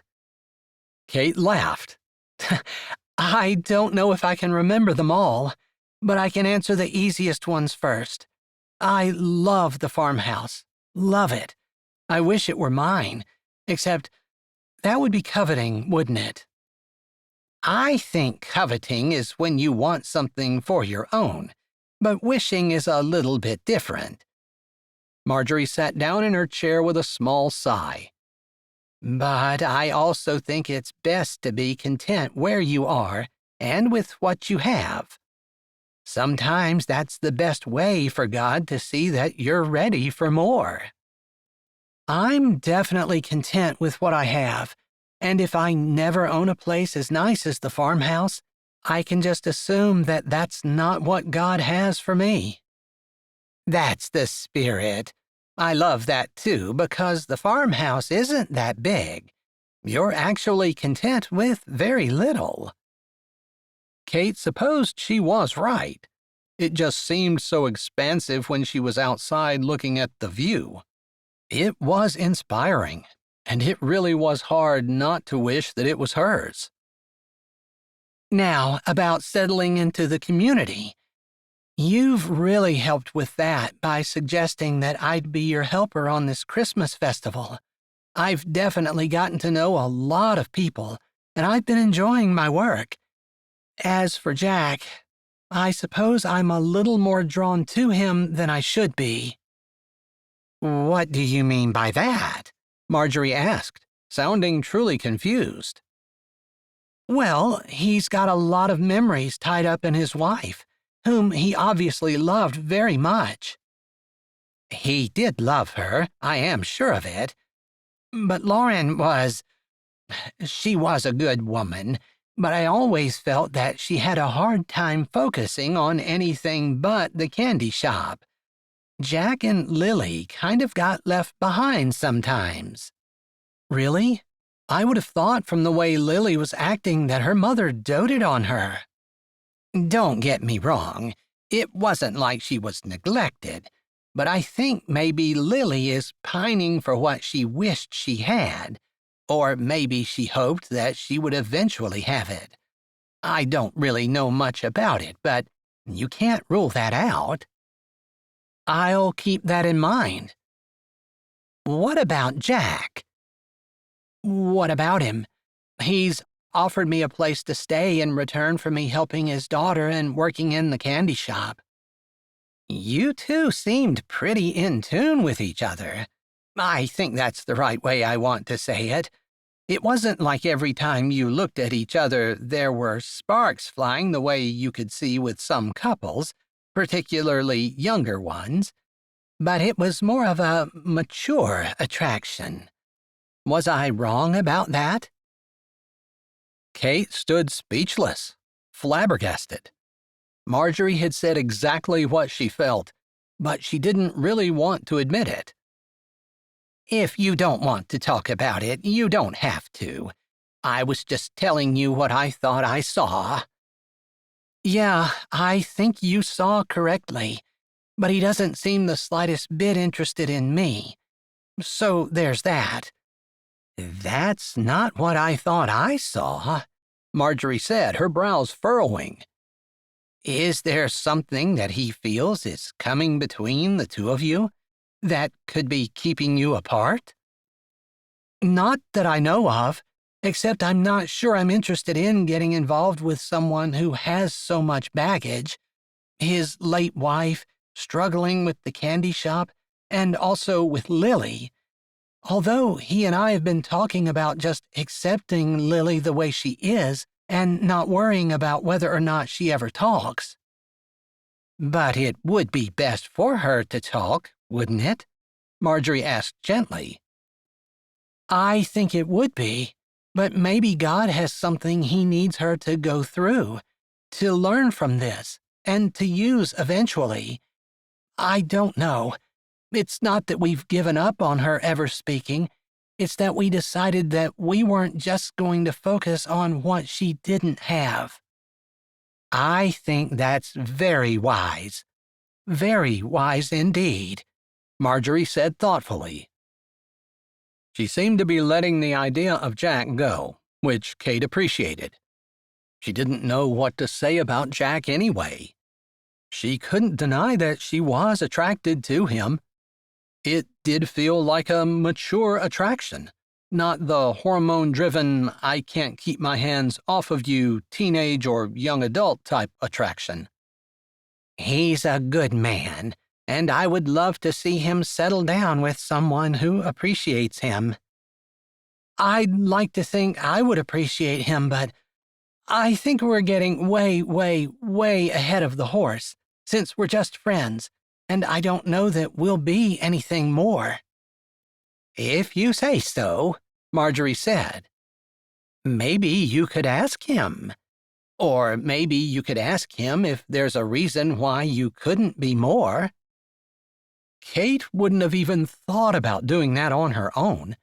Kate laughed. I don't know if I can remember them all, but I can answer the easiest ones first. I love the farmhouse. Love it. I wish it were mine, except that would be coveting, wouldn't it? I think coveting is when you want something for your own, but wishing is a little bit different. Marjorie sat down in her chair with a small sigh. But I also think it's best to be content where you are and with what you have. Sometimes that's the best way for God to see that you're ready for more. I'm definitely content with what I have, and if I never own a place as nice as the farmhouse, I can just assume that that's not what God has for me. That's the spirit. I love that too, because the farmhouse isn't that big. You're actually content with very little. Kate supposed she was right. It just seemed so expansive when she was outside looking at the view. It was inspiring, and it really was hard not to wish that it was hers. Now, about settling into the community. You've really helped with that by suggesting that I'd be your helper on this Christmas festival. I've definitely gotten to know a lot of people, and I've been enjoying my work. As for Jack, I suppose I'm a little more drawn to him than I should be. What do you mean by that? Marjorie asked, sounding truly confused. Well, he's got a lot of memories tied up in his wife, whom he obviously loved very much. He did love her, I am sure of it. But she was a good woman, but I always felt that she had a hard time focusing on anything but the candy shop. Jack and Lily kind of got left behind sometimes. Really? I would have thought from the way Lily was acting that her mother doted on her. Don't get me wrong, it wasn't like she was neglected, but I think maybe Lily is pining for what she wished she had, or maybe she hoped that she would eventually have it. I don't really know much about it, but you can't rule that out. I'll keep that in mind. What about Jack? What about him? He's offered me a place to stay in return for me helping his daughter and working in the candy shop. You two seemed pretty in tune with each other. I think that's the right way I want to say it. It wasn't like every time you looked at each other there were sparks flying the way you could see with some couples, particularly younger ones, but it was more of a mature attraction. Was I wrong about that? Kate stood speechless, flabbergasted. Marjorie had said exactly what she felt, but she didn't really want to admit it. If you don't want to talk about it, you don't have to. I was just telling you what I thought I saw. Yeah, I think you saw correctly, but he doesn't seem the slightest bit interested in me. So there's that. That's not what I thought I saw, Marjorie said, her brows furrowing. Is there something that he feels is coming between the two of you that could be keeping you apart? Not that I know of, Except I'm not sure I'm interested in getting involved with someone who has so much baggage. His late wife, struggling with the candy shop, and also with Lily. Although he and I have been talking about just accepting Lily the way she is and not worrying about whether or not she ever talks. But it would be best for her to talk, wouldn't it? Marjorie asked gently. I think it would be, but maybe God has something he needs her to go through, to learn from this, and to use eventually. I don't know. It's not that we've given up on her ever speaking. It's that we decided that we weren't just going to focus on what she didn't have. I think that's very wise. Very wise indeed, Marjorie said thoughtfully. She seemed to be letting the idea of Jack go, which Kate appreciated. She didn't know what to say about Jack anyway. She couldn't deny that she was attracted to him. It did feel like a mature attraction, not the hormone-driven, I can't keep my hands off of you teenage or young adult type attraction. He's a good man, and I would love to see him settle down with someone who appreciates him. I'd like to think I would appreciate him, but I think we're getting way, way, way ahead of the horse, since we're just friends, and I don't know that we'll be anything more. If you say so, Marjorie said. Maybe you could ask him. Or maybe you could ask him if there's a reason why you couldn't be more. Kate wouldn't have even thought about doing that on her own,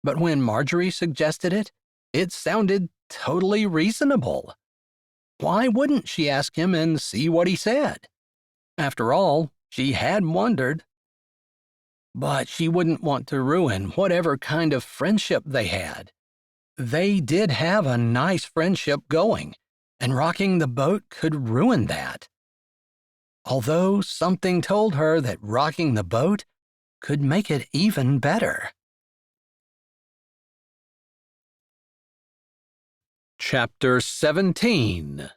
but when Marjorie suggested it, it sounded totally reasonable. Why wouldn't she ask him and see what he said? After all, she had wondered. But she wouldn't want to ruin whatever kind of friendship they had. They did have a nice friendship going, and rocking the boat could ruin that. Although something told her that rocking the boat could make it even better. Chapter 17.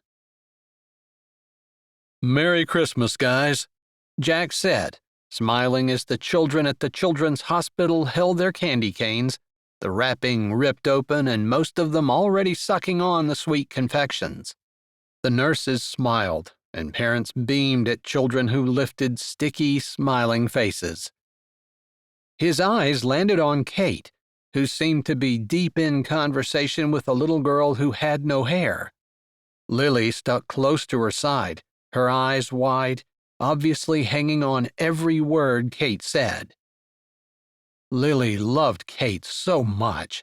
Merry Christmas, guys, Jack said, smiling as the children at the children's hospital held their candy canes, the wrapping ripped open and most of them already sucking on the sweet confections. The nurses smiled, and parents beamed at children who lifted sticky, smiling faces. His eyes landed on Kate, who seemed to be deep in conversation with a little girl who had no hair. Lily stuck close to her side, her eyes wide, obviously hanging on every word Kate said. Lily loved Kate so much,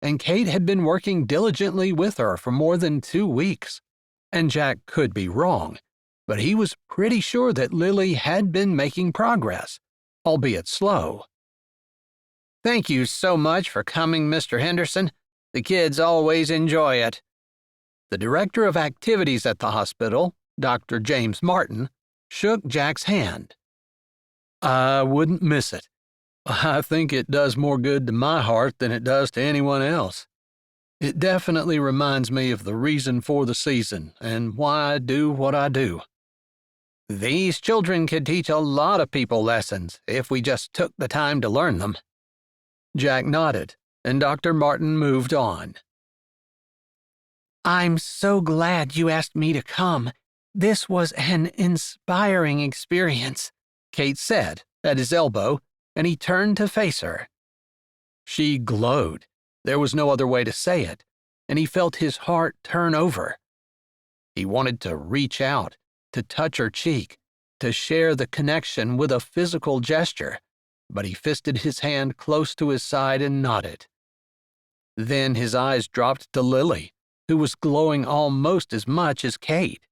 and Kate had been working diligently with her for more than 2 weeks, and Jack could be wrong, but he was pretty sure that Lily had been making progress, albeit slow. "Thank you so much for coming, Mr. Henderson. The kids always enjoy it." The director of activities at the hospital, Dr. James Martin, shook Jack's hand. "I wouldn't miss it. I think it does more good to my heart than it does to anyone else. It definitely reminds me of the reason for the season and why I do what I do. These children could teach a lot of people lessons if we just took the time to learn them." Jack nodded, and Dr. Martin moved on. "I'm so glad you asked me to come. This was an inspiring experience," Kate said, at his elbow, and he turned to face her. She glowed. There was no other way to say it, and he felt his heart turn over. He wanted to reach out, to touch her cheek, to share the connection with a physical gesture, but he fisted his hand close to his side and nodded. Then his eyes dropped to Lily, who was glowing almost as much as Kate.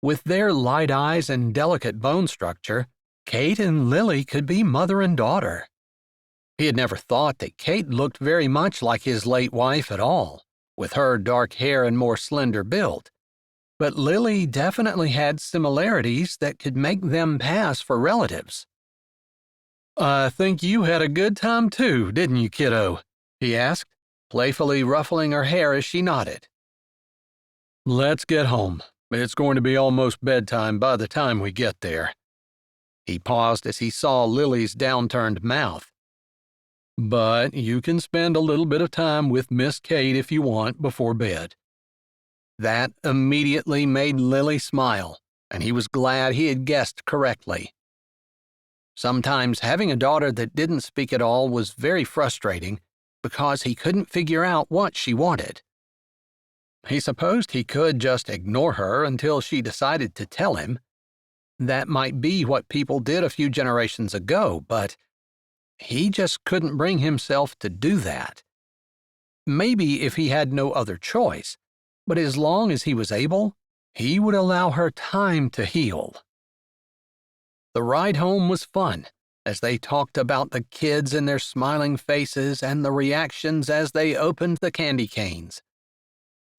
With their light eyes and delicate bone structure, Kate and Lily could be mother and daughter. He had never thought that Kate looked very much like his late wife at all, with her dark hair and more slender build, but Lily definitely had similarities that could make them pass for relatives. "I think you had a good time too, didn't you, kiddo?" he asked, playfully ruffling her hair as she nodded. "Let's get home. It's going to be almost bedtime by the time we get there." He paused as he saw Lily's downturned mouth. "But you can spend a little bit of time with Miss Kate if you want before bed." That immediately made Lily smile, and he was glad he had guessed correctly. Sometimes having a daughter that didn't speak at all was very frustrating because he couldn't figure out what she wanted. He supposed he could just ignore her until she decided to tell him. That might be what people did a few generations ago, but he just couldn't bring himself to do that. Maybe if he had no other choice, but as long as he was able, he would allow her time to heal. The ride home was fun, as they talked about the kids and their smiling faces and the reactions as they opened the candy canes.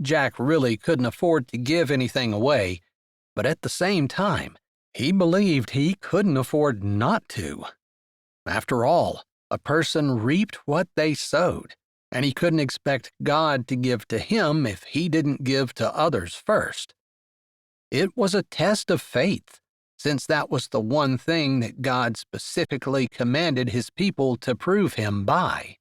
Jack really couldn't afford to give anything away, but at the same time, he believed he couldn't afford not to. After all, a person reaped what they sowed, and he couldn't expect God to give to him if he didn't give to others first. It was a test of faith, since that was the one thing that God specifically commanded his people to prove him by.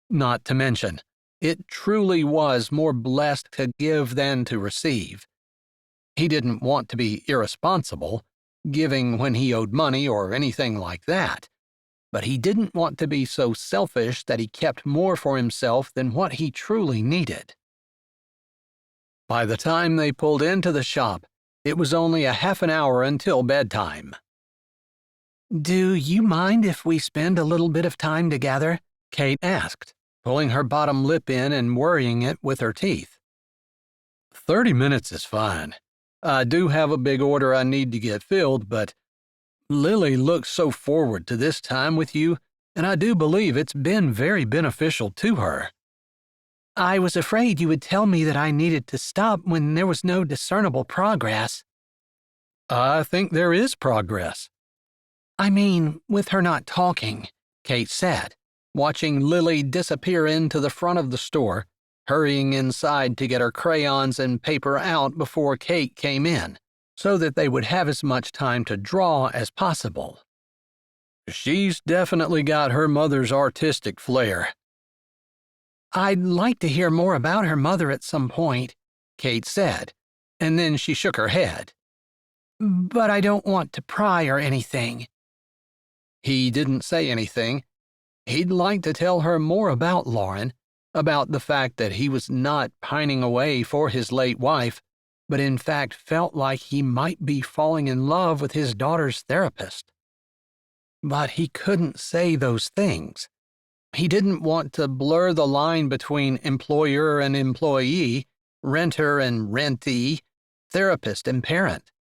Not to mention, it truly was more blessed to give than to receive. He didn't want to be irresponsible, giving when he owed money or anything like that, but he didn't want to be so selfish that he kept more for himself than what he truly needed. By the time they pulled into the shop, it was only a half an hour until bedtime. "Do you mind if we spend a little bit of time together?" Kate asked, pulling her bottom lip in and worrying it with her teeth. 30 minutes is fine. I do have a big order I need to get filled, but Lily looks so forward to this time with you, and I do believe it's been very beneficial to her." "I was afraid you would tell me that I needed to stop when there was no discernible progress." "I think there is progress." "I mean, with her not talking," Kate said, watching Lily disappear into the front of the store, hurrying inside to get her crayons and paper out before Kate came in, so that they would have as much time to draw as possible. "She's definitely got her mother's artistic flair." "I'd like to hear more about her mother at some point," Kate said, and then she shook her head. "But I don't want to pry or anything." He didn't say anything. He'd like to tell her more about Lauren, about the fact that he was not pining away for his late wife, but in fact felt like he might be falling in love with his daughter's therapist. But he couldn't say those things. He didn't want to blur the line between employer and employee, renter and rentee, therapist and parent.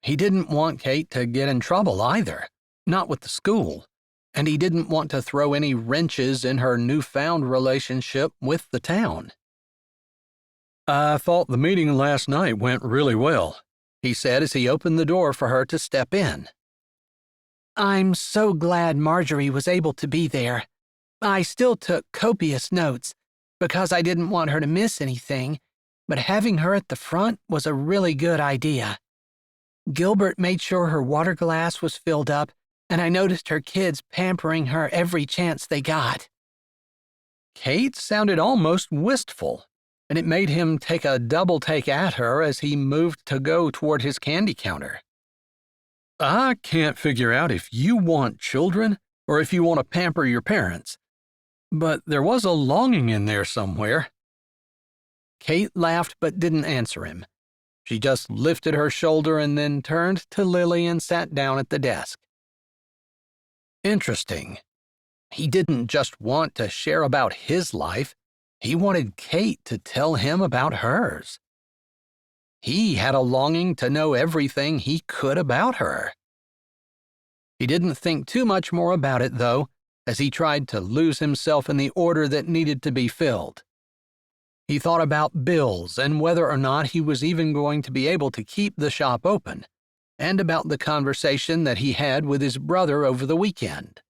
He didn't want Kate to get in trouble either, not with the school, and he didn't want to throw any wrenches in her newfound relationship with the town. "I thought the meeting last night went really well," he said as he opened the door for her to step in. "I'm so glad Marjorie was able to be there. I still took copious notes because I didn't want her to miss anything, but having her at the front was a really good idea. Gilbert made sure her water glass was filled up, and I noticed her kids pampering her every chance they got." Kate sounded almost wistful, and it made him take a double take at her as he moved to go toward his candy counter. "I can't figure out if you want children or if you want to pamper your parents, but there was a longing in there somewhere." Kate laughed but didn't answer him. She just lifted her shoulder and then turned to Lily and sat down at the desk. Interesting. He didn't just want to share about his life. He wanted Kate to tell him about hers. He had a longing to know everything he could about her. He didn't think too much more about it, though, as he tried to lose himself in the order that needed to be filled. He thought about bills and whether or not he was even going to be able to keep the shop open, and about the conversation that he had with his brother over the weekend.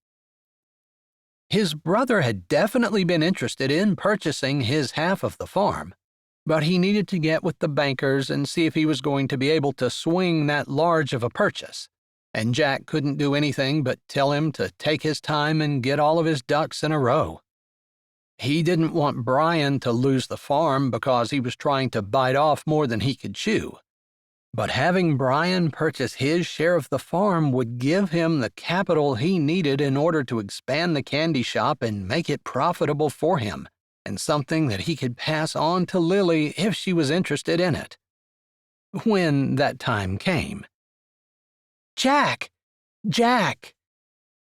His brother had definitely been interested in purchasing his half of the farm, but he needed to get with the bankers and see if he was going to be able to swing that large of a purchase, and Jack couldn't do anything but tell him to take his time and get all of his ducks in a row. He didn't want Brian to lose the farm because he was trying to bite off more than he could chew. But having Brian purchase his share of the farm would give him the capital he needed in order to expand the candy shop and make it profitable for him, and something that he could pass on to Lily if she was interested in it. When that time came. "Jack! Jack!"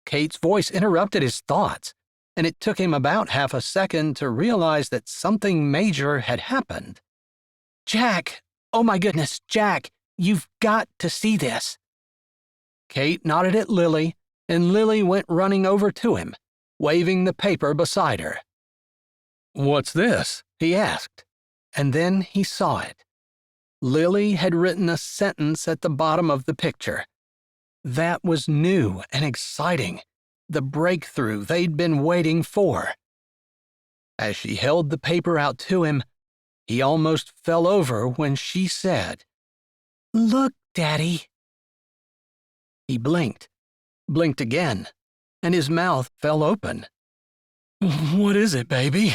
Kate's voice interrupted his thoughts, and it took him about half a second to realize that something major had happened. "Jack! Oh my goodness, Jack, you've got to see this." Kate nodded at Lily, and Lily went running over to him, waving the paper beside her. "What's this?" he asked, and then he saw it. Lily had written a sentence at the bottom of the picture. That was new and exciting, the breakthrough they'd been waiting for. As she held the paper out to him, he almost fell over when she said, "Look, Daddy." He blinked again, and his mouth fell open. "What is it, baby?"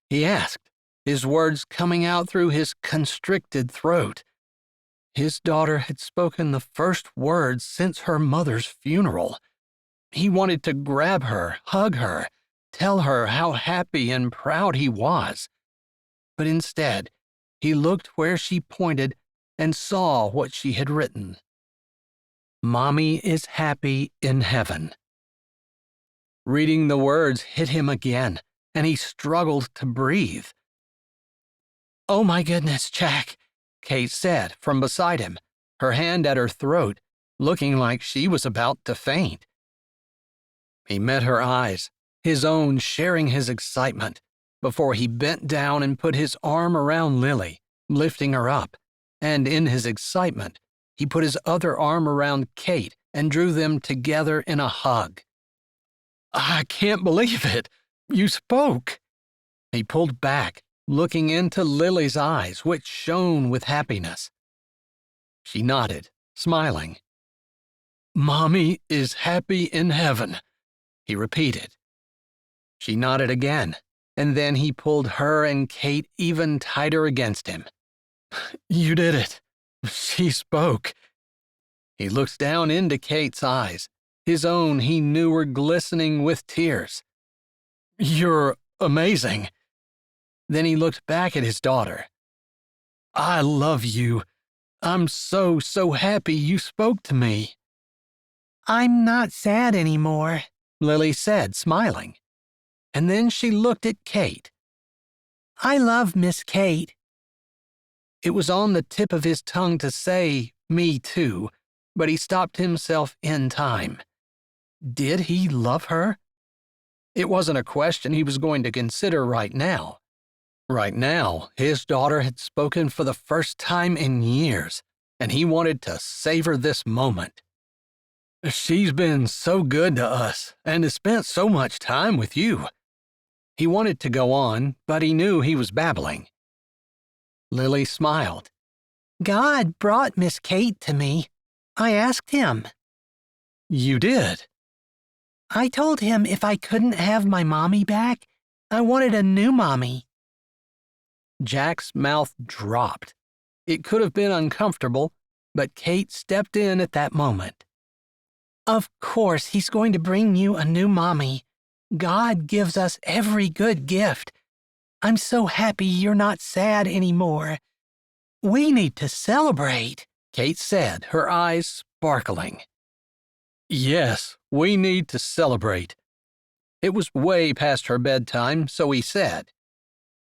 he asked, his words coming out through his constricted throat. His daughter had spoken the first words since her mother's funeral. He wanted to grab her, hug her, tell her how happy and proud he was. But instead, he looked where she pointed and saw what she had written. "Mommy is happy in heaven." Reading the words hit him again, and he struggled to breathe. "Oh my goodness, Jack," Kate said from beside him, her hand at her throat, looking like she was about to faint. He met her eyes, his own sharing his excitement, before he bent down and put his arm around Lily, lifting her up, and in his excitement, he put his other arm around Kate and drew them together in a hug. "I can't believe it! You spoke!" He pulled back, looking into Lily's eyes, which shone with happiness. She nodded, smiling. "Mommy is happy in heaven," he repeated. She nodded again, and then he pulled her and Kate even tighter against him. "You did it. She spoke." He looked down into Kate's eyes. His own he knew were glistening with tears. "You're amazing." Then he looked back at his daughter. "I love you. I'm so happy you spoke to me." "I'm not sad anymore," Lily said, smiling. And then she looked at Kate. "I love Miss Kate." It was on the tip of his tongue to say, "Me too," but he stopped himself in time. Did he love her? It wasn't a question he was going to consider right now. Right now, his daughter had spoken for the first time in years, and he wanted to savor this moment. "She's been so good to us, and has spent so much time with you." He wanted to go on, but he knew he was babbling. Lily smiled. "God brought Miss Kate to me. I asked him." "You did?" "I told him if I couldn't have my mommy back, I wanted a new mommy." Jack's mouth dropped. It could have been uncomfortable, but Kate stepped in at that moment. "Of course he's going to bring you a new mommy. God gives us every good gift. I'm so happy you're not sad anymore. We need to celebrate," Kate said, her eyes sparkling. "Yes, we need to celebrate." It was way past her bedtime, so he said,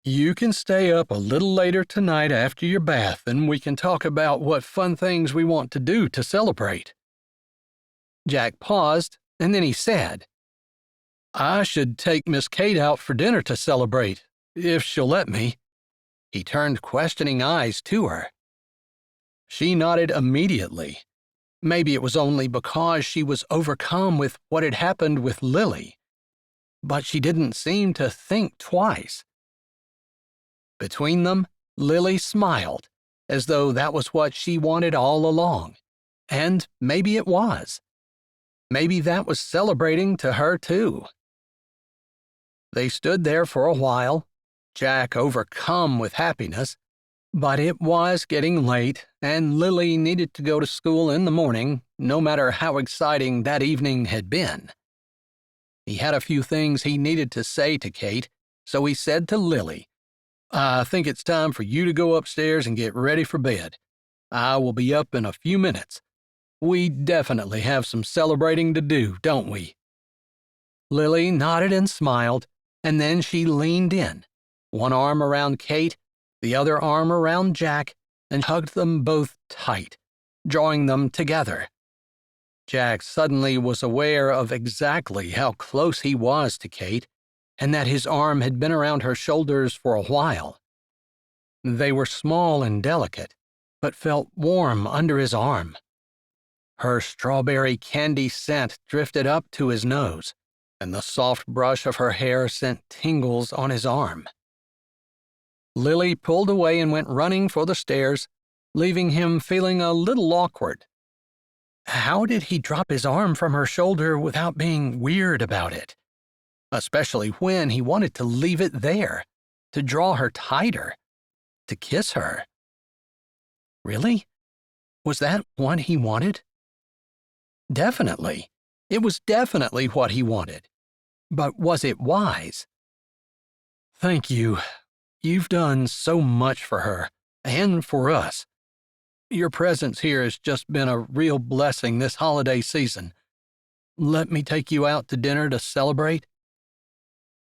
"You can stay up a little later tonight after your bath, and we can talk about what fun things we want to do to celebrate." Jack paused, and then he said, "I should take Miss Kate out for dinner to celebrate, if she'll let me." He turned questioning eyes to her. She nodded immediately. Maybe it was only because she was overcome with what had happened with Lily. but she didn't seem to think twice. Between them, Lily smiled, as though that was what she wanted all along. And maybe it was. Maybe that was celebrating to her, too. They stood there for a while, Jack overcome with happiness, but it was getting late, and Lily needed to go to school in the morning, no matter how exciting that evening had been. He had a few things he needed to say to Kate, so he said to Lily, "I think it's time for you to go upstairs and get ready for bed. I will be up in a few minutes. We definitely have some celebrating to do, don't we?" Lily nodded and smiled, and then she leaned in, one arm around Kate, the other arm around Jack, and hugged them both tight, drawing them together. Jack suddenly was aware of exactly how close he was to Kate, and that his arm had been around her shoulders for a while. They were small and delicate, but felt warm under his arm. Her strawberry candy scent drifted up to his nose, and the soft brush of her hair sent tingles on his arm. Lily pulled away and went running for the stairs, leaving him feeling a little awkward. How did he drop his arm from her shoulder without being weird about it? Especially when he wanted to leave it there, to draw her tighter, to kiss her. Really? Was that what he wanted? Definitely. It was definitely what he wanted. But was it wise? "Thank you. You've done so much for her, and for us. Your presence here has just been a real blessing this holiday season. Let me take you out to dinner to celebrate?"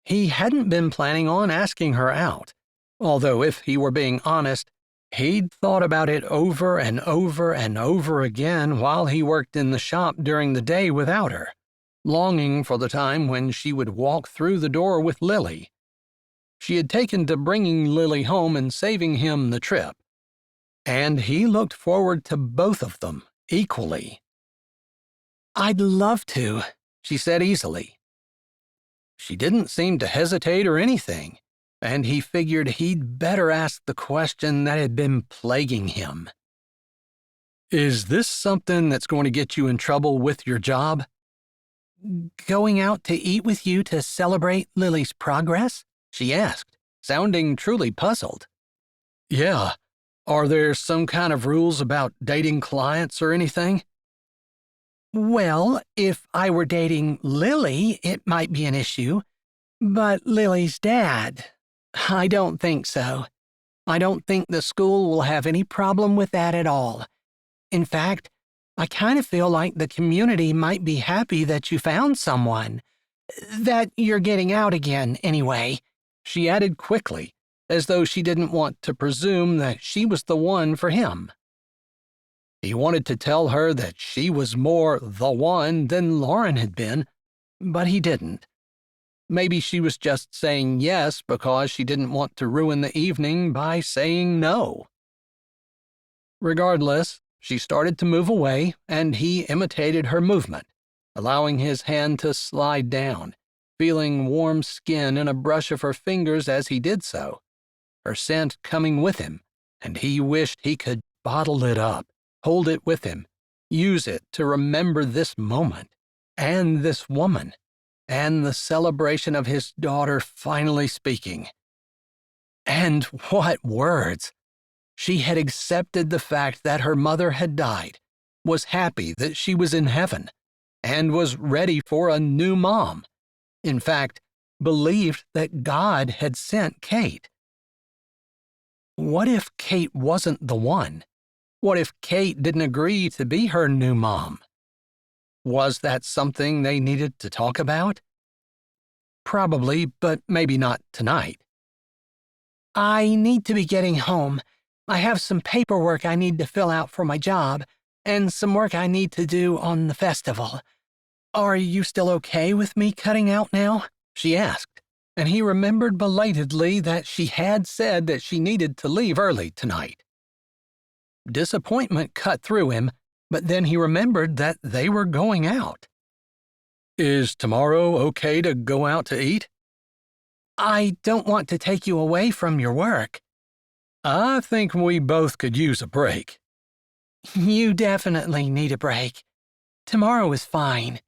He hadn't been planning on asking her out, although if he were being honest, he'd thought about it over and over and over again while he worked in the shop during the day without her, longing for the time when she would walk through the door with Lily. She had taken to bringing Lily home and saving him the trip, and he looked forward to both of them equally. "I'd love to," she said easily. She didn't seem to hesitate or anything, and he figured he'd better ask the question that had been plaguing him. "Is this something that's going to get you in trouble with your job?" "Going out to eat with you to celebrate Lily's progress?" she asked, sounding truly puzzled. "Yeah. Are there some kind of rules about dating clients or anything?" "Well, if I were dating Lily, it might be an issue. But Lily's dad, I don't think so. I don't think the school will have any problem with that at all. In fact, I kind of feel like the community might be happy that you found someone. That you're getting out again, anyway," she added quickly, as though she didn't want to presume that she was the one for him. He wanted to tell her that she was more the one than Lauren had been, but he didn't. Maybe she was just saying yes because she didn't want to ruin the evening by saying no. Regardless, she started to move away, and he imitated her movement, allowing his hand to slide down, feeling warm skin and a brush of her fingers as he did so, her scent coming with him, and he wished he could bottle it up, hold it with him, use it to remember this moment, and this woman, and the celebration of his daughter finally speaking. And what words! She had accepted the fact that her mother had died, was happy that she was in heaven, and was ready for a new mom. In fact, believed that God had sent Kate. What if Kate wasn't the one? What if Kate didn't agree to be her new mom? Was that something they needed to talk about? Probably, but maybe not tonight. "I need to be getting home. I have some paperwork I need to fill out for my job, and some work I need to do on the festival. Are you still okay with me cutting out now?" she asked, and he remembered belatedly that she had said that she needed to leave early tonight. Disappointment cut through him, but then he remembered that they were going out. Is tomorrow okay to go out to eat? I don't want to take you away from your work. I think we both could use a break. You definitely need a break. Tomorrow is fine.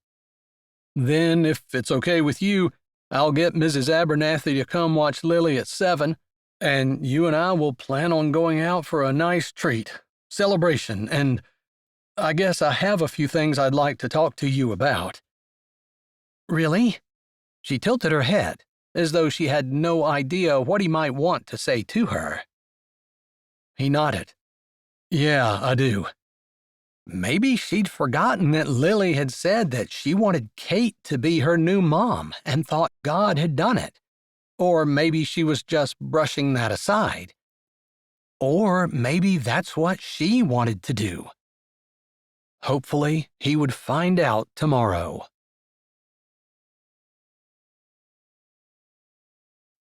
Then, if it's okay with you, I'll get Mrs. Abernathy to come watch Lily at 7, and you and I will plan on going out for a nice treat, celebration, and I guess I have a few things I'd like to talk to you about. Really? She tilted her head, as though she had no idea what he might want to say to her. He nodded. Yeah, I do. Maybe she'd forgotten that Lily had said that she wanted Kate to be her new mom and thought God had done it. Or maybe she was just brushing that aside. Or maybe that's what she wanted to do. Hopefully, he would find out tomorrow.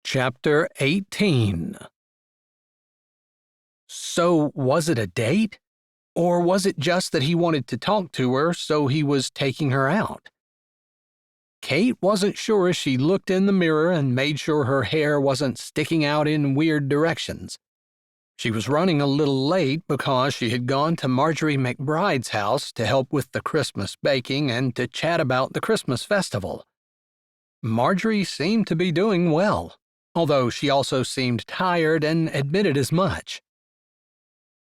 Chapter 18. So, was it a date? Or was it just that he wanted to talk to her, so he was taking her out? Kate wasn't sure as she looked in the mirror and made sure her hair wasn't sticking out in weird directions. She was running a little late because she had gone to Marjorie McBride's house to help with the Christmas baking and to chat about the Christmas festival. Marjorie seemed to be doing well, although she also seemed tired and admitted as much.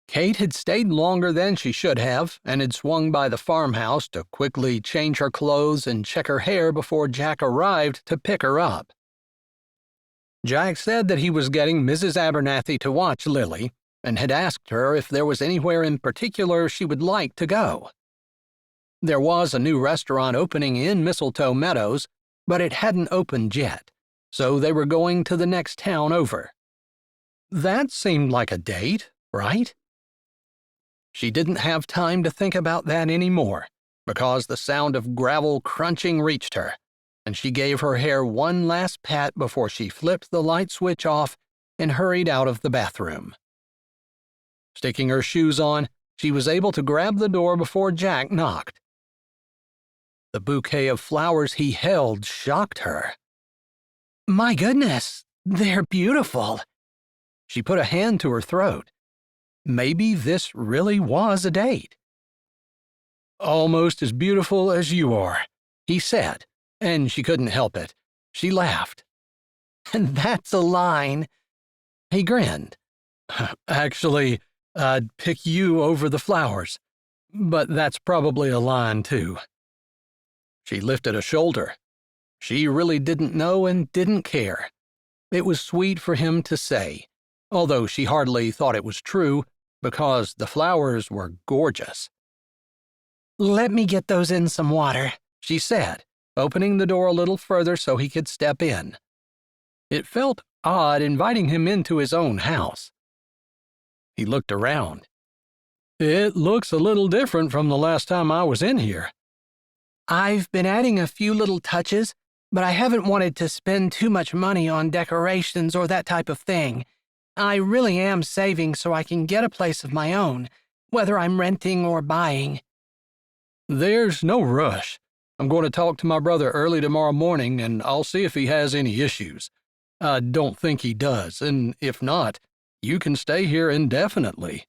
Kate had stayed longer than she should have and had swung by the farmhouse to quickly change her clothes and check her hair before Jack arrived to pick her up. Jack said that he was getting Mrs. Abernathy to watch Lily and had asked her if there was anywhere in particular she would like to go. There was a new restaurant opening in Mistletoe Meadows, but it hadn't opened yet, so they were going to the next town over. That seemed like a date, right? She didn't have time to think about that anymore, because the sound of gravel crunching reached her, and she gave her hair one last pat before she flipped the light switch off and hurried out of the bathroom. Sticking her shoes on, she was able to grab the door before Jack knocked. The bouquet of flowers he held shocked her. My goodness, they're beautiful. She put a hand to her throat. Maybe this really was a date. Almost as beautiful as you are, he said, and she couldn't help it. She laughed. And that's a line. He grinned. Actually, I'd pick you over the flowers, but that's probably a line, too. She lifted a shoulder. She really didn't know and didn't care. It was sweet for him to say, although she hardly thought it was true, because the flowers were gorgeous. Let me get those in some water, she said, opening the door a little further so he could step in. It felt odd inviting him into his own house. He looked around. It looks a little different from the last time I was in here. I've been adding a few little touches, but I haven't wanted to spend too much money on decorations or that type of thing. I really am saving so I can get a place of my own, whether I'm renting or buying. There's no rush. I'm going to talk to my brother early tomorrow morning, and I'll see if he has any issues. I don't think he does, and if not, you can stay here indefinitely.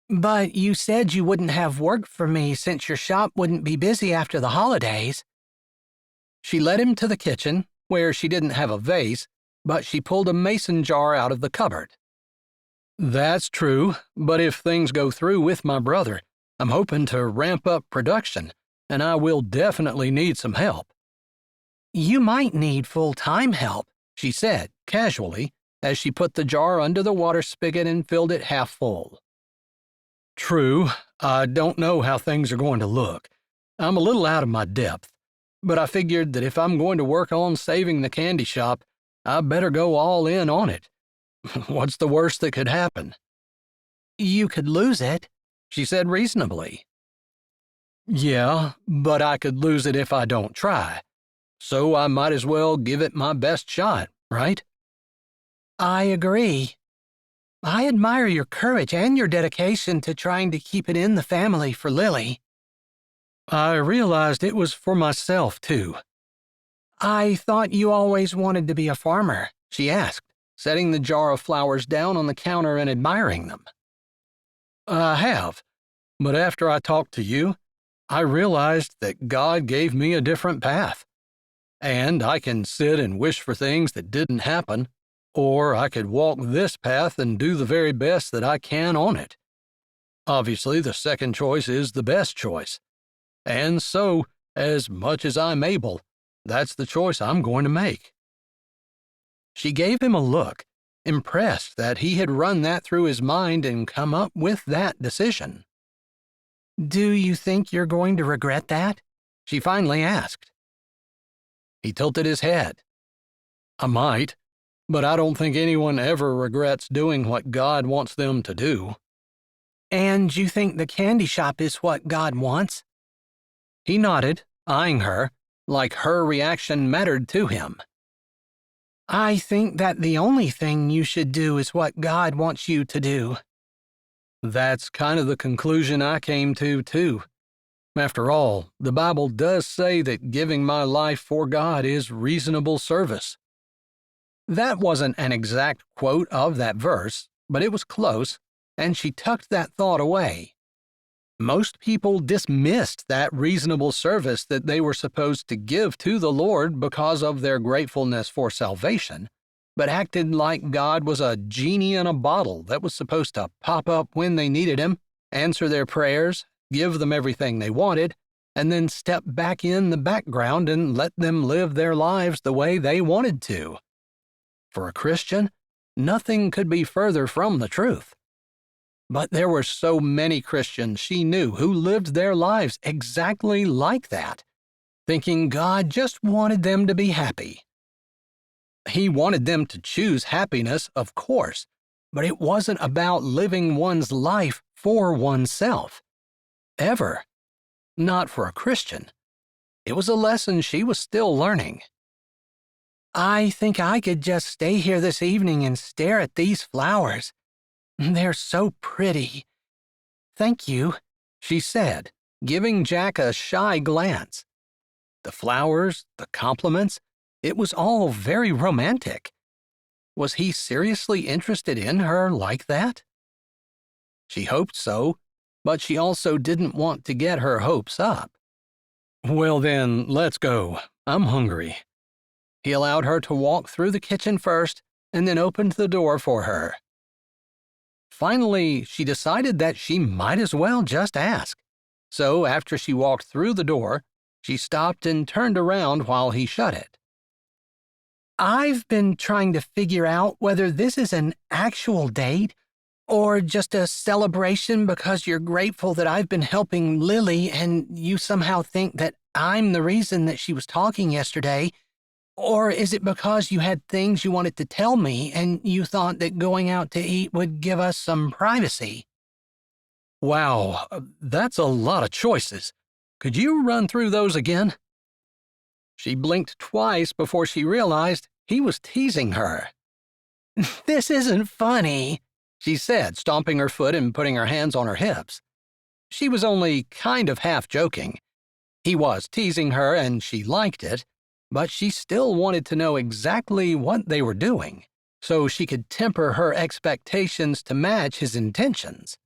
But you said you wouldn't have work for me since your shop wouldn't be busy after the holidays. She led him to the kitchen, where she didn't have a vase, but she pulled a mason jar out of the cupboard. That's true, but if things go through with my brother, I'm hoping to ramp up production, and I will definitely need some help. You might need full-time help, she said, casually, as she put the jar under the water spigot and filled it half full. True, I don't know how things are going to look. I'm a little out of my depth, but I figured that if I'm going to work on saving the candy shop, I better go all in on it. What's the worst that could happen? You could lose it, she said reasonably. Yeah, but I could lose it if I don't try. So I might as well give it my best shot, right? I agree. I admire your courage and your dedication to trying to keep it in the family for Lily. I realized it was for myself, too. I thought you always wanted to be a farmer, She asked, setting the jar of flowers down on the counter and admiring them. I have, but after I talked to you, I realized that God gave me a different path. And I can sit and wish for things that didn't happen, or I could walk this path and do the very best that I can on it. Obviously, the second choice is the best choice. And so, as much as I'm able, that's the choice I'm going to make. She gave him a look, impressed that he had run that through his mind and come up with that decision. Do you think you're going to regret that? She finally asked. He tilted his head. I might, but I don't think anyone ever regrets doing what God wants them to do. And you think the candy shop is what God wants? He nodded, eyeing her, like her reaction mattered to him. I think that the only thing you should do is what God wants you to do. That's kind of the conclusion I came to, too. After all, the Bible does say that giving my life for God is reasonable service. That wasn't an exact quote of that verse, but it was close, and she tucked that thought away. Most people dismissed that reasonable service that they were supposed to give to the Lord because of their gratefulness for salvation, but acted like God was a genie in a bottle that was supposed to pop up when they needed him, answer their prayers, give them everything they wanted, and then step back in the background and let them live their lives the way they wanted to. For a Christian, nothing could be further from the truth. But there were so many Christians she knew who lived their lives exactly like that, thinking God just wanted them to be happy. He wanted them to choose happiness, of course, but it wasn't about living one's life for oneself. Ever. Not for a Christian. It was a lesson she was still learning. I think I could just stay here this evening and stare at these flowers. They're so pretty. Thank you, she said, giving Jack a shy glance. The flowers, the compliments, it was all very romantic. Was he seriously interested in her like that? She hoped so, but she also didn't want to get her hopes up. Well then, let's go. I'm hungry. He allowed her to walk through the kitchen first and then opened the door for her. Finally, she decided that she might as well just ask. So after she walked through the door, she stopped and turned around while he shut it. I've been trying to figure out whether this is an actual date or just a celebration because you're grateful that I've been helping Lily and you somehow think that I'm the reason that she was talking yesterday. Or is it because you had things you wanted to tell me and you thought that going out to eat would give us some privacy? Wow, that's a lot of choices. Could you run through those again? She blinked twice before she realized he was teasing her. This isn't funny, she said, stomping her foot and putting her hands on her hips. She was only kind of half joking. He was teasing her and she liked it, but she still wanted to know exactly what they were doing, so she could temper her expectations to match his intentions.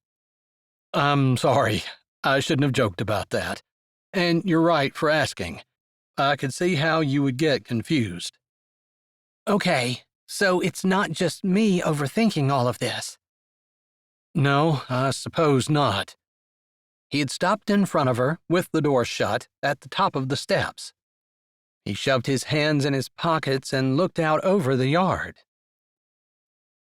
I'm sorry, I shouldn't have joked about that. And you're right for asking. I could see how you would get confused. Okay, so it's not just me overthinking all of this. No, I suppose not. He had stopped in front of her, with the door shut, at the top of the steps. He shoved his hands in his pockets and looked out over the yard.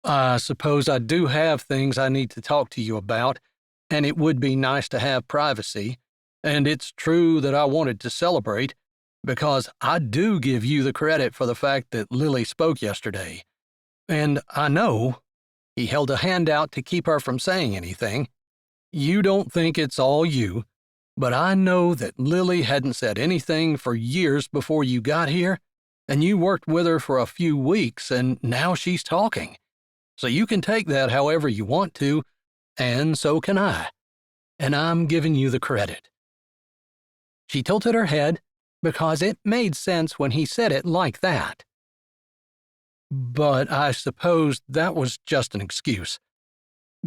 I suppose I do have things I need to talk to you about, and it would be nice to have privacy, and it's true that I wanted to celebrate, because I do give you the credit for the fact that Lily spoke yesterday. And I know, he held a hand out to keep her from saying anything, you don't think it's all you, but I know that Lily hadn't said anything for years before you got here, and you worked with her for a few weeks, and now she's talking. So you can take that however you want to, and so can I. And I'm giving you the credit. She tilted her head because it made sense when he said it like that. But I suppose that was just an excuse.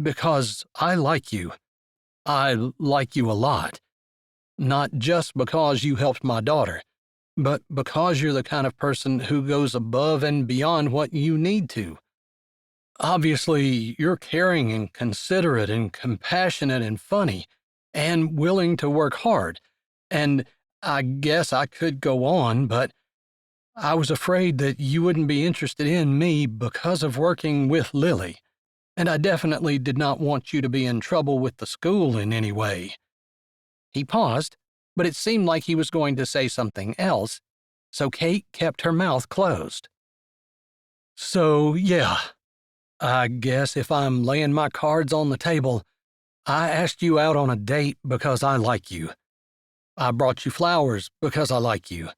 Because I like you. I like you a lot. Not just because you helped my daughter, but because you're the kind of person who goes above and beyond what you need to. Obviously, you're caring and considerate and compassionate and funny and willing to work hard. And I guess I could go on, but I was afraid that you wouldn't be interested in me because of working with Lily, and I definitely did not want you to be in trouble with the school in any way. He paused, but it seemed like he was going to say something else, so Kate kept her mouth closed. So, yeah, I guess if I'm laying my cards on the table, I asked you out on a date because I like you. I brought you flowers because I like you.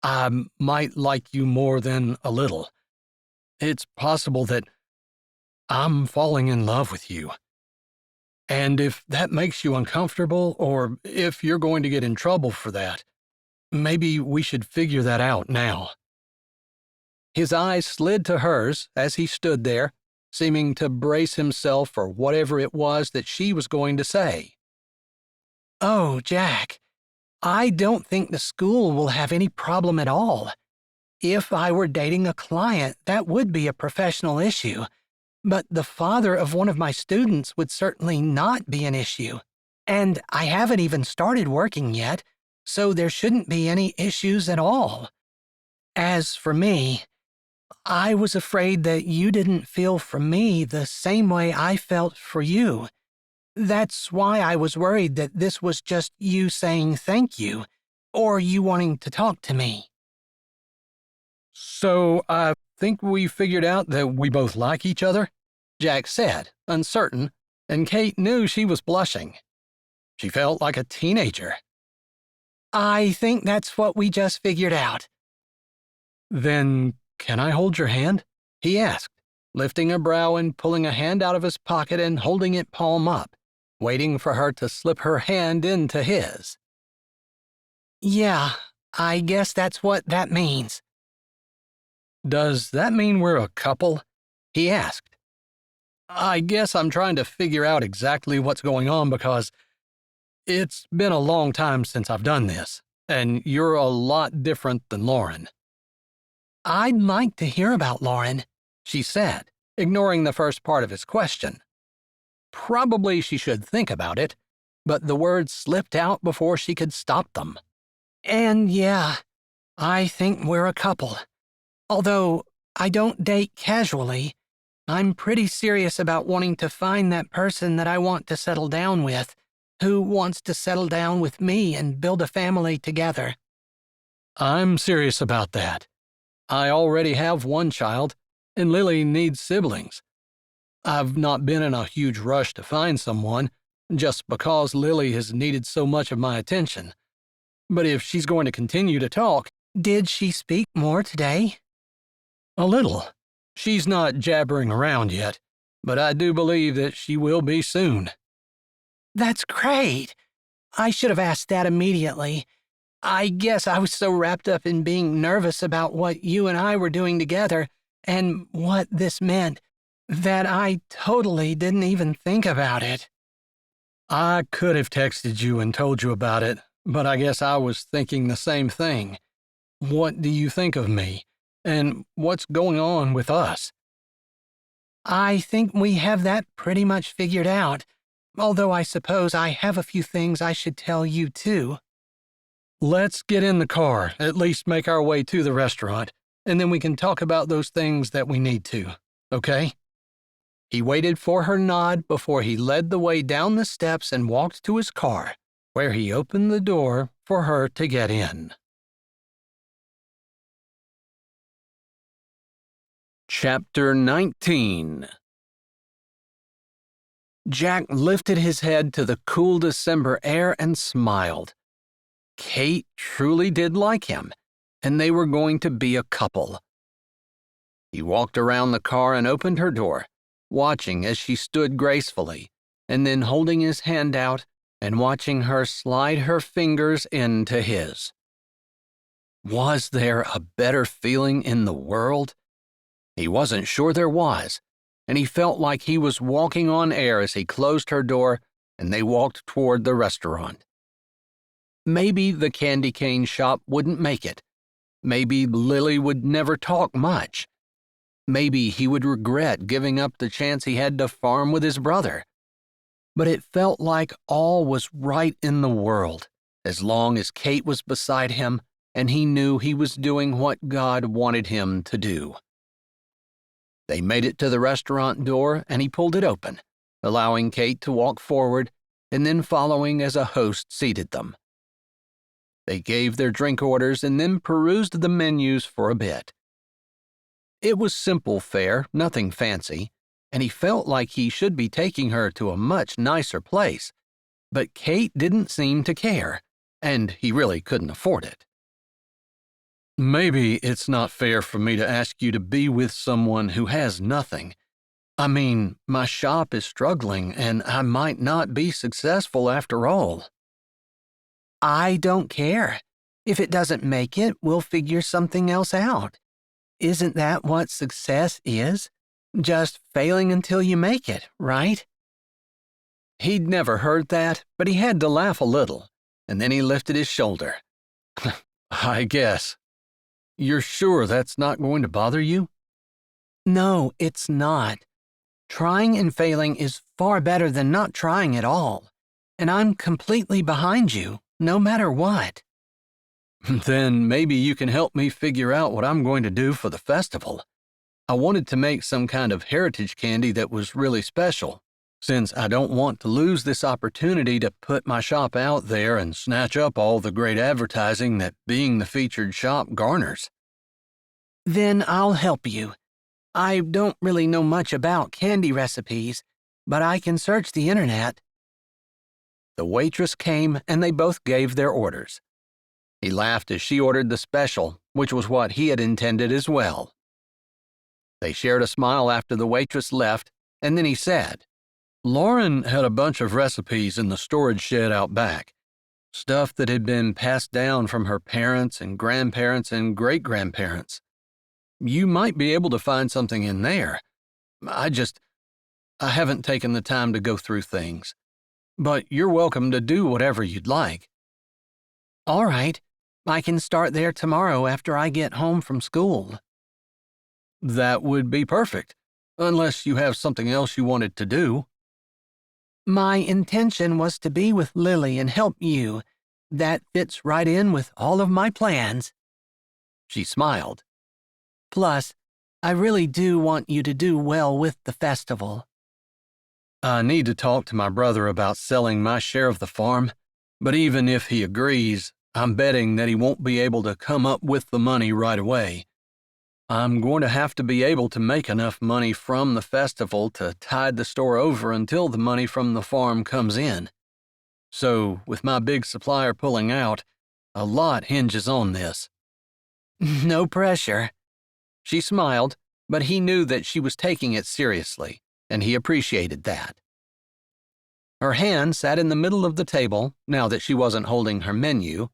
I might like you more than a little. It's possible that I'm falling in love with you. And if that makes you uncomfortable, or if you're going to get in trouble for that, maybe we should figure that out now. His eyes slid to hers as he stood there, seeming to brace himself for whatever it was that she was going to say. Oh, Jack, I don't think the school will have any problem at all. If I were dating a client, that would be a professional issue, but the father of one of my students would certainly not be an issue. And I haven't even started working yet, so there shouldn't be any issues at all. As for me, I was afraid that you didn't feel for me the same way I felt for you. That's why I was worried that this was just you saying thank you, or you wanting to talk to me. So I think we figured out that we both like each other, Jack said, uncertain, and Kate knew she was blushing. She felt like a teenager. I think that's what we just figured out. Then can I hold your hand? He asked, lifting a brow and pulling a hand out of his pocket and holding it palm up, waiting for her to slip her hand into his. Yeah, I guess that's what that means. Does that mean we're a couple? He asked. I guess I'm trying to figure out exactly what's going on because it's been a long time since I've done this, and you're a lot different than Lauren. I'd like to hear about Lauren, she said, ignoring the first part of his question. Probably she should think about it, but the words slipped out before she could stop them. And yeah, I think we're a couple. Although I don't date casually, I'm pretty serious about wanting to find that person that I want to settle down with, who wants to settle down with me and build a family together. I'm serious about that. I already have one child, and Lily needs siblings. I've not been in a huge rush to find someone, just because Lily has needed so much of my attention. But if she's going to continue to talk... Did she speak more today? A little. She's not jabbering around yet, but I do believe that she will be soon. That's great. I should have asked that immediately. I guess I was so wrapped up in being nervous about what you and I were doing together and what this meant that I totally didn't even think about it. I could have texted you and told you about it, but I guess I was thinking the same thing. What do you think of me? And what's going on with us? I think we have that pretty much figured out, although I suppose I have a few things I should tell you too. Let's get in the car, at least make our way to the restaurant, and then we can talk about those things that we need to, okay? He waited for her nod before he led the way down the steps and walked to his car, where he opened the door for her to get in. Chapter 19. Jack lifted his head to the cool December air and smiled. Kate truly did like him, and they were going to be a couple. He walked around the car and opened her door, watching as she stood gracefully, and then holding his hand out, and watching her slide her fingers into his. Was there a better feeling in the world? He wasn't sure there was, and he felt like he was walking on air as he closed her door and they walked toward the restaurant. Maybe the candy cane shop wouldn't make it. Maybe Lily would never talk much. Maybe he would regret giving up the chance he had to farm with his brother. But it felt like all was right in the world, as long as Kate was beside him and he knew he was doing what God wanted him to do. They made it to the restaurant door and he pulled it open, allowing Kate to walk forward and then following as a host seated them. They gave their drink orders and then perused the menus for a bit. It was simple fare, nothing fancy, and he felt like he should be taking her to a much nicer place, but Kate didn't seem to care, and he really couldn't afford it. Maybe it's not fair for me to ask you to be with someone who has nothing. I mean, my shop is struggling, and I might not be successful after all. I don't care. If it doesn't make it, we'll figure something else out. Isn't that what success is? Just failing until you make it, right? He'd never heard that, but he had to laugh a little, and then he lifted his shoulder. I guess. You're sure that's not going to bother you? No, it's not. Trying and failing is far better than not trying at all, and I'm completely behind you, no matter what. Then maybe you can help me figure out what I'm going to do for the festival. I wanted to make some kind of heritage candy that was really special, since I don't want to lose this opportunity to put my shop out there and snatch up all the great advertising that being the featured shop garners. Then I'll help you. I don't really know much about candy recipes, but I can search the internet. The waitress came and they both gave their orders. He laughed as she ordered the special, which was what he had intended as well. They shared a smile after the waitress left, and then he said, Lauren had a bunch of recipes in the storage shed out back, stuff that had been passed down from her parents and grandparents and great-grandparents. You might be able to find something in there. I haven't taken the time to go through things. But you're welcome to do whatever you'd like. All right. I can start there tomorrow after I get home from school. That would be perfect, unless you have something else you wanted to do. My intention was to be with Lily and help you. That fits right in with all of my plans. She smiled. Plus, I really do want you to do well with the festival. I need to talk to my brother about selling my share of the farm, but even if he agrees, I'm betting that he won't be able to come up with the money right away. I'm going to have to be able to make enough money from the festival to tide the store over until the money from the farm comes in. So, with my big supplier pulling out, a lot hinges on this. No pressure. She smiled, but he knew that she was taking it seriously, and he appreciated that. Her hand sat in the middle of the table, now that she wasn't holding her menu,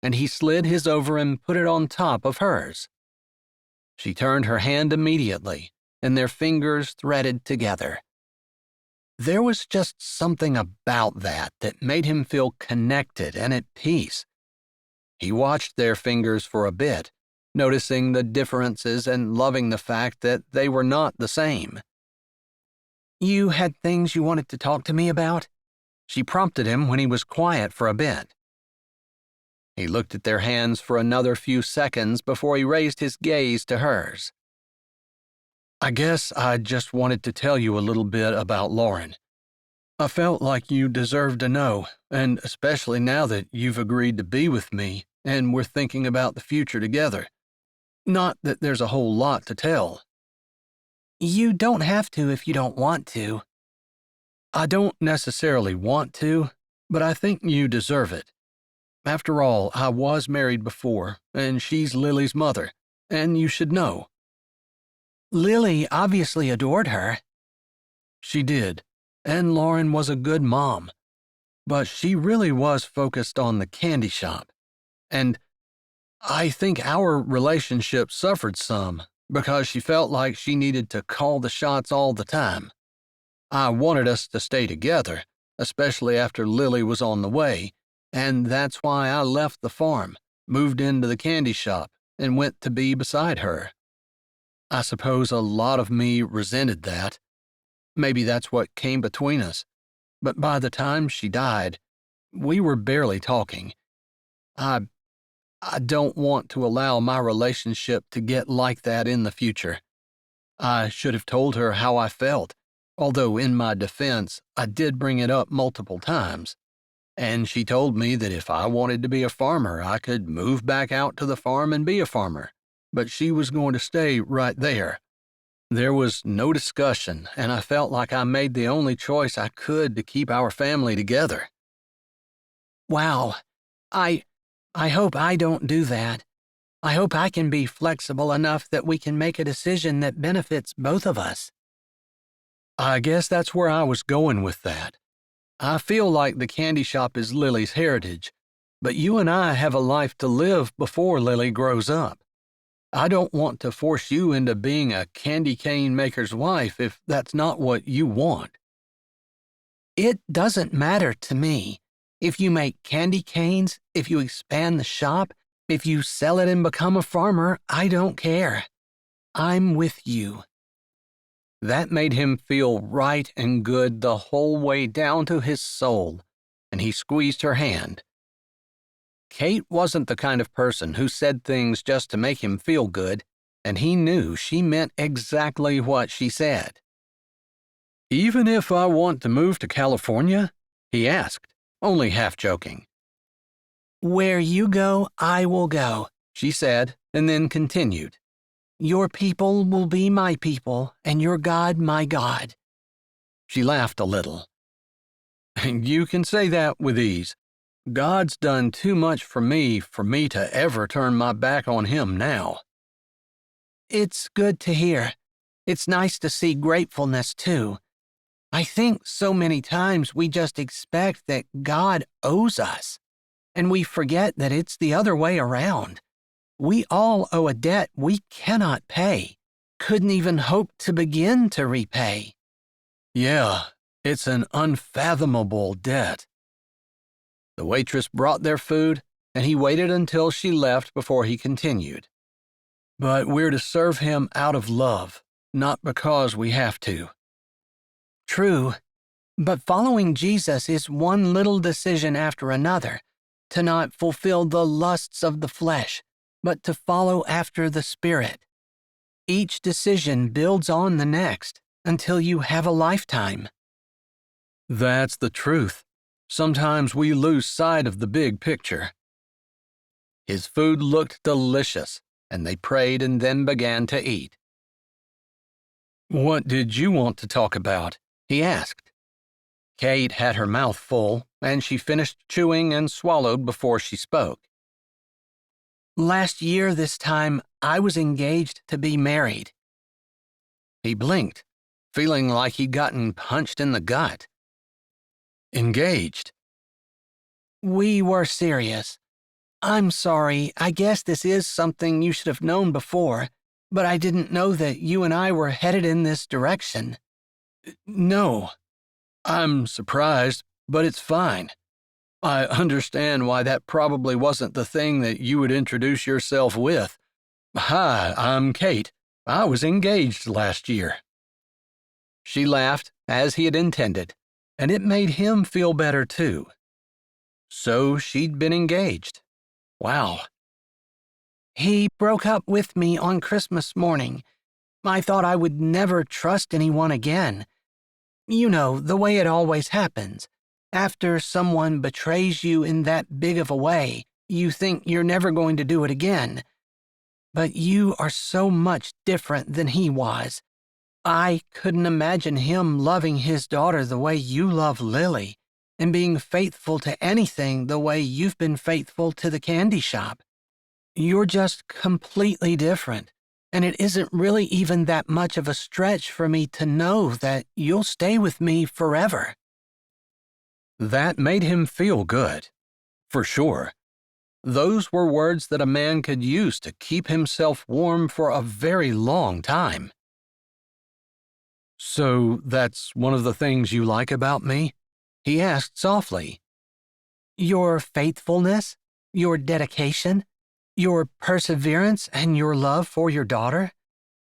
and he slid his over and put it on top of hers. She turned her hand immediately, and their fingers threaded together. There was just something about that made him feel connected and at peace. He watched their fingers for a bit, noticing the differences and loving the fact that they were not the same. You had things you wanted to talk to me about? She prompted him when he was quiet for a bit. He looked at their hands for another few seconds before he raised his gaze to hers. I guess I just wanted to tell you a little bit about Lauren. I felt like you deserved to know, and especially now that you've agreed to be with me and we're thinking about the future together. Not that there's a whole lot to tell. You don't have to if you don't want to. I don't necessarily want to, but I think you deserve it. After all, I was married before, and she's Lily's mother, and you should know. Lily obviously adored her. She did, and Lauren was a good mom. but she really was focused on the candy shop. And I think our relationship suffered some because she felt like she needed to call the shots all the time. I wanted us to stay together, especially after Lily was on the way, and that's why I left the farm, moved into the candy shop, and went to be beside her. I suppose a lot of me resented that. Maybe that's what came between us. But by the time she died, we were barely talking. I don't want to allow my relationship to get like that in the future. I should have told her how I felt, although in my defense, I did bring it up multiple times. And she told me that if I wanted to be a farmer, I could move back out to the farm and be a farmer, but she was going to stay right there. There was no discussion, and I felt like I made the only choice I could to keep our family together. Wow. I hope I don't do that. I hope I can be flexible enough that we can make a decision that benefits both of us. I guess that's where I was going with that. I feel like the candy shop is Lily's heritage, but you and I have a life to live before Lily grows up. I don't want to force you into being a candy cane maker's wife if that's not what you want. It doesn't matter to me. If you make candy canes, if you expand the shop, if you sell it and become a farmer, I don't care. I'm with you. That made him feel right and good the whole way down to his soul, and he squeezed her hand. Kate wasn't the kind of person who said things just to make him feel good, and he knew she meant exactly what she said. "Even if I want to move to California?" he asked, only half joking. "Where you go, I will go," she said, and then continued. "Your people will be my people, and your God my God." She laughed a little. "You can say that with ease. God's done too much for me to ever turn my back on him now." It's good to hear. It's nice to see gratefulness, too. I think so many times we just expect that God owes us, and we forget that it's the other way around. We all owe a debt we cannot pay, couldn't even hope to begin to repay. Yeah, it's an unfathomable debt. The waitress brought their food, and he waited until she left before he continued. "But we're to serve him out of love, not because we have to." True, but following Jesus is one little decision after another, to not fulfill the lusts of the flesh, but to follow after the Spirit. Each decision builds on the next until you have a lifetime. That's the truth. Sometimes we lose sight of the big picture. His food looked delicious, and they prayed and then began to eat. "What did you want to talk about?" he asked. Kate had her mouth full, and she finished chewing and swallowed before she spoke. Last year this time, I was engaged to be married. He blinked, feeling like he'd gotten punched in the gut. Engaged? We were serious. I'm sorry, I guess this is something you should have known before, but I didn't know that you and I were headed in this direction. No. I'm surprised, but it's fine. I understand why that probably wasn't the thing that you would introduce yourself with. "Hi, I'm Kate. I was engaged last year." She laughed, as he had intended, and it made him feel better, too. So she'd been engaged. Wow. He broke up with me on Christmas morning. I thought I would never trust anyone again. You know, the way it always happens. After someone betrays you in that big of a way, you think you're never going to do it again. But you are so much different than he was. I couldn't imagine him loving his daughter the way you love Lily, and being faithful to anything the way you've been faithful to the candy shop. You're just completely different, and it isn't really even that much of a stretch for me to know that you'll stay with me forever. That made him feel good, for sure. Those were words that a man could use to keep himself warm for a very long time. "So that's one of the things you like about me?" he asked softly. Your faithfulness, your dedication, your perseverance, and your love for your daughter.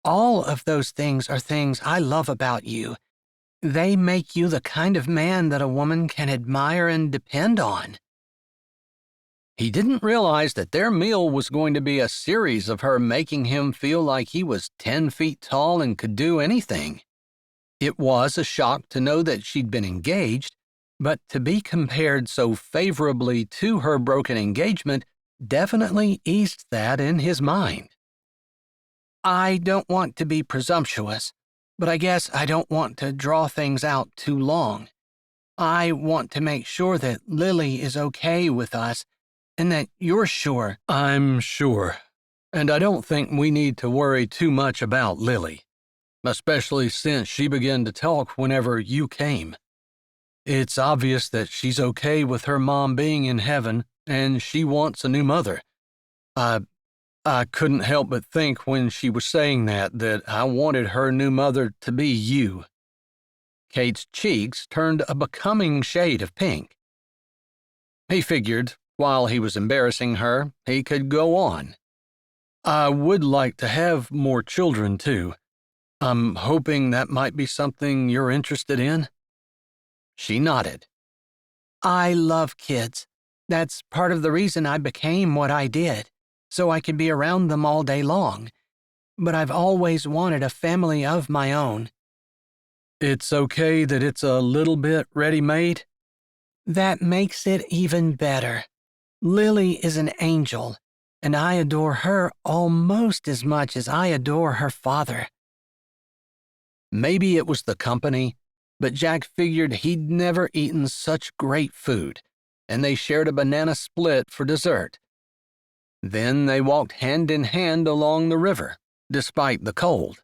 All of those things are things I love about you. They make you the kind of man that a woman can admire and depend on. He didn't realize that their meal was going to be a series of her making him feel like he was 10 feet tall and could do anything. It was a shock to know that she'd been engaged, but to be compared so favorably to her broken engagement definitely eased that in his mind. I don't want to be presumptuous, but I guess I don't want to draw things out too long. I want to make sure that Lily is okay with us and that you're sure. "I'm sure, and I don't think we need to worry too much about Lily, especially since she began to talk whenever you came. It's obvious that she's okay with her mom being in heaven and she wants a new mother. I couldn't help but think when she was saying that I wanted her new mother to be you." Kate's cheeks turned a becoming shade of pink. He figured, while he was embarrassing her, he could go on. "I would like to have more children, too. I'm hoping that might be something you're interested in." She nodded. I love kids. That's part of the reason I became what I did, so I could be around them all day long. But I've always wanted a family of my own. "It's okay that it's a little bit ready-made?" That makes it even better. Lily is an angel, and I adore her almost as much as I adore her father. Maybe it was the company, but Jack figured he'd never eaten such great food, and they shared a banana split for dessert. Then they walked hand in hand along the river, despite the cold.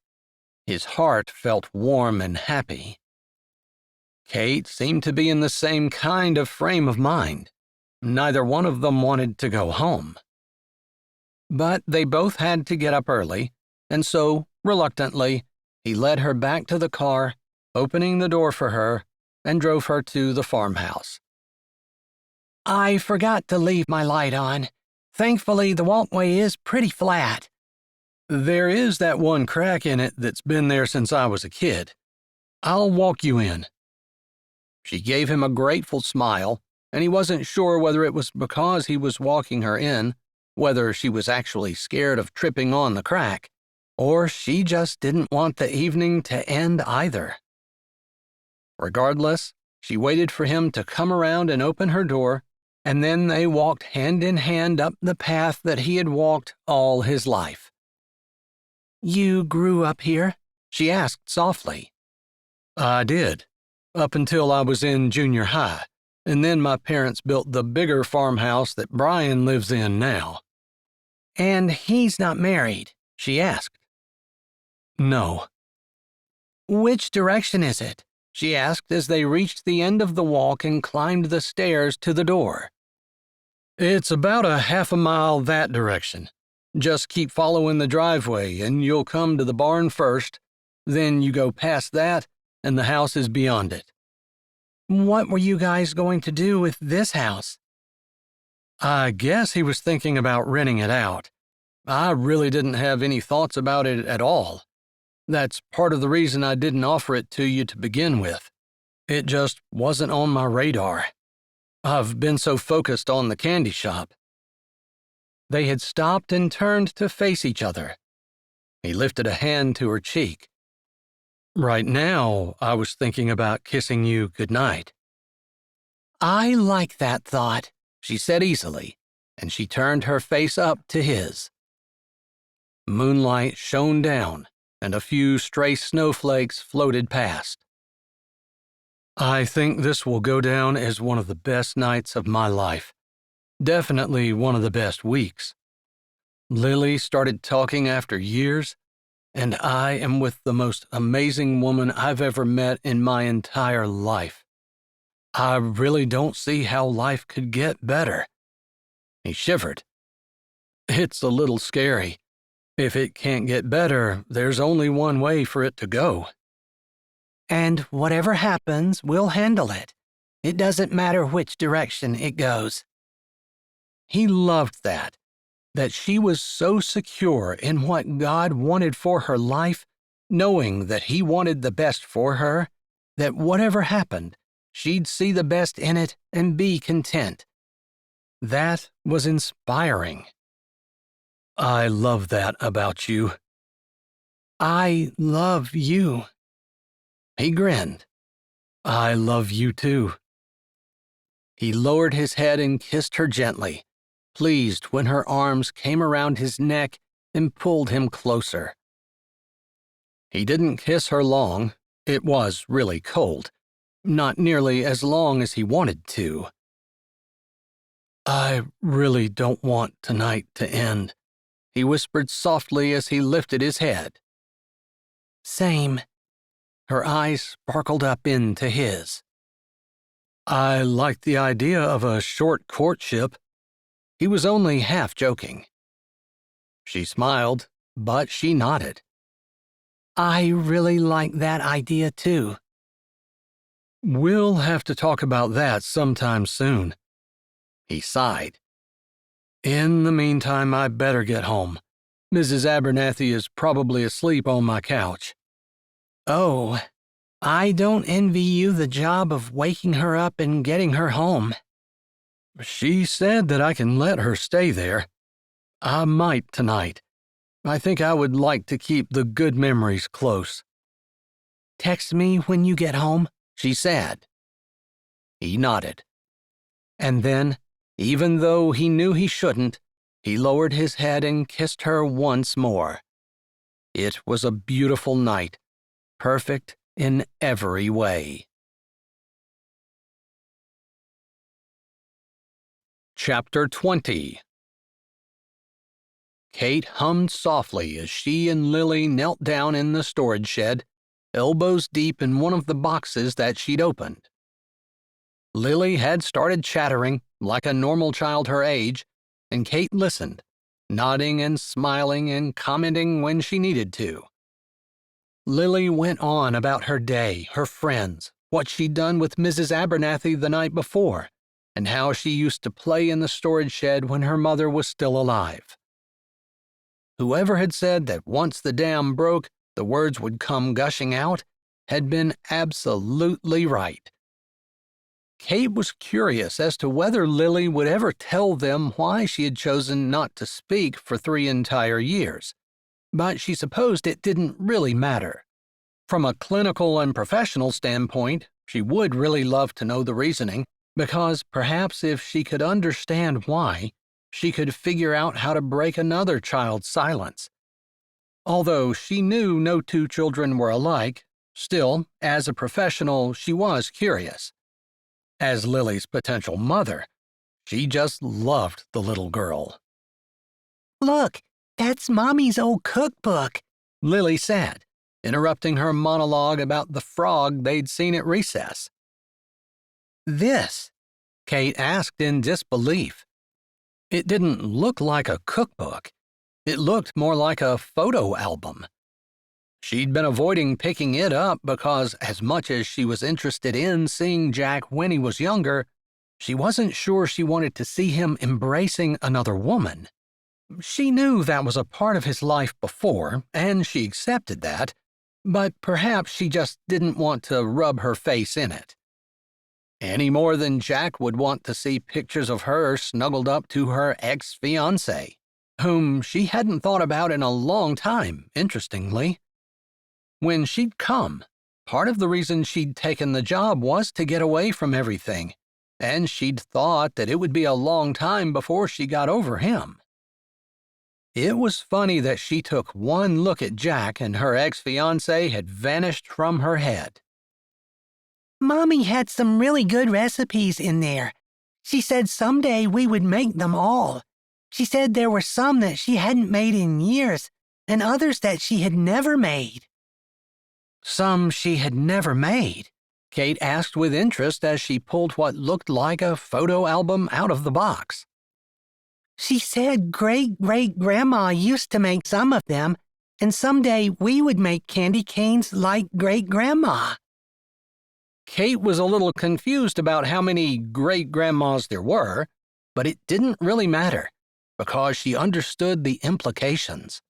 His heart felt warm and happy. Kate seemed to be in the same kind of frame of mind. Neither one of them wanted to go home. But they both had to get up early, and so, reluctantly, he led her back to the car, opening the door for her, and drove her to the farmhouse. I forgot to leave my light on. Thankfully, the walkway is pretty flat. "There is that one crack in it that's been there since I was a kid. I'll walk you in." She gave him a grateful smile, and he wasn't sure whether it was because he was walking her in, whether she was actually scared of tripping on the crack, or she just didn't want the evening to end either. Regardless, she waited for him to come around and open her door, and then they walked hand in hand up the path that he had walked all his life. You grew up here? She asked softly. "I did, up until I was in junior high, and then my parents built the bigger farmhouse that Brian lives in now." And he's not married? She asked. "No." Which direction is it? She asked as they reached the end of the walk and climbed the stairs to the door. "It's about a half a mile that direction. Just keep following the driveway and you'll come to the barn first, then you go past that and the house is beyond it." What were you guys going to do with this house? I guess he was thinking about renting it out. I really didn't have any thoughts about it at all. That's part of the reason I didn't offer it to you to begin with. It just wasn't on my radar. I've been so focused on the candy shop. They had stopped and turned to face each other. He lifted a hand to her cheek. "Right now, I was thinking about kissing you goodnight." I like that thought, she said easily, and she turned her face up to his. Moonlight shone down, and a few stray snowflakes floated past. "I think this will go down as one of the best nights of my life. Definitely one of the best weeks. Lily started talking after years, and I am with the most amazing woman I've ever met in my entire life. I really don't see how life could get better. He shivered. It's a little scary. If it can't get better, there's only one way for it to go. And whatever happens, we'll handle it. It doesn't matter which direction it goes. He loved that she was so secure in what God wanted for her life, knowing that He wanted the best for her, that whatever happened, she'd see the best in it and be content. That was inspiring. I love that about you. I love you. He grinned. I love you too. He lowered his head and kissed her gently, pleased when her arms came around his neck and pulled him closer. He didn't kiss her long. It was really cold. Not nearly as long as he wanted to. I really don't want tonight to end, he whispered softly as he lifted his head. Same. Her eyes sparkled up into his. I like the idea of a short courtship. He was only half joking. She smiled, but she nodded. I really like that idea too. We'll have to talk about that sometime soon. He sighed. In the meantime, I better get home. Mrs. Abernathy is probably asleep on my couch. Oh, I don't envy you the job of waking her up and getting her home. She said that I can let her stay there. I might tonight. I think I would like to keep the good memories close. Text me when you get home, she said. He nodded. And then, even though he knew he shouldn't, he lowered his head and kissed her once more. It was a beautiful night, perfect in every way. Chapter 20. Kate hummed softly as she and Lily knelt down in the storage shed, elbows deep in one of the boxes that she'd opened. Lily had started chattering like a normal child her age, and Kate listened, nodding and smiling and commenting when she needed to. Lily went on about her day, her friends, what she'd done with Mrs. Abernathy the night before, and how she used to play in the storage shed when her mother was still alive. Whoever had said that once the dam broke, the words would come gushing out, had been absolutely right. Kate was curious as to whether Lily would ever tell them why she had chosen not to speak for 3 entire years, but she supposed it didn't really matter. From a clinical and professional standpoint, she would really love to know the reasoning, because perhaps if she could understand why, she could figure out how to break another child's silence. Although she knew no 2 children were alike, still, as a professional, she was curious. As Lily's potential mother, she just loved the little girl. Look, that's Mommy's old cookbook, Lily said, interrupting her monologue about the frog they'd seen at recess. This? Kate asked in disbelief. It didn't look like a cookbook. It looked more like a photo album. She'd been avoiding picking it up because, as much as she was interested in seeing Jack when he was younger, she wasn't sure she wanted to see him embracing another woman. She knew that was a part of his life before, and she accepted that, but perhaps she just didn't want to rub her face in it. Any more than Jack would want to see pictures of her snuggled up to her ex-fiancé, whom she hadn't thought about in a long time, interestingly. When she'd come, part of the reason she'd taken the job was to get away from everything, and she'd thought that it would be a long time before she got over him. It was funny that she took one look at Jack and her ex-fiancé had vanished from her head. Mommy had some really good recipes in there. She said someday we would make them all. She said there were some that she hadn't made in years, and others that she had never made. Some she had never made. Kate asked with interest as she pulled what looked like a photo album out of the box. She said great-great-grandma used to make some of them, and someday we would make candy canes like great-grandma. Kate was a little confused about how many great-grandmas there were, but it didn't really matter, because she understood the implications.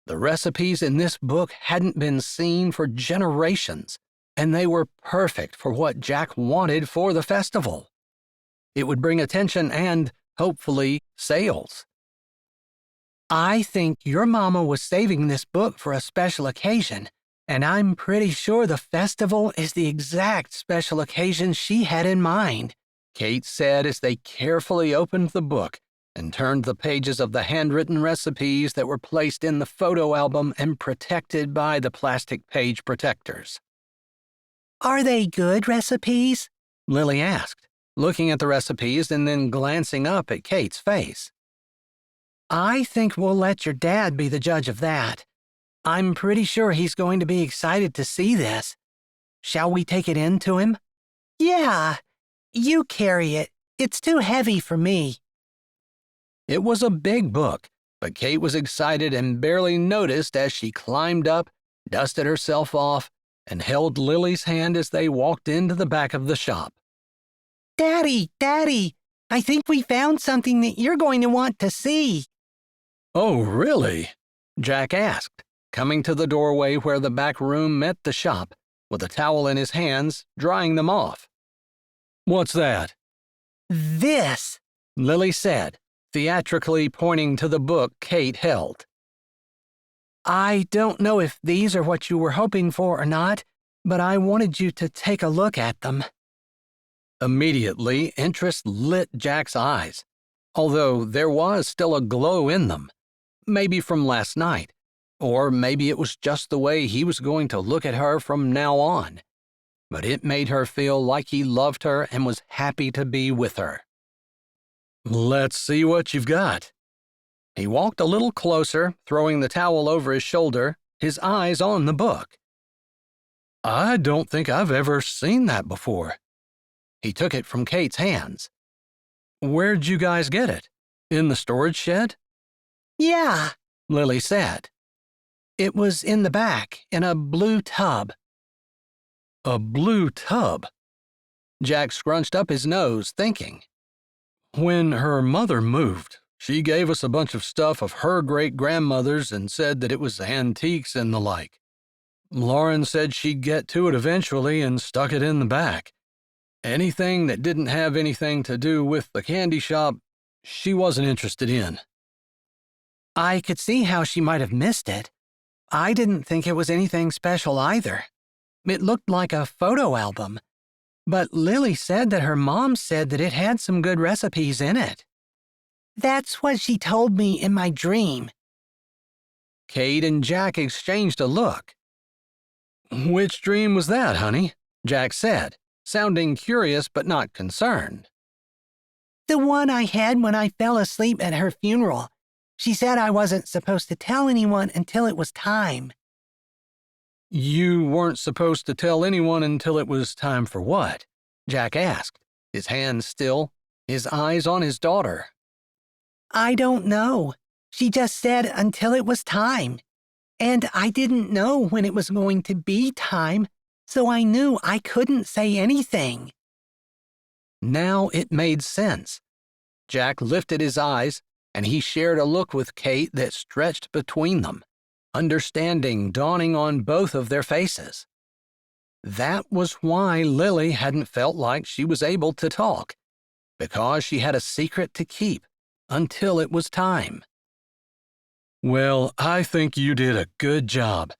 The recipes in this book hadn't been seen for generations, and they were perfect for what Jack wanted for the festival. It would bring attention and, hopefully, sales. I think your mama was saving this book for a special occasion, and I'm pretty sure the festival is the exact special occasion she had in mind, Kate said as they carefully opened the book and turned the pages of the handwritten recipes that were placed in the photo album and protected by the plastic page protectors. Are they good recipes? Lily asked, looking at the recipes and then glancing up at Kate's face. I think we'll let your dad be the judge of that. I'm pretty sure he's going to be excited to see this. Shall we take it in to him? Yeah, you carry it. It's too heavy for me. It was a big book, but Kate was excited and barely noticed as she climbed up, dusted herself off, and held Lily's hand as they walked into the back of the shop. Daddy, I think we found something that you're going to want to see. Oh, really? Jack asked, coming to the doorway where the back room met the shop, with a towel in his hands, drying them off. What's that? This, Lily said, theatrically pointing to the book Kate held. I don't know if these are what you were hoping for or not, but I wanted you to take a look at them. Immediately, interest lit Jack's eyes, although there was still a glow in them, maybe from last night, or maybe it was just the way he was going to look at her from now on. But it made her feel like he loved her and was happy to be with her. Let's see what you've got. He walked a little closer, throwing the towel over his shoulder, his eyes on the book. I don't think I've ever seen that before. He took it from Kate's hands. Where'd you guys get it? In the storage shed? Yeah, Lily said. It was in the back, in a blue tub. A blue tub? Jack scrunched up his nose, thinking. When her mother moved, she gave us a bunch of stuff of her great-grandmother's and said that it was antiques and the like. Lauren said she'd get to it eventually and stuck it in the back. Anything that didn't have anything to do with the candy shop, she wasn't interested in. I could see how she might have missed it. I didn't think it was anything special either. It looked like a photo album. But Lily said that her mom said that it had some good recipes in it. That's what she told me in my dream. Kate and Jack exchanged a look. Which dream was that, honey? Jack said, sounding curious but not concerned. The one I had when I fell asleep at her funeral. She said I wasn't supposed to tell anyone until it was time. You weren't supposed to tell anyone until it was time for what? Jack asked, his hands still, his eyes on his daughter. I don't know. She just said until it was time. And I didn't know when it was going to be time, so I knew I couldn't say anything. Now it made sense. Jack lifted his eyes, and he shared a look with Kate that stretched between them, understanding dawning on both of their faces. That was why Lily hadn't felt like she was able to talk, because she had a secret to keep until it was time. Well, I think you did a good job.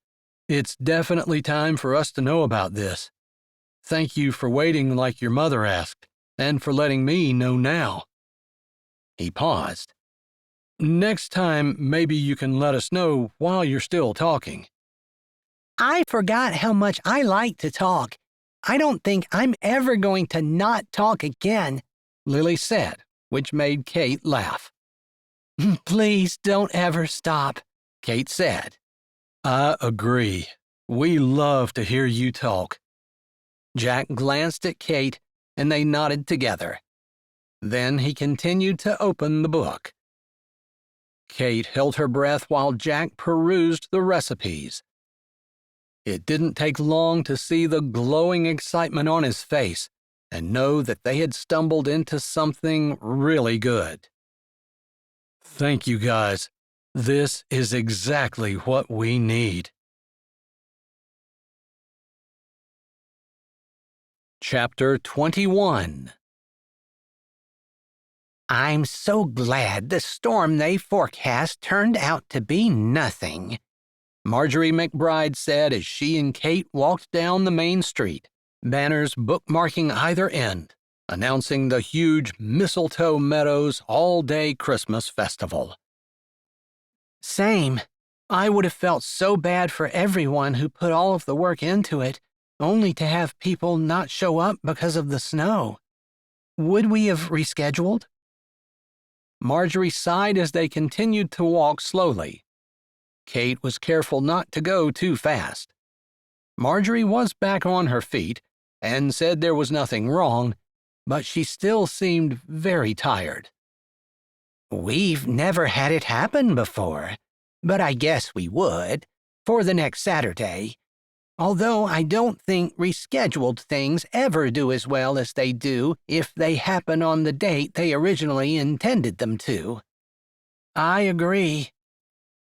It's definitely time for us to know about this. Thank you for waiting like your mother asked, and for letting me know now. He paused. Next time, maybe you can let us know while you're still talking. I forgot how much I like to talk. I don't think I'm ever going to not talk again, Lily said, which made Kate laugh. Please don't ever stop, Kate said. I agree. We love to hear you talk. Jack glanced at Kate, and they nodded together. Then he continued to open the book. Kate held her breath while Jack perused the recipes. It didn't take long to see the glowing excitement on his face and know that they had stumbled into something really good. "Thank you, guys. This is exactly what we need." Chapter 21. I'm so glad the storm they forecast turned out to be nothing, Marjorie McBride said as she and Kate walked down the main street, banners bookmarking either end, announcing the huge Mistletoe Meadows all-day Christmas festival. Same. I would have felt so bad for everyone who put all of the work into it, only to have people not show up because of the snow. Would we have rescheduled? Marjorie sighed as they continued to walk slowly. Kate was careful not to go too fast. Marjorie was back on her feet and said there was nothing wrong, but she still seemed very tired. We've never had it happen before, but I guess we would, for the next Saturday. Although I don't think rescheduled things ever do as well as they do if they happen on the date they originally intended them to. I agree.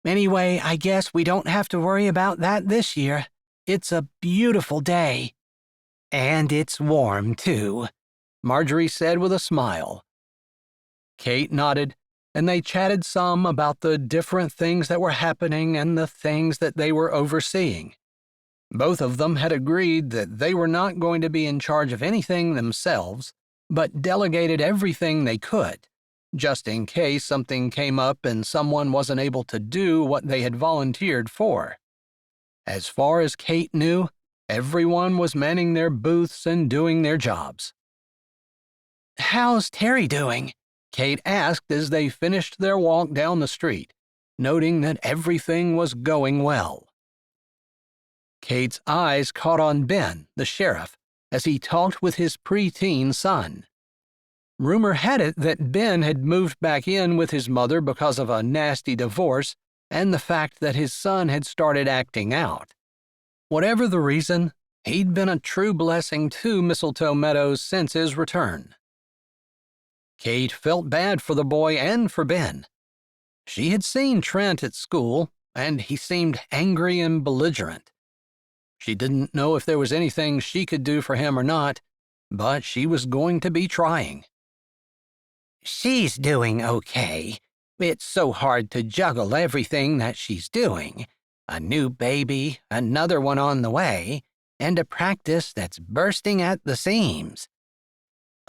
Anyway, I guess we don't have to worry about that this year. It's a beautiful day. And it's warm, too, Marjorie said with a smile. Kate nodded, and they chatted some about the different things that were happening and the things that they were overseeing. Both of them had agreed that they were not going to be in charge of anything themselves, but delegated everything they could, just in case something came up and someone wasn't able to do what they had volunteered for. As far as Kate knew, everyone was manning their booths and doing their jobs. "How's Terry doing?" Kate asked as they finished their walk down the street, noting that everything was going well. Kate's eyes caught on Ben, the sheriff, as he talked with his preteen son. Rumor had it that Ben had moved back in with his mother because of a nasty divorce and the fact that his son had started acting out. Whatever the reason, he'd been a true blessing to Mistletoe Meadows since his return. Kate felt bad for the boy and for Ben. She had seen Trent at school, and he seemed angry and belligerent. She didn't know if there was anything she could do for him or not, but she was going to be trying. She's doing okay. It's so hard to juggle everything that she's doing. A new baby, another one on the way, and a practice that's bursting at the seams.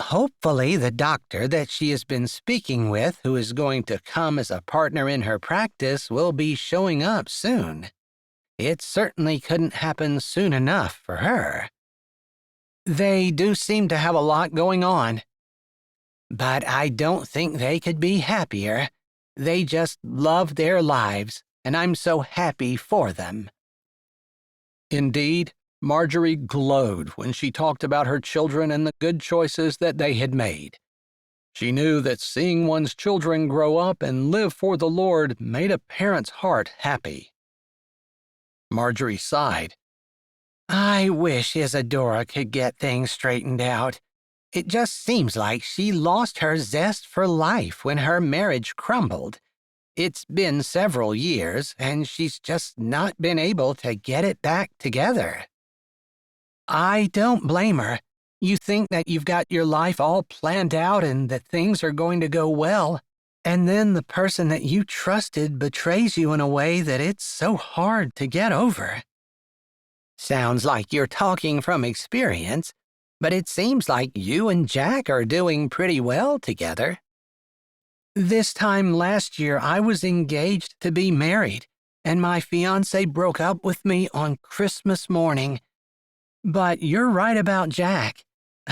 Hopefully the doctor that she has been speaking with, who is going to come as a partner in her practice, will be showing up soon. It certainly couldn't happen soon enough for her. They do seem to have a lot going on. But I don't think they could be happier. They just love their lives, and I'm so happy for them. Indeed, Marjorie glowed when she talked about her children and the good choices that they had made. She knew that seeing one's children grow up and live for the Lord made a parent's heart happy. Marjorie sighed. I wish Isadora could get things straightened out. It just seems like she lost her zest for life when her marriage crumbled. It's been several years, and she's just not been able to get it back together. I don't blame her. You think that you've got your life all planned out and that things are going to go well, and then the person that you trusted betrays you in a way that it's so hard to get over. Sounds like you're talking from experience, but it seems like you and Jack are doing pretty well together. This time last year, I was engaged to be married, and my fiancé broke up with me on Christmas morning. But you're right about Jack.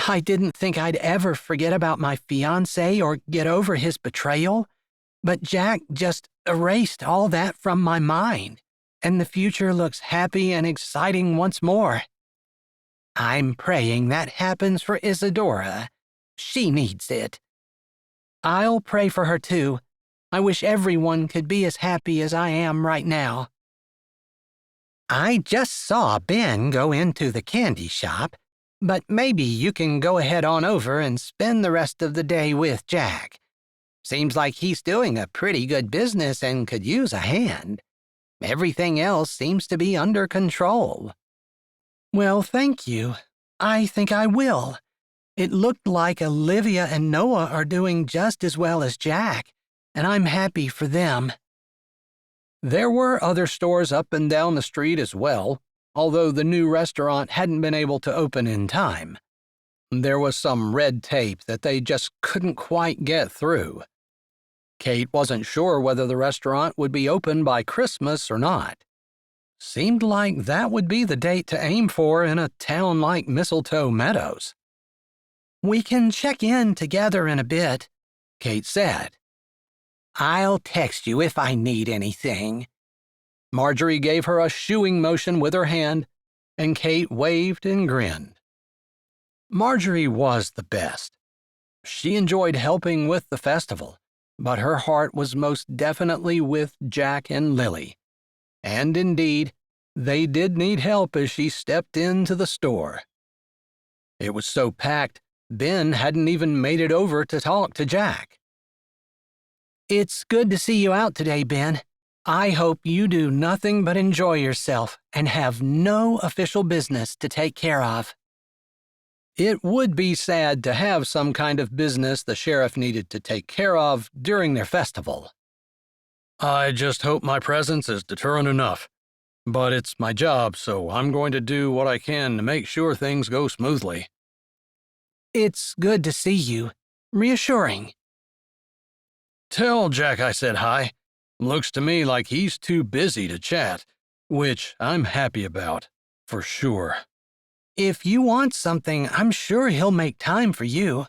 I didn't think I'd ever forget about my fiancé or get over his betrayal, but Jack just erased all that from my mind, and the future looks happy and exciting once more. I'm praying that happens for Isadora. She needs it. I'll pray for her too. I wish everyone could be as happy as I am right now. I just saw Ben go into the candy shop, but maybe you can go ahead on over and spend the rest of the day with Jack. Seems like he's doing a pretty good business and could use a hand. Everything else seems to be under control. Well, thank you. I think I will. It looked like Olivia and Noah are doing just as well as Jack, and I'm happy for them. There were other stores up and down the street as well, although the new restaurant hadn't been able to open in time. There was some red tape that they just couldn't quite get through. Kate wasn't sure whether the restaurant would be open by Christmas or not. Seemed like that would be the date to aim for in a town like Mistletoe Meadows. We can check in together in a bit, Kate said. I'll text you if I need anything. Marjorie gave her a shooing motion with her hand, and Kate waved and grinned. Marjorie was the best. She enjoyed helping with the festival, but her heart was most definitely with Jack and Lily. And indeed, they did need help as she stepped into the store. It was so packed, Ben hadn't even made it over to talk to Jack. It's good to see you out today, Ben. I hope you do nothing but enjoy yourself and have no official business to take care of. It would be sad to have some kind of business the sheriff needed to take care of during their festival. I just hope my presence is deterrent enough. But it's my job, so I'm going to do what I can to make sure things go smoothly. It's good to see you. Reassuring. Tell Jack I said hi. Looks to me like he's too busy to chat, which I'm happy about, for sure. If you want something, I'm sure he'll make time for you.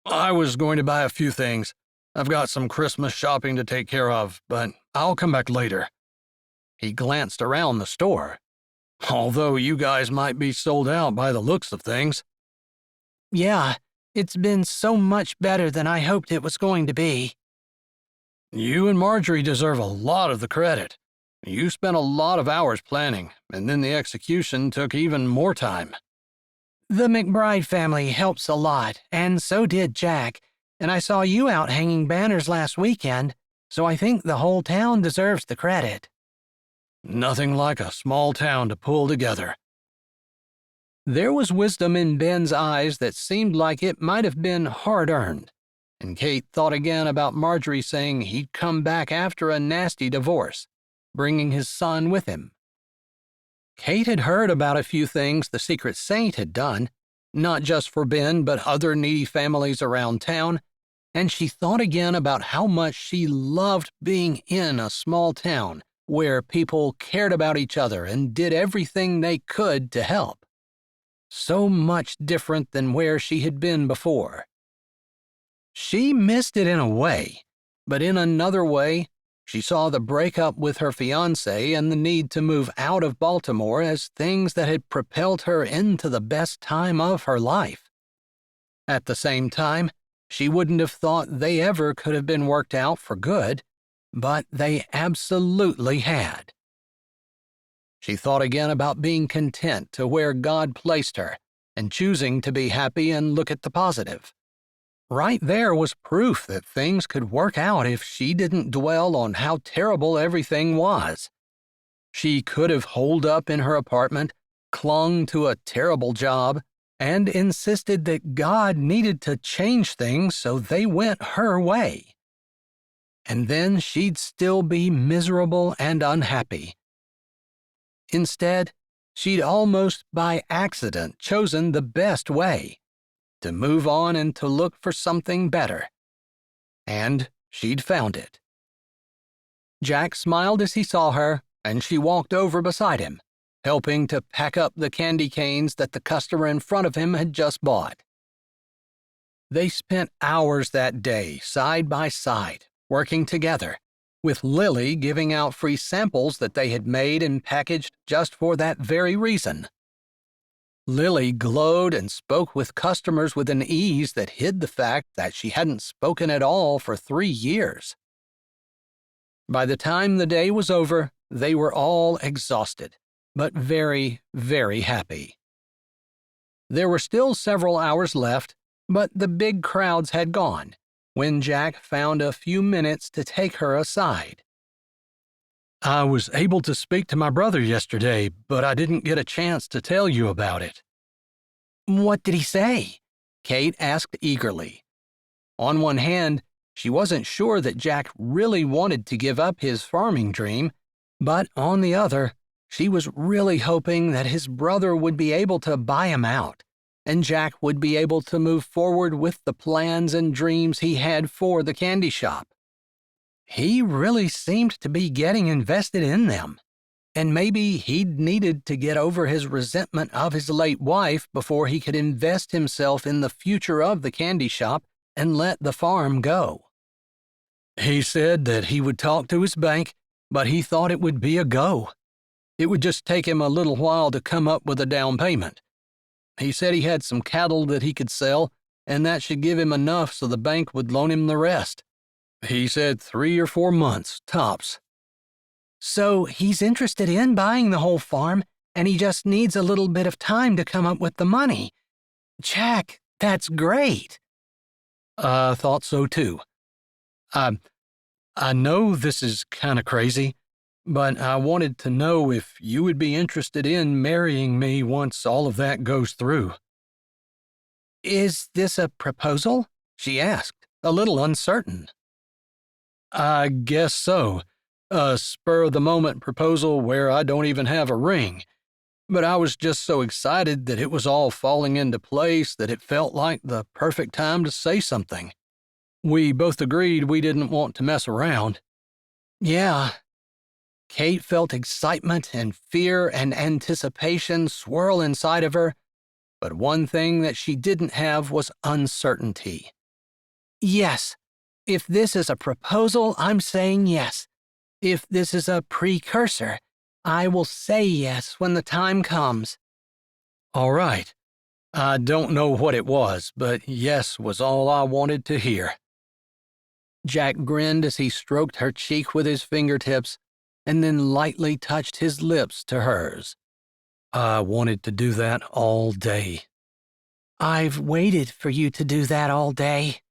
I was going to buy a few things. I've got some Christmas shopping to take care of, but I'll come back later. He glanced around the store. Although you guys might be sold out by the looks of things. Yeah, it's been so much better than I hoped it was going to be. You and Marjorie deserve a lot of the credit. You spent a lot of hours planning, and then the execution took even more time. The McBride family helps a lot, and so did Jack, and I saw you out hanging banners last weekend, so I think the whole town deserves the credit. Nothing like a small town to pull together. There was wisdom in Ben's eyes that seemed like it might have been hard-earned, and Kate thought again about Marjorie saying he'd come back after a nasty divorce, bringing his son with him. Kate had heard about a few things the Secret Saint had done, not just for Ben but other needy families around town, and she thought again about how much she loved being in a small town where people cared about each other and did everything they could to help. So much different than where she had been before. She missed it in a way, but in another way, she saw the breakup with her fiancé and the need to move out of Baltimore as things that had propelled her into the best time of her life. At the same time, she wouldn't have thought they ever could have been worked out for good, but they absolutely had. She thought again about being content to where God placed her and choosing to be happy and look at the positive. Right there was proof that things could work out if she didn't dwell on how terrible everything was. She could have holed up in her apartment, clung to a terrible job, and insisted that God needed to change things so they went her way. And then she'd still be miserable and unhappy. Instead, she'd almost by accident chosen the best way, to move on and to look for something better. And she'd found it. Jack smiled as he saw her, and she walked over beside him, helping to pack up the candy canes that the customer in front of him had just bought. They spent hours that day, side by side, working together, with Lily giving out free samples that they had made and packaged just for that very reason. Lily glowed and spoke with customers with an ease that hid the fact that she hadn't spoken at all for 3 years. By the time the day was over, they were all exhausted, but very, very happy. There were still several hours left, but the big crowds had gone, when Jack found a few minutes to take her aside. "I was able to speak to my brother yesterday, but I didn't get a chance to tell you about it." "What did he say?" Kate asked eagerly. On one hand, she wasn't sure that Jack really wanted to give up his farming dream, but on the other, she was really hoping that his brother would be able to buy him out, and Jack would be able to move forward with the plans and dreams he had for the candy shop. He really seemed to be getting invested in them, and maybe he'd needed to get over his resentment of his late wife before he could invest himself in the future of the candy shop and let the farm go. He said that he would talk to his bank, but he thought it would be a go. It would just take him a little while to come up with a down payment. He said he had some cattle that he could sell, and that should give him enough so the bank would loan him the rest. He said 3 or 4 months, tops. So he's interested in buying the whole farm, and he just needs a little bit of time to come up with the money. Jack, that's great. I thought so too. I know this is kind of crazy, but I wanted to know if you would be interested in marrying me once all of that goes through. "Is this a proposal?" she asked, a little uncertain. I guess so. A spur-of-the-moment proposal where I don't even have a ring. But I was just so excited that it was all falling into place that it felt like the perfect time to say something. We both agreed we didn't want to mess around. Yeah. Kate felt excitement and fear and anticipation swirl inside of her, but one thing that she didn't have was uncertainty. Yes. If this is a proposal, I'm saying yes. If this is a precursor, I will say yes when the time comes. All right. I don't know what it was, but yes was all I wanted to hear. Jack grinned as he stroked her cheek with his fingertips and then lightly touched his lips to hers. I wanted to do that all day. "I've waited for you to do that all day,"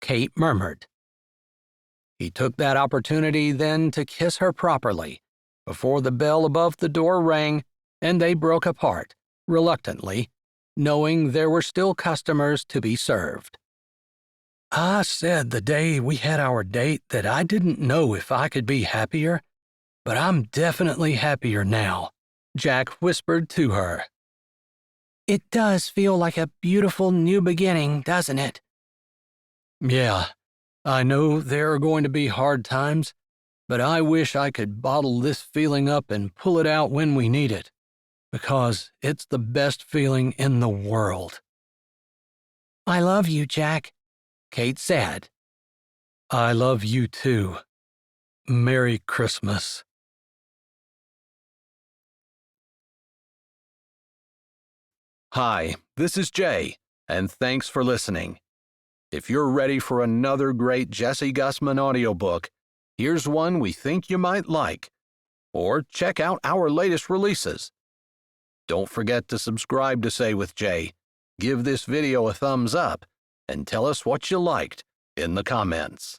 Kate murmured. He took that opportunity then to kiss her properly, before the bell above the door rang and they broke apart, reluctantly, knowing there were still customers to be served. I said the day we had our date that I didn't know if I could be happier, but I'm definitely happier now, Jack whispered to her. "It does feel like a beautiful new beginning, doesn't it?" Yeah. I know there are going to be hard times, but I wish I could bottle this feeling up and pull it out when we need it, because it's the best feeling in the world. "I love you, Jack," Kate said. "I love you too. Merry Christmas." Hi, this is Jay, and thanks for listening. If you're ready for another great Jessie Gussman audiobook, here's one we think you might like. Or check out our latest releases. Don't forget to subscribe to Say with Jay, give this video a thumbs up, and tell us what you liked in the comments.